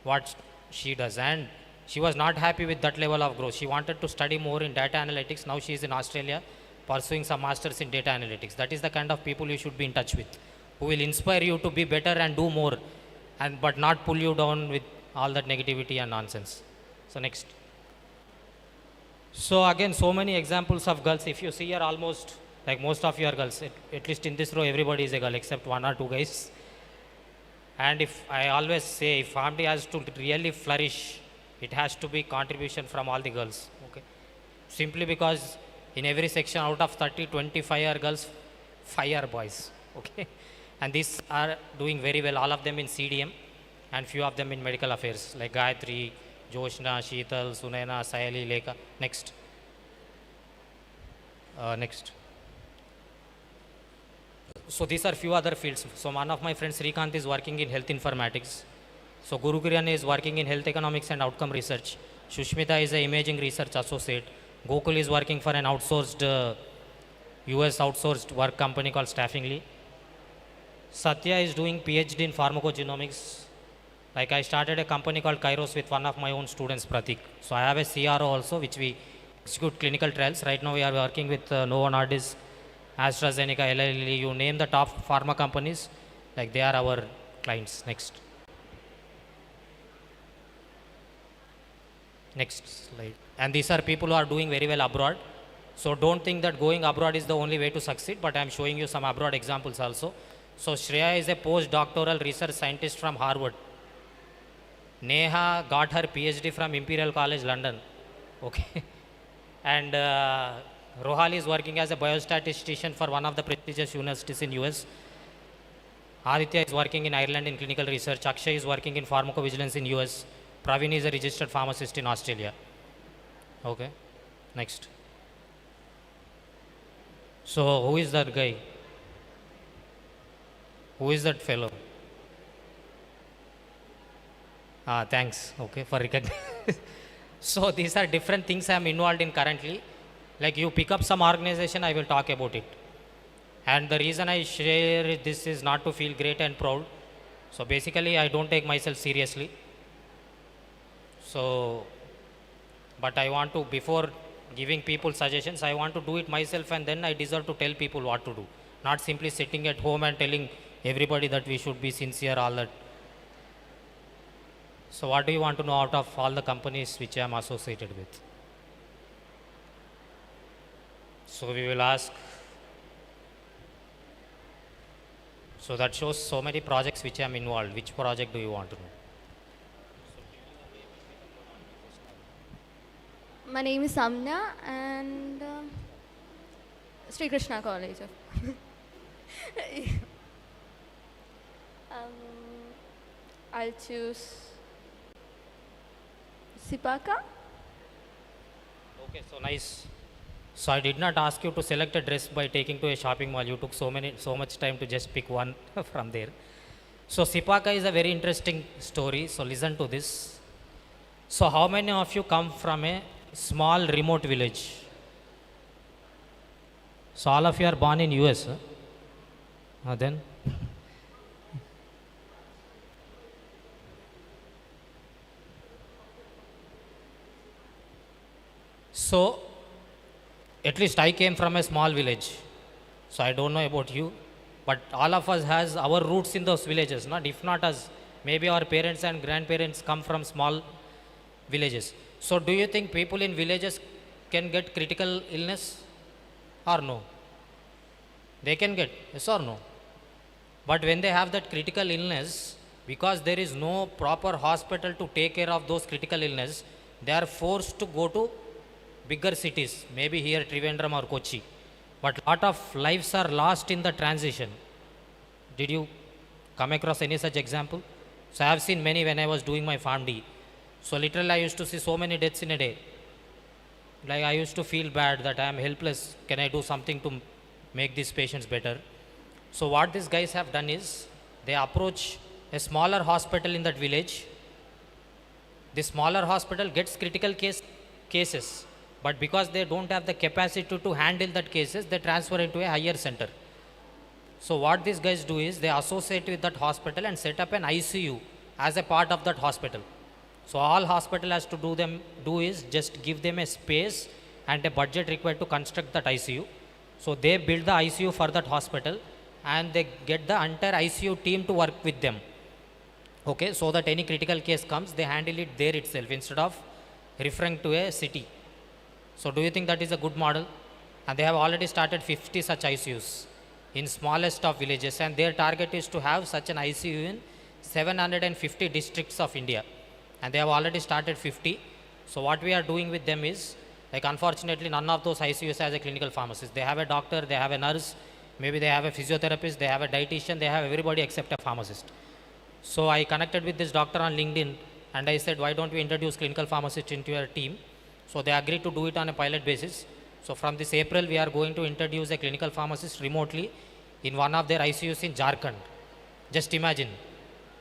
what she does. And she was not happy with that level of growth. She wanted to study more in data analytics. Now she is in Australia pursuing some masters in data analytics. That is the kind of people you should be in touch with, who will inspire you to be better and do more, but not pull you down with all that negativity and nonsense. So next. So again, so many examples of girls. If you see here, almost like most of you are girls. At least in this row, everybody is a girl except 1 or 2 guys. And if I always say, if PharmD has to really flourish, it has to be contribution from all the girls. Okay. Simply because in every section out of 30, 25 are girls, 5 are boys. Okay. And these are doing very well, all of them in CDM and few of them in medical affairs like Gayatri, Joshna, Sheetal, Sunaina, Sayali, Lekha. Next. Next. So these are few other fields. So one of my friends, Srikanth, is working in health informatics. So Guru Kiran is working in health economics and outcome research. Shushmita is an imaging research associate. Gokul is working for an outsourced, US outsourced work company called Staffingly. Satya is doing PhD in pharmacogenomics. Like I started a company called Kairos with one of my own students, Pratik. So I have a CRO also, which we execute clinical trials. Right now we are working with Novo Nordisk, AstraZeneca, Eli Lilly, you name the top pharma companies, like they are our clients. Next. Next slide. And these are people who are doing very well abroad. So don't think that going abroad is the only way to succeed, but I am showing you some abroad examples also. So Shreya is a postdoctoral research scientist from Harvard. Neha got her PhD from Imperial College London. Okay. And Rohali is working as a biostatistician for one of the prestigious universities in US. Aditya is working in Ireland in clinical research. Akshay is working in pharmacovigilance in US. Praveen is a registered pharmacist in Australia. Okay. Next. So who is that guy? Who is that fellow? Thanks. Okay, for recognition. So these are different things I am involved in currently. Like you pick up some organization, I will talk about it. And the reason I share this is not to feel great and proud. So basically I don't take myself seriously. So, but I want to, before giving people suggestions, I want to do it myself, and then I deserve to tell people what to do. Not simply sitting at home and telling everybody that we should be sincere, all that. So what do you want to know out of all the companies which I am associated with? So we will ask. So that shows so many projects which I am involved. Which project do you want to know? My name is Samna and Sri Krishna College. I'll choose Sipaka. Okay, so nice. So I did not ask you to select a dress by taking to a shopping mall. You took so much time to just pick one from there. So Sipaka is a very interesting story. So listen to this. So how many of you come from a small remote village? So all of you are born in US. Then so at least I came from a small village. So I don't know about you, but all of us has our roots in those villages. Not if not us, maybe our parents and grandparents come from small villages. So do you think people in villages can get critical illness or no? They can get, yes or no? But when they have that critical illness, because there is no proper hospital to take care of those critical illness, they are forced to go to bigger cities, maybe here Trivandrum or Kochi. But lot of lives are lost in the transition. Did you come across any such example? So I have seen many when I was doing my PharmD. So literally I used to see so many deaths in a day. Like I used to feel bad that I am helpless. Can I do something to make these patients better? So what these guys have done is, they approach a smaller hospital in that village. The smaller hospital gets critical cases, but because they don't have the capacity to handle that cases, they transfer it to a higher center. So what these guys do is, they associate with that hospital and set up an ICU as a part of that hospital. So all hospital has to do is just give them a space and a budget required to construct that ICU. So they build the ICU for that hospital and they get the entire ICU team to work with them. Okay, so that any critical case comes, they handle it there itself instead of referring to a city. So do you think that is a good model? And they have already started 50 such ICUs in smallest of villages, and their target is to have such an ICU in 750 districts of India. And they have already started 50. So what we are doing with them is, like unfortunately none of those ICUs has a clinical pharmacist. They have a doctor, they have a nurse, Maybe they have a physiotherapist, they have a dietitian, they have everybody except a pharmacist. So I connected with this doctor on LinkedIn and I said, why don't we introduce clinical pharmacist into your team? So they agreed to do it on a pilot basis. So from this April, we are going to introduce a clinical pharmacist remotely in one of their ICUs in Jharkhand. Just imagine,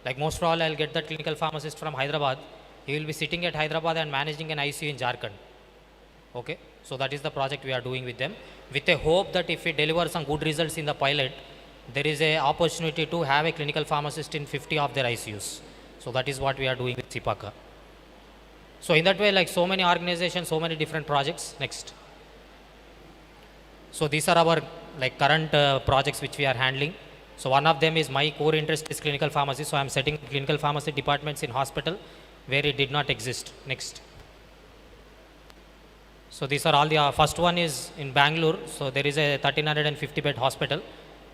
like most probably I'll get that clinical pharmacist from Hyderabad. He will be sitting at Hyderabad and managing an ICU in Jharkhand. Okay, so that is the project we are doing with them, with a hope that if we deliver some good results in the pilot, there is a opportunity to have a clinical pharmacist in 50 of their ICUs. So that is what we are doing with CIPACA. So in that way, like so many organizations, so many different projects. Next. So these are our like current projects which we are handling. So one of them is my core interest is clinical pharmacy. So I am setting clinical pharmacy departments in hospital where it did not exist. Next. So these are all the, first one is in Bangalore. So there is a 1350 bed hospital.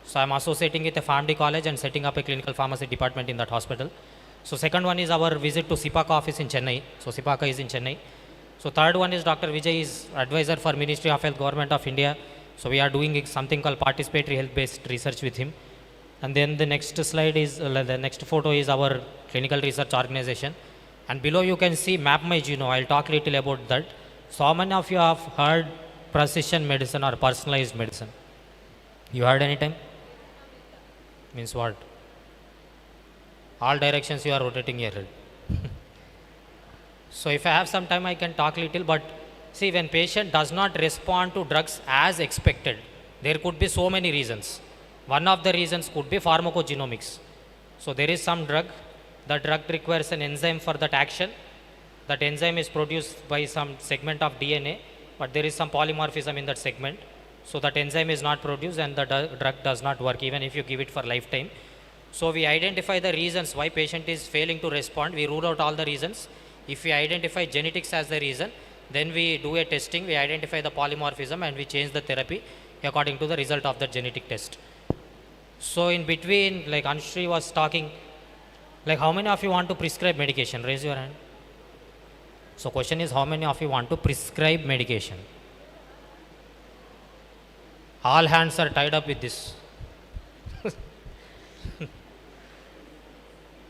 So I am associating with a Pharmacy college and setting up a clinical pharmacy department in that hospital. So second one is our visit to CIPACA office in Chennai. So CIPACA is in Chennai. So third one is Dr. Vijay is advisor for Ministry of Health, Government of India. So we are doing something called participatory health-based research with him. And then the next slide is, the next photo is our clinical research organization. And below you can see Map My Genome. I'll talk little about that. So how many of you have heard precision medicine or personalized medicine? You heard any time? Means what? All directions you are rotating your head. So if I have some time I can talk little, but see, when patient does not respond to drugs as expected, there could be so many reasons. One of the reasons could be pharmacogenomics. So there is some drug, the drug requires an enzyme for that action. That enzyme is produced by some segment of DNA, but there is some polymorphism in that segment. So that enzyme is not produced and the drug does not work even if you give it for lifetime. So we identify the reasons why patient is failing to respond. We rule out all the reasons. If we identify genetics as the reason, then we do a testing, we identify the polymorphism and we change the therapy according to the result of the genetic test. So in between, like Anshri was talking, like how many of you want to prescribe medication? Raise your hand. So question is, how many of you want to prescribe medication? All hands are tied up with this.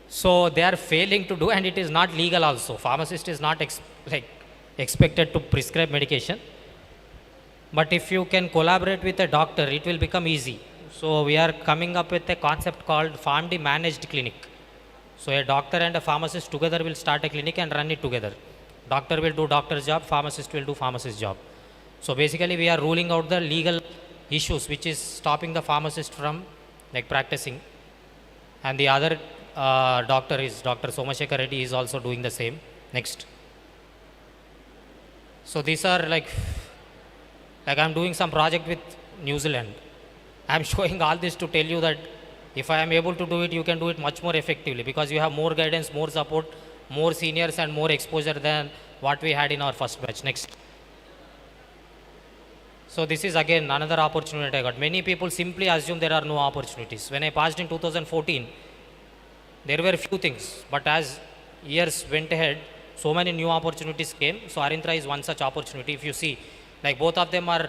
So they are failing to do, and it is not legal also. Pharmacist is not expected to prescribe medication. But if you can collaborate with a doctor, it will become easy. So we are coming up with a concept called Pharmacy managed clinic. So a doctor and a pharmacist together will start a clinic and run it together. Doctor will do doctor's job, pharmacist will do pharmacist's job. So basically we are ruling out the legal issues which is stopping the pharmacist from like practicing. And the other doctor is Dr. Somashekar Reddy is also doing the same. Next. So these are like I'm doing some project with New Zealand. I'm showing all this to tell you that if I am able to do it, you can do it much more effectively because you have more guidance, more support, more seniors and more exposure than what we had in our first batch. Next. So this is again another opportunity I got. Many people simply assume there are no opportunities. When I passed in 2014, there were few things, but as years went ahead, so many new opportunities came. So Arintra is one such opportunity. If you see, like both of them are,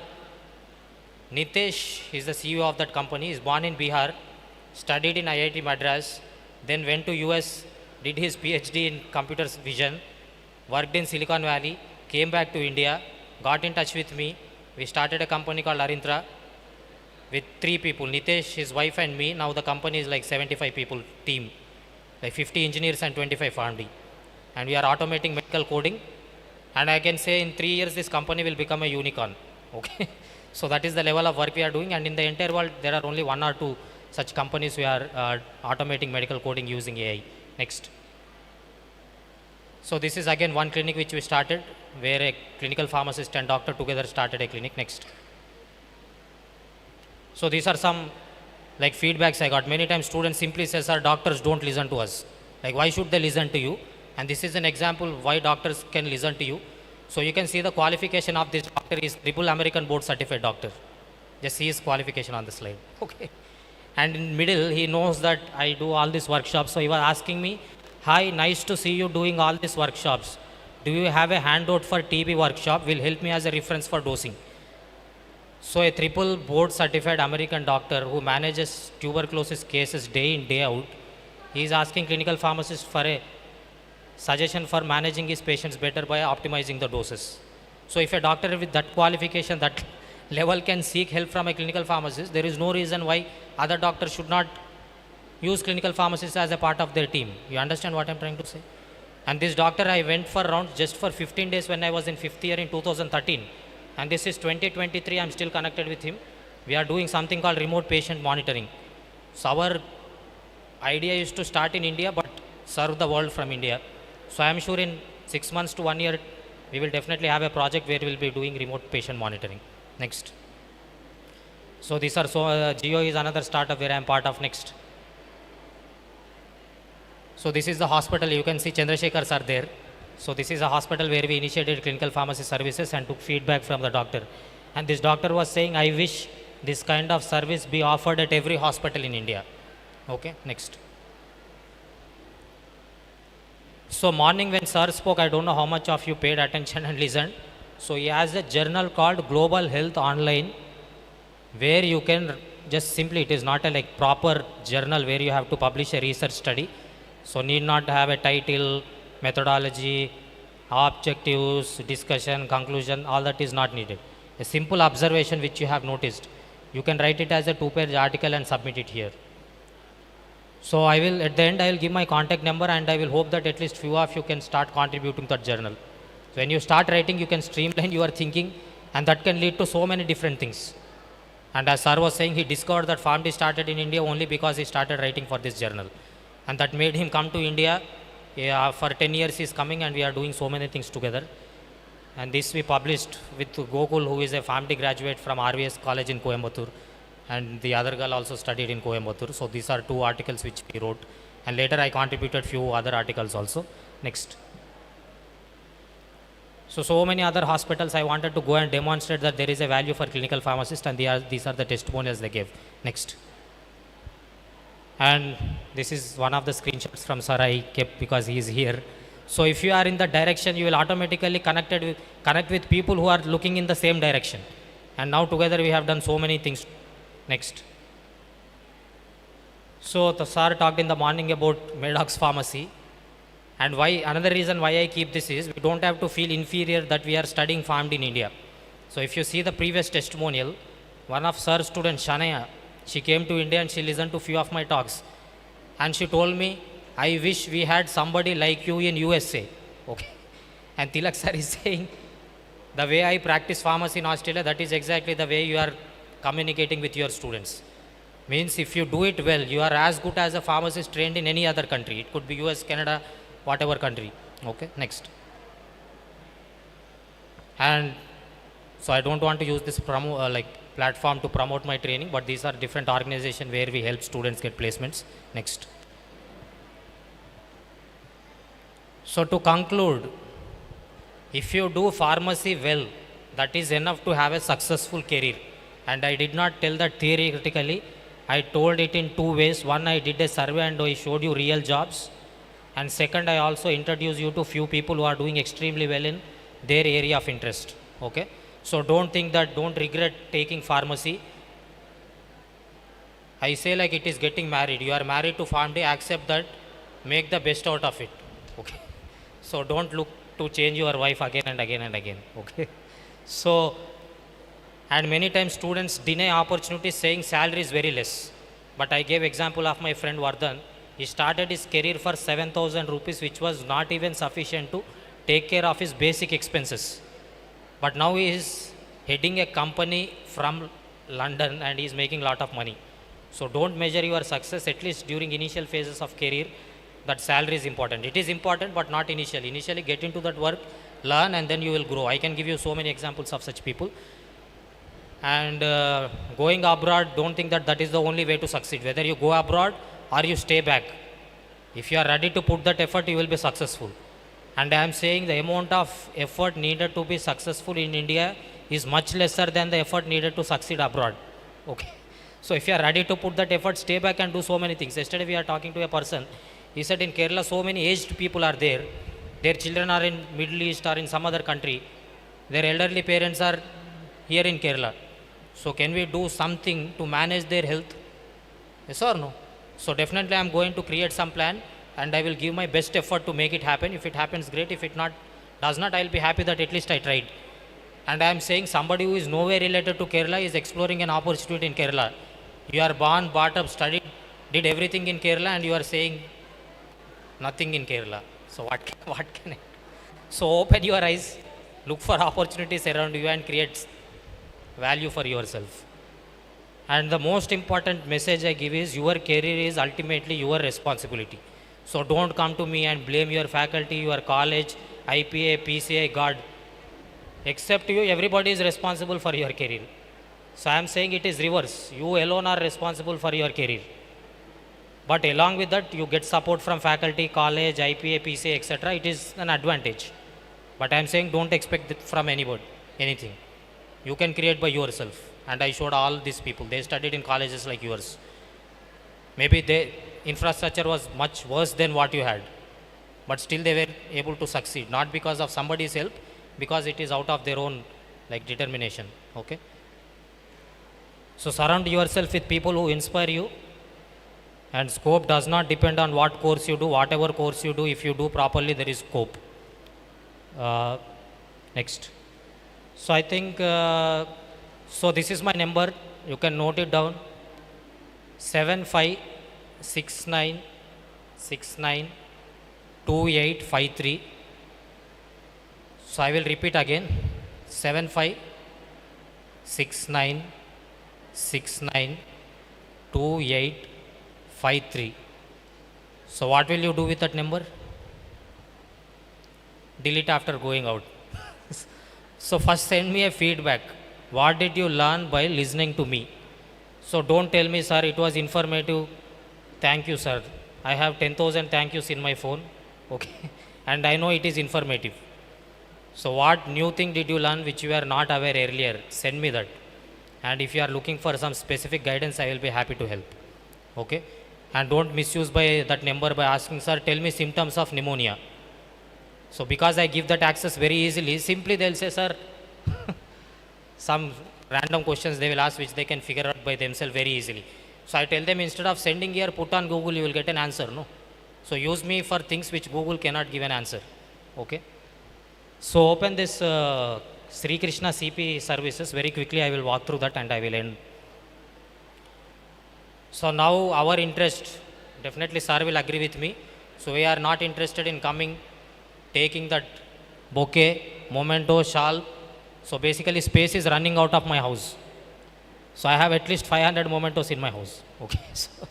Nitesh is the CEO of that company, is born in Bihar, studied in IIT Madras, then went to US, did his PhD in computer vision, worked in Silicon Valley, came back to India, got in touch with me. We started a company called Arintra with 3 people, Nitesh, his wife and me. Now the company is like 75 people team, like 50 engineers and 25 Pharmacy. And we are automating medical coding. And I can say in 3 years, this company will become a unicorn. Okay. So that is the level of work we are doing. And in the entire world, there are only 1 or 2 such companies who are automating medical coding using AI. Next. So this is again one clinic which we started where a clinical pharmacist and doctor together started a clinic. Next. So these are some like feedbacks I got. Many times students simply says, our doctors don't listen to us. Like why should they listen to you? And this is an example why doctors can listen to you. So you can see the qualification of this doctor is triple American board certified doctor. Just see his qualification on the slide. Okay. And in middle, he knows that I do all these workshops. So he was asking me, hi, nice to see you doing all these workshops. Do you have a handout for TB workshop? Will help me as a reference for dosing. So a triple board certified American doctor who manages tuberculosis cases day in, day out, he is asking clinical pharmacist for a suggestion for managing his patients better by optimizing the doses. So if a doctor with that qualification, that level can seek help from a clinical pharmacist, there is no reason why other doctors should not use clinical pharmacists as a part of their team. You understand what I'm trying to say? And this doctor, I went for rounds just for 15 days when I was in 5th year in 2013. And this is 2023, I'm still connected with him. We are doing something called remote patient monitoring. So our idea is to start in India but serve the world from India. So I am sure in 6 months to 1 year, we will definitely have a project where we will be doing remote patient monitoring. Next. So these are, Geo is another startup where I am part of. Next. So this is the hospital, you can see Chandrasekhars are there. So this is a hospital where we initiated clinical pharmacy services and took feedback from the doctor. And this doctor was saying, I wish this kind of service be offered at every hospital in India. Okay, next. So morning when sir spoke, I don't know how much of you paid attention and listened. So he has a journal called Global Health Online, where you can just simply, it is not a like proper journal where you have to publish a research study. So need not have a title, methodology, objectives, discussion, conclusion, all that is not needed. A simple observation which you have noticed, you can write it as a 2-page article and submit it here. So I will, at the end, I will give my contact number and I will hope that at least few of you can start contributing to that journal. So when you start writing, you can streamline your thinking and that can lead to so many different things. And as sir was saying, he discovered that PharmD started in India only because he started writing for this journal. And that made him come to India. For 10 years he is coming and we are doing so many things together. And this we published with Gokul, who is a PharmD graduate from RVS College in Coimbatore. And the other girl also studied in Coimbatore. So these are 2 articles which we wrote. And later I contributed few other articles also. Next. So many other hospitals I wanted to go and demonstrate that there is a value for clinical pharmacists, and these are the testimonials they gave. Next. And this is one of the screenshots from sir I kept because he is here. So if you are in that direction, you will automatically connect with people who are looking in the same direction. And now together we have done so many things. Next. So the sir talked in the morning about Maddox Pharmacy. And why, another reason why I keep this is, we don't have to feel inferior that we are studying PharmD in India. So if you see the previous testimonial, one of sir's students, Shanaya, she came to India and she listened to few of my talks. And she told me, I wish we had somebody like you in USA. Okay. And Tilak sir is saying, the way I practice pharmacy in Australia, that is exactly the way you are communicating with your students. Means if you do it well, you are as good as a pharmacist trained in any other country. It could be US, Canada, whatever country. Okay, next. And so I don't want to use this platform to promote my training, but these are different organizations where we help students get placements. Next. So to conclude, if you do pharmacy well, that is enough to have a successful career. And I did not tell that theoretically, I told it in 2 ways. One, I did a survey and I showed you real jobs. And second, I also introduced you to few people who are doing extremely well in their area of interest. Okay. So don't think that, don't regret taking pharmacy. I say like it is getting married. You are married to PharmD, accept that, make the best out of it. Okay. So don't look to change your wife again and again and again. Okay. So, and many times students deny opportunities saying salary is very less. But I gave example of my friend Vardhan. He started his career for 7,000 rupees, which was not even sufficient to take care of his basic expenses. But now he is heading a company from London and he is making a lot of money. So don't measure your success, at least during initial phases of career, that salary is important. It is important, but not initially. Initially get into that work, learn, and then you will grow. I can give you so many examples of such people. And going abroad, don't think that that is the only way to succeed. Whether you go abroad or you stay back, if you are ready to put that effort, you will be successful. And I am saying the amount of effort needed to be successful in India is much lesser than the effort needed to succeed abroad. Okay. So if you are ready to put that effort, stay back and do so many things. Yesterday we are talking to a person. He said in Kerala so many aged people are there. Their children are in Middle East or in some other country. Their elderly parents are here in Kerala. So can we do something to manage their health? Yes or no? So definitely I am going to create some plan and I will give my best effort to make it happen. If it happens, great. If it not does not, I will be happy that at least I tried. And I am saying somebody who is nowhere related to Kerala is exploring an opportunity in Kerala. You are born, brought up, studied, did everything in Kerala, and you are saying nothing in Kerala. So what can I? So open your eyes, look for opportunities around you and create value for yourself. And the most important message I give is your career is ultimately your responsibility. So don't come to me and blame your faculty, your college, IPA, PCA, God. Except you, everybody is responsible for your career. So I am saying it is reverse. You alone are responsible for your career. But along with that, you get support from faculty, college, IPA, PCA, etc. It is an advantage. But I am saying don't expect it from anybody, anything. You can create by yourself. And I showed all these people. They studied in colleges like yours. Maybe their infrastructure was much worse than what you had. But still they were able to succeed. Not because of somebody's help, because it is out of their own determination. Okay. So surround yourself with people who inspire you. And scope does not depend on what course you do. Whatever course you do, if you do properly, there is scope. Next. So I think, so this is my number. You can note it down. 7569692853. So I will repeat again. 7569692853. So what will you do with that number? Delete after going out. So first send me a feedback. What did you learn by listening to me? So don't tell me, sir, it was informative. Thank you, sir. I have 10,000 thank yous in my phone. Okay. And I know it is informative. So what new thing did you learn which you were not aware earlier? Send me that. And if you are looking for some specific guidance, I will be happy to help. Okay. And don't misuse by that number by asking, sir, tell me symptoms of pneumonia. So because I give that access very easily, simply they'll say, sir, some random questions they will ask which they can figure out by themselves very easily. So I tell them, instead of sending here, put on Google, you will get an answer. No. So use me for things which Google cannot give an answer. Okay. So open this Sri Krishna CP services. Very quickly I will walk through that and I will end. So now our interest, definitely sir will agree with me. So we are not interested in coming, taking that bouquet, memento, shawl. So basically space is running out of my house. So I have at least 500 mementos in my house. Okay. So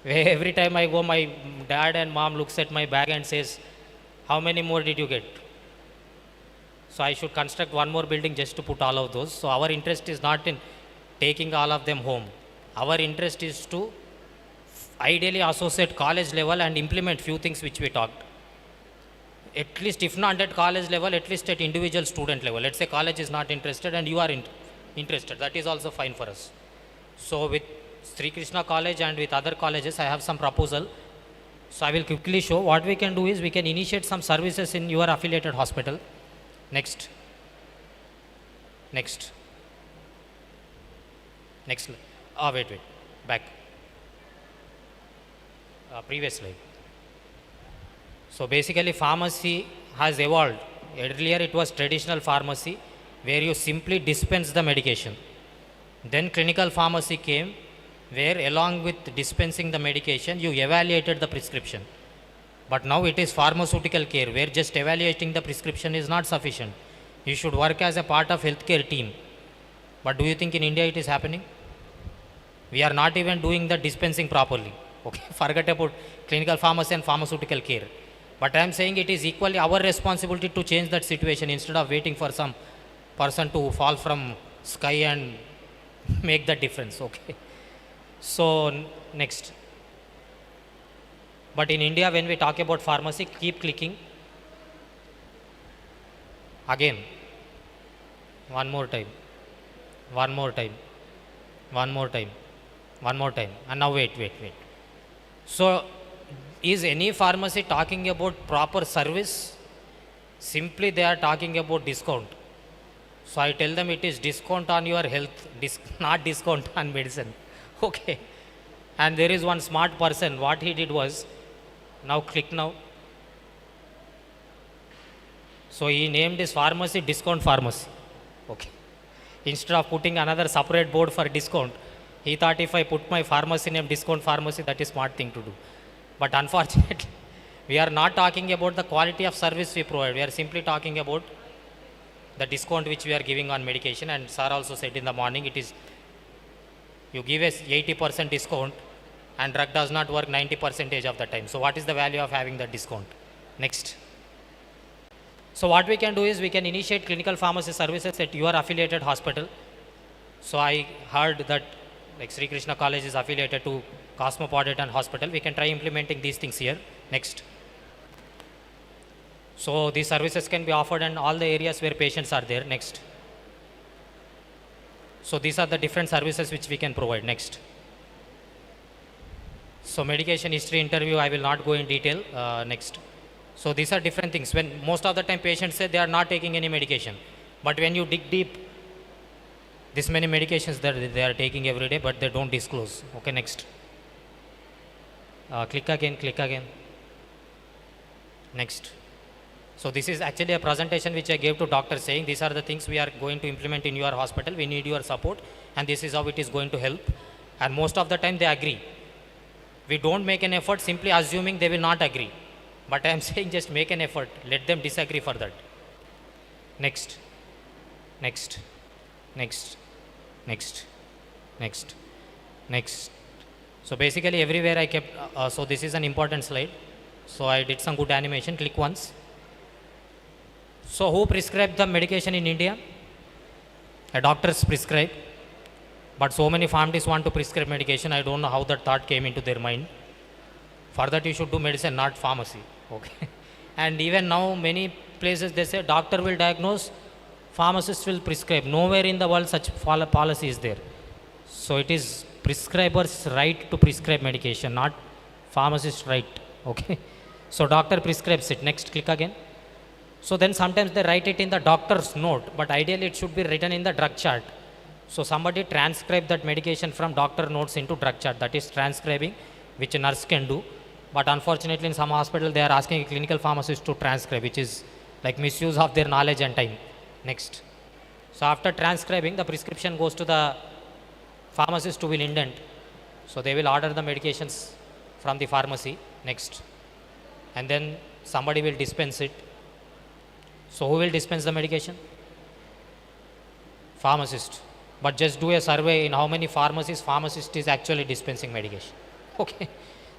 every time I go, my dad and mom looks at my bag and says, how many more did you get? So I should construct one more building just to put all of those. So our interest is not in taking all of them home. Our interest is to ideally associate college level and implement few things which we talked. At least if not at college level, at least at individual student level. Let's say college is not interested and you are interested. That is also fine for us. So with Sri Krishna College and with other colleges, I have some proposal. So I will quickly show what we can do is we can initiate some services in your affiliated hospital. Next. Next. Next. Wait. Back. Previous slide. So basically pharmacy has evolved. Earlier it was traditional pharmacy where you simply dispense the medication. Then clinical pharmacy came where along with dispensing the medication you evaluated the prescription. But now it is pharmaceutical care where just evaluating the prescription is not sufficient. You should work as a part of healthcare team. But do you think in India it is happening? We are not even doing the dispensing properly. Okay, forget about clinical pharmacy and pharmaceutical care. But I am saying it is equally our responsibility to change that situation instead of waiting for some person to fall from sky and make the difference. Okay. So next. But in India, when we talk about pharmacy, keep clicking. Again. One more time. One more time. One more time. One more time. And now wait. So is any pharmacy talking about proper service? Simply they are talking about discount. So I tell them it is discount on your health, not discount on medicine. Okay. And there is one smart person, what he did was, now click now. So he named his pharmacy discount pharmacy. Okay. Instead of putting another separate board for discount, he thought if I put my pharmacy name discount pharmacy, that is smart thing to do. But unfortunately, we are not talking about the quality of service we provide. We are simply talking about the discount which we are giving on medication. And sir also said in the morning, it is, you give us 80% discount and drug does not work 90% of the time. So what is the value of having that discount? Next. So what we can do is we can initiate clinical pharmacy services at your affiliated hospital. So I heard that like Sri Krishna College is affiliated to Cosmopolitan Hospital. We can try implementing these things here. Next. So these services can be offered in all the areas where patients are there. Next. So these are the different services which we can provide. Next. So medication history interview, I will not go in detail. Next. So these are different things. When most of the time patients say they are not taking any medication. But when you dig deep, this many medications that they are taking every day, but they don't disclose. Okay, next. Click again, click again. Next. So this is actually a presentation which I gave to doctors saying these are the things we are going to implement in your hospital. We need your support and this is how it is going to help. And most of the time they agree. We don't make an effort simply assuming they will not agree. But I am saying just make an effort. Let them disagree for that. Next. Next. Next. Next. Next. Next. So basically everywhere I kept, so this is an important slide. So I did some good animation, click once. So who prescribed the medication in India? A doctors prescribe. But so many pharmacists want to prescribe medication. I don't know how that thought came into their mind. For that you should do medicine, not pharmacy. Okay. And even now many places they say doctor will diagnose, pharmacist will prescribe. Nowhere in the world such policy is there. So it is prescriber's right to prescribe medication, not pharmacist right. Okay. So doctor prescribes it. Next, click again. So then sometimes they write it in the doctor's note, but ideally it should be written in the drug chart. So somebody transcribe that medication from doctor notes into drug chart. That is transcribing, which a nurse can do. But unfortunately in some hospital they are asking a clinical pharmacist to transcribe, which is like misuse of their knowledge and time. Next. So after transcribing, the prescription goes to the pharmacist who will indent. So they will order the medications from the pharmacy. Next. And then somebody will dispense it. So who will dispense the medication? Pharmacist. But just do a survey in how many pharmacies pharmacist is actually dispensing medication. Okay.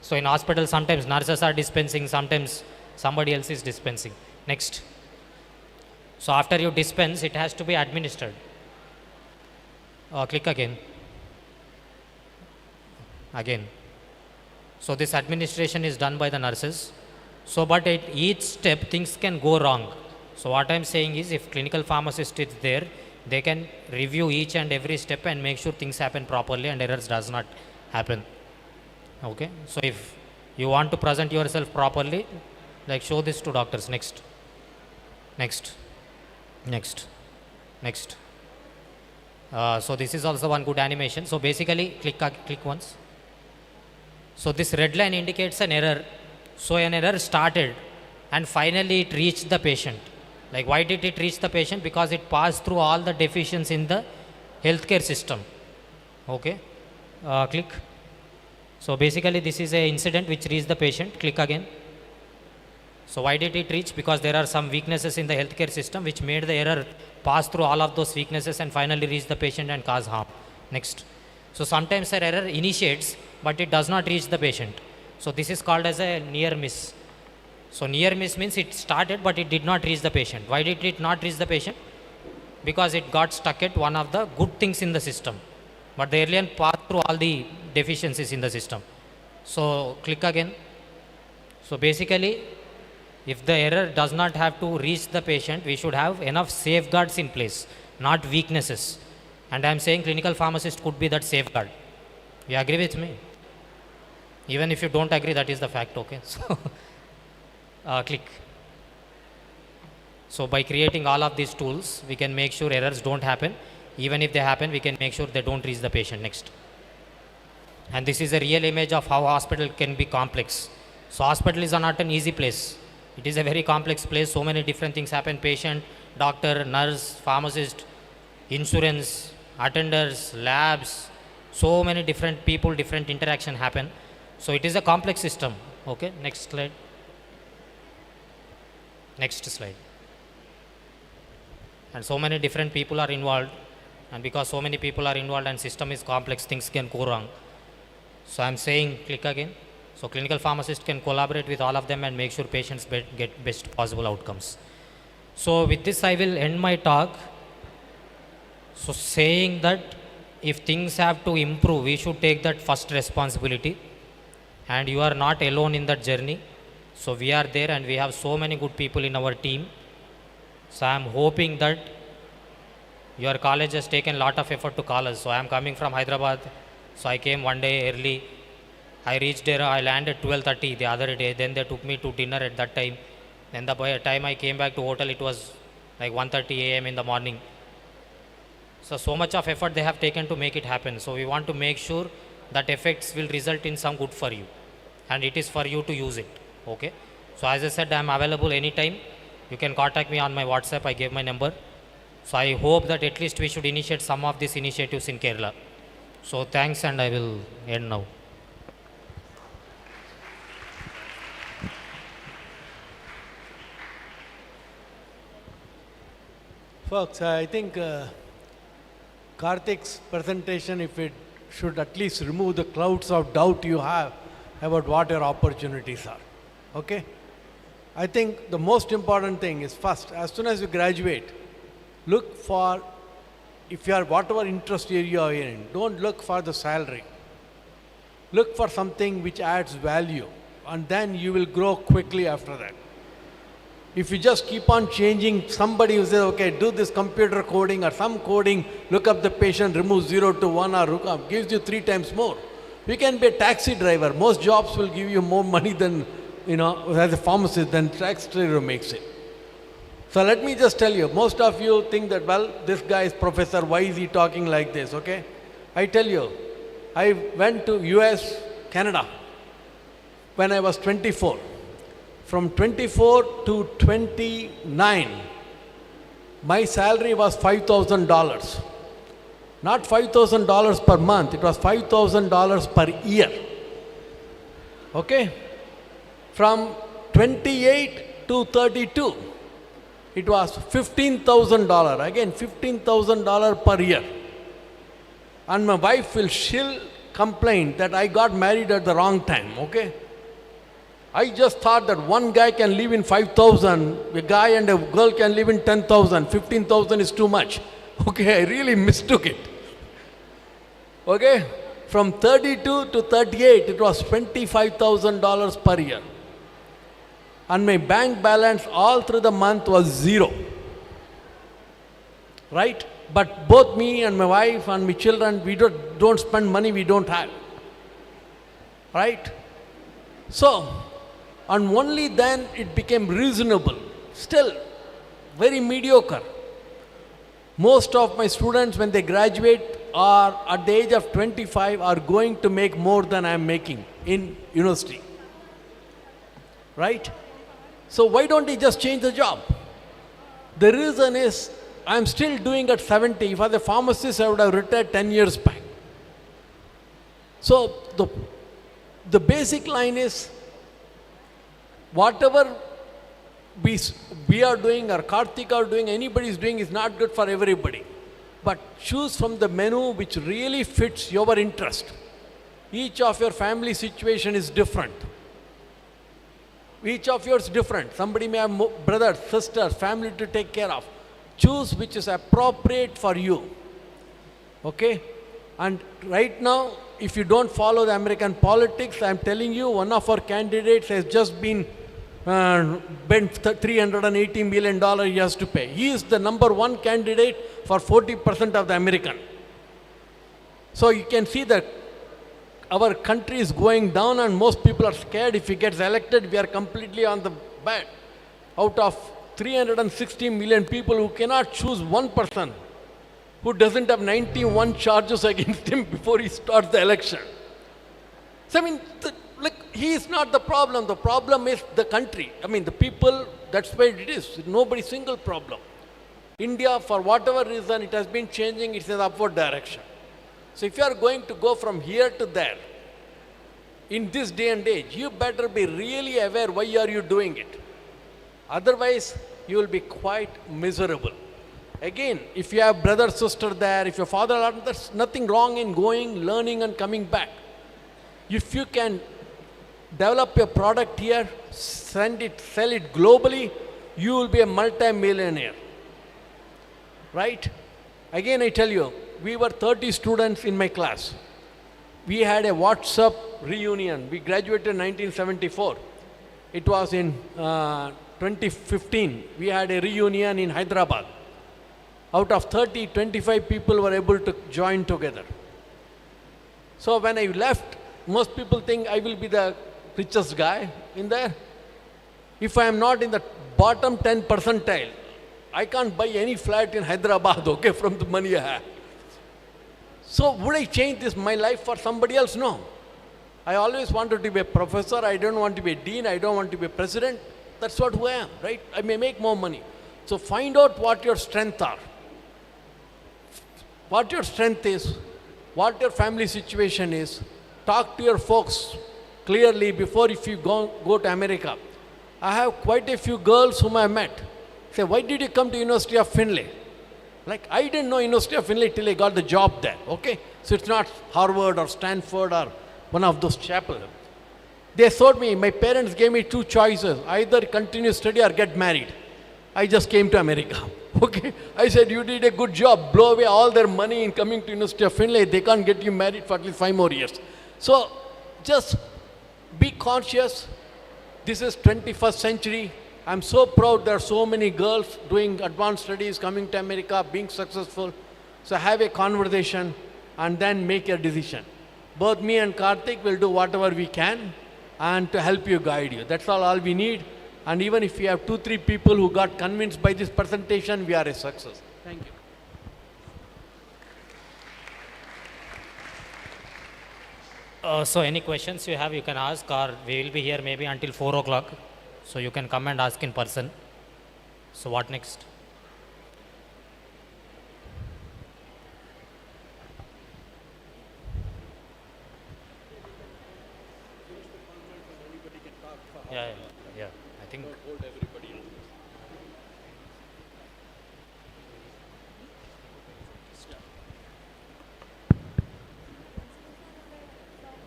So in hospital sometimes nurses are dispensing, sometimes somebody else is dispensing. Next. So after you dispense, it has to be administered. Click again. Again. So this administration is done by the nurses. So but at each step things can go wrong. So what I am saying is if clinical pharmacist is there, they can review each and every step and make sure things happen properly and errors does not happen. Okay. So if you want to present yourself properly, like show this to doctors. Next. Next. Next. Next. So this is also one good animation. So basically click once. So this red line indicates an error. So an error started and finally it reached the patient. Like why did it reach the patient? Because it passed through all the deficiencies in the healthcare system. Okay. Click. So basically this is a incident which reached the patient. Click again. So why did it reach? Because there are some weaknesses in the healthcare system which made the error pass through all of those weaknesses and finally reach the patient and cause harm. Next. So sometimes an error initiates but it does not reach the patient. So this is called as a near miss. So near miss means it started but it did not reach the patient. Why did it not reach the patient? Because it got stuck at one of the good things in the system. But the alien passed through all the deficiencies in the system. So click again. So basically, if the error does not have to reach the patient, we should have enough safeguards in place, not weaknesses. And I am saying clinical pharmacist could be that safeguard. You agree with me? Even if you don't agree, that is the fact, okay? So click. So by creating all of these tools, we can make sure errors don't happen. Even if they happen, we can make sure they don't reach the patient next. And this is a real image of how hospital can be complex. So hospital is not an easy place. It is a very complex place. So many different things happen. Patient, doctor, nurse, pharmacist, insurance, attenders, labs, so many different people, different interaction happen. So it is a complex system. Okay, next slide. Next slide. And so many different people are involved. And because so many people are involved and system is complex, things can go wrong. So I'm saying, click again. So clinical pharmacist can collaborate with all of them and make sure patients get best possible outcomes. So with this, I will end my talk. So saying that if things have to improve, we should take that first responsibility. And you are not alone in that journey. So we are there and we have so many good people in our team. So I am hoping that your college has taken a lot of effort to call us. So I am coming from Hyderabad. So I came one day early. I reached there, I landed 12:30 the other day. Then they took me to dinner at that time. Then by the time I came back to hotel, it was like 1:30 a.m. in the morning. So much of effort they have taken to make it happen. So we want to make sure that effects will result in some good for you. And it is for you to use it. Okay. So as I said, I am available anytime. You can contact me on my WhatsApp. I gave my number. So I hope that at least we should initiate some of these initiatives in Kerala. So thanks, and I will end now. Folks, I think Karthik's presentation, if it should at least remove the clouds of doubt you have about what your opportunities are. Okay? I think the most important thing is first, as soon as you graduate, look for, if you are whatever interest area you are in, don't look for the salary. Look for something which adds value, and then you will grow quickly after that. If you just keep on changing, somebody who says, okay, do this computer coding or some coding, look up the patient, remove 0 to 1 or look up, gives you 3 times more. You can be a taxi driver. Most jobs will give you more money than, as a pharmacist than taxi driver makes it. So let me just tell you, most of you think that, well, this guy is professor, why is he talking like this, okay? I tell you, I went to US, Canada, when I was 24. From 24 to 29, my salary was $5,000. Not $5,000 per month, it was $5,000 per year. Okay? From 28 to 32, it was $15,000. Again, $15,000 per year. And my wife she'll complain that I got married at the wrong time, okay? I just thought that one guy can live in 5,000, a guy and a girl can live in 10,000, 15,000 is too much. Okay, I really mistook it. Okay, from 32 to 38, it was $25,000 per year. And my bank balance all through the month was 0. Right? But both me and my wife and my children, we don't spend money we don't have. Right? So, and only then it became reasonable. Still, very mediocre. Most of my students, when they graduate, are at the age of 25, are going to make more than I am making in university. Right? So why don't they just change the job? The reason is, I am still doing at 70. If I was a pharmacist, I would have retired 10 years back. So the basic line is, whatever we are doing or Karthik are doing, anybody is doing is not good for everybody. But choose from the menu which really fits your interest. Each of your family situation is different. Each of yours is different. Somebody may have brothers, sisters, family to take care of. Choose which is appropriate for you. Okay? And right now, if you don't follow the American politics, I am telling you, one of our candidates has just been bent $380 million he has to pay. He is the #1 candidate for 40% of the American. So you can see that our country is going down and most people are scared. If he gets elected, we are completely on the bad. Out of 360 million people who cannot choose one person who doesn't have 91 charges against him before he starts the election. So, I mean, he is not the problem. The problem is the country. I mean, the people, that's where it is. Nobody's single problem. India, for whatever reason, it has been changing. It's in the upward direction. So if you are going to go from here to there, in this day and age, you better be really aware why are you doing it. Otherwise, you will be quite miserable. Again, if you have brother, sister there, if your father, there's nothing wrong in going, learning and coming back. If you can develop a product here, sell it globally, you will be a multi-millionaire. Right? Again, I tell you, we were 30 students in my class. We had a WhatsApp reunion. We graduated in 1974. It was in 2015. We had a reunion in Hyderabad. Out of 30, 25 people were able to join together. So when I left, most people think I will be the richest guy in there. If I am not in the bottom 10 percentile, I can't buy any flat in Hyderabad, okay, from the money I have. So would I change my life for somebody else? No. I always wanted to be a professor. I don't want to be a dean. I don't want to be a president. That's what who I am, right? I may make more money. So find out what your strengths are. What your strength is, what your family situation is. Talk to your folks clearly before if you go to America. I have quite a few girls whom I met. Say, why did you come to University of Finlay? Like, I didn't know University of Finlay till I got the job there, okay? So it's not Harvard or Stanford or one of those chapels. They told me, my parents gave me two choices, either continue study or get married. I just came to America, okay? I said, you did a good job, blow away all their money in coming to University of Finlay, they can't get you married for at least 5 more years. So, just be conscious, this is 21st century. I'm so proud there are so many girls doing advanced studies, coming to America, being successful. So have a conversation and then make a decision. Both me and Karthik will do whatever we can and to help you, guide you. That's all we need. And even if we have 2-3 people who got convinced by this presentation, we are a success. Thank you. So any questions you have, you can ask, or we will be here maybe until 4 o'clock. So you can come and ask in person. So what next? Yeah. I think.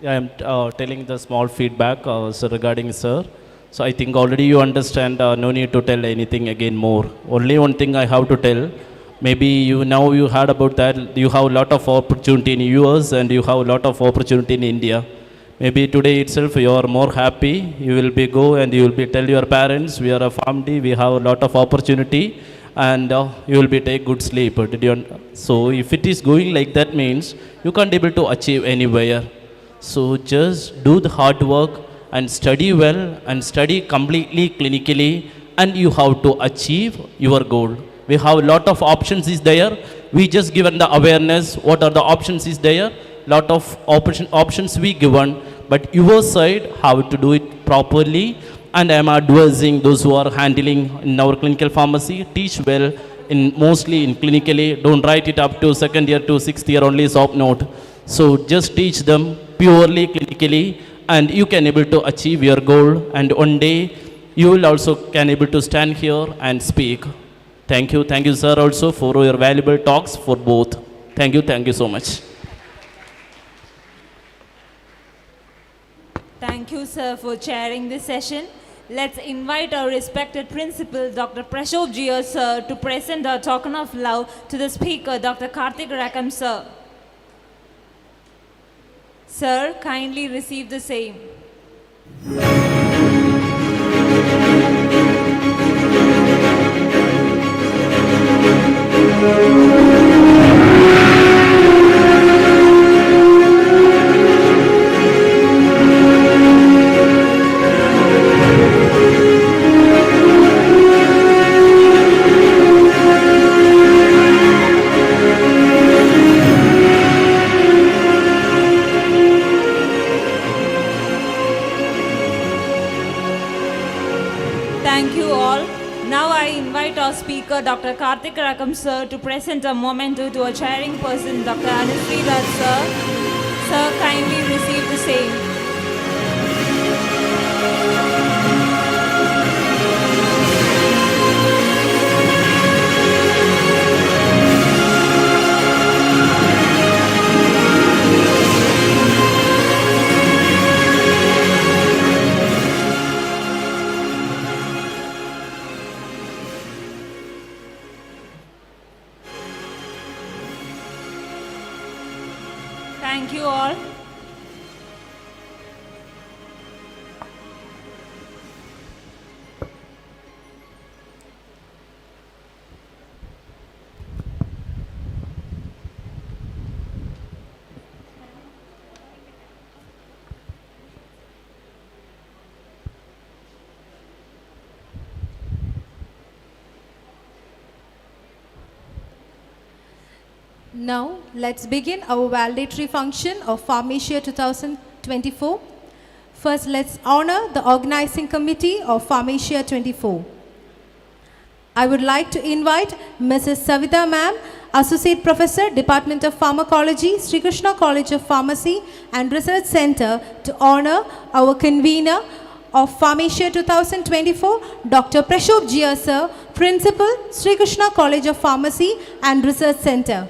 Yeah, I am telling the small feedback so regarding sir. So I think already you understand, no need to tell anything again more. Only one thing I have to tell, maybe you heard about that, you have a lot of opportunity in US and you have a lot of opportunity in India. Maybe today itself you are more happy, you will be go and you will be tell your parents, we are a family, we have a lot of opportunity and you will be take good sleep. So if it is going like that means, you can't able to achieve anywhere. So just do the hard work and study well and study completely clinically and you have to achieve your goal. We have a lot of options is there. We just given the awareness, what are the options is there. Lot of options we given, but your side how to do it properly. And I am advising those who are handling in our clinical pharmacy, teach well mostly in clinically, don't write it up to 2nd year to 6th year only soft note. So just teach them purely clinically and you can able to achieve your goal and one day you will also can able to stand here and speak. Thank you sir also for your valuable talks for both. Thank you so much. Thank you sir for chairing this session. Let's invite our respected principal Dr. Prashobji sir to present a token of love to the speaker Dr. Karthik Rakam sir. Sir, kindly receive the same. Thank you all. Now I invite our speaker, Dr. Karthik Rakam sir, to present a memento to a chairing person, Dr. Anushree Raj sir. Sir, kindly receive the same. Thank you all. Now, let's begin our validatory function of Pharmacia 2024. First, let's honor the organizing committee of Pharmacia'24. I would like to invite Mrs. Savita Ma'am, Associate Professor, Department of Pharmacology, Sri Krishna College of Pharmacy and Research Center, to honor our convener of Pharmacia 2024, Dr. Prashop Jia sir, Principal, Sri Krishna College of Pharmacy and Research Center.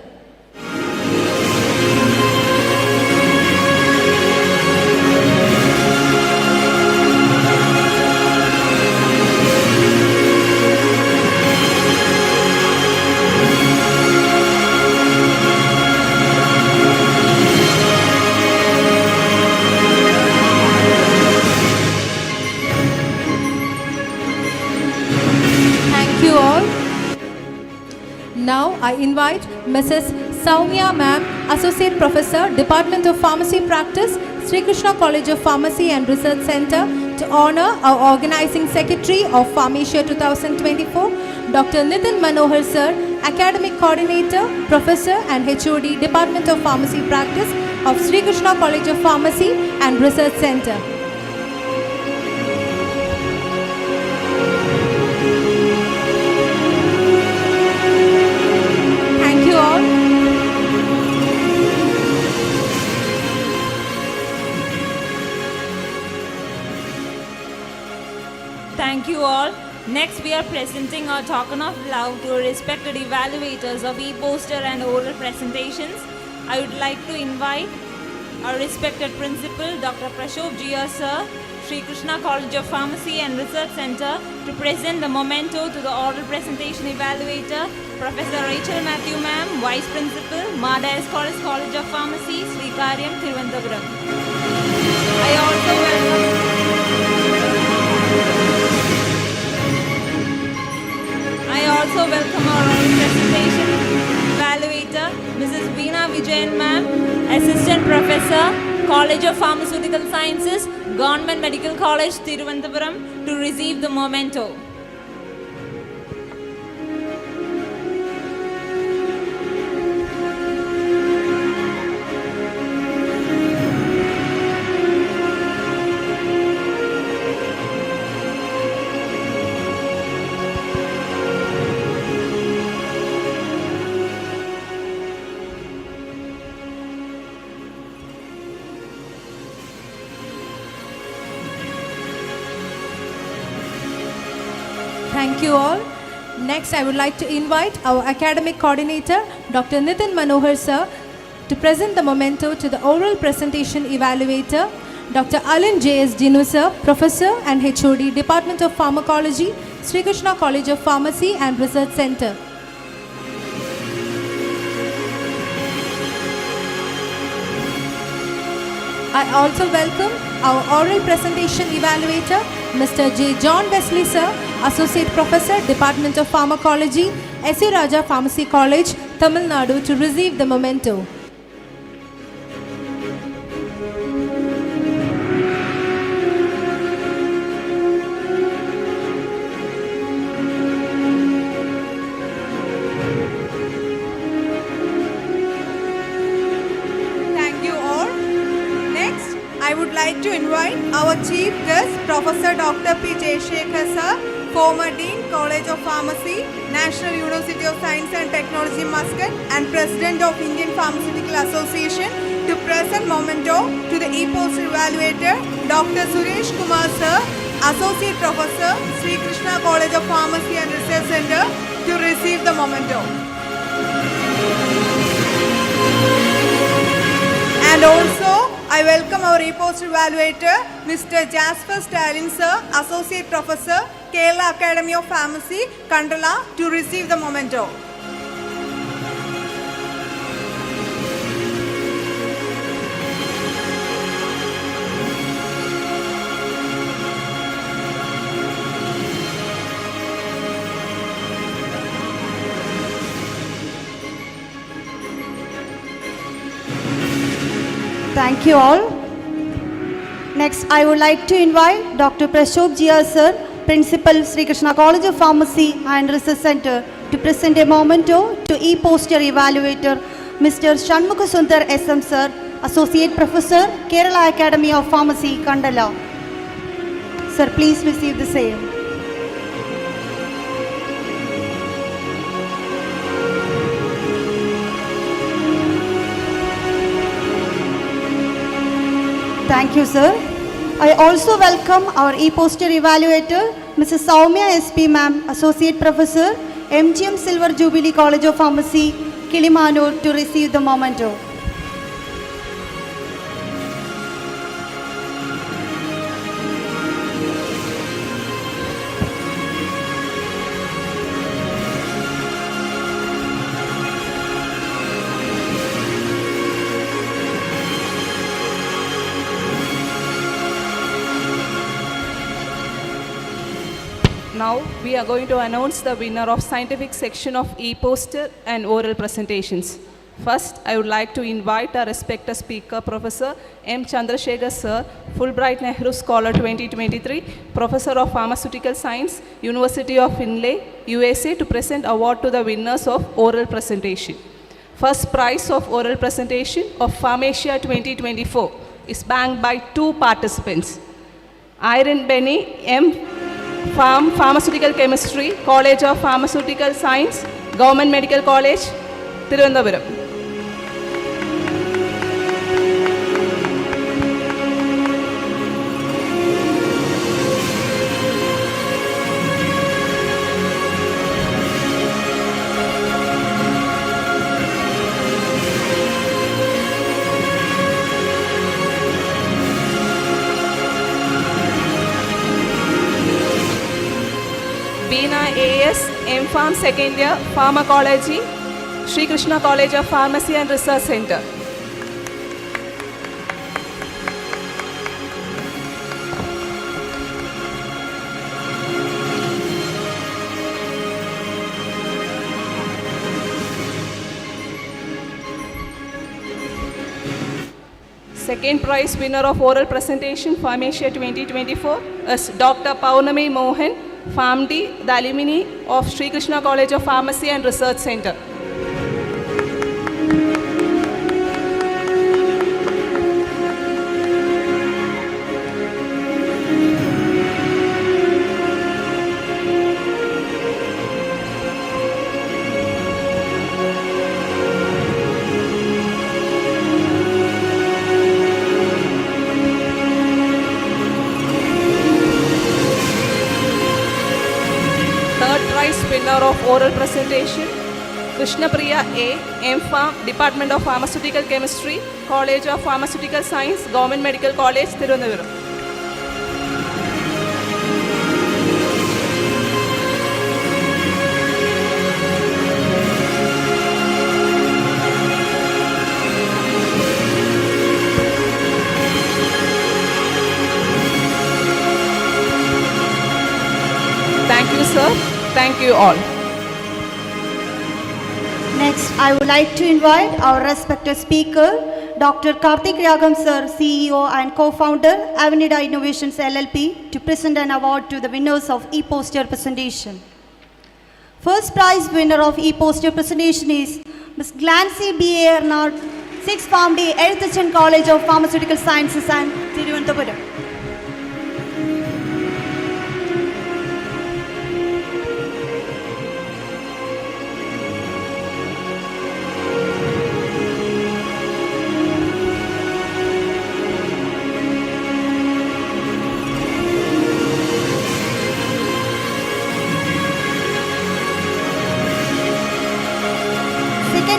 Now I invite Mrs. Soumya Ma'am, Associate Professor, Department of Pharmacy Practice, Sri Krishna College of Pharmacy and Research Center, to honor our Organizing Secretary of Pharmacia 2024, Dr. Nitin Manohar sir, Academic Coordinator, Professor and HOD, Department of Pharmacy Practice of Sri Krishna College of Pharmacy and Research Center. Thank you all. Thank you all. Next, we are presenting our token of love to our respected evaluators of e-poster and oral presentations. I would like to invite our respected principal, Dr. Prashop Jia sir, Sri Krishna College of Pharmacy and Research Center, to present the memento to the oral presentation evaluator, Professor Rachel Matthew ma'am, Vice Principal, Madais College of Pharmacy, Srikaryam, Thiruvananthapuram. I also welcome our oral presentation evaluator, Mrs. Veena Vijayan ma'am, Assistant Professor, College of Pharmaceutical Sciences, Government Medical College, Thiruvananthapuram, to receive the memento. Thank you all. Next, I would like to invite our academic coordinator, Dr. Nitin Manohar sir, to present the memento to the oral presentation evaluator, Dr. Alin J.S. Dinu sir, Professor and HOD, Department of Pharmacology, Sri Krishna College of Pharmacy and Research Center. I also welcome our oral presentation evaluator, Mr. J. John Wesley sir, Associate Professor, Department of Pharmacology, S.U. Raja Pharmacy College, Tamil Nadu, to receive the memento. Thank you all. Next, I would like to invite our chief guest, Professor Dr. P. Jayashekhar sir, former Dean, College of Pharmacy, National University of Science and Technology, Muscat, and President of Indian Pharmaceutical Association, to present memento to the e-post evaluator, Dr. Suresh Kumar Sir, Associate Professor, Sri Krishna College of Pharmacy and Research Center, to receive the memento. And also, I welcome our e-post evaluator, Mr. Jasper Stalin Sir, Associate Professor, Kerala Academy of Pharmacy, Kandala, to receive the memento. Thank you all. Next, I would like to invite Dr. Prashop Jia Sir, Principal, Sri Krishna College of Pharmacy and Research Center, to present a memento to e-poster evaluator, Mr. Shanmukha SM Sir, Associate Professor, Kerala Academy of Pharmacy, Kandala. Sir, please receive the same. Thank you, sir. I also welcome our e-poster evaluator, Mrs. Soumya SP Ma'am, Associate Professor, MGM Silver Jubilee College of Pharmacy, Kilimanur, to receive the memento. Now we are going to announce the winner of scientific section of e-poster and oral presentations. First, I would like to invite our respected speaker, Professor M. Chandrasekhar Sir, Fulbright Nehru Scholar 2023, Professor of Pharmaceutical Science, University of Inlay, USA, to present award to the winners of oral presentation. First prize of oral presentation of Pharmacia 2024 is banked by two participants. Irene Benny, M. Pharmaceutical Chemistry, College of Pharmaceutical Science, Government Medical College, Tirunelveli. AS, M.Pharm second year, Pharmacology, Sri Krishna College of Pharmacy and Research Center. Second prize winner of oral presentation, Pharmacia 2024, is Dr. Paunami Mohan, PharmD, the alumni of Sri Krishna College of Pharmacy and Research Center. Winner of oral presentation, Krishna Priya A, M.Pharm, Department of Pharmaceutical Chemistry, College of Pharmaceutical Science, Government Medical College, Tirunelveli. Thank you, sir. Thank you all. Next, I would like to invite our respected speaker, Dr. Karthik Ragam Sir, CEO and co-founder, Avenida Innovations LLP, to present an award to the winners of e-poster presentation. First prize winner of e-poster presentation is Ms. Glancy B. Arnold, 6th Pharm D, Erithuchan College of Pharmaceutical Sciences and Tirunelveli.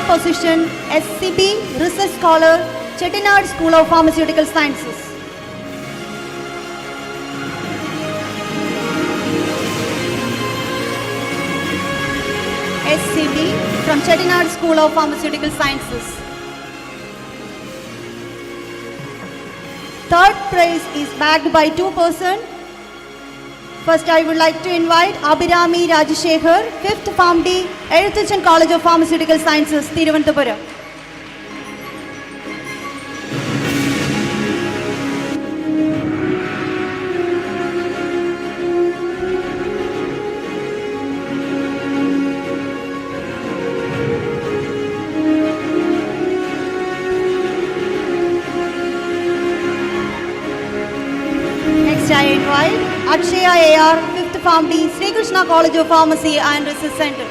position, SCB Research Scholar, Chettinad School of Pharmaceutical Sciences. SCB from Chettinad School of Pharmaceutical Sciences. Third prize is backed by 2 persons. First, I would like to invite Abhirami Rajashekhar, 5th Pharm D, Eruthachan College of Pharmaceutical Sciences, Thiruvananthapuram. Next, I invite Akshaya AR, 5th Pharm D, Sri Krishna College of Pharmacy and Research Center.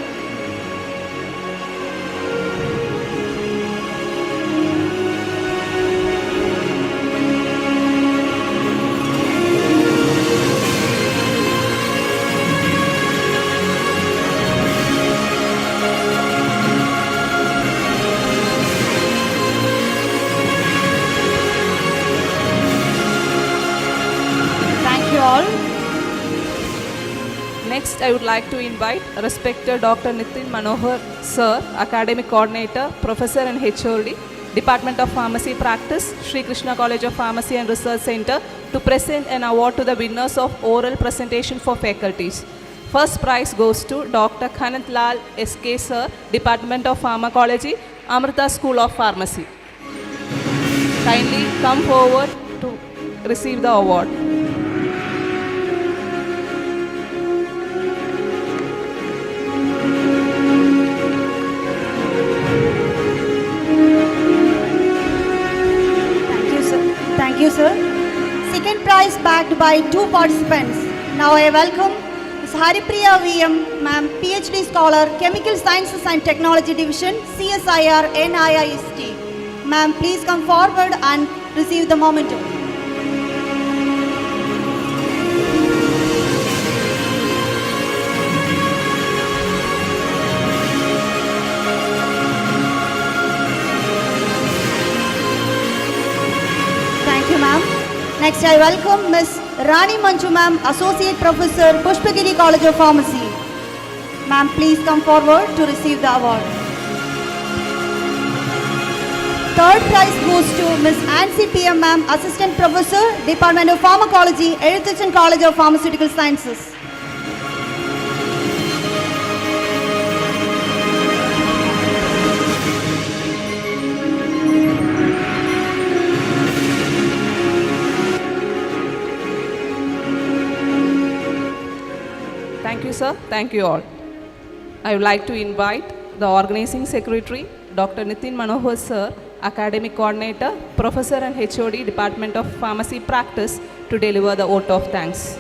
Thank you all. Next, I would like to invite respected Dr. Nitin Manohar, Sir, Academic Coordinator, Professor and HOD, Department of Pharmacy Practice, Sri Krishna College of Pharmacy and Research Center, to present an award to the winners of oral presentation for faculties. First prize goes to Dr. Khanat Lal SK, Sir, Department of Pharmacology, Amrita School of Pharmacy. Kindly come forward to receive the award. Thank you, sir. Second prize backed by 2 participants. Now I welcome Ms. Haripriya VM, ma'am, PhD Scholar, Chemical Sciences and Technology Division, CSIR, NIIST. Ma'am, please come forward and receive the memento. Thank you, ma'am. Next, I welcome Ms. Rani Manju, ma'am, Associate Professor, Pushpagiri College of Pharmacy. Ma'am, please come forward to receive the award. Third prize goes to Ms. Ansi PM, ma'am, Assistant Professor, Department of Pharmacology, Eruthachan College of Pharmaceutical Sciences. Thank you, sir. Thank you all. I would like to invite the Organizing Secretary, Dr. Nitin Manohar, Sir, Academic Coordinator, Professor and HOD, Department of Pharmacy Practice, to deliver the vote of thanks.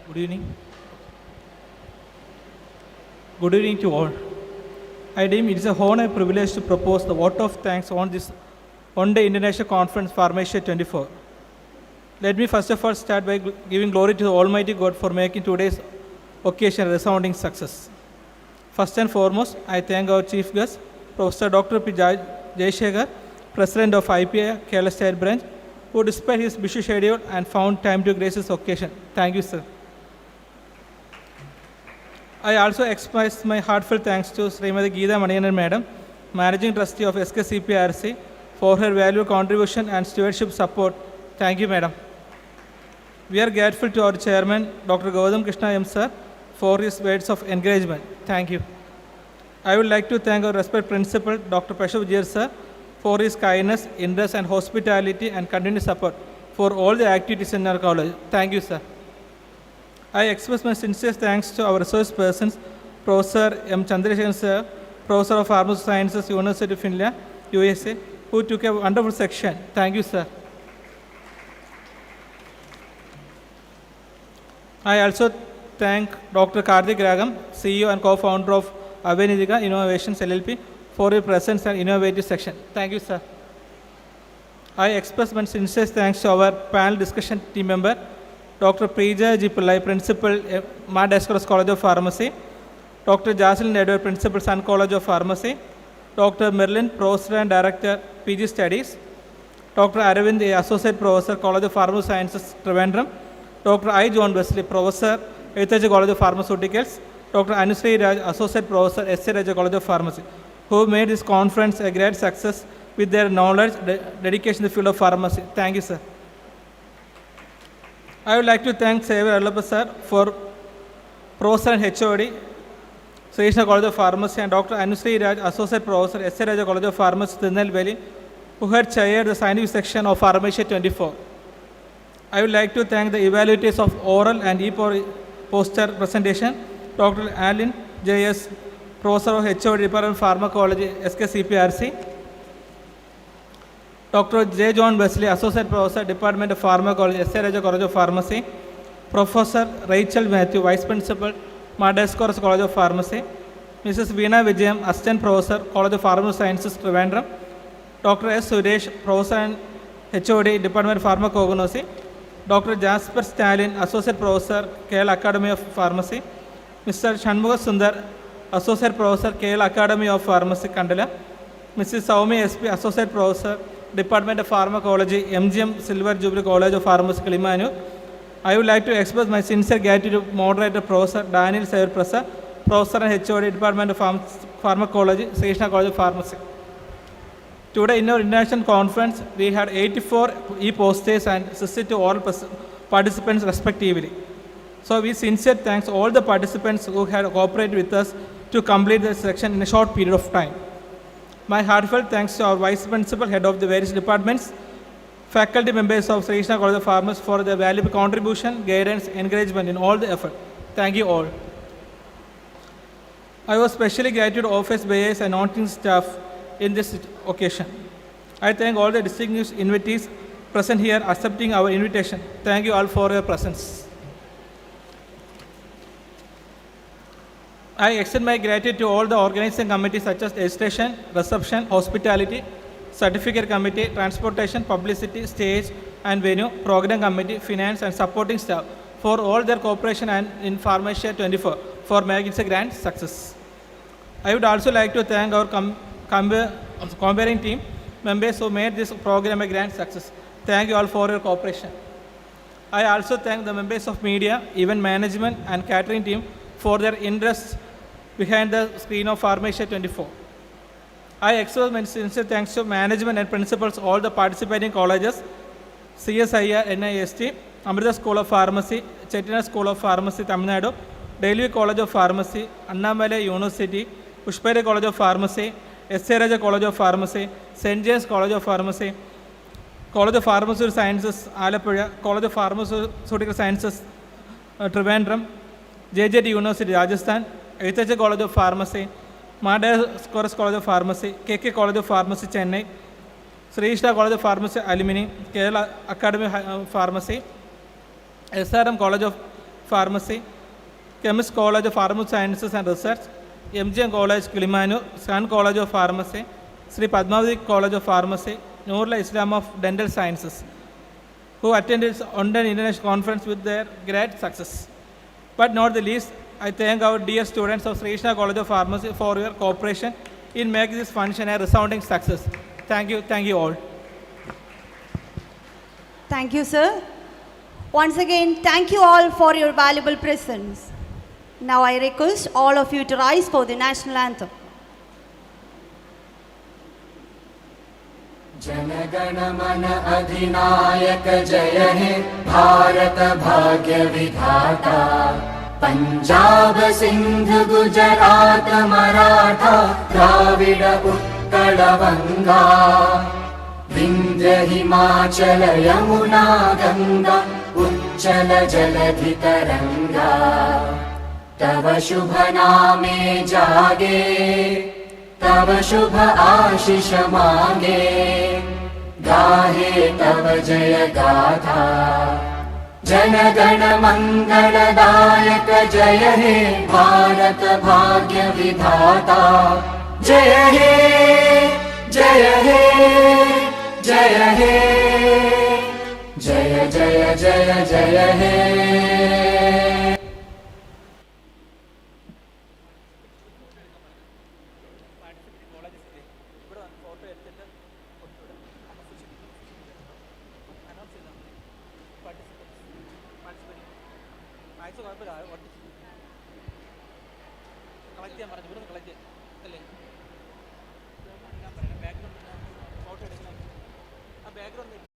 Good evening. Good evening to all. I deem it is a honor and privilege to propose the vote of thanks on this one-day international conference Pharmacia'24. Let me first of all start by giving glory to the Almighty God for making today's occasion a resounding success. First and foremost, I thank our chief guest, Professor Dr. P. Jayashekhar, President of IPA Kerala State Branch, who despite his busy schedule and found time to grace this occasion. Thank you, sir. I also express my heartfelt thanks to Srimati Geeta Maniyannan Madam, Managing Trustee of SKCPRC, for her valuable contribution and stewardship support. Thank you, Madam. We are grateful to our Chairman, Dr. Gautam Krishna M. Sir, for his words of encouragement. Thank you. I would like to thank our respected Principal, Dr. Prashov Jir Sir, for his kindness, interest, and hospitality and continued support for all the activities in our college. Thank you, sir. I express my sincere thanks to our resource persons, Professor M. Chandrasekharan sir, Professor of Pharmaceutical Sciences, University of India, USA, who took a wonderful section. Thank you, sir. I also thank Dr. Karthik Ragam, CEO and co-founder of Avenidika Innovations LLP, for your presence and innovative section. Thank you, sir. I express my sincere thanks to our panel discussion team member, Dr. Preja G. Pillai, Principal, Madascoros College of Pharmacy, Dr. Jocelyn Edward, Principal, Sun College of Pharmacy, Dr. Merlin, Professor and Director, PG Studies, Dr. Aravind, Associate Professor, College of Pharmaceutical Sciences, Trivandrum, Dr. I. John Wesley, Professor, HH College of Pharmaceuticals, Dr. Anusri Raj, Associate Professor, SC Raja College of Pharmacy, who made this conference a great success with their knowledge, dedication in the field of pharmacy. Thank you, sir. I would like to thank Saver Allappa sir for Professor and HOD, Sri Krishna College of Pharmacy, and Dr. Anusri Raj, Associate Professor, SC Raja College of Pharmacy, Tirunelveli, who had chaired the scientific section of Pharmacia'24. I would like to thank the evaluators of oral and e-poster presentation, Dr. Alin J.S., Professor of HOD, Department of Pharmacology, SKCPRC, Dr. J. John Wesley, Associate Professor, Department of Pharmacology, SC Raja College of Pharmacy, Professor Rachel Matthew, Vice Principal, Madascoros College of Pharmacy, Mrs. Veena Vijayam, Assistant Professor, College of Pharmaceutical Sciences, Trivandrum, Dr. S. Suresh, Professor and HOD, Department of Pharmacognosy, Dr. Jasper Stalin, Associate Professor, KL Academy of Pharmacy, Mr. Shanmugha Sundar, Associate Professor, KL Academy of Pharmacy, Kandala, Mrs. Saumi SP, Associate Professor, Department of Pharmacology, MGM Silver Jubilee College of Pharmacy, Kilimanu. I would like to express my sincere gratitude to moderator Professor Daniel Sayer Prasad, Professor and HOD, Department of Pharmacology, Sri Krishna College of Pharmacy. Today in our international conference, we had 84 e-posters and 62 oral participants respectively. So we sincere thanks all the participants who had cooperated with us to complete the section in a short period of time. My heartfelt thanks to our Vice Principal, Head of the various departments, faculty members of Sri Krishna College of Pharmacy for their valuable contribution, guidance, encouragement in all the effort. Thank you all. I was especially gratitude to office bearers and non-teaching staff in this occasion. I thank all the distinguished invitees present here accepting our invitation. Thank you all for your presence. I extend my gratitude to all the organizing committees such as registration, reception, hospitality, certificate committee, transportation, publicity, stage and venue, program committee, finance and supporting staff for all their cooperation and in Pharmacia'24 for making it a grand success. I would also like to thank our comparing team members who made this program a grand success. Thank you all for your cooperation. I also thank the members of media, event management and catering team for their interest behind the screen of Pharmacia'24. I express my sincere thanks to management and principals, all the participating colleges, CSIR, NIST, Amrita School of Pharmacy, Chettinad School of Pharmacy, Tamil Nadu, Delhi College of Pharmacy, Annamalai University, Pushpere College of Pharmacy, SC Raja College of Pharmacy, St. James College of Pharmacy, College of Pharmaceutical Sciences, Alappuzha, College of Pharmaceutical Sciences, Trivandrum, JJT University, Rajasthan, HH College of Pharmacy, Madascoros College of Pharmacy, KK College of Pharmacy, Chennai, Sri Krishna College of Pharmacy, Alumni, Kerala Academy of Pharmacy, SRM College of Pharmacy, Chemist College of Pharmaceutical Sciences and Research, MGM College, Kilimanu, Sun College of Pharmacy, Sri Padmavati College of Pharmacy, Nurul Islam of Dental Sciences, who attended the London International Conference with their great success. But not the least, I thank our dear students of Sri Krishna College of Pharmacy for your cooperation in making this function a resounding success. Thank you all. Thank you, sir. Once again, thank you all for your valuable presence. Now I request all of you to rise for the national anthem. Jana Gana Mana अधिनायक जय हे भारत भाग्य विधाता पंजाब सिंध गुजरात मराठा द्राविड उत्कलवङ्गा विन्ध्य हिमाचल यमुना गङ्गा उच्चल जलधितरङ्गा तव शुभ नामे जागे तव शुभ आशिष मागे गाहे तव जय गाथा जनगण मंगलदायक जय हे भारत भाग्य विधाता जय हे जय हे जय हे जय जय जय जय हे കളക്ട് ചെയ്യാൻ പറഞ്ഞു ഇവിടുന്ന് കളക്ട് ചെയ്യാം അല്ലേ ബാക്ക്ഗ്രൗണ്ട് ഫോട്ടോ എടുക്കണം ആ ബാക്ക്ഗ്രൗണ്ട്